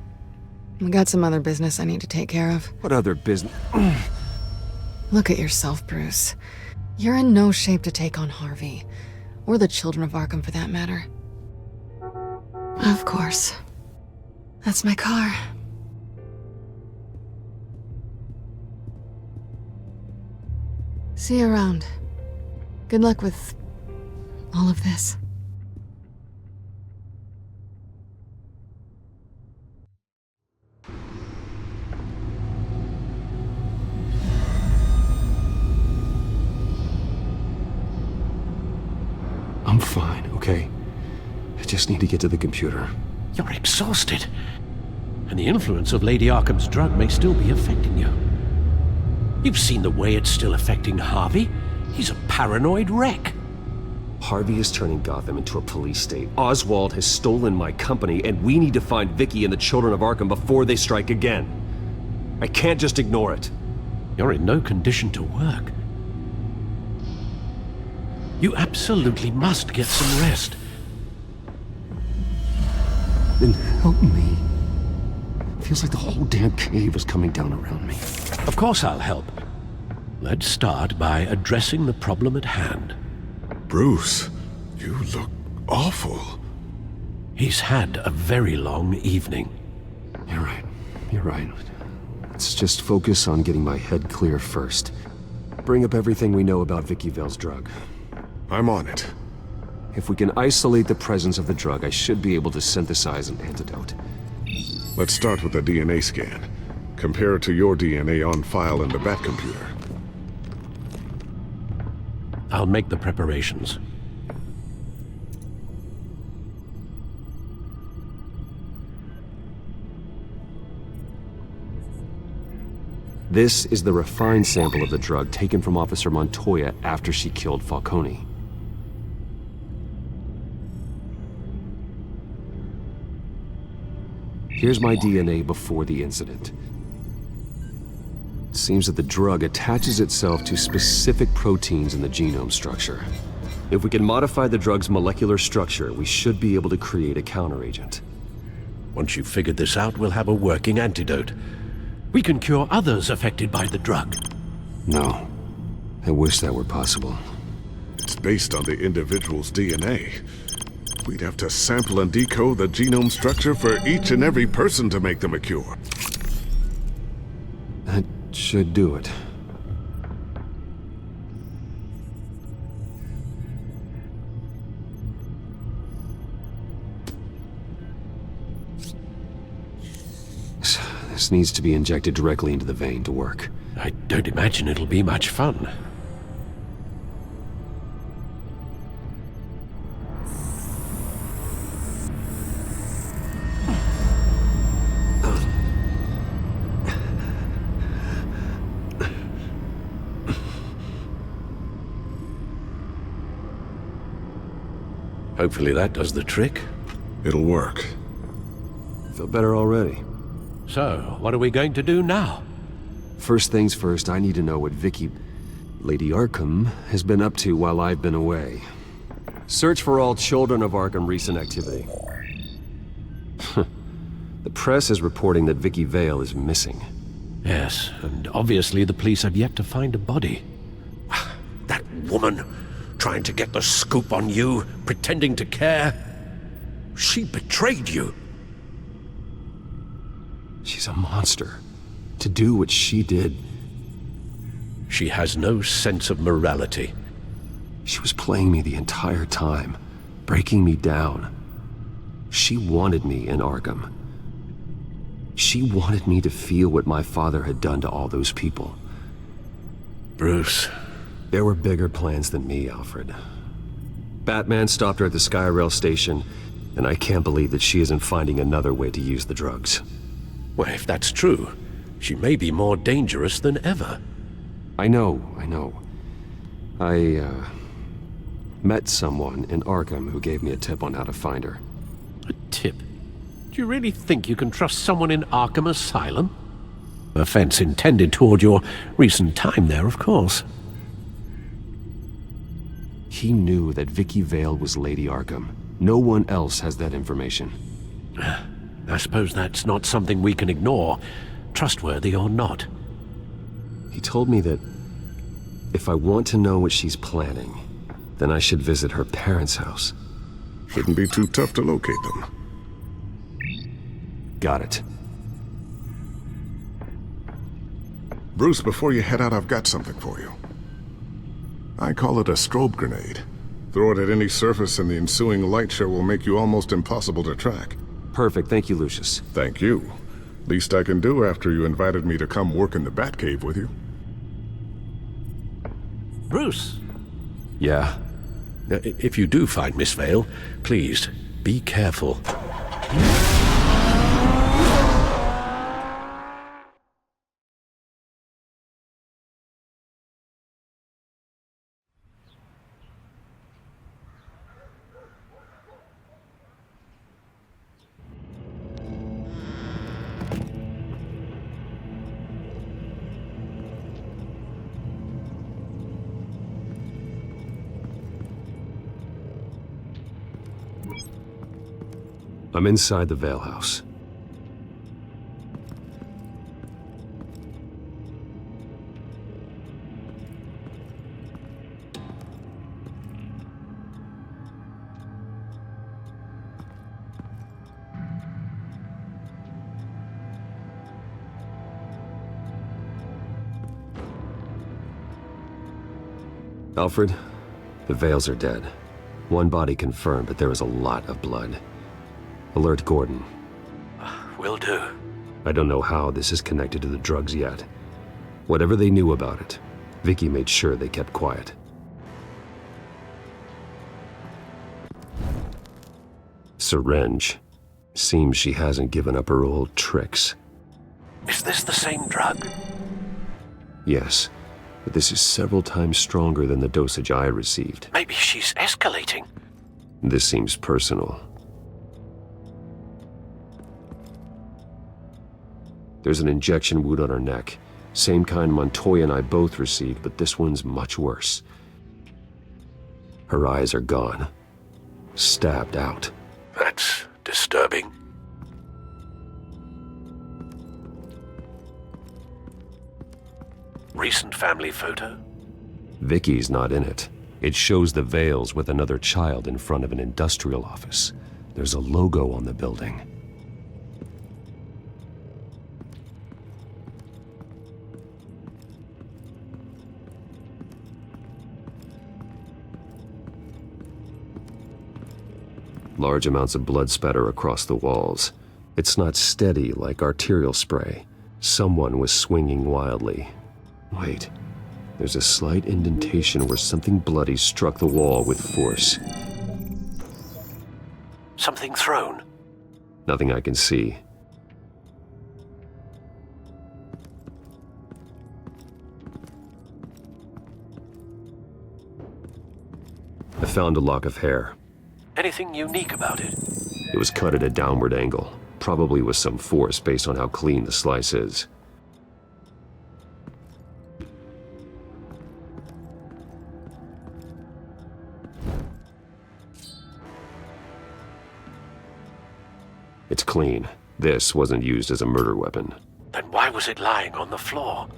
I got some other business I need to take care of. What other business? Look at yourself, Bruce. You're in no shape to take on Harvey. Or the children of Arkham, for that matter. Of course. That's my car. See you around. Good luck with all of this. I'm fine, okay? I just need to get to the computer. You're exhausted. And the influence of Lady Arkham's drug may still be affecting you. You've seen the way it's still affecting Harvey. He's a paranoid wreck. Harvey is turning Gotham into a police state. Oswald has stolen my company, and we need to find Vicky and the children of Arkham before they strike again. I can't just ignore it. You're in no condition to work. You absolutely must get some rest. Then help me. Feels like the whole damn cave is coming down around me. Of course I'll help. Let's start by addressing the problem at hand. Bruce, you look awful. He's had a very long evening. You're right. You're right. Let's just focus on getting my head clear first. Bring up everything we know about Vicky Vale's drug. I'm on it. If we can isolate the presence of the drug, I should be able to synthesize an antidote. Let's start with a DNA scan. Compare it to your DNA on file in the Batcomputer. I'll make the preparations. This is the refined sample of the drug taken from Officer Montoya after she killed Falcone. Here's my DNA before the incident. It seems that the drug attaches itself to specific proteins in the genome structure. If we can modify the drug's molecular structure, we should be able to create a counteragent. Once you've figured this out, we'll have a working antidote. We can cure others affected by the drug. No. I wish that were possible. It's based on the individual's DNA. We'd have to sample and decode the genome structure for each and every person to make them a cure. That should do it. This needs to be injected directly into the vein to work. I don't imagine it'll be much fun. Hopefully that does the trick. It'll work. Feel better already. So, what are we going to do now? First things first, I need to know what Vicky, Lady Arkham, has been up to while I've been away. Search for all children of Arkham recent activity. The press is reporting that Vicky Vale is missing. Yes, and obviously the police have yet to find a body. That woman, trying to get the scoop on you, pretending to care. She betrayed you. She's a monster. To do what she did. She has no sense of morality. She was playing me the entire time, breaking me down. She wanted me in Arkham. She wanted me to feel what my father had done to all those people. Bruce, There were bigger plans than me, Alfred. Batman stopped her at the Skyrail station, and I can't believe that she isn't finding another way to use the drugs. Well, if that's true, she may be more dangerous than ever. I know. I met someone in Arkham who gave me a tip on how to find her. A tip? Do you really think you can trust someone in Arkham Asylum? Offense intended toward your recent time there, of course. He knew that Vicky Vale was Lady Arkham. No one else has that information. I suppose that's not something we can ignore, trustworthy or not. He told me that if I want to know what she's planning, then I should visit her parents' house. Shouldn't be too tough to locate them. Got it. Bruce, before you head out, I've got something for you. I call it a strobe grenade. Throw it at any surface and the ensuing light show will make you almost impossible to track. Perfect. Thank you, Lucius. Thank you. Least I can do after you invited me to come work in the Batcave with you. Bruce? Yeah? If you do find Miss Vale, please, be careful. I'm inside the Vale house. Alfred, the Vales are dead. One body confirmed, but there is a lot of blood. Alert Gordon. Will do. I don't know how this is connected to the drugs yet. Whatever they knew about it, Vicky made sure they kept quiet. Syringe. Seems she hasn't given up her old tricks. Is this the same drug? Yes, but this is several times stronger than the dosage I received. Maybe she's escalating. This seems personal. There's an injection wound on her neck. Same kind Montoya and I both received, but this one's much worse. Her eyes are gone. Stabbed out. That's disturbing. Recent family photo? Vicky's not in it. It shows the Vales with another child in front of an industrial office. There's a logo on the building. Large amounts of blood spatter across the walls. It's not steady like arterial spray. Someone was swinging wildly. Wait, there's a slight indentation where something bloody struck the wall with force. Something thrown? Nothing I can see. I found a lock of hair. Anything unique about it? It was cut at a downward angle, probably with some force based on how clean the slice is. It's clean. This wasn't used as a murder weapon. Then why was it lying on the floor?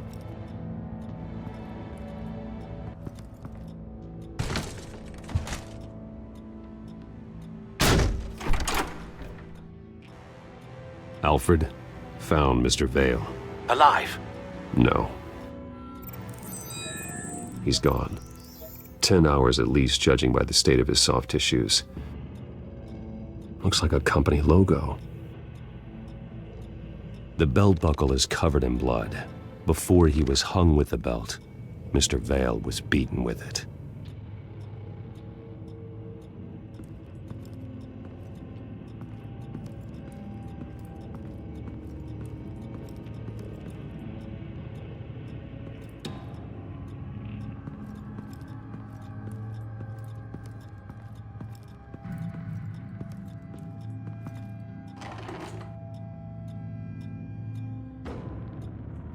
Alfred found Mr. Vale. Alive? No. He's gone. 10 hours at least, judging by the state of his soft tissues. Looks like a company logo. The belt buckle is covered in blood. Before he was hung with the belt. Mr. Vale was beaten with it.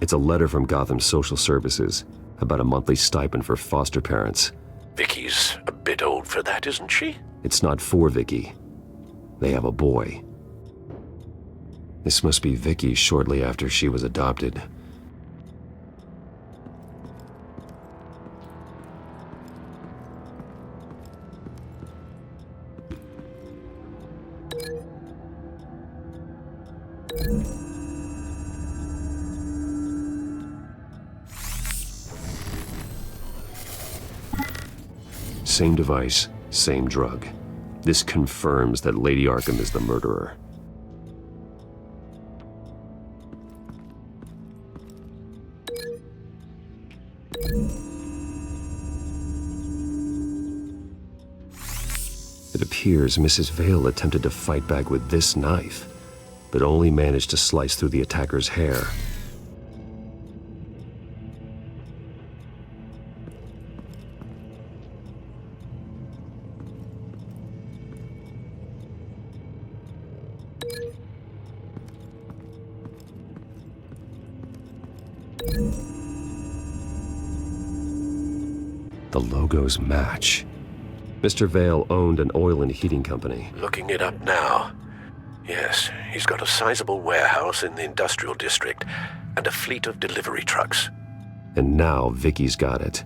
It's a letter from Gotham Social Services about a monthly stipend for foster parents. Vicky's a bit old for that, isn't she? It's not for Vicky. They have a boy. This must be Vicky shortly after she was adopted. Same device, same drug. This confirms that Lady Arkham is the murderer. It appears Mrs. Vale attempted to fight back with this knife, but only managed to slice through the attacker's hair. The logos match. Mr. Vale owned an oil and heating company. Looking it up now. Yes, he's got a sizable warehouse in the industrial district and a fleet of delivery trucks. And now Vicky's got it.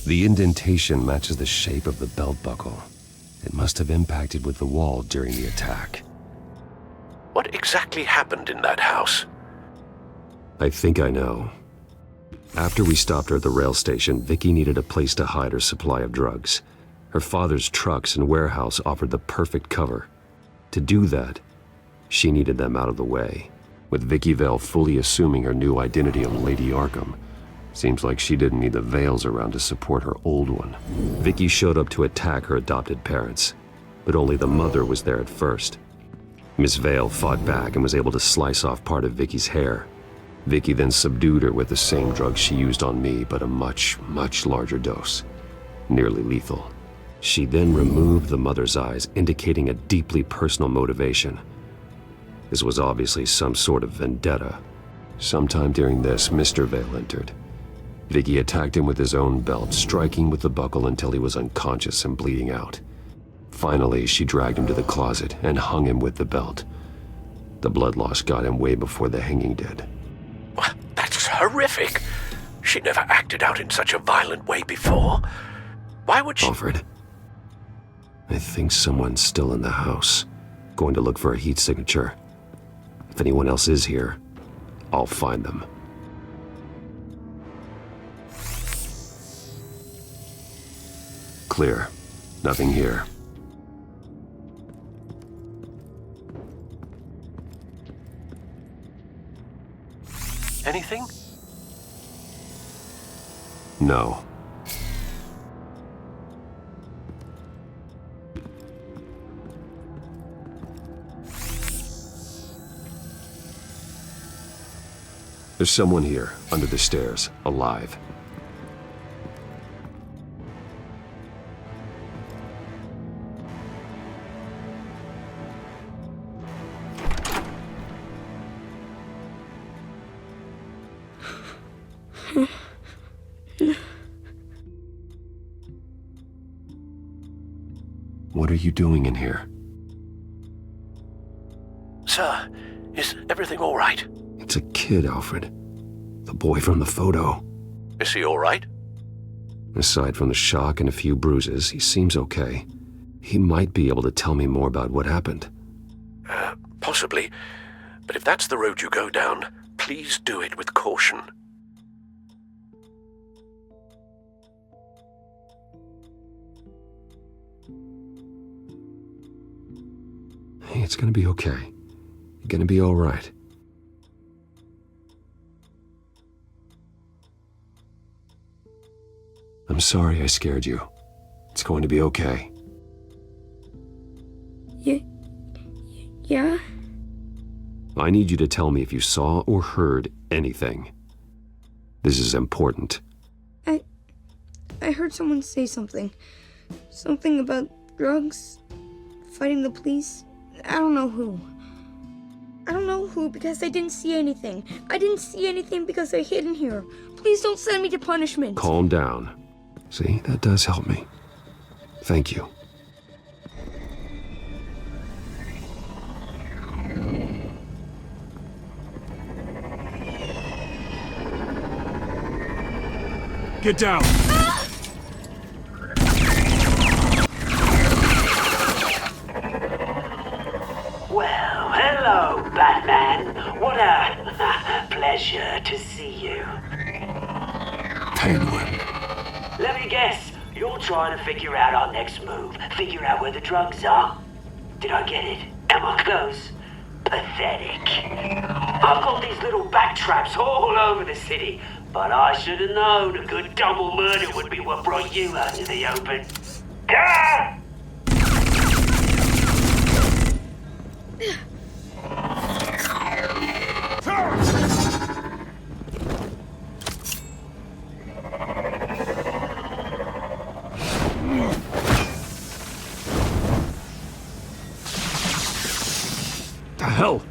The indentation matches the shape of the belt buckle. It must have impacted with the wall during the attack. What exactly happened in that house? I think I know. After we stopped her at the rail station, Vicky needed a place to hide her supply of drugs. Her father's trucks and warehouse offered the perfect cover. To do that, she needed them out of the way. With Vicky Vale fully assuming her new identity of Lady Arkham, seems like she didn't need the Vales around to support her old one. Vicky showed up to attack her adopted parents, but only the mother was there at first. Miss Vale fought back and was able to slice off part of Vicky's hair. Vicky then subdued her with the same drug she used on me, but a much, much larger dose. Nearly lethal. She then removed the mother's eyes, indicating a deeply personal motivation. This was obviously some sort of vendetta. Sometime during this, Mr. Vale entered. Vicky attacked him with his own belt, striking with the buckle until he was unconscious and bleeding out. Finally, she dragged him to the closet and hung him with the belt. The blood loss got him way before the hanging did. That's horrific. She never acted out in such a violent way before. Why would she— Alfred, I think someone's still in the house. Going to look for a heat signature. If anyone else is here, I'll find them. Clear. Nothing here. Anything? No. There's someone here, under the stairs, alive. What are you doing in here? Sir, is everything all right? It's a kid, Alfred. The boy from the photo. Is he all right? Aside from the shock and a few bruises, he seems okay. He might be able to tell me more about what happened. Possibly. But if that's the road you go down, please do it with caution. Hey, it's gonna be okay. You're gonna be all right. I'm sorry I scared you. It's going to be okay. Yeah? I need you to tell me if you saw or heard anything. This is important. I heard someone say something. Something about drugs, fighting the police. I don't know who. I don't know who because I didn't see anything. I didn't see anything because I hid in here. Please don't send me to punishment. Calm down. See, that does help me. Thank you. Get down! Well, hello, Batman. What a pleasure to see you. Penguin. Let me guess, you're trying to figure out our next move. Figure out where the drugs are. Did I get it? Am I close? Pathetic. I've got these little bat traps all over the city, but I should have known a good double murder would be what brought you out to the open. Ah! The hell?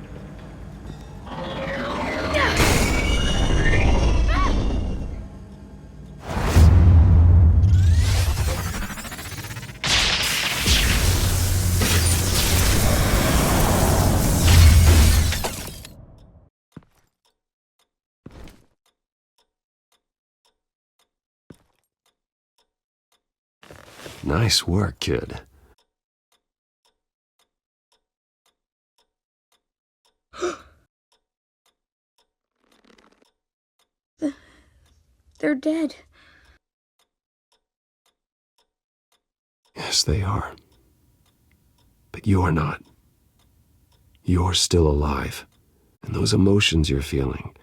Nice work, kid. They're dead. Yes, they are. But you are not. You're still alive. And those emotions you're feeling,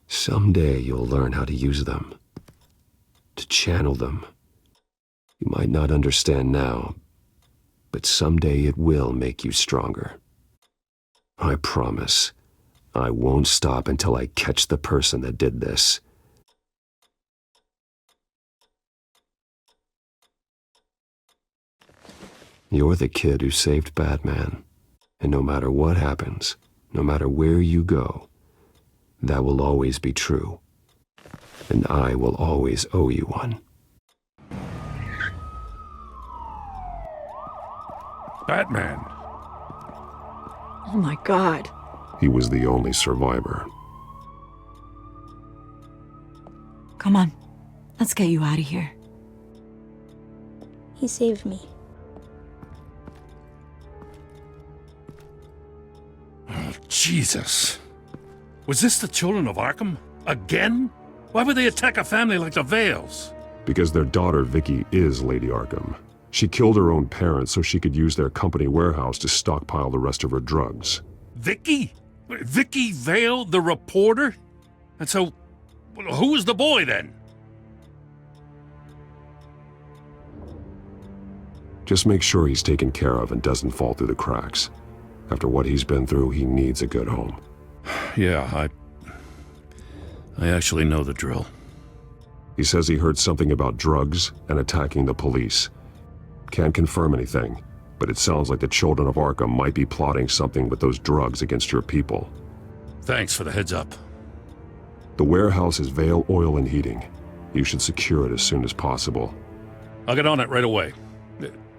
someday you'll learn how to use them. To channel them. You might not understand now, but someday it will make you stronger. I promise, I won't stop until I catch the person that did this. You're the kid who saved Batman, and no matter what happens, no matter where you go, that will always be true, and I will always owe you one. Batman. Oh my God. He was the only survivor. Come on. Let's get you out of here. He saved me. Oh, Jesus. Was this the children of Arkham? Again? Why would they attack a family like the Vales? Because their daughter, Vicky, is Lady Arkham. She killed her own parents so she could use their company warehouse to stockpile the rest of her drugs. Vicky? Vicky Vale, the reporter? And so, who was the boy then? Just make sure he's taken care of and doesn't fall through the cracks. After what he's been through, he needs a good home. Yeah, I actually know the drill. He says he heard something about drugs and attacking the police. Can't confirm anything, but it sounds like the children of Arkham might be plotting something with those drugs against your people. Thanks for the heads up. The warehouse is Vale Oil and Heating. You should secure it as soon as possible. I'll get on it right away.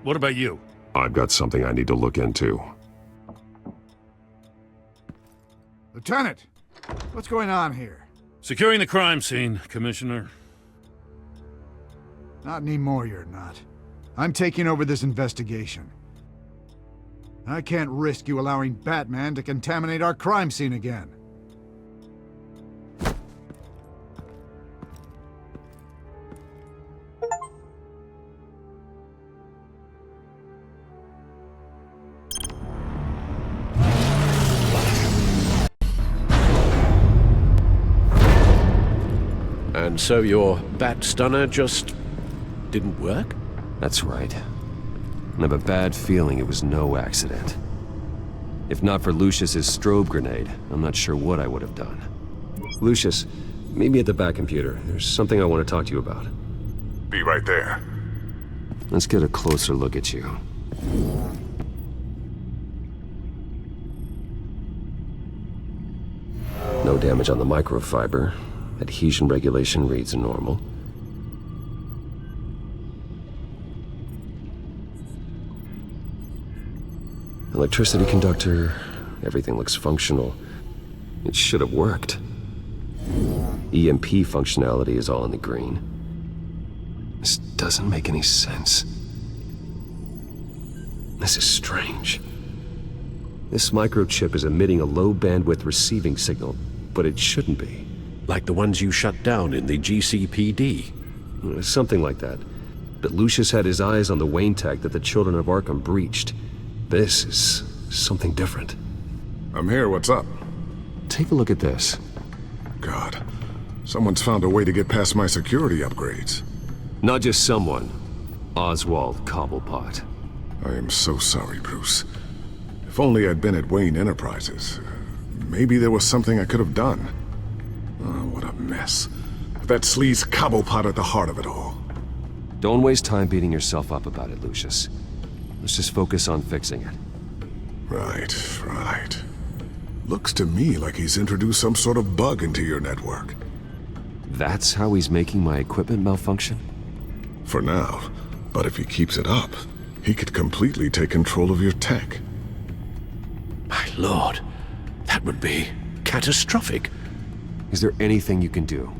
What about you? I've got something I need to look into. Lieutenant, what's going on here? Securing the crime scene, Commissioner. Not anymore, you're not. I'm taking over this investigation. I can't risk you allowing Batman to contaminate our crime scene again. And so your bat stunner just didn't work? That's right. I have a bad feeling it was no accident. If not for Lucius's strobe grenade, I'm not sure what I would have done. Lucius, meet me at the back computer. There's something I want to talk to you about. Be right there. Let's get a closer look at you. No damage on the microfiber. Adhesion regulation reads normal. Electricity conductor, everything looks functional. It should have worked. EMP functionality is all in the green. This doesn't make any sense. This is strange. This microchip is emitting a low-bandwidth receiving signal, but it shouldn't be. Like the ones you shut down in the GCPD? Something like that. But Lucius had his eyes on the Wayne tech that the Children of Arkham breached. This is something different. I'm here, what's up? Take a look at this. God, someone's found a way to get past my security upgrades. Not just someone. Oswald Cobblepot. I am so sorry, Bruce. If only I'd been at Wayne Enterprises. Maybe there was something I could have done. Oh, what a mess. With that sleaze Cobblepot at the heart of it all. Don't waste time beating yourself up about it, Lucius. Let's just focus on fixing it. Right. Looks to me like he's introduced some sort of bug into your network. That's how he's making my equipment malfunction? For now. But if he keeps it up, he could completely take control of your tech. My lord, that would be catastrophic. Is there anything you can do?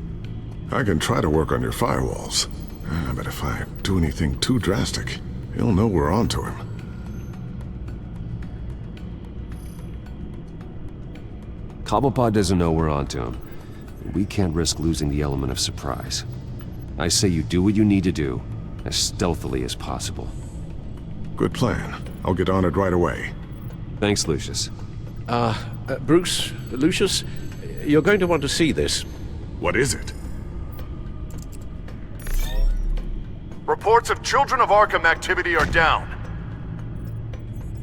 I can try to work on your firewalls. But if I do anything too drastic, he'll know we're onto him. Cobblepot doesn't know we're onto him. We can't risk losing the element of surprise. I say you do what you need to do, as stealthily as possible. Good plan. I'll get on it right away. Thanks, Lucius. Bruce, Lucius, you're going to want to see this. What is it? Reports of Children of Arkham activity are down.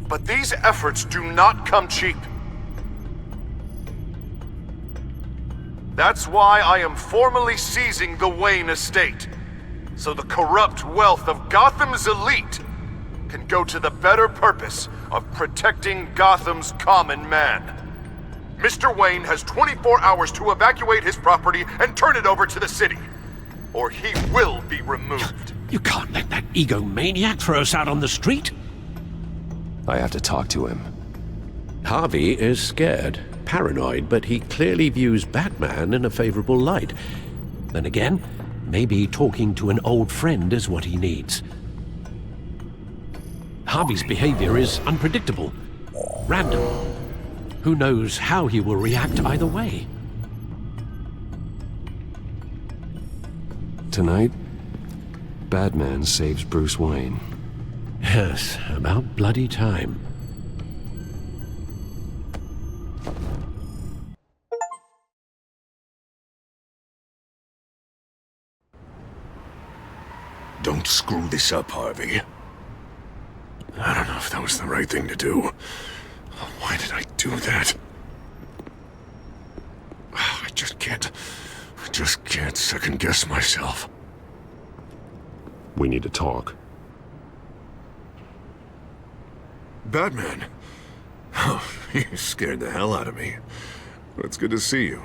But these efforts do not come cheap. That's why I am formally seizing the Wayne estate, so the corrupt wealth of Gotham's elite can go to the better purpose of protecting Gotham's common man. Mr. Wayne has 24 hours to evacuate his property and turn it over to the city, or he will be removed. You can't let that egomaniac throw us out on the street. I have to talk to him. Harvey is scared, paranoid, but he clearly views Batman in a favorable light. Then again, maybe talking to an old friend is what he needs. Harvey's behavior is unpredictable, random. Who knows how he will react either way? Tonight, Batman saves Bruce Wayne. Yes, about bloody time. Don't screw this up, Harvey. I don't know if that was the right thing to do. Why did I do that? I just can't second-guess myself. We need to talk. Batman. Oh, you scared the hell out of me. But it's good to see you.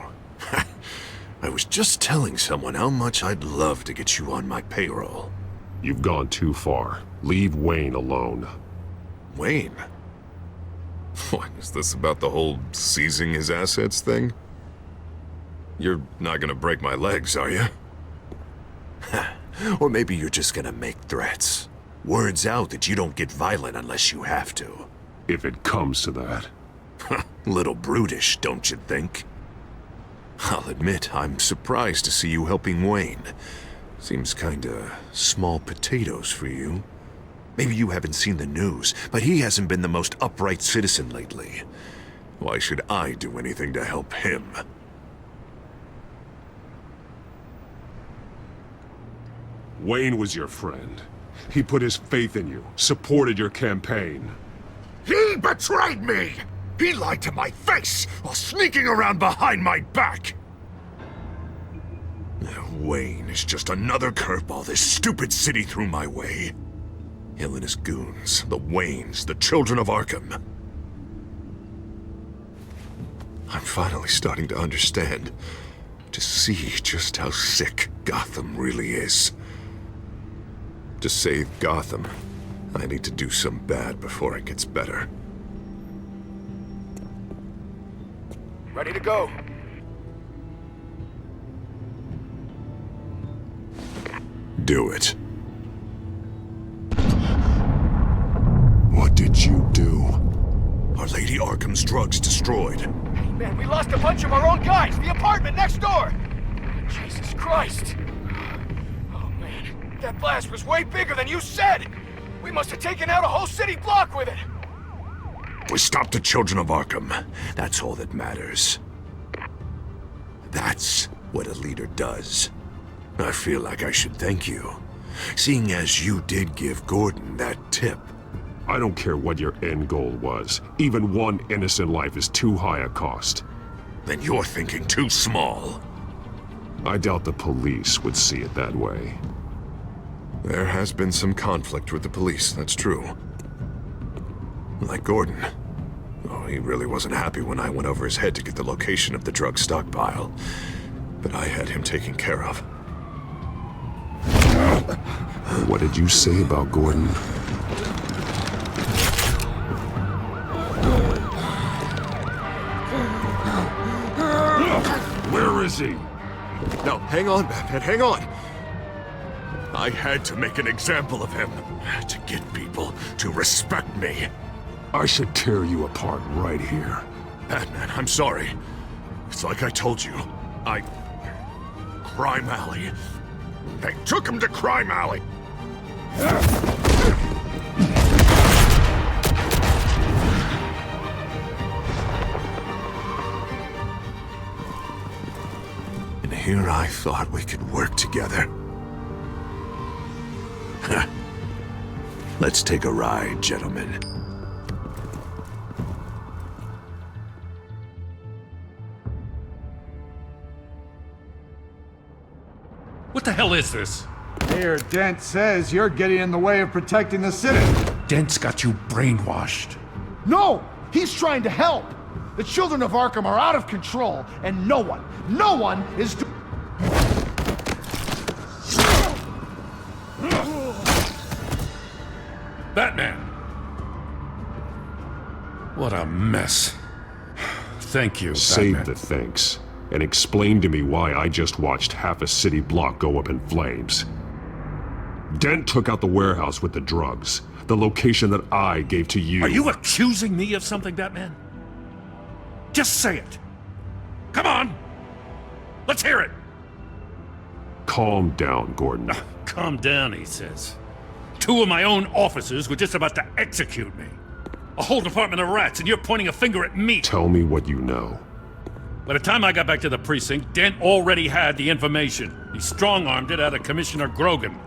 I was just telling someone how much I'd love to get you on my payroll. You've gone too far. Leave Wayne alone. Wayne? What, is this about the whole seizing his assets thing? You're not gonna break my legs, are you? Or maybe you're just gonna make threats. Words out that you don't get violent unless you have to. If it comes to that. Little brutish, don't you think? I'll admit, I'm surprised to see you helping Wayne. Seems kinda small potatoes for you. Maybe you haven't seen the news, but he hasn't been the most upright citizen lately. Why should I do anything to help him? Wayne was your friend. He put his faith in you, supported your campaign. He betrayed me! He lied to my face while sneaking around behind my back! Wayne is just another curveball this stupid city threw my way. Hill and his goons, the Waynes, the children of Arkham. I'm finally starting to understand, to see just how sick Gotham really is. To save Gotham, I need to do some bad before it gets better. Ready to go. Do it. What did you do? Our Lady Arkham's drugs destroyed. Hey man, we lost a bunch of our own guys! The apartment next door! Jesus Christ! Oh man, that blast was way bigger than you said! We must have taken out a whole city block with it! We stopped the children of Arkham. That's all that matters. That's what a leader does. I feel like I should thank you, seeing as you did give Gordon that tip. I don't care what your end goal was. Even one innocent life is too high a cost. Then you're thinking too small. I doubt the police would see it that way. There has been some conflict with the police, that's true. Like Gordon. Oh, he really wasn't happy when I went over his head to get the location of the drug stockpile. But I had him taken care of. What did you say about Gordon? Where is he? No, hang on, Batman, hang on! I had to make an example of him, to get people to respect me. I should tear you apart right here. Batman, I'm sorry. It's like I told you. Crime Alley. They took him to Crime Alley! And here I thought we could work together. Let's take a ride, gentlemen. What the hell is this? Mayor Dent says you're getting in the way of protecting the city. Dent's got you brainwashed. No! He's trying to help! The children of Arkham are out of control, and no one is Batman! What a mess. Thank you, Save Batman. the thanks, and explain to me why I just watched half a city block go up in flames. Dent took out the warehouse with the drugs, the location that I gave to you. Are you accusing me of something, Batman? Just say it. Come on! Let's hear it! Calm down, Gordon. Calm down, he says. 2 of my own officers were just about to execute me. A whole department of rats, and you're pointing a finger at me. Tell me what you know. By the time I got back to the precinct, Dent already had the information. He strong-armed it out of Commissioner Grogan.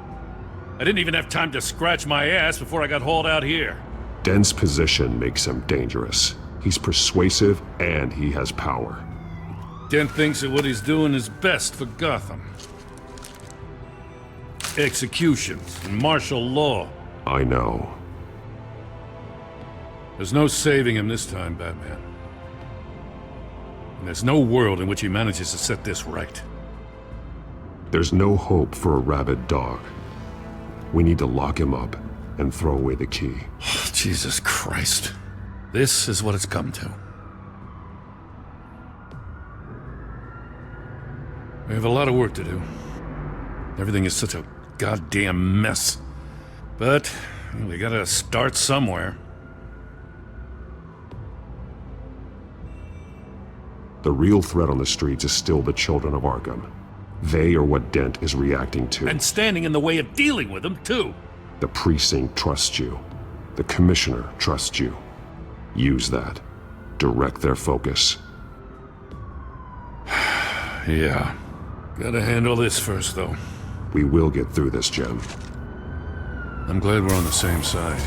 I didn't even have time to scratch my ass before I got hauled out here. Dent's position makes him dangerous. He's persuasive, and he has power. Dent thinks that what he's doing is best for Gotham. Executions and martial law. I know. There's no saving him this time, Batman. And there's no world in which he manages to set this right. There's no hope for a rabid dog. We need to lock him up and throw away the key. Jesus Christ. This is what it's come to. We have a lot of work to do. Everything is such a goddamn mess. But we gotta start somewhere. The real threat on the streets is still the children of Arkham. They are what Dent is reacting to. And standing in the way of dealing with them, too. The precinct trusts you. The commissioner trusts you. Use that. Direct their focus. Yeah. Gotta handle this first, though. We will get through this, Jim. I'm glad we're on the same side.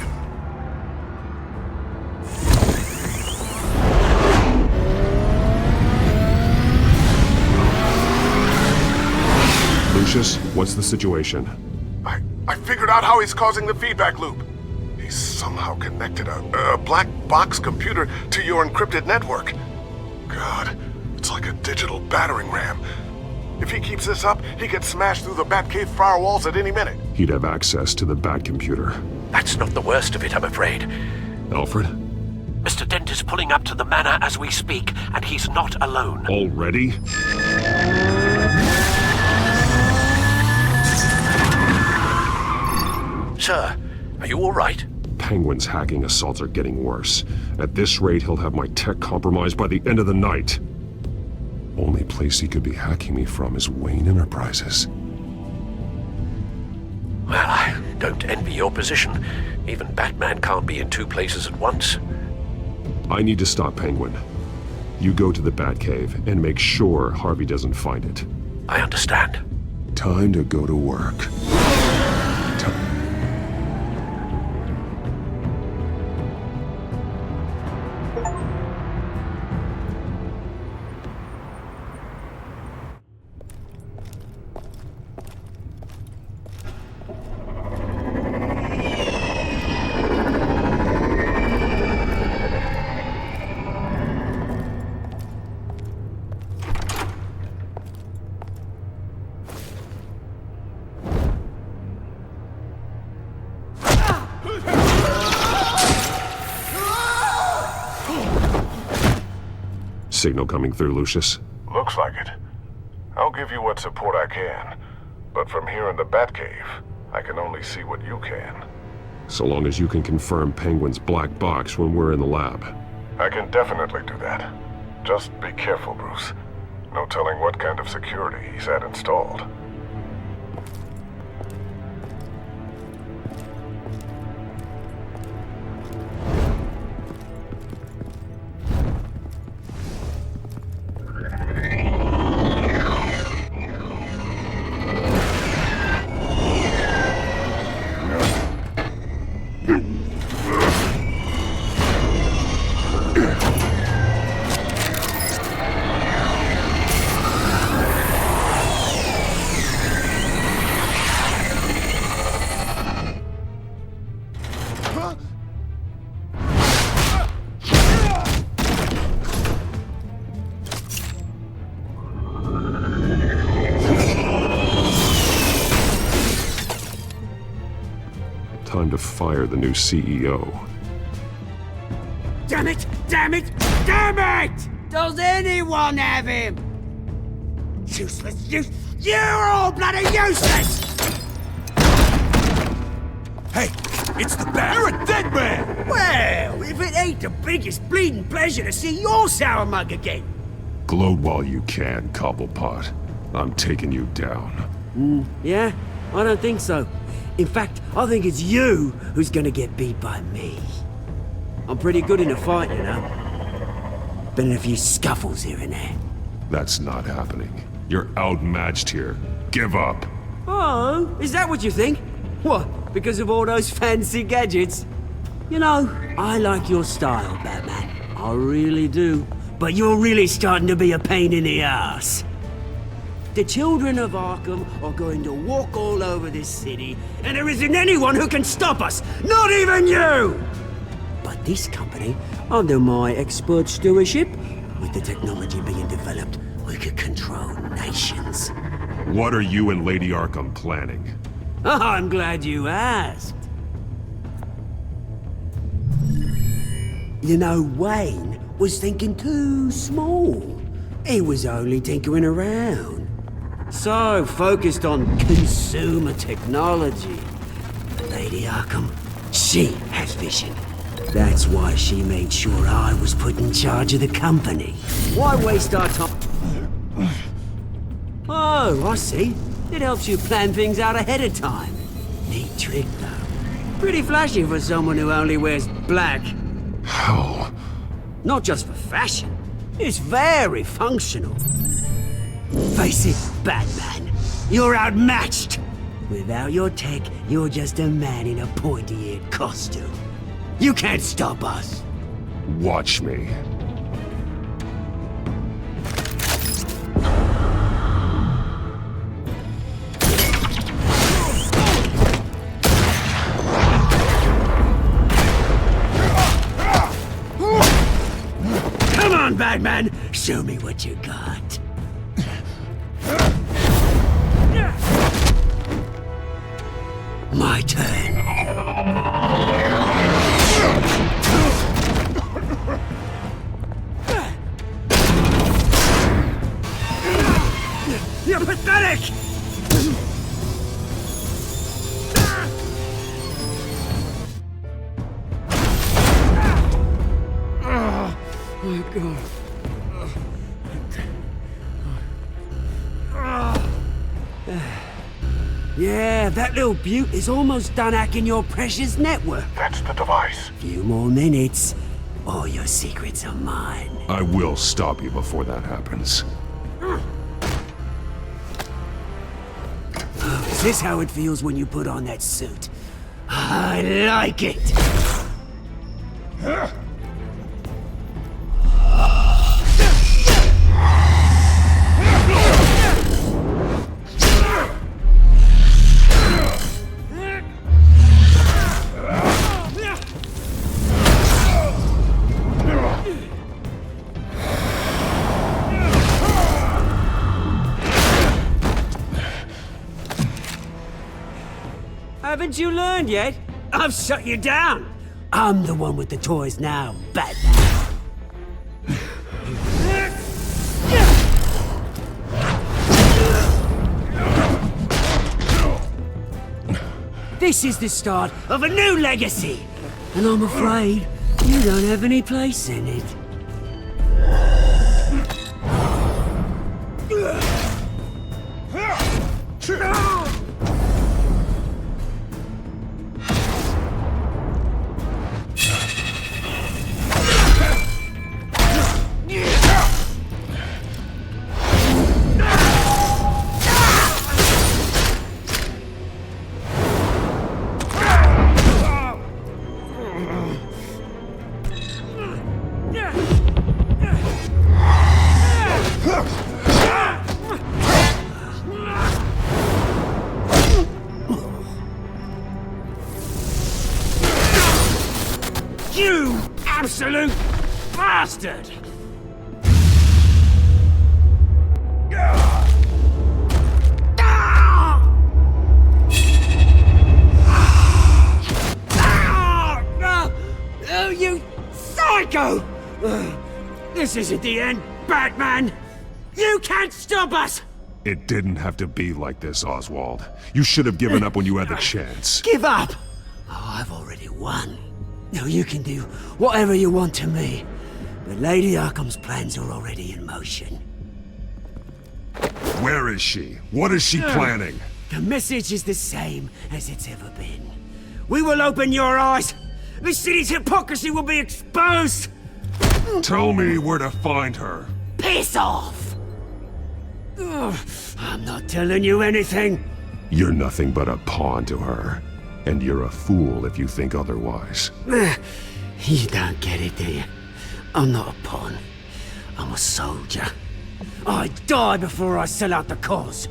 Lucius, what's the situation? I figured out how he's causing the feedback loop. He's somehow connected a black box computer to your encrypted network. God, it's like a digital battering ram. If he keeps this up, he could smash through the Batcave firewalls at any minute. He'd have access to the Bat computer. That's not the worst of it, I'm afraid. Alfred? Mr. Dent is pulling up to the manor as we speak, and he's not alone. Already? Sir, are you all right? Penguin's hacking assaults are getting worse. At this rate, he'll have my tech compromised by the end of the night. Only place he could be hacking me from is Wayne Enterprises. Well, I don't envy your position. Even Batman can't be in two places at once. I need to stop Penguin. You go to the Batcave and make sure Harvey doesn't find it. I understand. Time to go to work. Signal coming through, Lucius. Looks like it. I'll give you what support I can. But from here in the Batcave, I can only see what you can. So long as you can confirm Penguin's black box when we're in the lab. I can definitely do that. Just be careful, Bruce. No telling what kind of security he's had installed. Time to fire the new CEO. Damn it! Damn it! Damn it! Does anyone have him? Useless! You're all bloody useless! Hey, it's the Bat! You're a dead man! Well, if it ain't the biggest bleeding pleasure to see your sour mug again. Gloat while you can, Cobblepot. I'm taking you down. Yeah? I don't think so. In fact, I think it's you who's gonna get beat by me. I'm pretty good in a fight, you know. Been in a few scuffles here and there. That's not happening. You're outmatched here. Give up. Oh, is that what you think? What, because of all those fancy gadgets? You know, I like your style, Batman. I really do. But you're really starting to be a pain in the ass. The children of Arkham are going to walk all over this city, and there isn't anyone who can stop us! Not even you! But this company, under my expert stewardship, with the technology being developed, we could control nations. What are you and Lady Arkham planning? Oh, I'm glad you asked. You know, Wayne was thinking too small. He was only tinkering around. So focused on consumer technology. Lady Arkham, she has vision. That's why she made sure I was put in charge of the company. Why waste our time? Oh, I see. It helps you plan things out ahead of time. Neat trick, though. Pretty flashy for someone who only wears black. How? Not just for fashion. It's very functional. Face it, Batman. You're outmatched. Without your tech, you're just a man in a pointy-eared costume. You can't stop us. Watch me. Come on, Batman! Show me what you got. My turn. You're pathetic! Oh my God. Yeah, that little beaut is almost done hacking your precious network. That's the device. Few more minutes, all your secrets are mine. I will stop you before that happens. Oh, is this how it feels when you put on that suit? I like it! Haven't you learned yet? I've shut you down. I'm the one with the toys now, Batman. This is the start of a new legacy, and I'm afraid you don't have any place in it. You absolute bastard! Oh, you psycho! This isn't the end, Batman! You can't stop us! It didn't have to be like this, Oswald. You should have given up when you had the chance. Give up! Oh, I've already won. Now you can do whatever you want to me, but Lady Arkham's plans are already in motion. Where is she? What is she planning? The message is the same as it's ever been. We will open your eyes! The city's hypocrisy will be exposed! Tell me where to find her. Piss off! Ugh, I'm not telling you anything. You're nothing but a pawn to her. And you're a fool if you think otherwise. You don't get it, do you? I'm not a pawn. I'm a soldier. I die before I sell out the cause.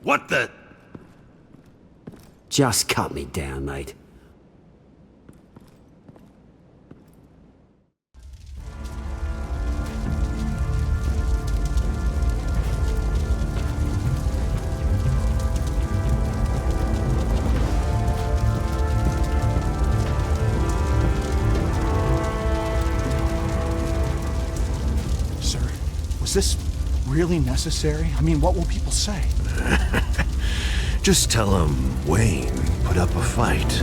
What the? Just cut me down, mate. Was this really necessary? I mean, what will people say? Just tell him Wayne put up a fight.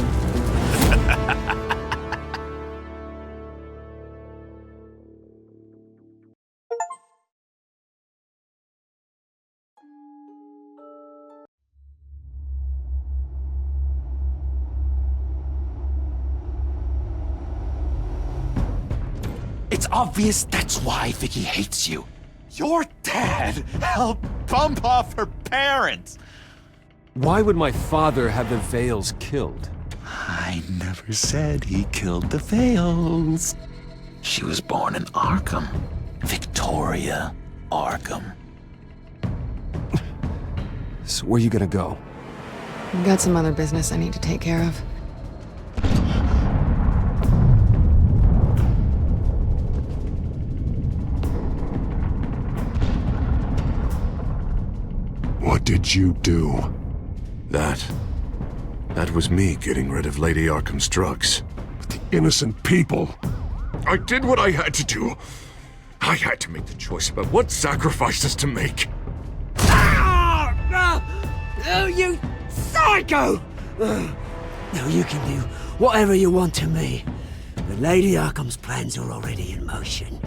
It's obvious that's why Vicky hates you. Your dad helped bump off her parents. Why would my father have the Vales killed? I never said he killed the Vales. She was born in Arkham. Victoria Arkham. So where you gonna go? Got some other business I need to take care of. What did you do? That was me getting rid of Lady Arkham's drugs. But the innocent people. I did what I had to do. I had to make the choice about what sacrifices to make. Oh, you psycho! Now you can do whatever you want to me. But Lady Arkham's plans are already in motion.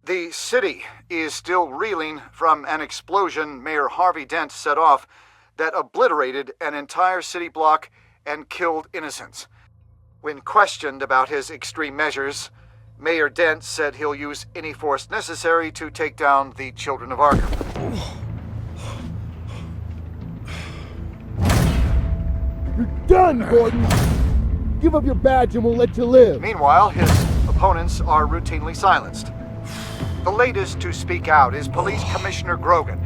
The city is still reeling from an explosion Mayor Harvey Dent set off that obliterated an entire city block and killed innocents. When questioned about his extreme measures, Mayor Dent said he'll use any force necessary to take down the children of Arkham. You're done, Gordon! Give up your badge and we'll let you live. Meanwhile, his opponents are routinely silenced. The latest to speak out is Police Commissioner Grogan.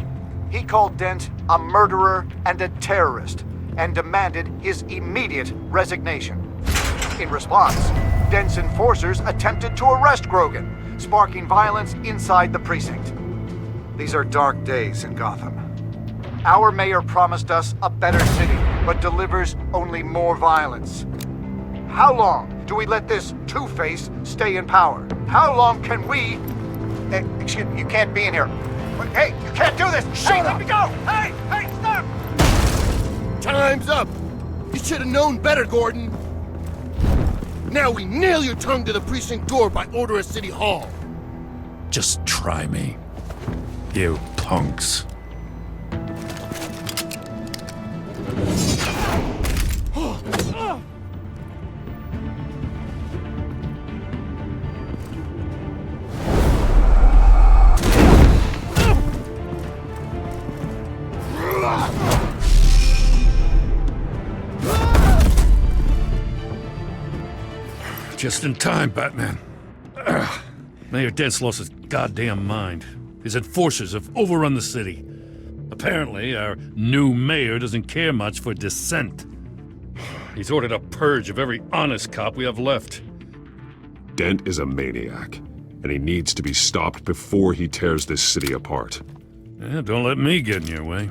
He called Dent a murderer and a terrorist and demanded his immediate resignation. In response, Dent's enforcers attempted to arrest Grogan, sparking violence inside the precinct. These are dark days in Gotham. Our mayor promised us a better city, but delivers only more violence. How long do we let this two-face stay in power? How long can we... excuse me, you can't be in here. But, hey, you can't do this! Shut up! Let me go! Hey, stop! Time's up! You should have known better, Gordon! Now we nail your tongue to the precinct door by order of City Hall! Just try me, you punks. Just in time, Batman. Mayor Dent's lost his goddamn mind. His enforcers have overrun the city. Apparently, our new mayor doesn't care much for dissent. He's ordered a purge of every honest cop we have left. Dent is a maniac, and he needs to be stopped before he tears this city apart. Yeah, don't let me get in your way.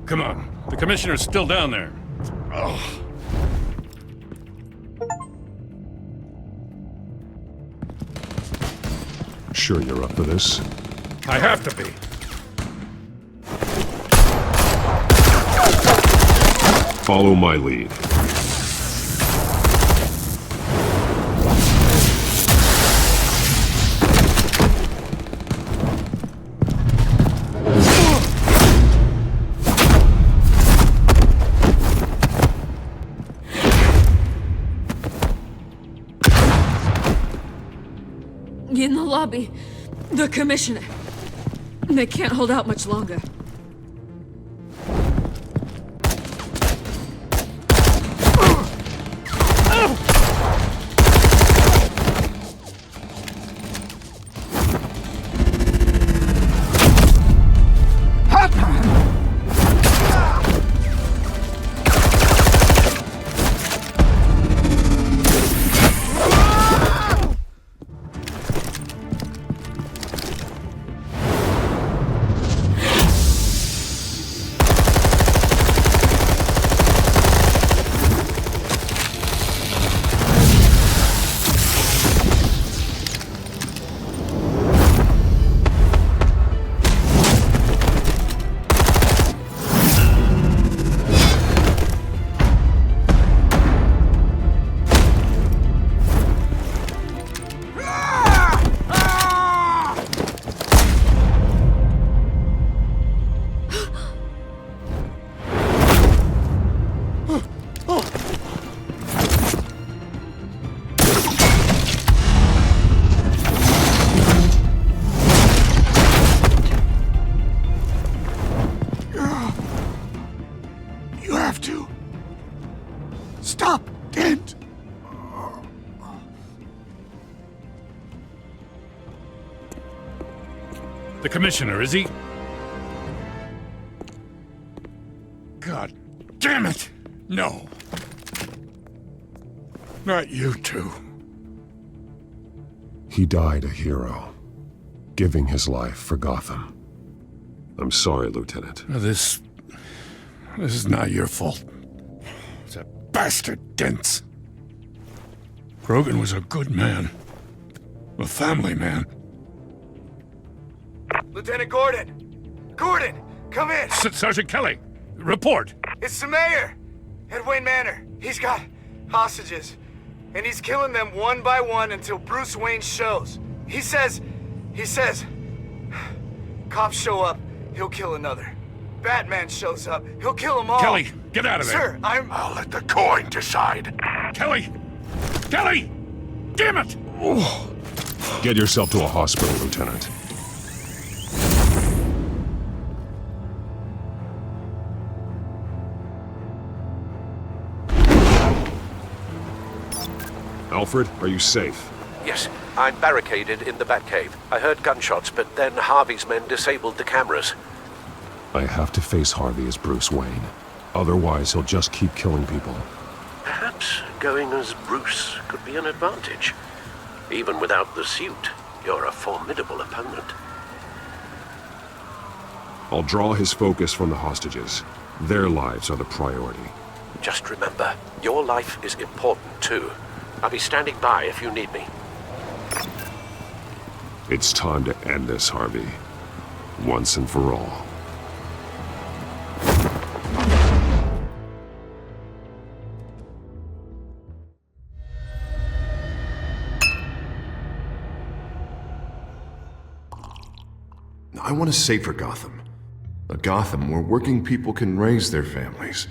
Come on, the commissioner's still down there. Ugh. Sure you're up for this? I have to be. Follow my lead. In the lobby. The Commissioner. They can't hold out much longer. The Commissioner, is he? God damn it! No. Not you two. He died a hero, giving his life for Gotham. I'm sorry, Lieutenant. This is not your fault. It's a bastard Dent. Grogan was a good man. A family man. Lieutenant Gordon! Gordon, come in! Sergeant Kelly, report! It's the mayor! At Wayne Manor. He's got hostages. And he's killing them one by one until Bruce Wayne shows. He says... Cops show up, he'll kill another. Batman shows up, he'll kill them all. Kelly, get out of there! Sir, I'll let the coin decide. Kelly! Kelly! Damn it! Get yourself to a hospital, Lieutenant. Alfred, are you safe? Yes, I'm barricaded in the Batcave. I heard gunshots, but then Harvey's men disabled the cameras. I have to face Harvey as Bruce Wayne. Otherwise, he'll just keep killing people. Perhaps going as Bruce could be an advantage. Even without the suit, you're a formidable opponent. I'll draw his focus from the hostages. Their lives are the priority. Just remember, your life is important too. I'll be standing by if you need me. It's time to end this, Harvey. Once and for all. I want a safer Gotham. A Gotham where working people can raise their families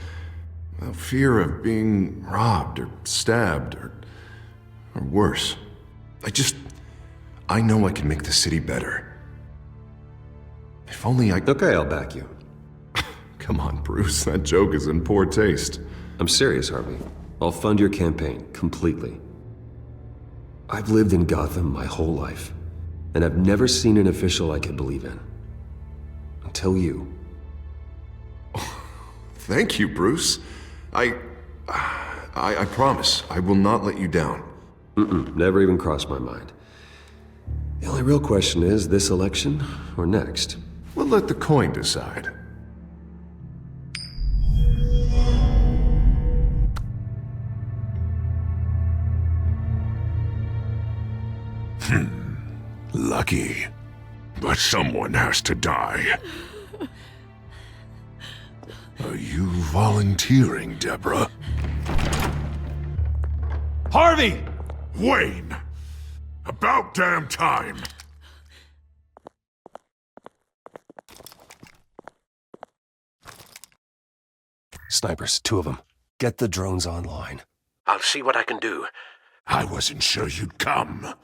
without fear of being robbed or stabbed or worse. I know I can make the city better. If only I... Okay, I'll back you. Come on, Bruce, that joke is in poor taste. I'm serious, Harvey. I'll fund your campaign, completely. I've lived in Gotham my whole life, and I've never seen an official I could believe in. Until you. Thank you, Bruce. I promise, I will not let you down. Never even crossed my mind. The only real question is, this election or next? We'll let the coin decide. Lucky. But someone has to die. Are you volunteering, Deborah? Harvey! Wayne! About damn time! Snipers, 2 of them. Get the drones online. I'll see what I can do. I wasn't sure you'd come.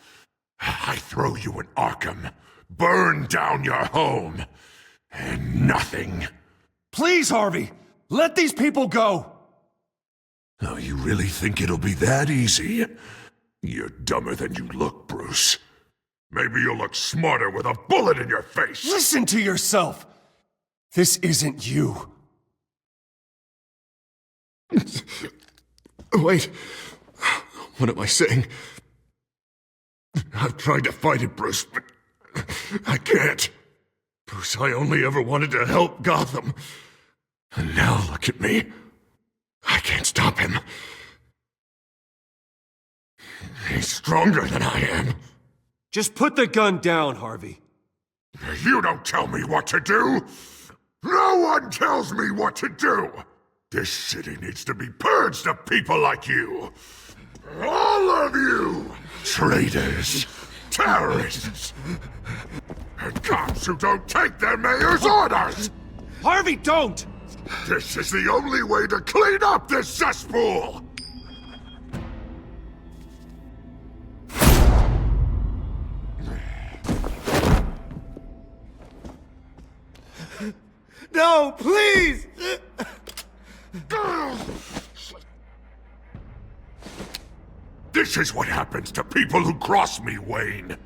I throw you in Arkham, burn down your home, and nothing. Please, Harvey! Let these people go! Oh, you really think it'll be that easy? You're dumber than you look, Bruce. Maybe you'll look smarter with a bullet in your face! Listen to yourself! This isn't you. Wait. What am I saying? I've tried to fight it, Bruce, but I can't. Bruce, I only ever wanted to help Gotham. And now look at me. I can't stop him. He's stronger than I am. Just put the gun down, Harvey. You don't tell me what to do! No one tells me what to do! This city needs to be purged of people like you! All of you! Traitors! Terrorists! And cops who don't take their mayor's orders! Harvey, don't! This is the only way to clean up this cesspool! No, please! This is what happens to people who cross me, Wayne.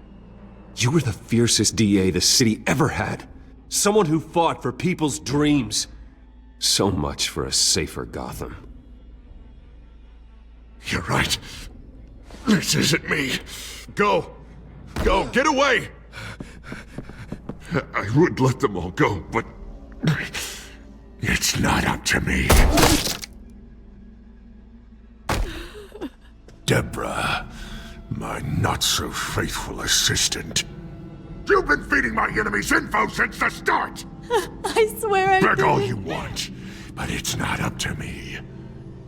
You were the fiercest DA the city ever had. Someone who fought for people's dreams. So much for a safer Gotham. You're right. This isn't me. Go. Go, get away! I would let them all go, but it's not up to me. Deborah, my not-so-faithful assistant. You've been feeding my enemies info since the start! I swear I Beg didn't. all you want, but it's not up to me.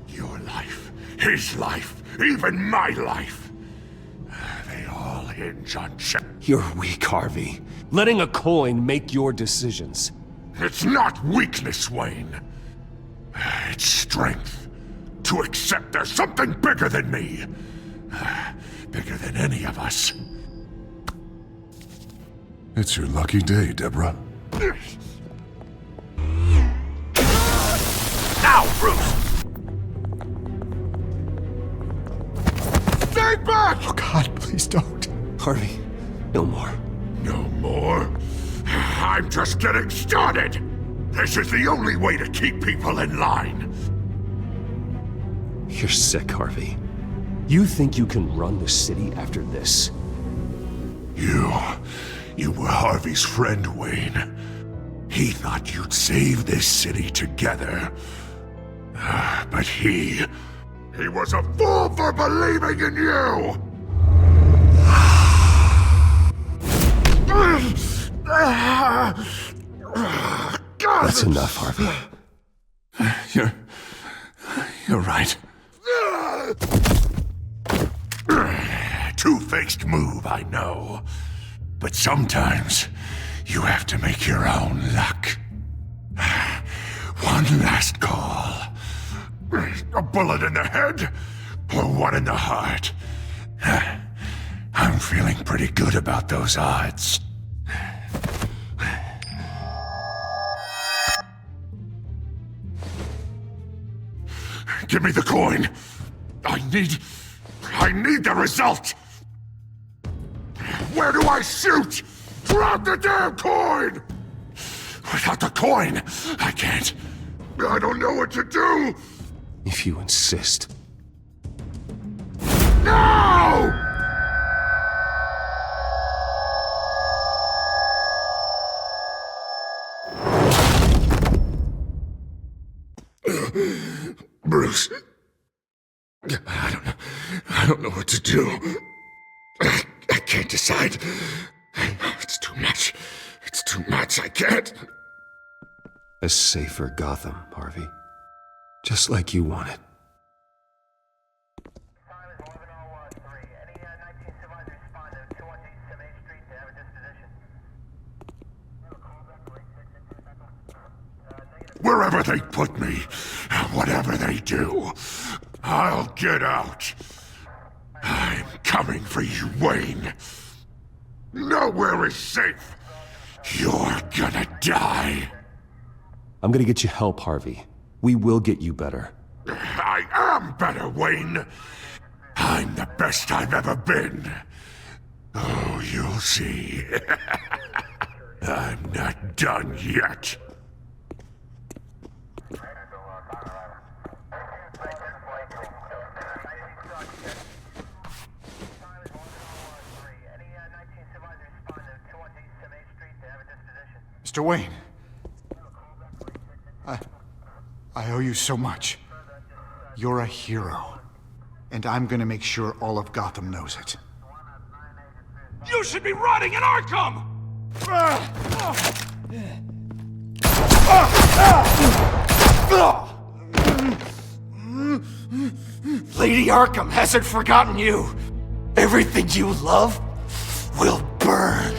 Your life, his life, even my life. They all hinge on check. You're weak, Harvey. Letting a coin make your decisions. It's not weakness, Wayne. It's strength. To accept there's something bigger than me. Bigger than any of us. It's your lucky day, Deborah. Now, Bruce! Stay back! Oh God, please don't. Harvey, no more. No more? I'm just getting started! This is the only way to keep people in line. You're sick, Harvey. You think you can run the city after this? You were Harvey's friend, Wayne. He thought you'd save this city together. But he was a fool for believing in you! That's enough, Harvey. You're right. Two-faced move, I know. But sometimes you have to make your own luck. One last call. A bullet in the head, or one in the heart. I'm feeling pretty good about those odds. Give me the coin. I need the result. Where do I shoot? Drop the damn coin! Without the coin, I can't. I don't know what to do. If you insist. No! Bruce, I don't know what to do. I can't decide. It's too much. It's too much. I can't. A safer Gotham, Harvey. Just like you wanted. Wherever they put me, whatever they do, I'll get out. I'm coming for you, Wayne. Nowhere is safe. You're gonna die. I'm gonna get you help, Harvey. We will get you better. I am better, Wayne. I'm the best I've ever been. Oh, you'll see. I'm not done yet. Mr. Wayne, I owe you so much. You're a hero, and I'm gonna make sure all of Gotham knows it. You should be rotting in Arkham! Lady Arkham hasn't forgotten you. Everything you love will burn.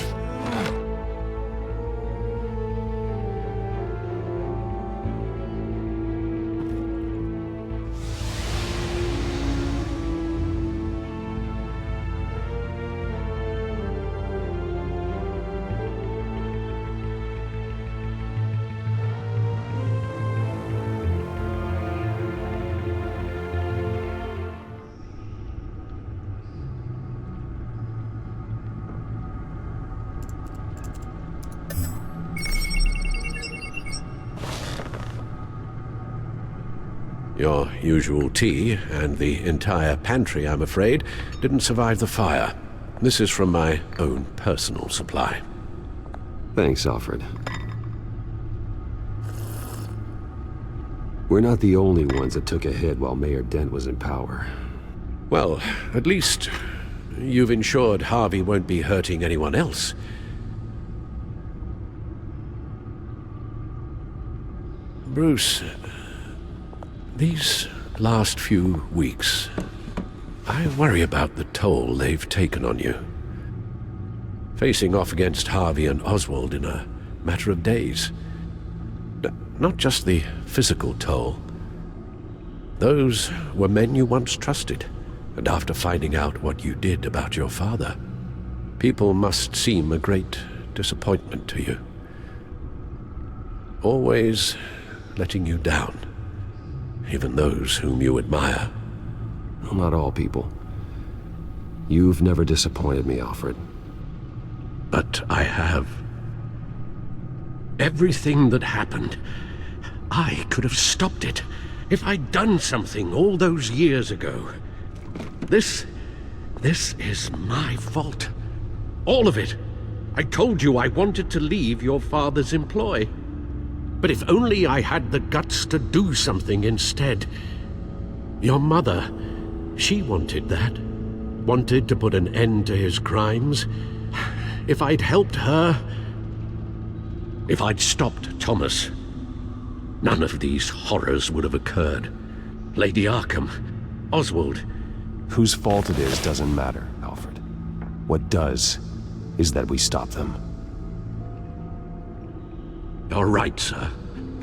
Your usual tea, and the entire pantry, I'm afraid, didn't survive the fire. This is from my own personal supply. Thanks, Alfred. We're not the only ones that took a hit while Mayor Dent was in power. Well, at least you've ensured Harvey won't be hurting anyone else. Bruce, these last few weeks, I worry about the toll they've taken on you. Facing off against Harvey and Oswald in a matter of days. Not just the physical toll. Those were men you once trusted, and after finding out what you did about your father, people must seem a great disappointment to you. Always letting you down. Even those whom you admire. Well, not all people. You've never disappointed me, Alfred. But I have. Everything that happened, I could have stopped it if I'd done something all those years ago. This is my fault. All of it. I told you I wanted to leave your father's employ. But if only I had the guts to do something instead. Your mother, she wanted that. Wanted to put an end to his crimes. If I'd helped her, if I'd stopped Thomas, none of these horrors would have occurred. Lady Arkham, Oswald. Whose fault it is doesn't matter, Alfred. What does is that we stop them. You're right, sir.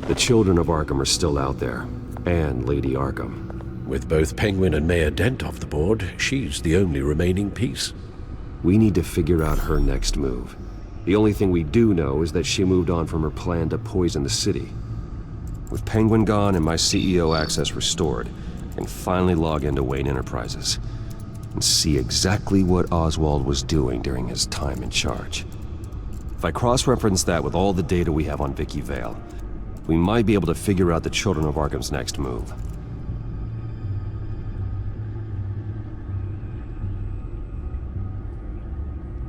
The children of Arkham are still out there, and Lady Arkham. With both Penguin and Mayor Dent off the board, she's the only remaining piece. We need to figure out her next move. The only thing we do know is that she moved on from her plan to poison the city. With Penguin gone and my CEO access restored, I can finally log into Wayne Enterprises and see exactly what Oswald was doing during his time in charge. If I cross-reference that with all the data we have on Vicky Vale, we might be able to figure out the Children of Arkham's next move.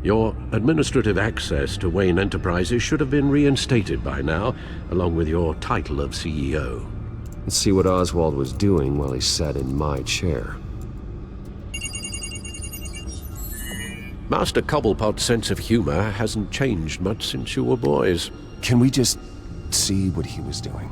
Your administrative access to Wayne Enterprises should have been reinstated by now, along with your title of CEO. Let's see what Oswald was doing while he sat in my chair. Master Cobblepot's sense of humor hasn't changed much since you were boys. Can we just see what he was doing?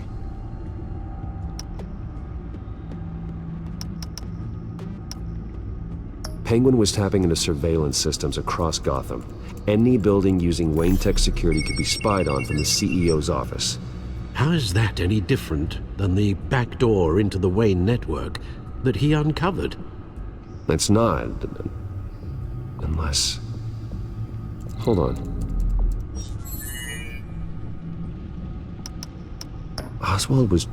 Penguin was tapping into surveillance systems across Gotham. Any building using Wayne Tech security could be spied on from the CEO's office. How is that any different than the back door into the Wayne network that he uncovered? It's not. Unless... Hold on. Oswald was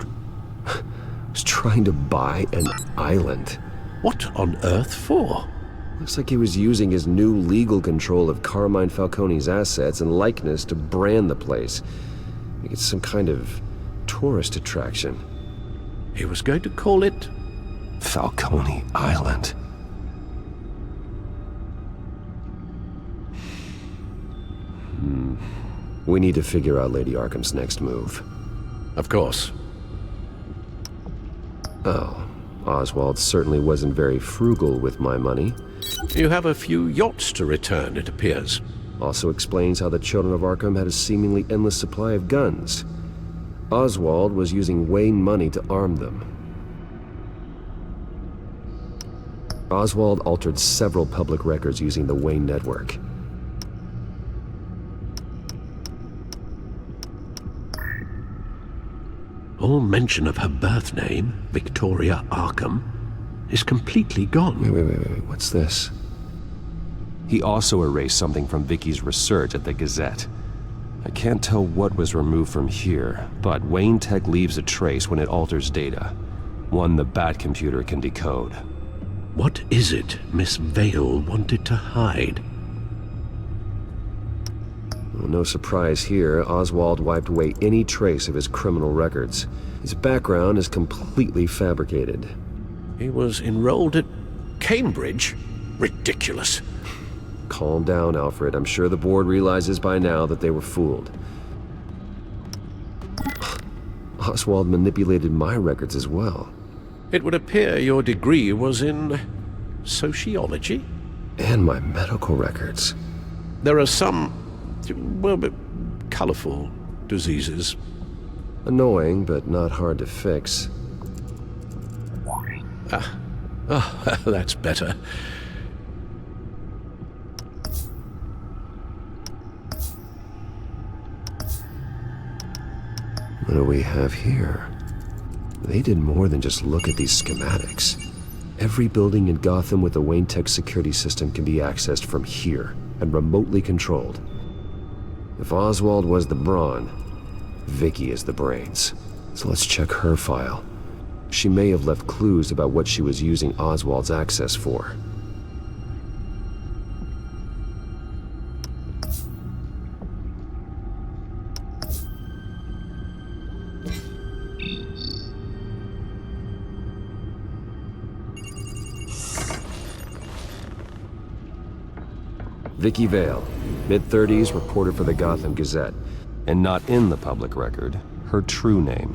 trying to buy an island. What on earth for? Looks like he was using his new legal control of Carmine Falcone's assets and likeness to brand the place. It's some kind of tourist attraction. He was going to call it Falcone Island. We need to figure out Lady Arkham's next move. Of course. Oh, Oswald certainly wasn't very frugal with my money. You have a few yachts to return, it appears. Also explains how the children of Arkham had a seemingly endless supply of guns. Oswald was using Wayne money to arm them. Oswald altered several public records using the Wayne network. All mention of her birth name, Victoria Arkham, is completely gone. Wait, what's this? He also erased something from Vicky's research at the Gazette. I can't tell what was removed from here, but Wayne Tech leaves a trace when it alters data. One the Bat computer can decode. What is it Miss Vale wanted to hide? Well, no surprise here, Oswald wiped away any trace of his criminal records. His background is completely fabricated. He was enrolled at Cambridge? Ridiculous. Calm down, Alfred. I'm sure the board realizes by now that they were fooled. Oswald manipulated my records as well. It would appear your degree was in sociology? And my medical records. There are some, well, colorful diseases. Annoying, but not hard to fix. Oh, that's better. What do we have here? They did more than just look at these schematics. Every building in Gotham with a Wayne Tech security system can be accessed from here and remotely controlled. If Oswald was the brawn, Vicky is the brains. So let's check her file. She may have left clues about what she was using Oswald's access for. Vicky Vale, mid-30s, reporter for the Gotham Gazette. And not in the public record, her true name,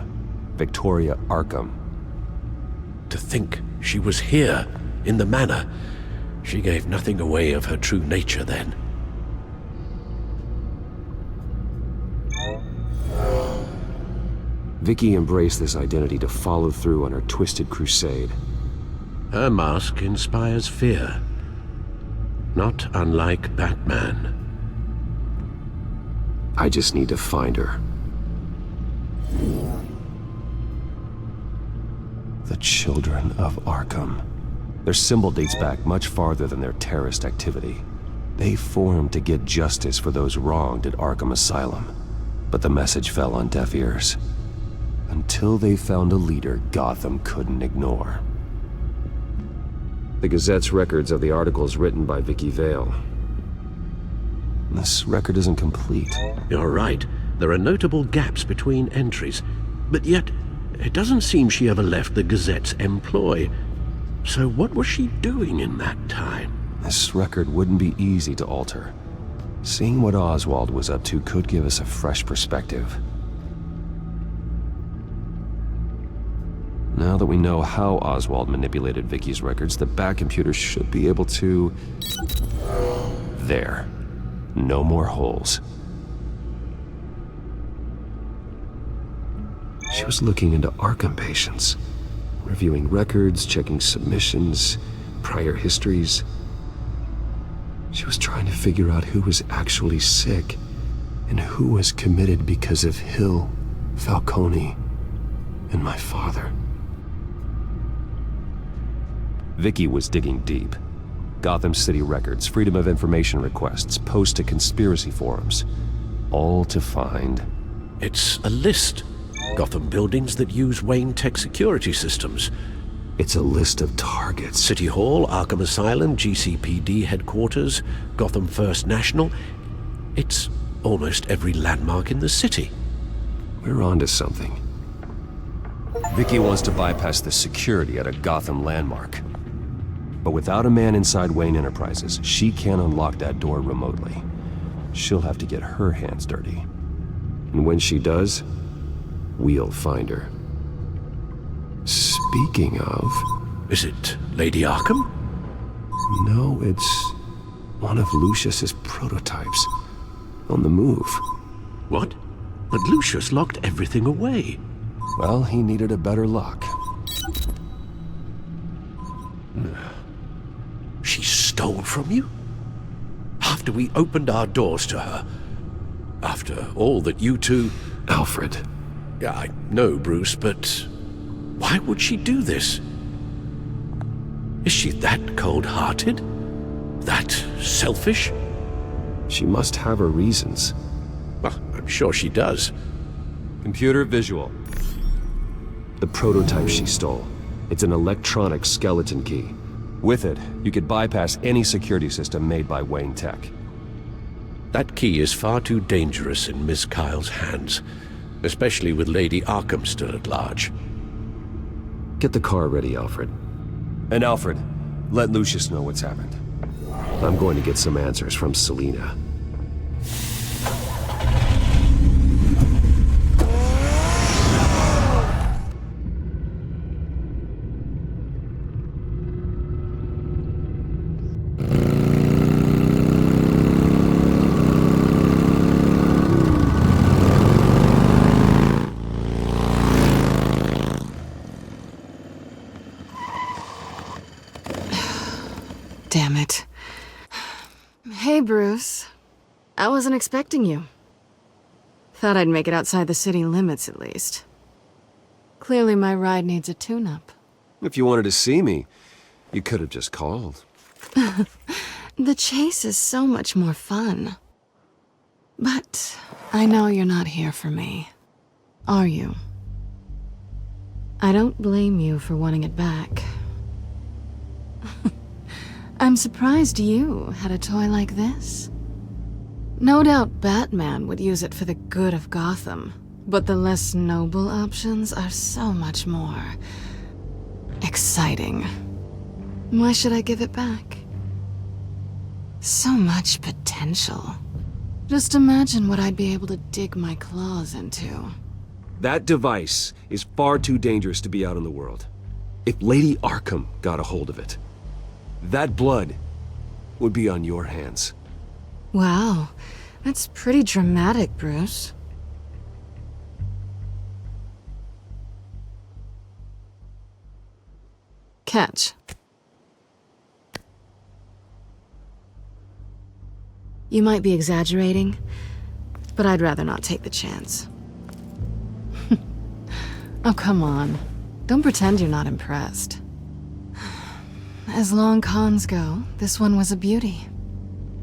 Victoria Arkham. To think she was here, in the manor. She gave nothing away of her true nature then. Vicky embraced this identity to follow through on her twisted crusade. Her mask inspires fear. Not unlike Batman. I just need to find her. The Children of Arkham. Their symbol dates back much farther than their terrorist activity. They formed to get justice for those wronged at Arkham Asylum. But the message fell on deaf ears. Until they found a leader Gotham couldn't ignore. The Gazette's records of the articles written by Vicky Vale. This record isn't complete. You're right. There are notable gaps between entries. But yet, it doesn't seem she ever left the Gazette's employ. So what was she doing in that time? This record wouldn't be easy to alter. Seeing what Oswald was up to could give us a fresh perspective. Now that we know how Oswald manipulated Vicky's records, the Bat computer should be able to... There. No more holes. She was looking into Arkham patients, reviewing records, checking submissions, prior histories. She was trying to figure out who was actually sick and who was committed because of Hill, Falcone, and my father. Vicky was digging deep. Gotham City records, Freedom of Information requests, posts to conspiracy forums. All to find... It's a list. Gotham buildings that use Wayne Tech security systems. It's a list of targets. City Hall, Arkham Asylum, GCPD headquarters, Gotham First National. It's almost every landmark in the city. We're onto something. Vicky wants to bypass the security at a Gotham landmark. But without a man inside Wayne Enterprises, she can't unlock that door remotely. She'll have to get her hands dirty. And when she does, we'll find her. Speaking of... Is it Lady Arkham? No, it's one of Lucius's prototypes. On the move. What? But Lucius locked everything away. Well, he needed a better lock. She stole from you? After we opened our doors to her? After all that you two... Alfred. Yeah, I know, Bruce, but... why would she do this? Is she that cold-hearted? That selfish? She must have her reasons. Well, I'm sure she does. Computer visual. The prototype she stole. It's an electronic skeleton key. With it, you could bypass any security system made by Wayne Tech. That key is far too dangerous in Miss Kyle's hands, especially with Lady Arkham still at large. Get the car ready, Alfred. And Alfred, let Lucius know what's happened. I'm going to get some answers from Selina. Damn it. Hey, Bruce. I wasn't expecting you. Thought I'd make it outside the city limits, at least. Clearly my ride needs a tune-up. If you wanted to see me, you could have just called. The chase is so much more fun. But I know you're not here for me. Are you? I don't blame you for wanting it back. I'm surprised you had a toy like this. No doubt Batman would use it for the good of Gotham, but the less noble options are so much more exciting. Why should I give it back? So much potential. Just imagine what I'd be able to dig my claws into. That device is far too dangerous to be out in the world. If Lady Arkham got a hold of it, that blood would be on your hands. Wow, that's pretty dramatic, Bruce. Catch. You might be exaggerating, but I'd rather not take the chance. Oh, come on. Don't pretend you're not impressed. As long cons go, this one was a beauty.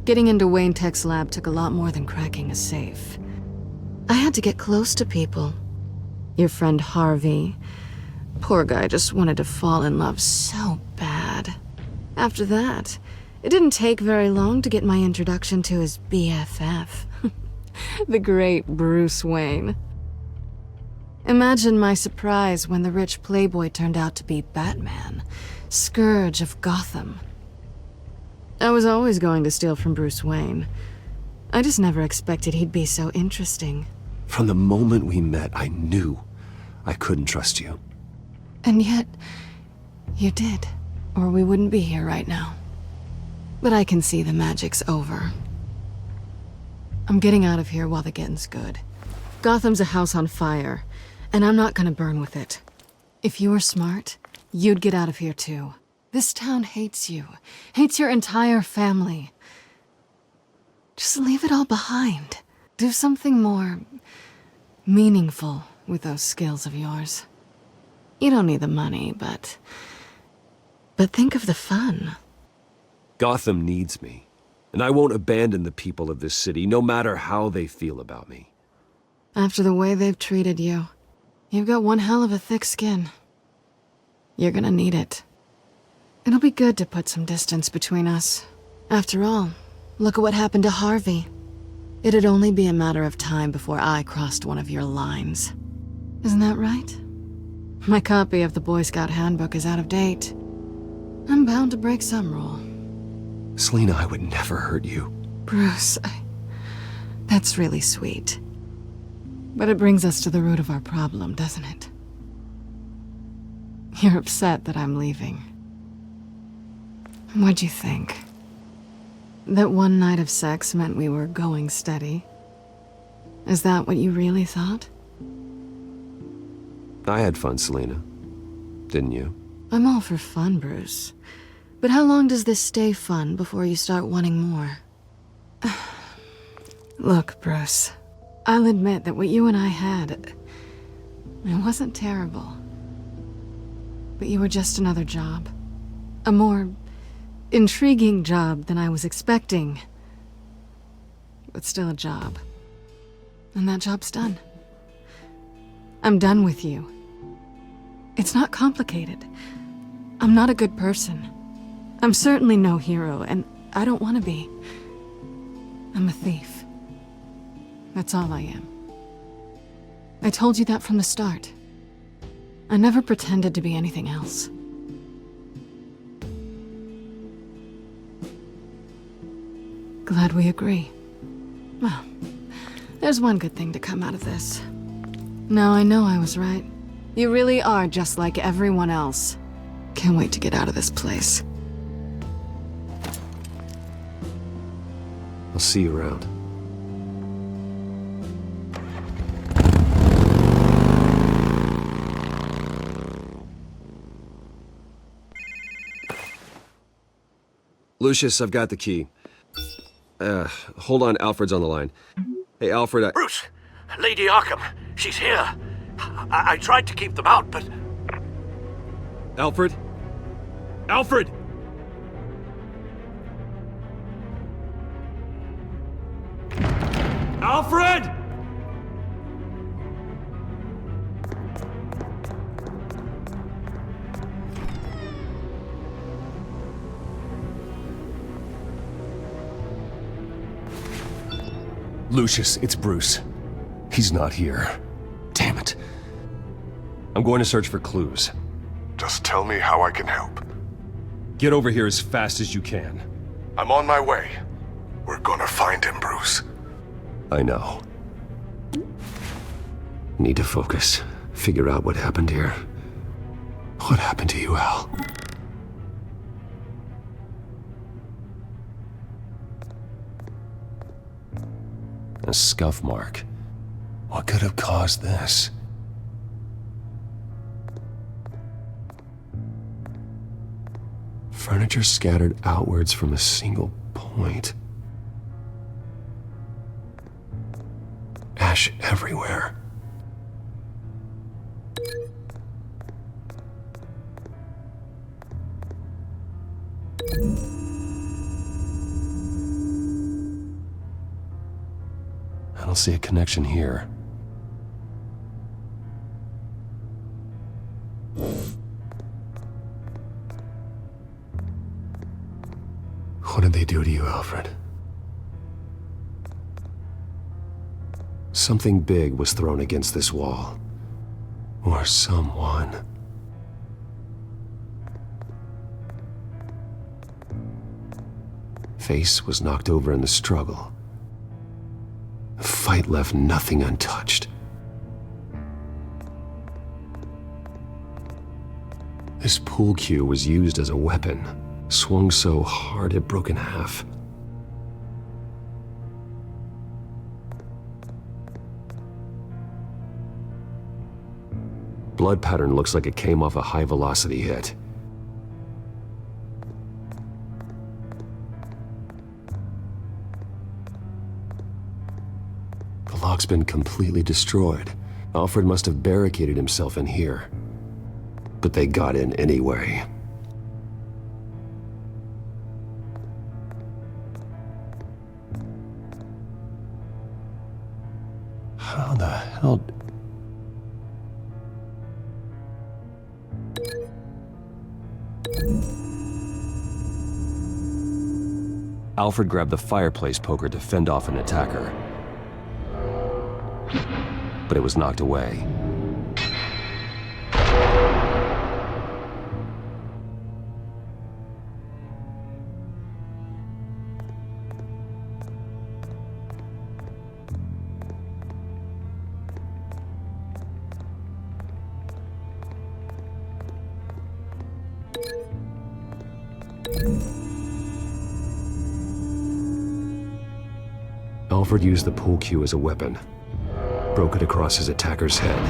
Getting into Wayne Tech's lab took a lot more than cracking a safe. I had to get close to people. Your friend Harvey. Poor guy just wanted to fall in love so bad. After that, it didn't take very long to get my introduction to his BFF. The great Bruce Wayne. Imagine my surprise when the rich playboy turned out to be Batman, Scourge of Gotham. I was always going to steal from Bruce Wayne. I just never expected he'd be so interesting. From the moment we met, I knew I couldn't trust you. And yet, you did, or we wouldn't be here right now. But I can see the magic's over. I'm getting out of here while the getting's good. Gotham's a house on fire, and I'm not gonna burn with it. If you were smart, you'd get out of here too. This town hates you, hates your entire family. Just leave it all behind. Do something more meaningful with those skills of yours. You don't need the money, but think of the fun. Gotham needs me, and I won't abandon the people of this city, no matter how they feel about me. After the way they've treated you, you've got one hell of a thick skin. You're gonna need it. It'll be good to put some distance between us. After all, look at what happened to Harvey. It'd only be a matter of time before I crossed one of your lines. Isn't that right? My copy of the Boy Scout Handbook is out of date. I'm bound to break some rule. Selina, I would never hurt you. Bruce, that's really sweet. But it brings us to the root of our problem, doesn't it? You're upset that I'm leaving. What'd you think? That one night of sex meant we were going steady? Is that what you really thought? I had fun, Selina. Didn't you? I'm all for fun, Bruce. But how long does this stay fun before you start wanting more? Look, Bruce, I'll admit that what you and I had, it wasn't terrible. But you were just another job. A more intriguing job than I was expecting. But still a job. And that job's done. I'm done with you. It's not complicated. I'm not a good person. I'm certainly no hero, and I don't want to be. I'm a thief. That's all I am. I told you that from the start. I never pretended to be anything else. Glad we agree. Well, there's one good thing to come out of this. Now I know I was right. You really are just like everyone else. Can't wait to get out of this place. I'll see you around. Lucius, I've got the key. Hold on, Alfred's on the line. Hey, Alfred, Bruce! Lady Arkham! She's here! I tried to keep them out, but... Alfred? Alfred! Alfred! Lucius, it's Bruce. He's not here. Damn it. I'm going to search for clues. Just tell me how I can help. Get over here as fast as you can. I'm on my way. We're gonna find him, Bruce. I know. Need to focus. Figure out what happened here. What happened to you, Al? A scuff mark. What could have caused this? Furniture scattered outwards from a single point. Ash everywhere. I don't see a connection here. What did they do to you, Alfred? Something big was thrown against this wall. Or someone. Face was knocked over in the struggle. The fight left nothing untouched. This pool cue was used as a weapon, swung so hard it broke in half. Blood pattern looks like it came off a high-velocity hit. The lock's been completely destroyed. Alfred must have barricaded himself in here. But they got in anyway. How the hell... Alfred grabbed the fireplace poker to fend off an attacker. But it was knocked away. Alfred used the pool cue as a weapon, broke it across his attacker's head.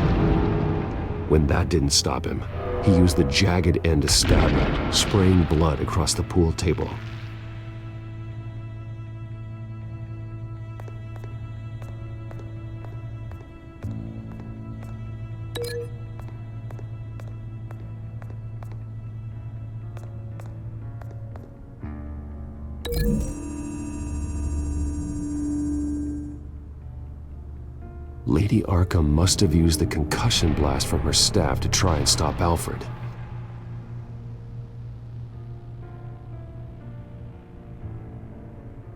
When that didn't stop him, he used the jagged end to stab him, spraying blood across the pool table. Lady Arkham must have used the concussion blast from her staff to try and stop Alfred.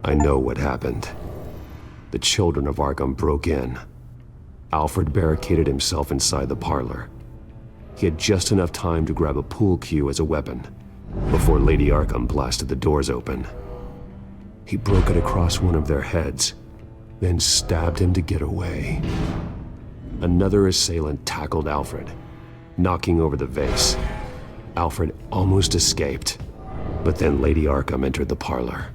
I know what happened. The children of Arkham broke in. Alfred barricaded himself inside the parlor. He had just enough time to grab a pool cue as a weapon before Lady Arkham blasted the doors open. He broke it across one of their heads, then stabbed him to get away. Another assailant tackled Alfred, knocking over the vase. Alfred almost escaped, but then Lady Arkham entered the parlor.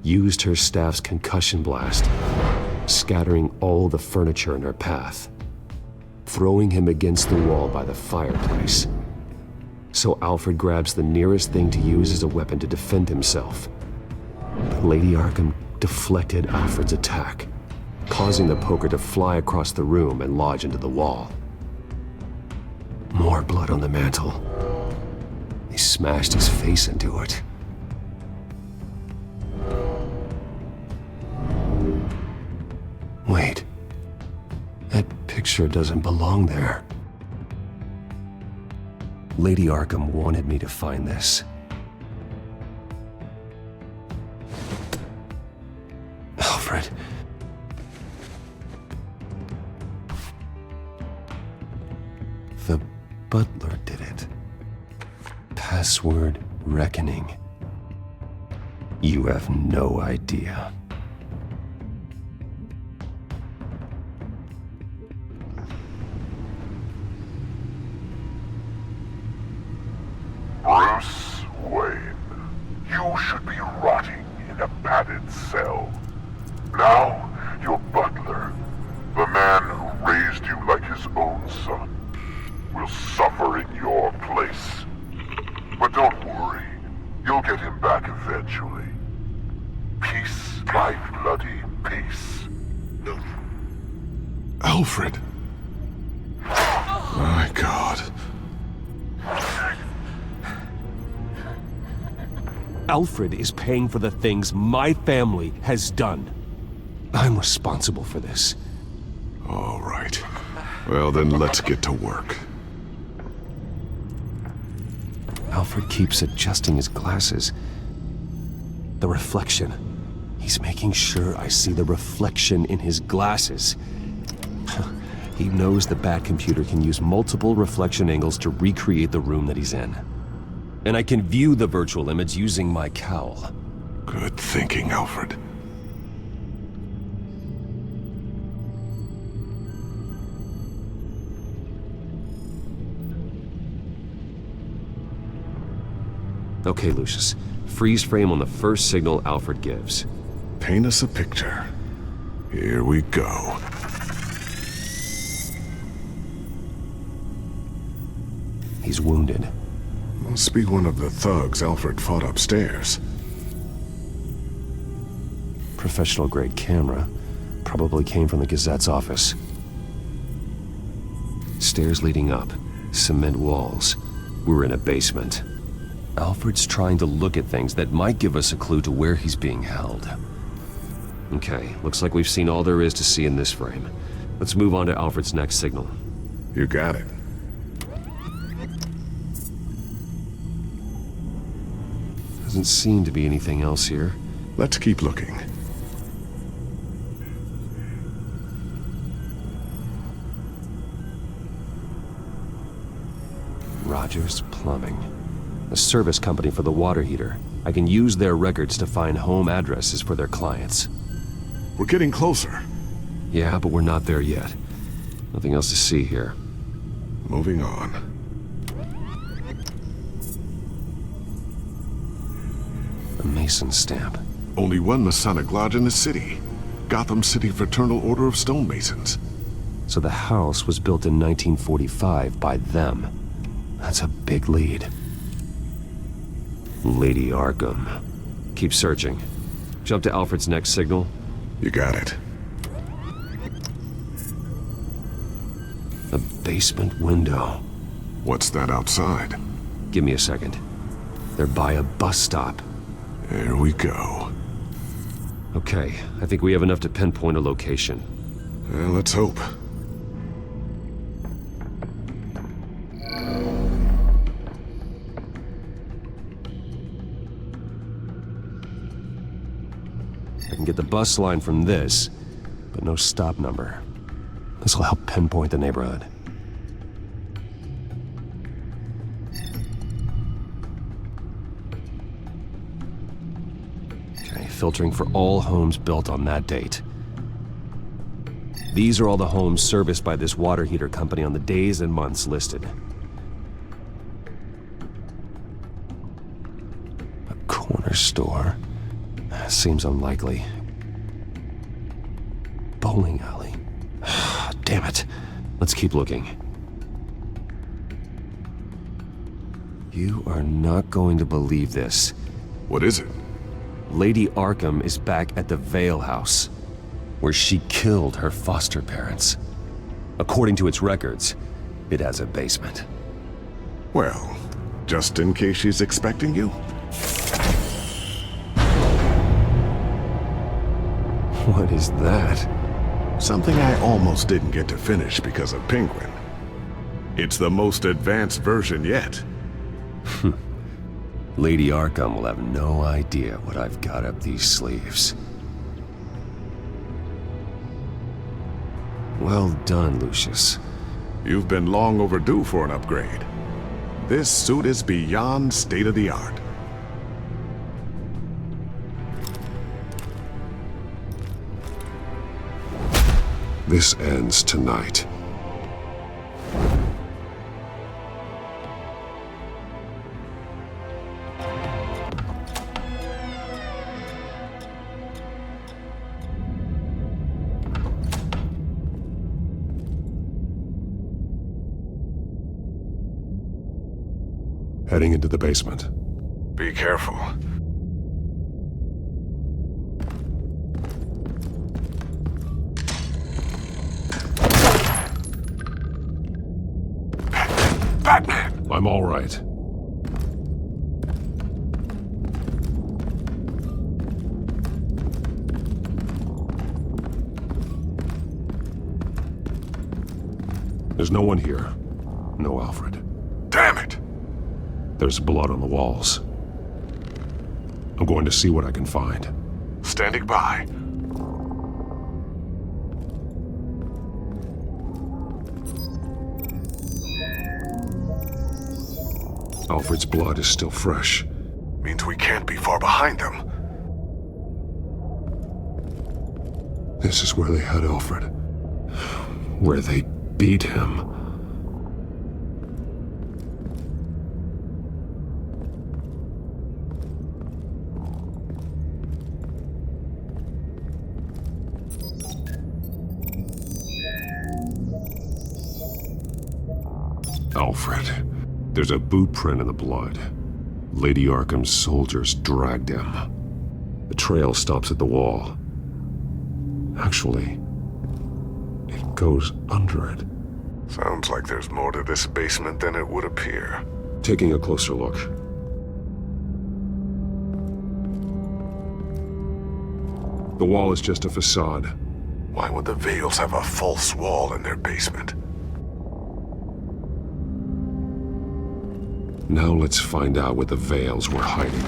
Used her staff's concussion blast, scattering all the furniture in her path, throwing him against the wall by the fireplace. So Alfred grabs the nearest thing to use as a weapon to defend himself. But Lady Arkham deflected Alfred's attack, causing the poker to fly across the room and lodge into the wall. More blood on the mantel. He smashed his face into it. Wait. That picture doesn't belong there. Lady Arkham wanted me to find this. Alfred. The butler did it. Password reckoning. You have no idea. Bruce Wayne, you should be rotting in a padded cell. Now, your butler, the man who raised you like his own son, will suffer in your place. But don't worry, you'll get him back eventually. Peace, my bloody peace. Alfred. My God. Alfred is paying for the things my family has done. I'm responsible for this. All right. Well, then let's get to work. Alfred keeps adjusting his glasses. The reflection. He's making sure I see the reflection in his glasses. He knows the Batcomputer can use multiple reflection angles to recreate the room that he's in. And I can view the virtual image using my cowl. Good thinking, Alfred. Okay, Lucius. Freeze frame on the first signal Alfred gives. Paint us a picture. Here we go. He's wounded. Must be one of the thugs Alfred fought upstairs. Professional-grade camera. Probably came from the Gazette's office. Stairs leading up. Cement walls. We're in a basement. Alfred's trying to look at things that might give us a clue to where he's being held. Okay, looks like we've seen all there is to see in this frame. Let's move on to Alfred's next signal. You got it. Doesn't seem to be anything else here. Let's keep looking. Rogers Plumbing. A service company for the water heater. I can use their records to find home addresses for their clients. We're getting closer. Yeah, but we're not there yet. Nothing else to see here. Moving on. A Mason stamp. Only one Masonic lodge in the city. Gotham City Fraternal Order of Stonemasons. So the house was built in 1945 by them. That's a big lead. Lady Arkham. Keep searching. Jump to Alfred's next signal. You got it. A basement window. What's that outside? Give me a second. They're by a bus stop. There we go. Okay, I think we have enough to pinpoint a location. Let's hope. I can get the bus line from this, but no stop number. This will help pinpoint the neighborhood. Okay, filtering for all homes built on that date. These are all the homes serviced by this water heater company on the days and months listed. A corner store? Seems unlikely. Bowling alley. Damn it. Let's keep looking. You are not going to believe this. What is it? Lady Arkham is back at the Vale House, where she killed her foster parents. According to its records, it has a basement. Well, just in case she's expecting you. What is that? Something I almost didn't get to finish because of Penguin. It's the most advanced version yet. Lady Arkham will have no idea what I've got up these sleeves. Well done, Lucius. You've been long overdue for an upgrade. This suit is beyond state-of-the-art. This ends tonight. Heading into the basement. Be careful. Batman! I'm all right. There's no one here. No Alfred. Damn it! There's blood on the walls. I'm going to see what I can find. Standing by. Alfred's blood is still fresh. Means we can't be far behind them. This is where they had Alfred. Where they beat him. Alfred. There's a boot print in the blood. Lady Arkham's soldiers dragged him. The trail stops at the wall. Actually, it goes under it. Sounds like there's more to this basement than it would appear. Taking a closer look. The wall is just a facade. Why would the Vales have a false wall in their basement? Now let's find out what the Vales were hiding.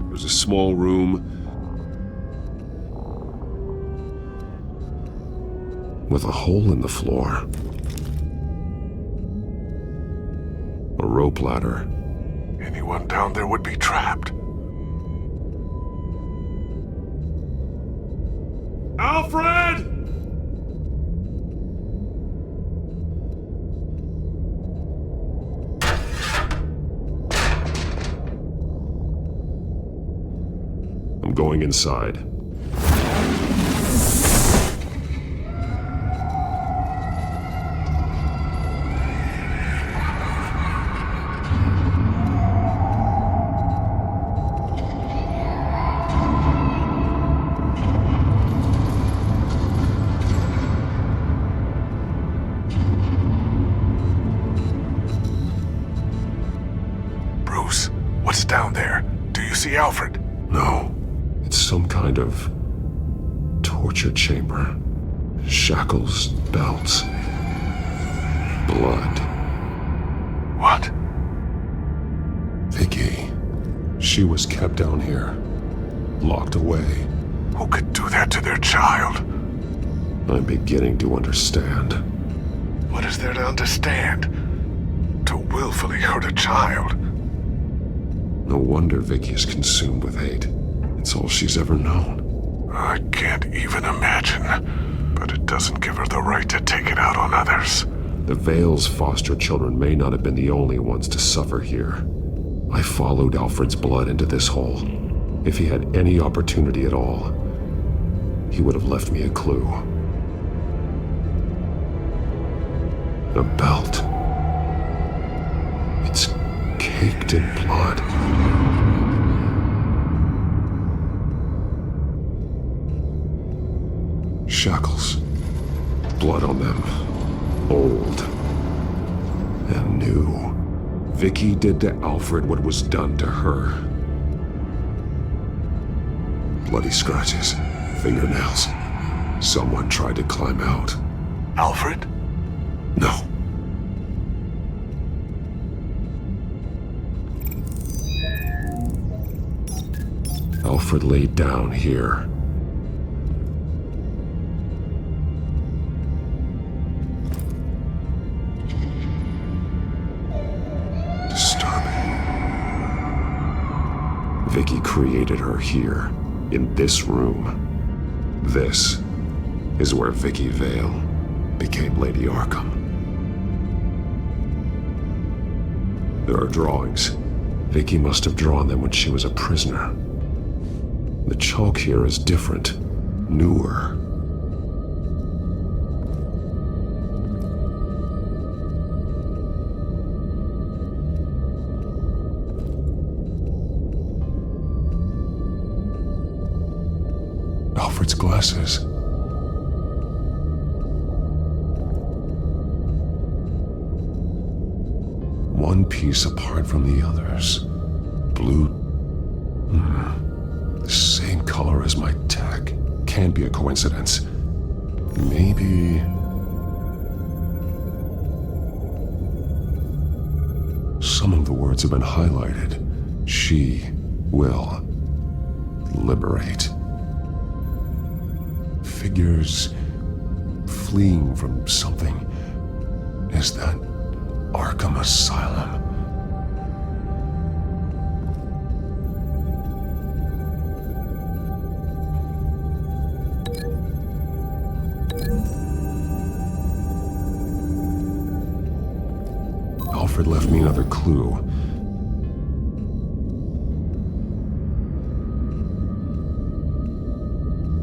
There's a small room with a hole in the floor. A rope ladder. Anyone down there would be trapped. Alfred! I'm going inside. Bruce, what's down there? Do you see Alfred? No. It's some kind of torture chamber. Shackles, belts, blood. What? Vicky. She was kept down here, locked away. Who could do that to their child? I'm beginning to understand. What is there to understand? To willfully hurt a child? No wonder Vicky is consumed with hate. It's all she's ever known. I can't even imagine, but it doesn't give her the right to take it out on others. The Vale's foster children may not have been the only ones to suffer here. I followed Alfred's blood into this hole. If he had any opportunity at all, he would have left me a clue. The belt. It's caked in blood. Shackles. Blood on them. Old. And new. Vicky did to Alfred what was done to her. Bloody scratches. Fingernails. Someone tried to climb out. Alfred? No. Alfred laid down here. Vicky created her here, in this room. This is where Vicky Vale became Lady Arkham. There are drawings. Vicky must have drawn them when she was a prisoner. The chalk here is different, newer. Alfred's glasses. One piece apart from the others. Blue. The same color as my tech. Can't be a coincidence. Maybe... Some of the words have been highlighted. She will liberate. Figures fleeing from something. Is that Arkham Asylum? Alfred left me another clue.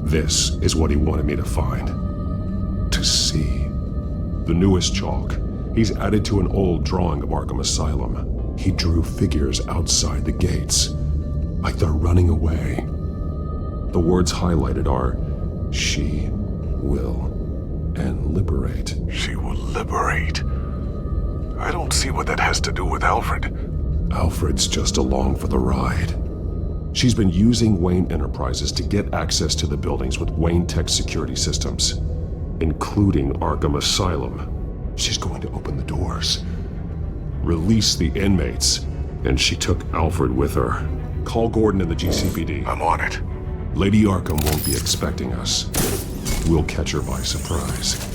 This is what he wanted me to find. To see. The newest chalk. He's added to an old drawing of Arkham Asylum. He drew figures outside the gates. Like they're running away. The words highlighted are, she will and liberate. She will liberate? I don't see what that has to do with Alfred. Alfred's just along for the ride. She's been using Wayne Enterprises to get access to the buildings with Wayne Tech security systems, including Arkham Asylum. She's going to open the doors, release the inmates, and she took Alfred with her. Call Gordon and the GCPD. I'm on it. Lady Arkham won't be expecting us. We'll catch her by surprise.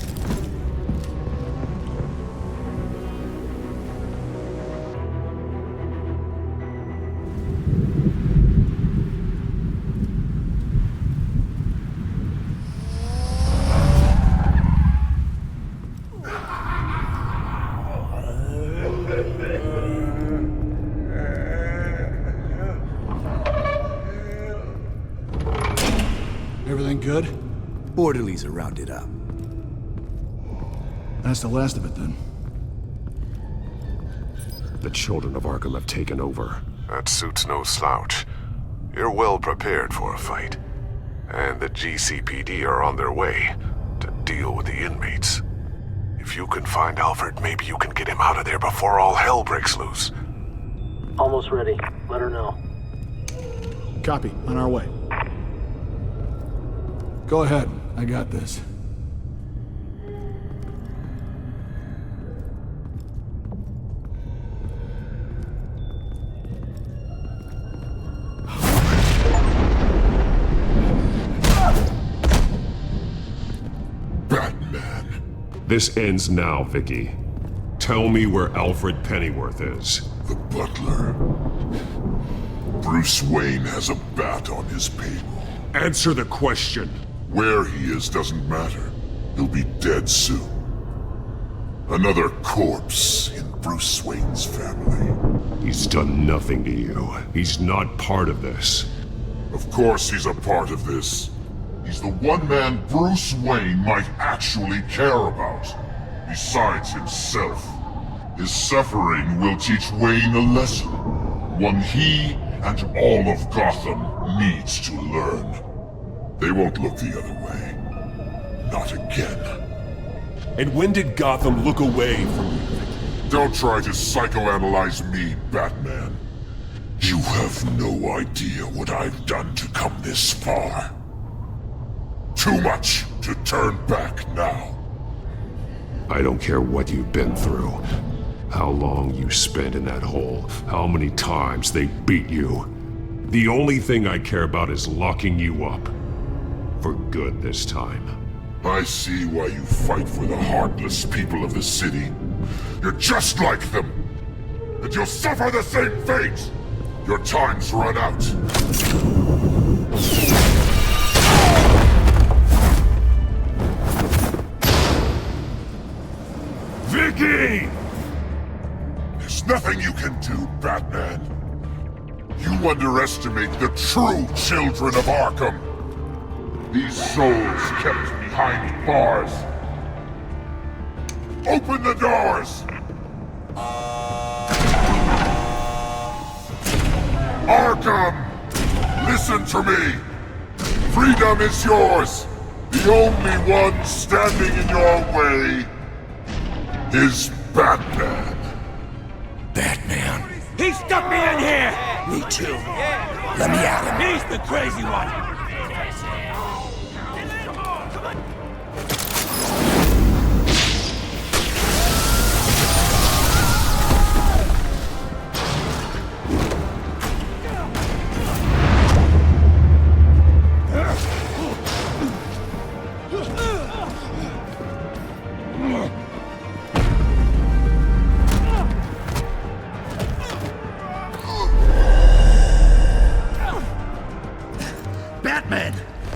Everything good? Orderlies are rounded up. That's the last of it, then. The children of Arkham have taken over. That suit's no slouch. You're well prepared for a fight. And the GCPD are on their way to deal with the inmates. If you can find Alfred, maybe you can get him out of there before all hell breaks loose. Almost ready. Let her know. Copy. On our way. Go ahead. I got this. Batman. This ends now, Vicky. Tell me where Alfred Pennyworth is. The butler. Bruce Wayne has a bat on his payroll. Answer the question. Where he is doesn't matter. He'll be dead soon. Another corpse in Bruce Wayne's family. He's done nothing to you. He's not part of this. Of course he's a part of this. He's the one man Bruce Wayne might actually care about. Besides himself. His suffering will teach Wayne a lesson. One he and all of Gotham needs to learn. They won't look the other way. Not again. And when did Gotham look away from you? Don't try to psychoanalyze me, Batman. You have no idea what I've done to come this far. Too much to turn back now. I don't care what you've been through. How long you spent in that hole. How many times they beat you. The only thing I care about is locking you up. For good this time. I see why you fight for the heartless people of the city. You're just like them. And you'll suffer the same fate. Your time's run out. Vicky! There's nothing you can do, Batman. You underestimate the true children of Arkham. These souls kept behind bars. Open the doors! Arkham! Listen to me! Freedom is yours! The only one standing in your way is Batman. Batman. He stuck me in here! Me too. Let me at him. He's the crazy one. Batman!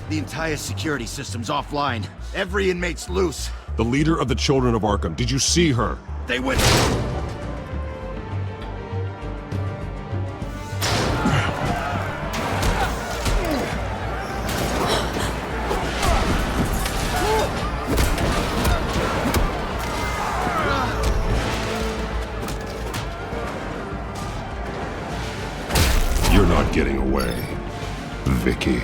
The entire security system's offline. Every inmate's loose. The leader of the Children of Arkham. Did you see her? They went... You're not getting away, Vicky.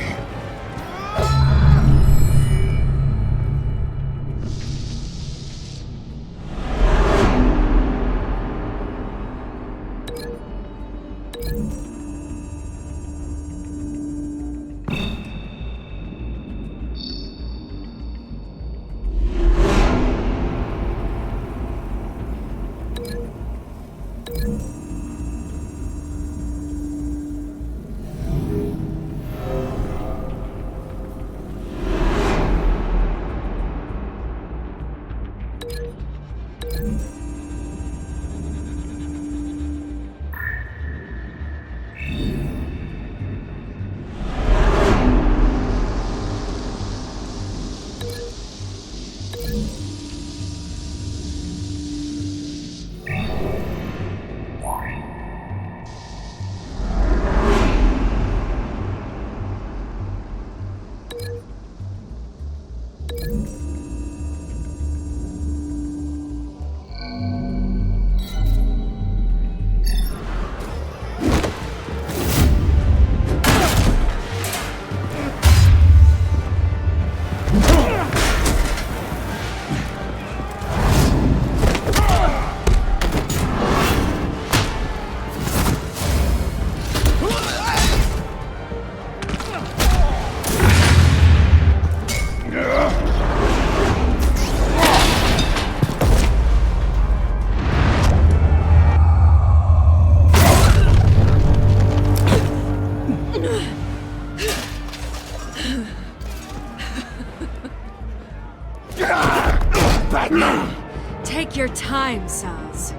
Take your time, Saz.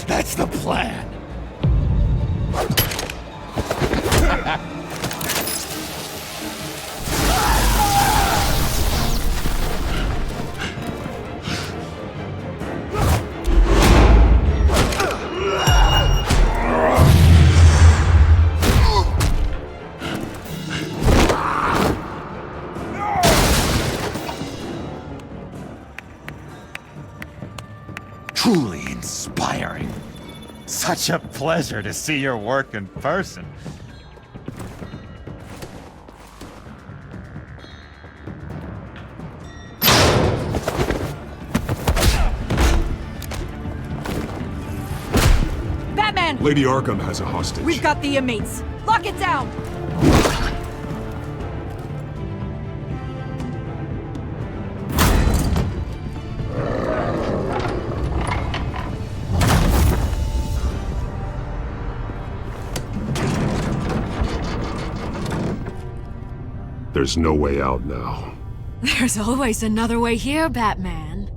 That's the plan. Truly inspiring. Such a pleasure to see your work in person. Batman! Lady Arkham has a hostage. We've got the inmates. Lock it down! There's no way out now. There's always another way here, Batman.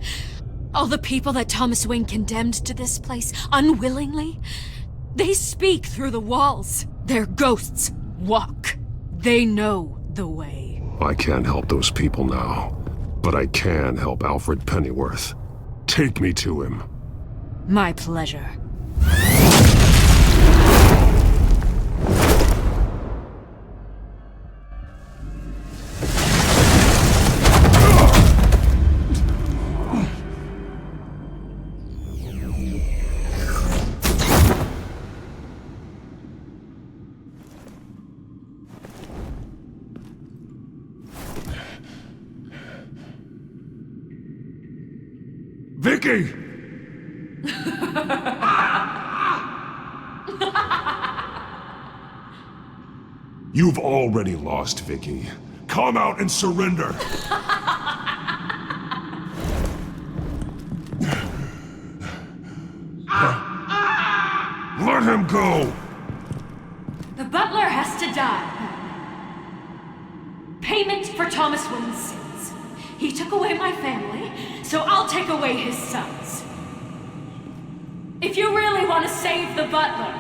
All the people that Thomas Wayne condemned to this place unwillingly, they speak through the walls. Their ghosts walk. They know the way. I can't help those people now, but I can help Alfred Pennyworth. Take me to him. My pleasure. Vicky! You've already lost, Vicky. Come out and surrender! Let him go! The butler has to die. Payment for Thomas Wayne's sins. He took away my family, so I'll take away his sons. If you really want to save the butler,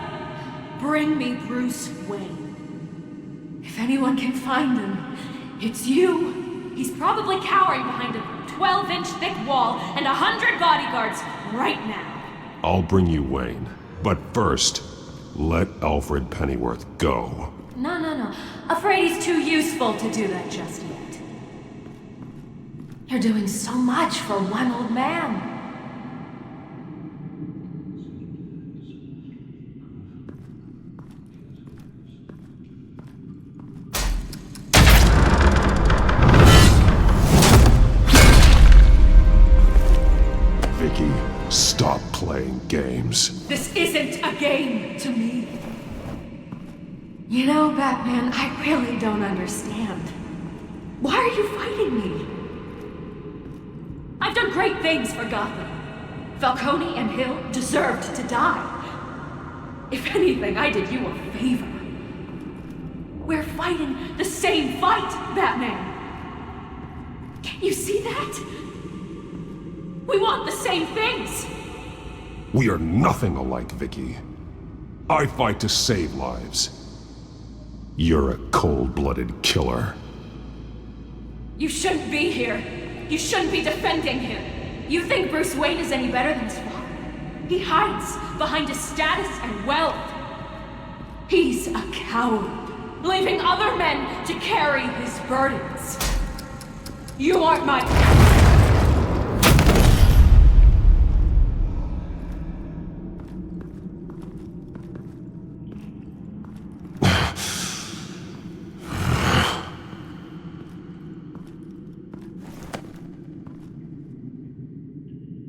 bring me Bruce Wayne. If anyone can find him, it's you. He's probably cowering behind a 12-inch thick wall and 100 bodyguards right now. I'll bring you Wayne. But first, let Alfred Pennyworth go. No. Afraid he's too useful to do that just yet. You're doing so much for one old man. Vicky, stop playing games. This isn't a game to me. You know, Batman, I really don't understand. Why are you fighting me? I've done great things for Gotham. Falcone and Hill deserved to die. If anything, I did you a favor. We're fighting the same fight, Batman. Can't you see that? We want the same things. We are nothing alike, Vicky. I fight to save lives. You're a cold-blooded killer. You shouldn't be here. You shouldn't be defending him. You think Bruce Wayne is any better than his father? He hides behind his status and wealth. He's a coward, leaving other men to carry his burdens. You aren't my...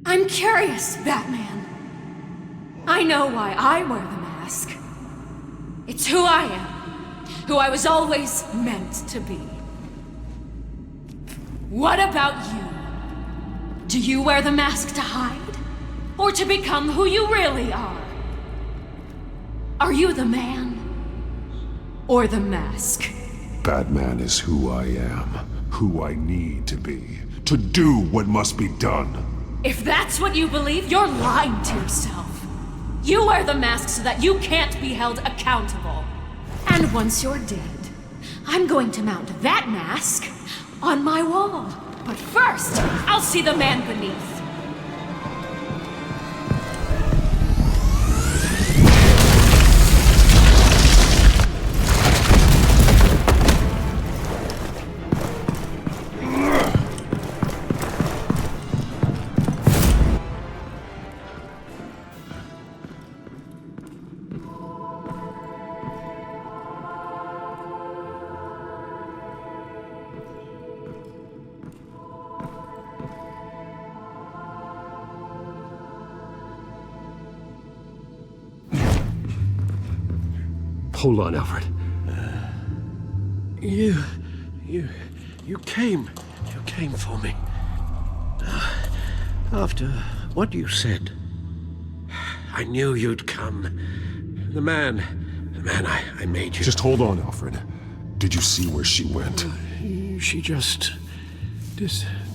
I'm curious, Batman. I know why I wear the mask. It's who I am, who I was always meant to be. What about you? Do you wear the mask to hide? Or to become who you really are? Are you the man? Or the mask? Batman is who I am, who I need to be, to do what must be done. If that's what you believe, you're lying to yourself. You wear the mask so that you can't be held accountable. And once you're dead, I'm going to mount that mask on my wall. But first, I'll see the man beneath. Hold on, Alfred. You came for me. After what you said, I knew you'd come. The man I made you. Just hold on, Alfred. Did you see where she went? She just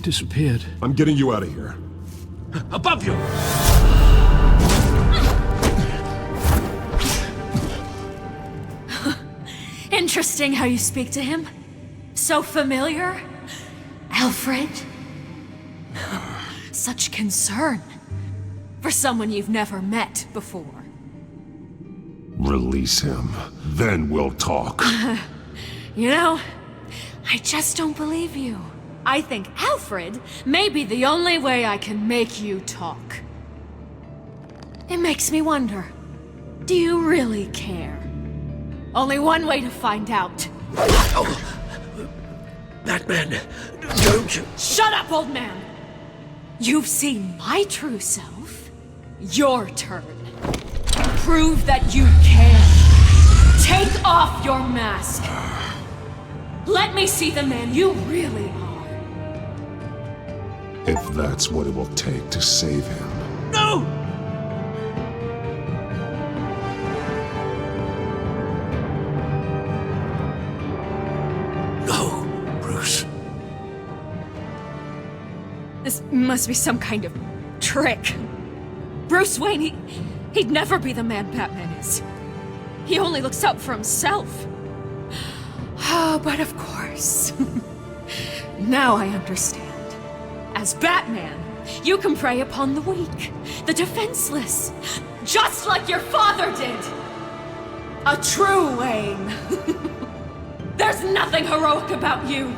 disappeared. I'm getting you out of here. Above you! Interesting how you speak to him. So familiar. Alfred. Such concern. For someone you've never met before. Release him. Then we'll talk. You know, I just don't believe you. I think Alfred may be the only way I can make you talk. It makes me wonder, do you really care? Only one way to find out. Oh. Batman, don't you... Shut up, old man! You've seen my true self. Your turn. Prove that you care. Take off your mask. Let me see the man you really are. If that's what it will take to save him. No! No, Bruce. This must be some kind of trick. Bruce Wayne, he'd never be the man Batman is. He only looks out for himself. Oh, but of course. Now I understand. As Batman, you can prey upon the weak, the defenseless, just like your father did. A true Wayne. There's nothing heroic about you.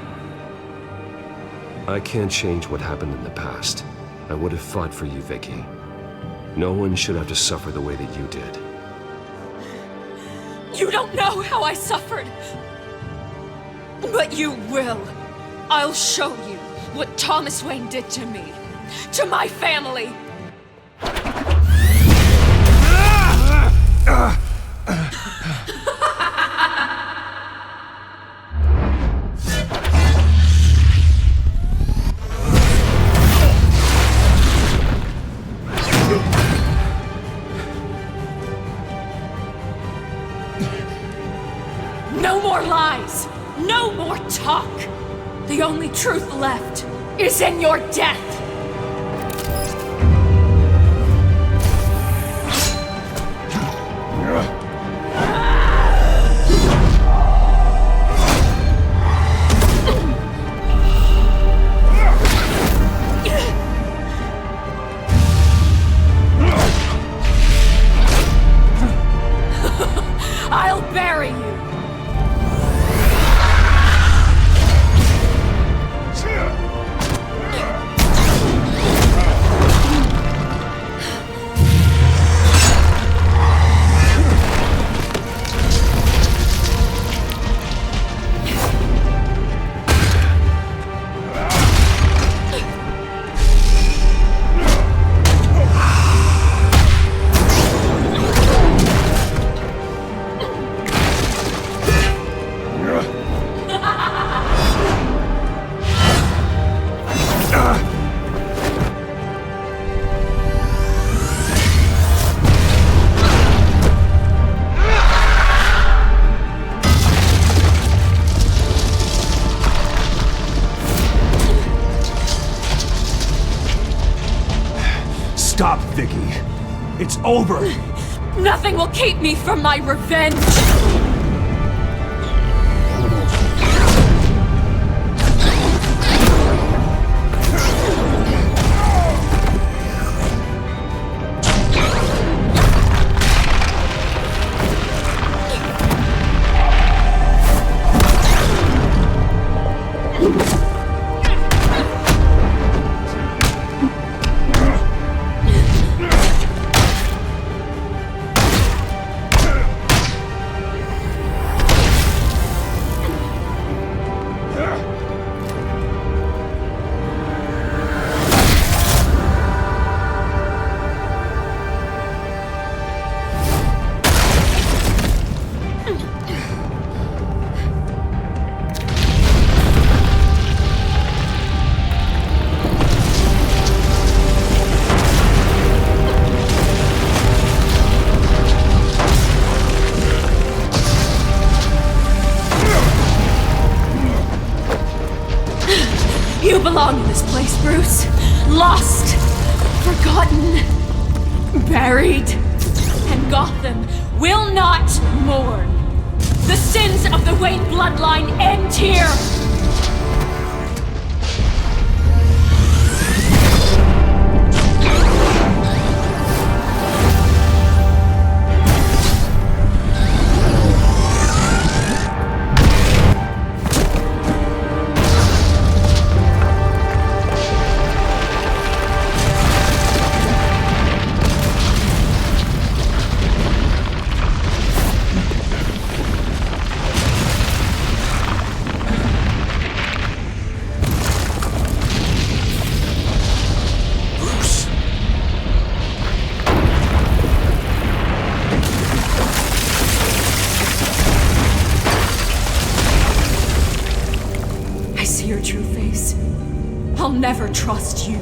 I can't change what happened in the past. I would have fought for you, Vicky. No one should have to suffer the way that you did. You don't know how I suffered. But you will. I'll show you what Thomas Wayne did to me. To my family. No more lies! No more talk! The only truth left is in your death! I'll bury you! Stop, Vicky. It's over. Nothing will keep me from my revenge! You belong in this place, Bruce. Lost, forgotten, buried. And Gotham will not mourn. The sins of the Wayne bloodline end here. Your true face. I'll never trust you.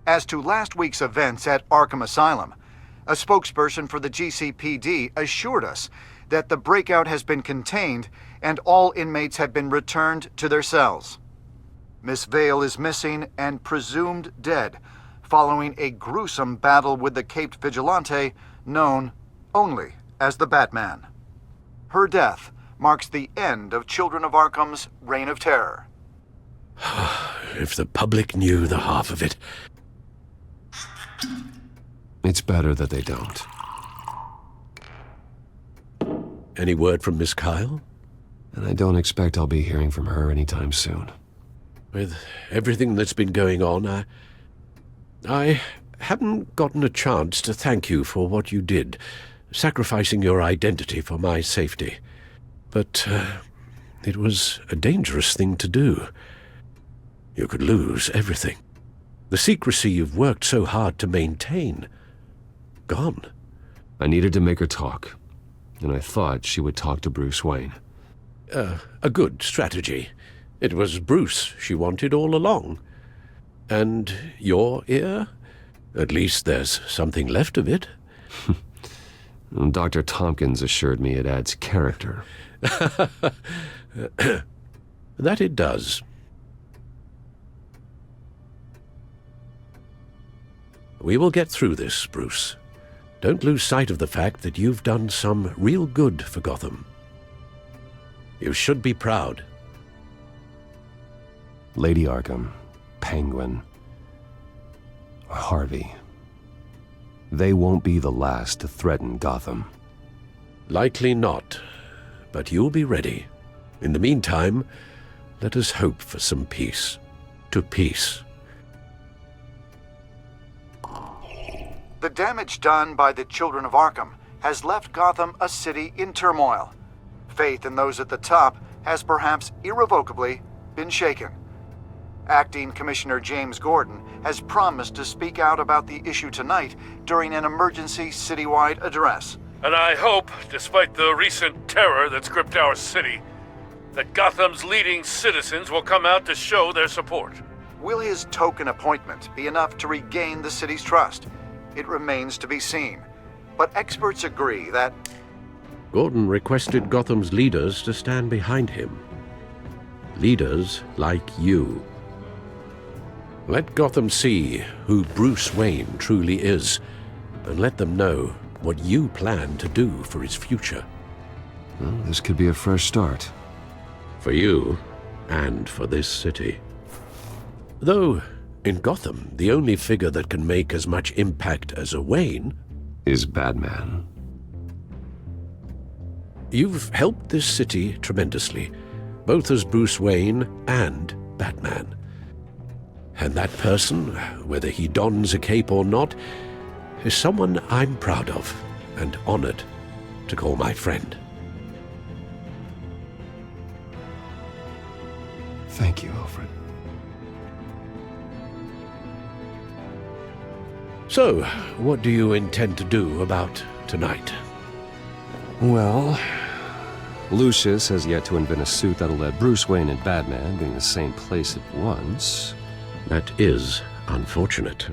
As to last week's events at Arkham Asylum, a spokesperson for the GCPD assured us that the breakout has been contained and all inmates have been returned to their cells. Miss Vale is missing and presumed dead, following a gruesome battle with the caped vigilante known only as the Batman. Her death marks the end of Children of Arkham's reign of terror. If the public knew the half of it. It's better that they don't. Any word from Miss Kyle? And I don't expect I'll be hearing from her anytime soon. With everything that's been going on, I haven't gotten a chance to thank you for what you did, sacrificing your identity for my safety. But it was a dangerous thing to do. You could lose everything. The secrecy you've worked so hard to maintain. Gone. I needed to make her talk, and I thought she would talk to Bruce Wayne. A good strategy. It was Bruce she wanted all along. And your ear? At least there's something left of it. Dr. Tompkins assured me it adds character. That it does. We will get through this, Bruce. Don't lose sight of the fact that you've done some real good for Gotham. You should be proud. Lady Arkham, Penguin, Harvey. They won't be the last to threaten Gotham. Likely not, but you'll be ready. In the meantime, let us hope for some peace. To peace. The damage done by the children of Arkham has left Gotham a city in turmoil. Faith in those at the top has perhaps irrevocably been shaken. Acting Commissioner James Gordon has promised to speak out about the issue tonight during an emergency citywide address. And I hope, despite the recent terror that's gripped our city, that Gotham's leading citizens will come out to show their support. Will his token appointment be enough to regain the city's trust? It remains to be seen. But experts agree that Gordon requested Gotham's leaders to stand behind him. Leaders like you. Let Gotham see who Bruce Wayne truly is, and let them know what you plan to do for his future. Well, this could be a fresh start. For you, and for this city. Though, in Gotham, the only figure that can make as much impact as a Wayne is Batman. You've helped this city tremendously, both as Bruce Wayne and Batman. And that person, whether he dons a cape or not, is someone I'm proud of and honored to call my friend. Thank you, Alfred. So, what do you intend to do about tonight? Well, Lucius has yet to invent a suit that'll let Bruce Wayne and Batman be in the same place at once. That is unfortunate.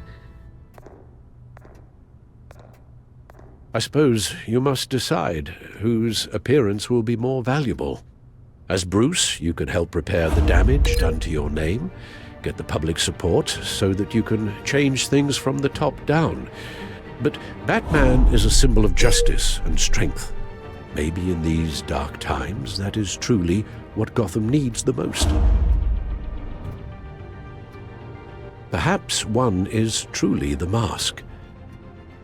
I suppose you must decide whose appearance will be more valuable. As Bruce, you can help repair the damage done to your name, get the public support so that you can change things from the top down. But Batman is a symbol of justice and strength. Maybe in these dark times, that is truly what Gotham needs the most. Perhaps one is truly the mask,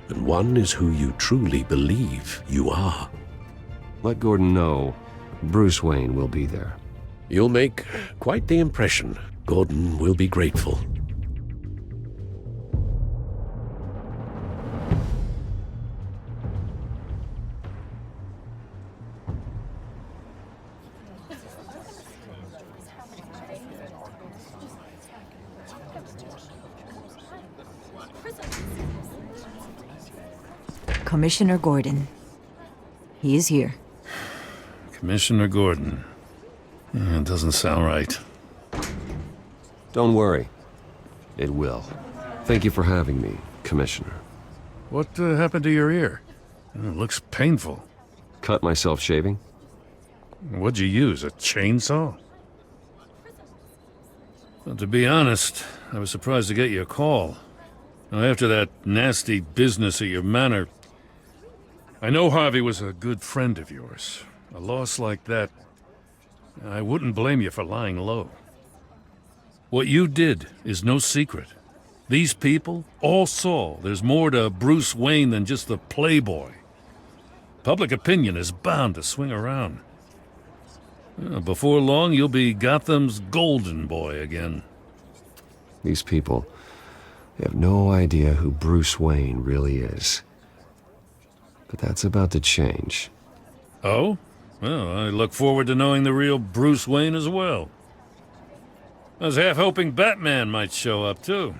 and one is who you truly believe you are. Let Gordon know Bruce Wayne will be there. You'll make quite the impression. Gordon will be grateful. Commissioner Gordon. He is here. Commissioner Gordon. It doesn't sound right. Don't worry. It will. Thank you for having me, Commissioner. What happened to your ear? It looks painful. Cut myself shaving? What'd you use, a chainsaw? Well, to be honest, I was surprised to get your call. Now, after that nasty business at your manor, I know Harvey was a good friend of yours. A loss like that, I wouldn't blame you for lying low. What you did is no secret. These people all saw there's more to Bruce Wayne than just the playboy. Public opinion is bound to swing around. Before long, you'll be Gotham's golden boy again. These people, They have no idea who Bruce Wayne really is. But that's about to change. Oh? Well, I look forward to knowing the real Bruce Wayne as well. I was half hoping Batman might show up, too.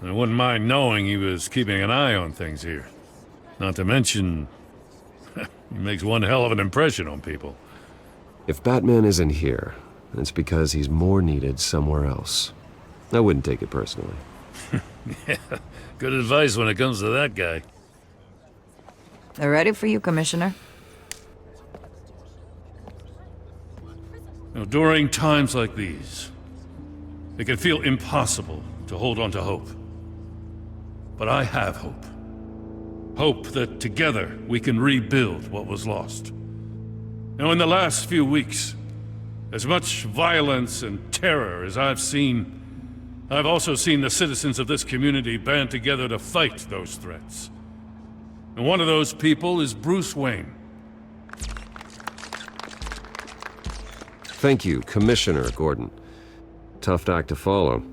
I wouldn't mind knowing he was keeping an eye on things here. Not to mention, he makes one hell of an impression on people. If Batman isn't here, it's because he's more needed somewhere else. I wouldn't take it personally. Yeah, good advice when it comes to that guy. They're ready for you, Commissioner. Now, during times like these, it can feel impossible to hold on to hope. But I have hope. Hope that together we can rebuild what was lost. Now, in the last few weeks, as much violence and terror as I've seen, I've also seen the citizens of this community band together to fight those threats. And one of those people is Bruce Wayne. Thank you, Commissioner Gordon. Tough act to follow.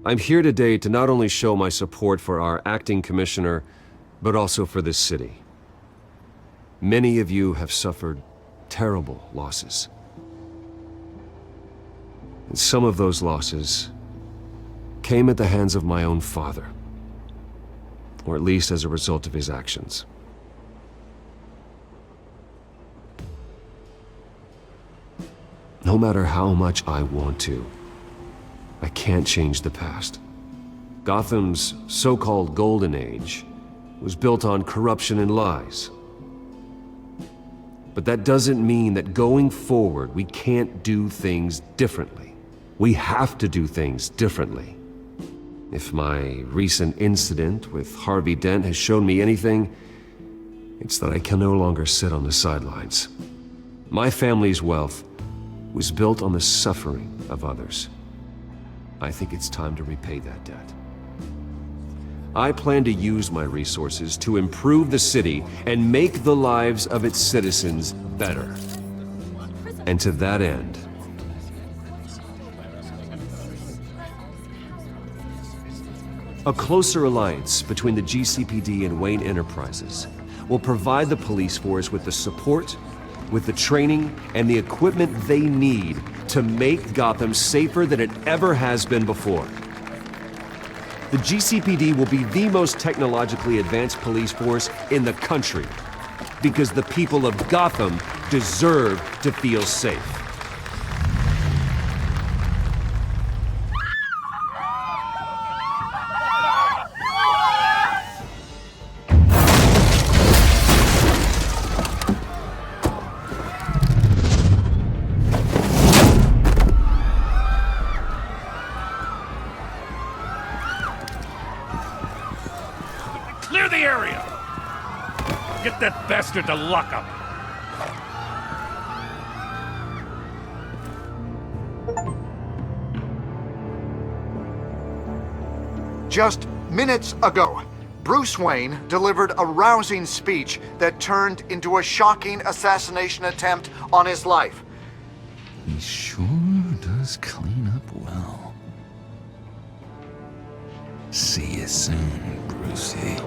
I'm here today to not only show my support for our acting commissioner, but also for this city. Many of you have suffered terrible losses. And some of those losses came at the hands of my own father, or at least as a result of his actions. No matter how much I want to, I can't change the past. Gotham's so-called Golden Age was built on corruption and lies. But that doesn't mean that going forward we can't do things differently. We have to do things differently. If my recent incident with Harvey Dent has shown me anything, it's that I can no longer sit on the sidelines. My family's wealth was built on the suffering of others. I think it's time to repay that debt. I plan to use my resources to improve the city and make the lives of its citizens better. And to that end, a closer alliance between the GCPD and Wayne Enterprises will provide the police force with the support, with the training, and the equipment they need to make Gotham safer than it ever has been before. The GCPD will be the most technologically advanced police force in the country, because the people of Gotham deserve to feel safe. Clear the area! Get that bastard to lock up! Just minutes ago, Bruce Wayne delivered a rousing speech that turned into a shocking assassination attempt on his life. He sure does clean up well. See you soon, Brucey.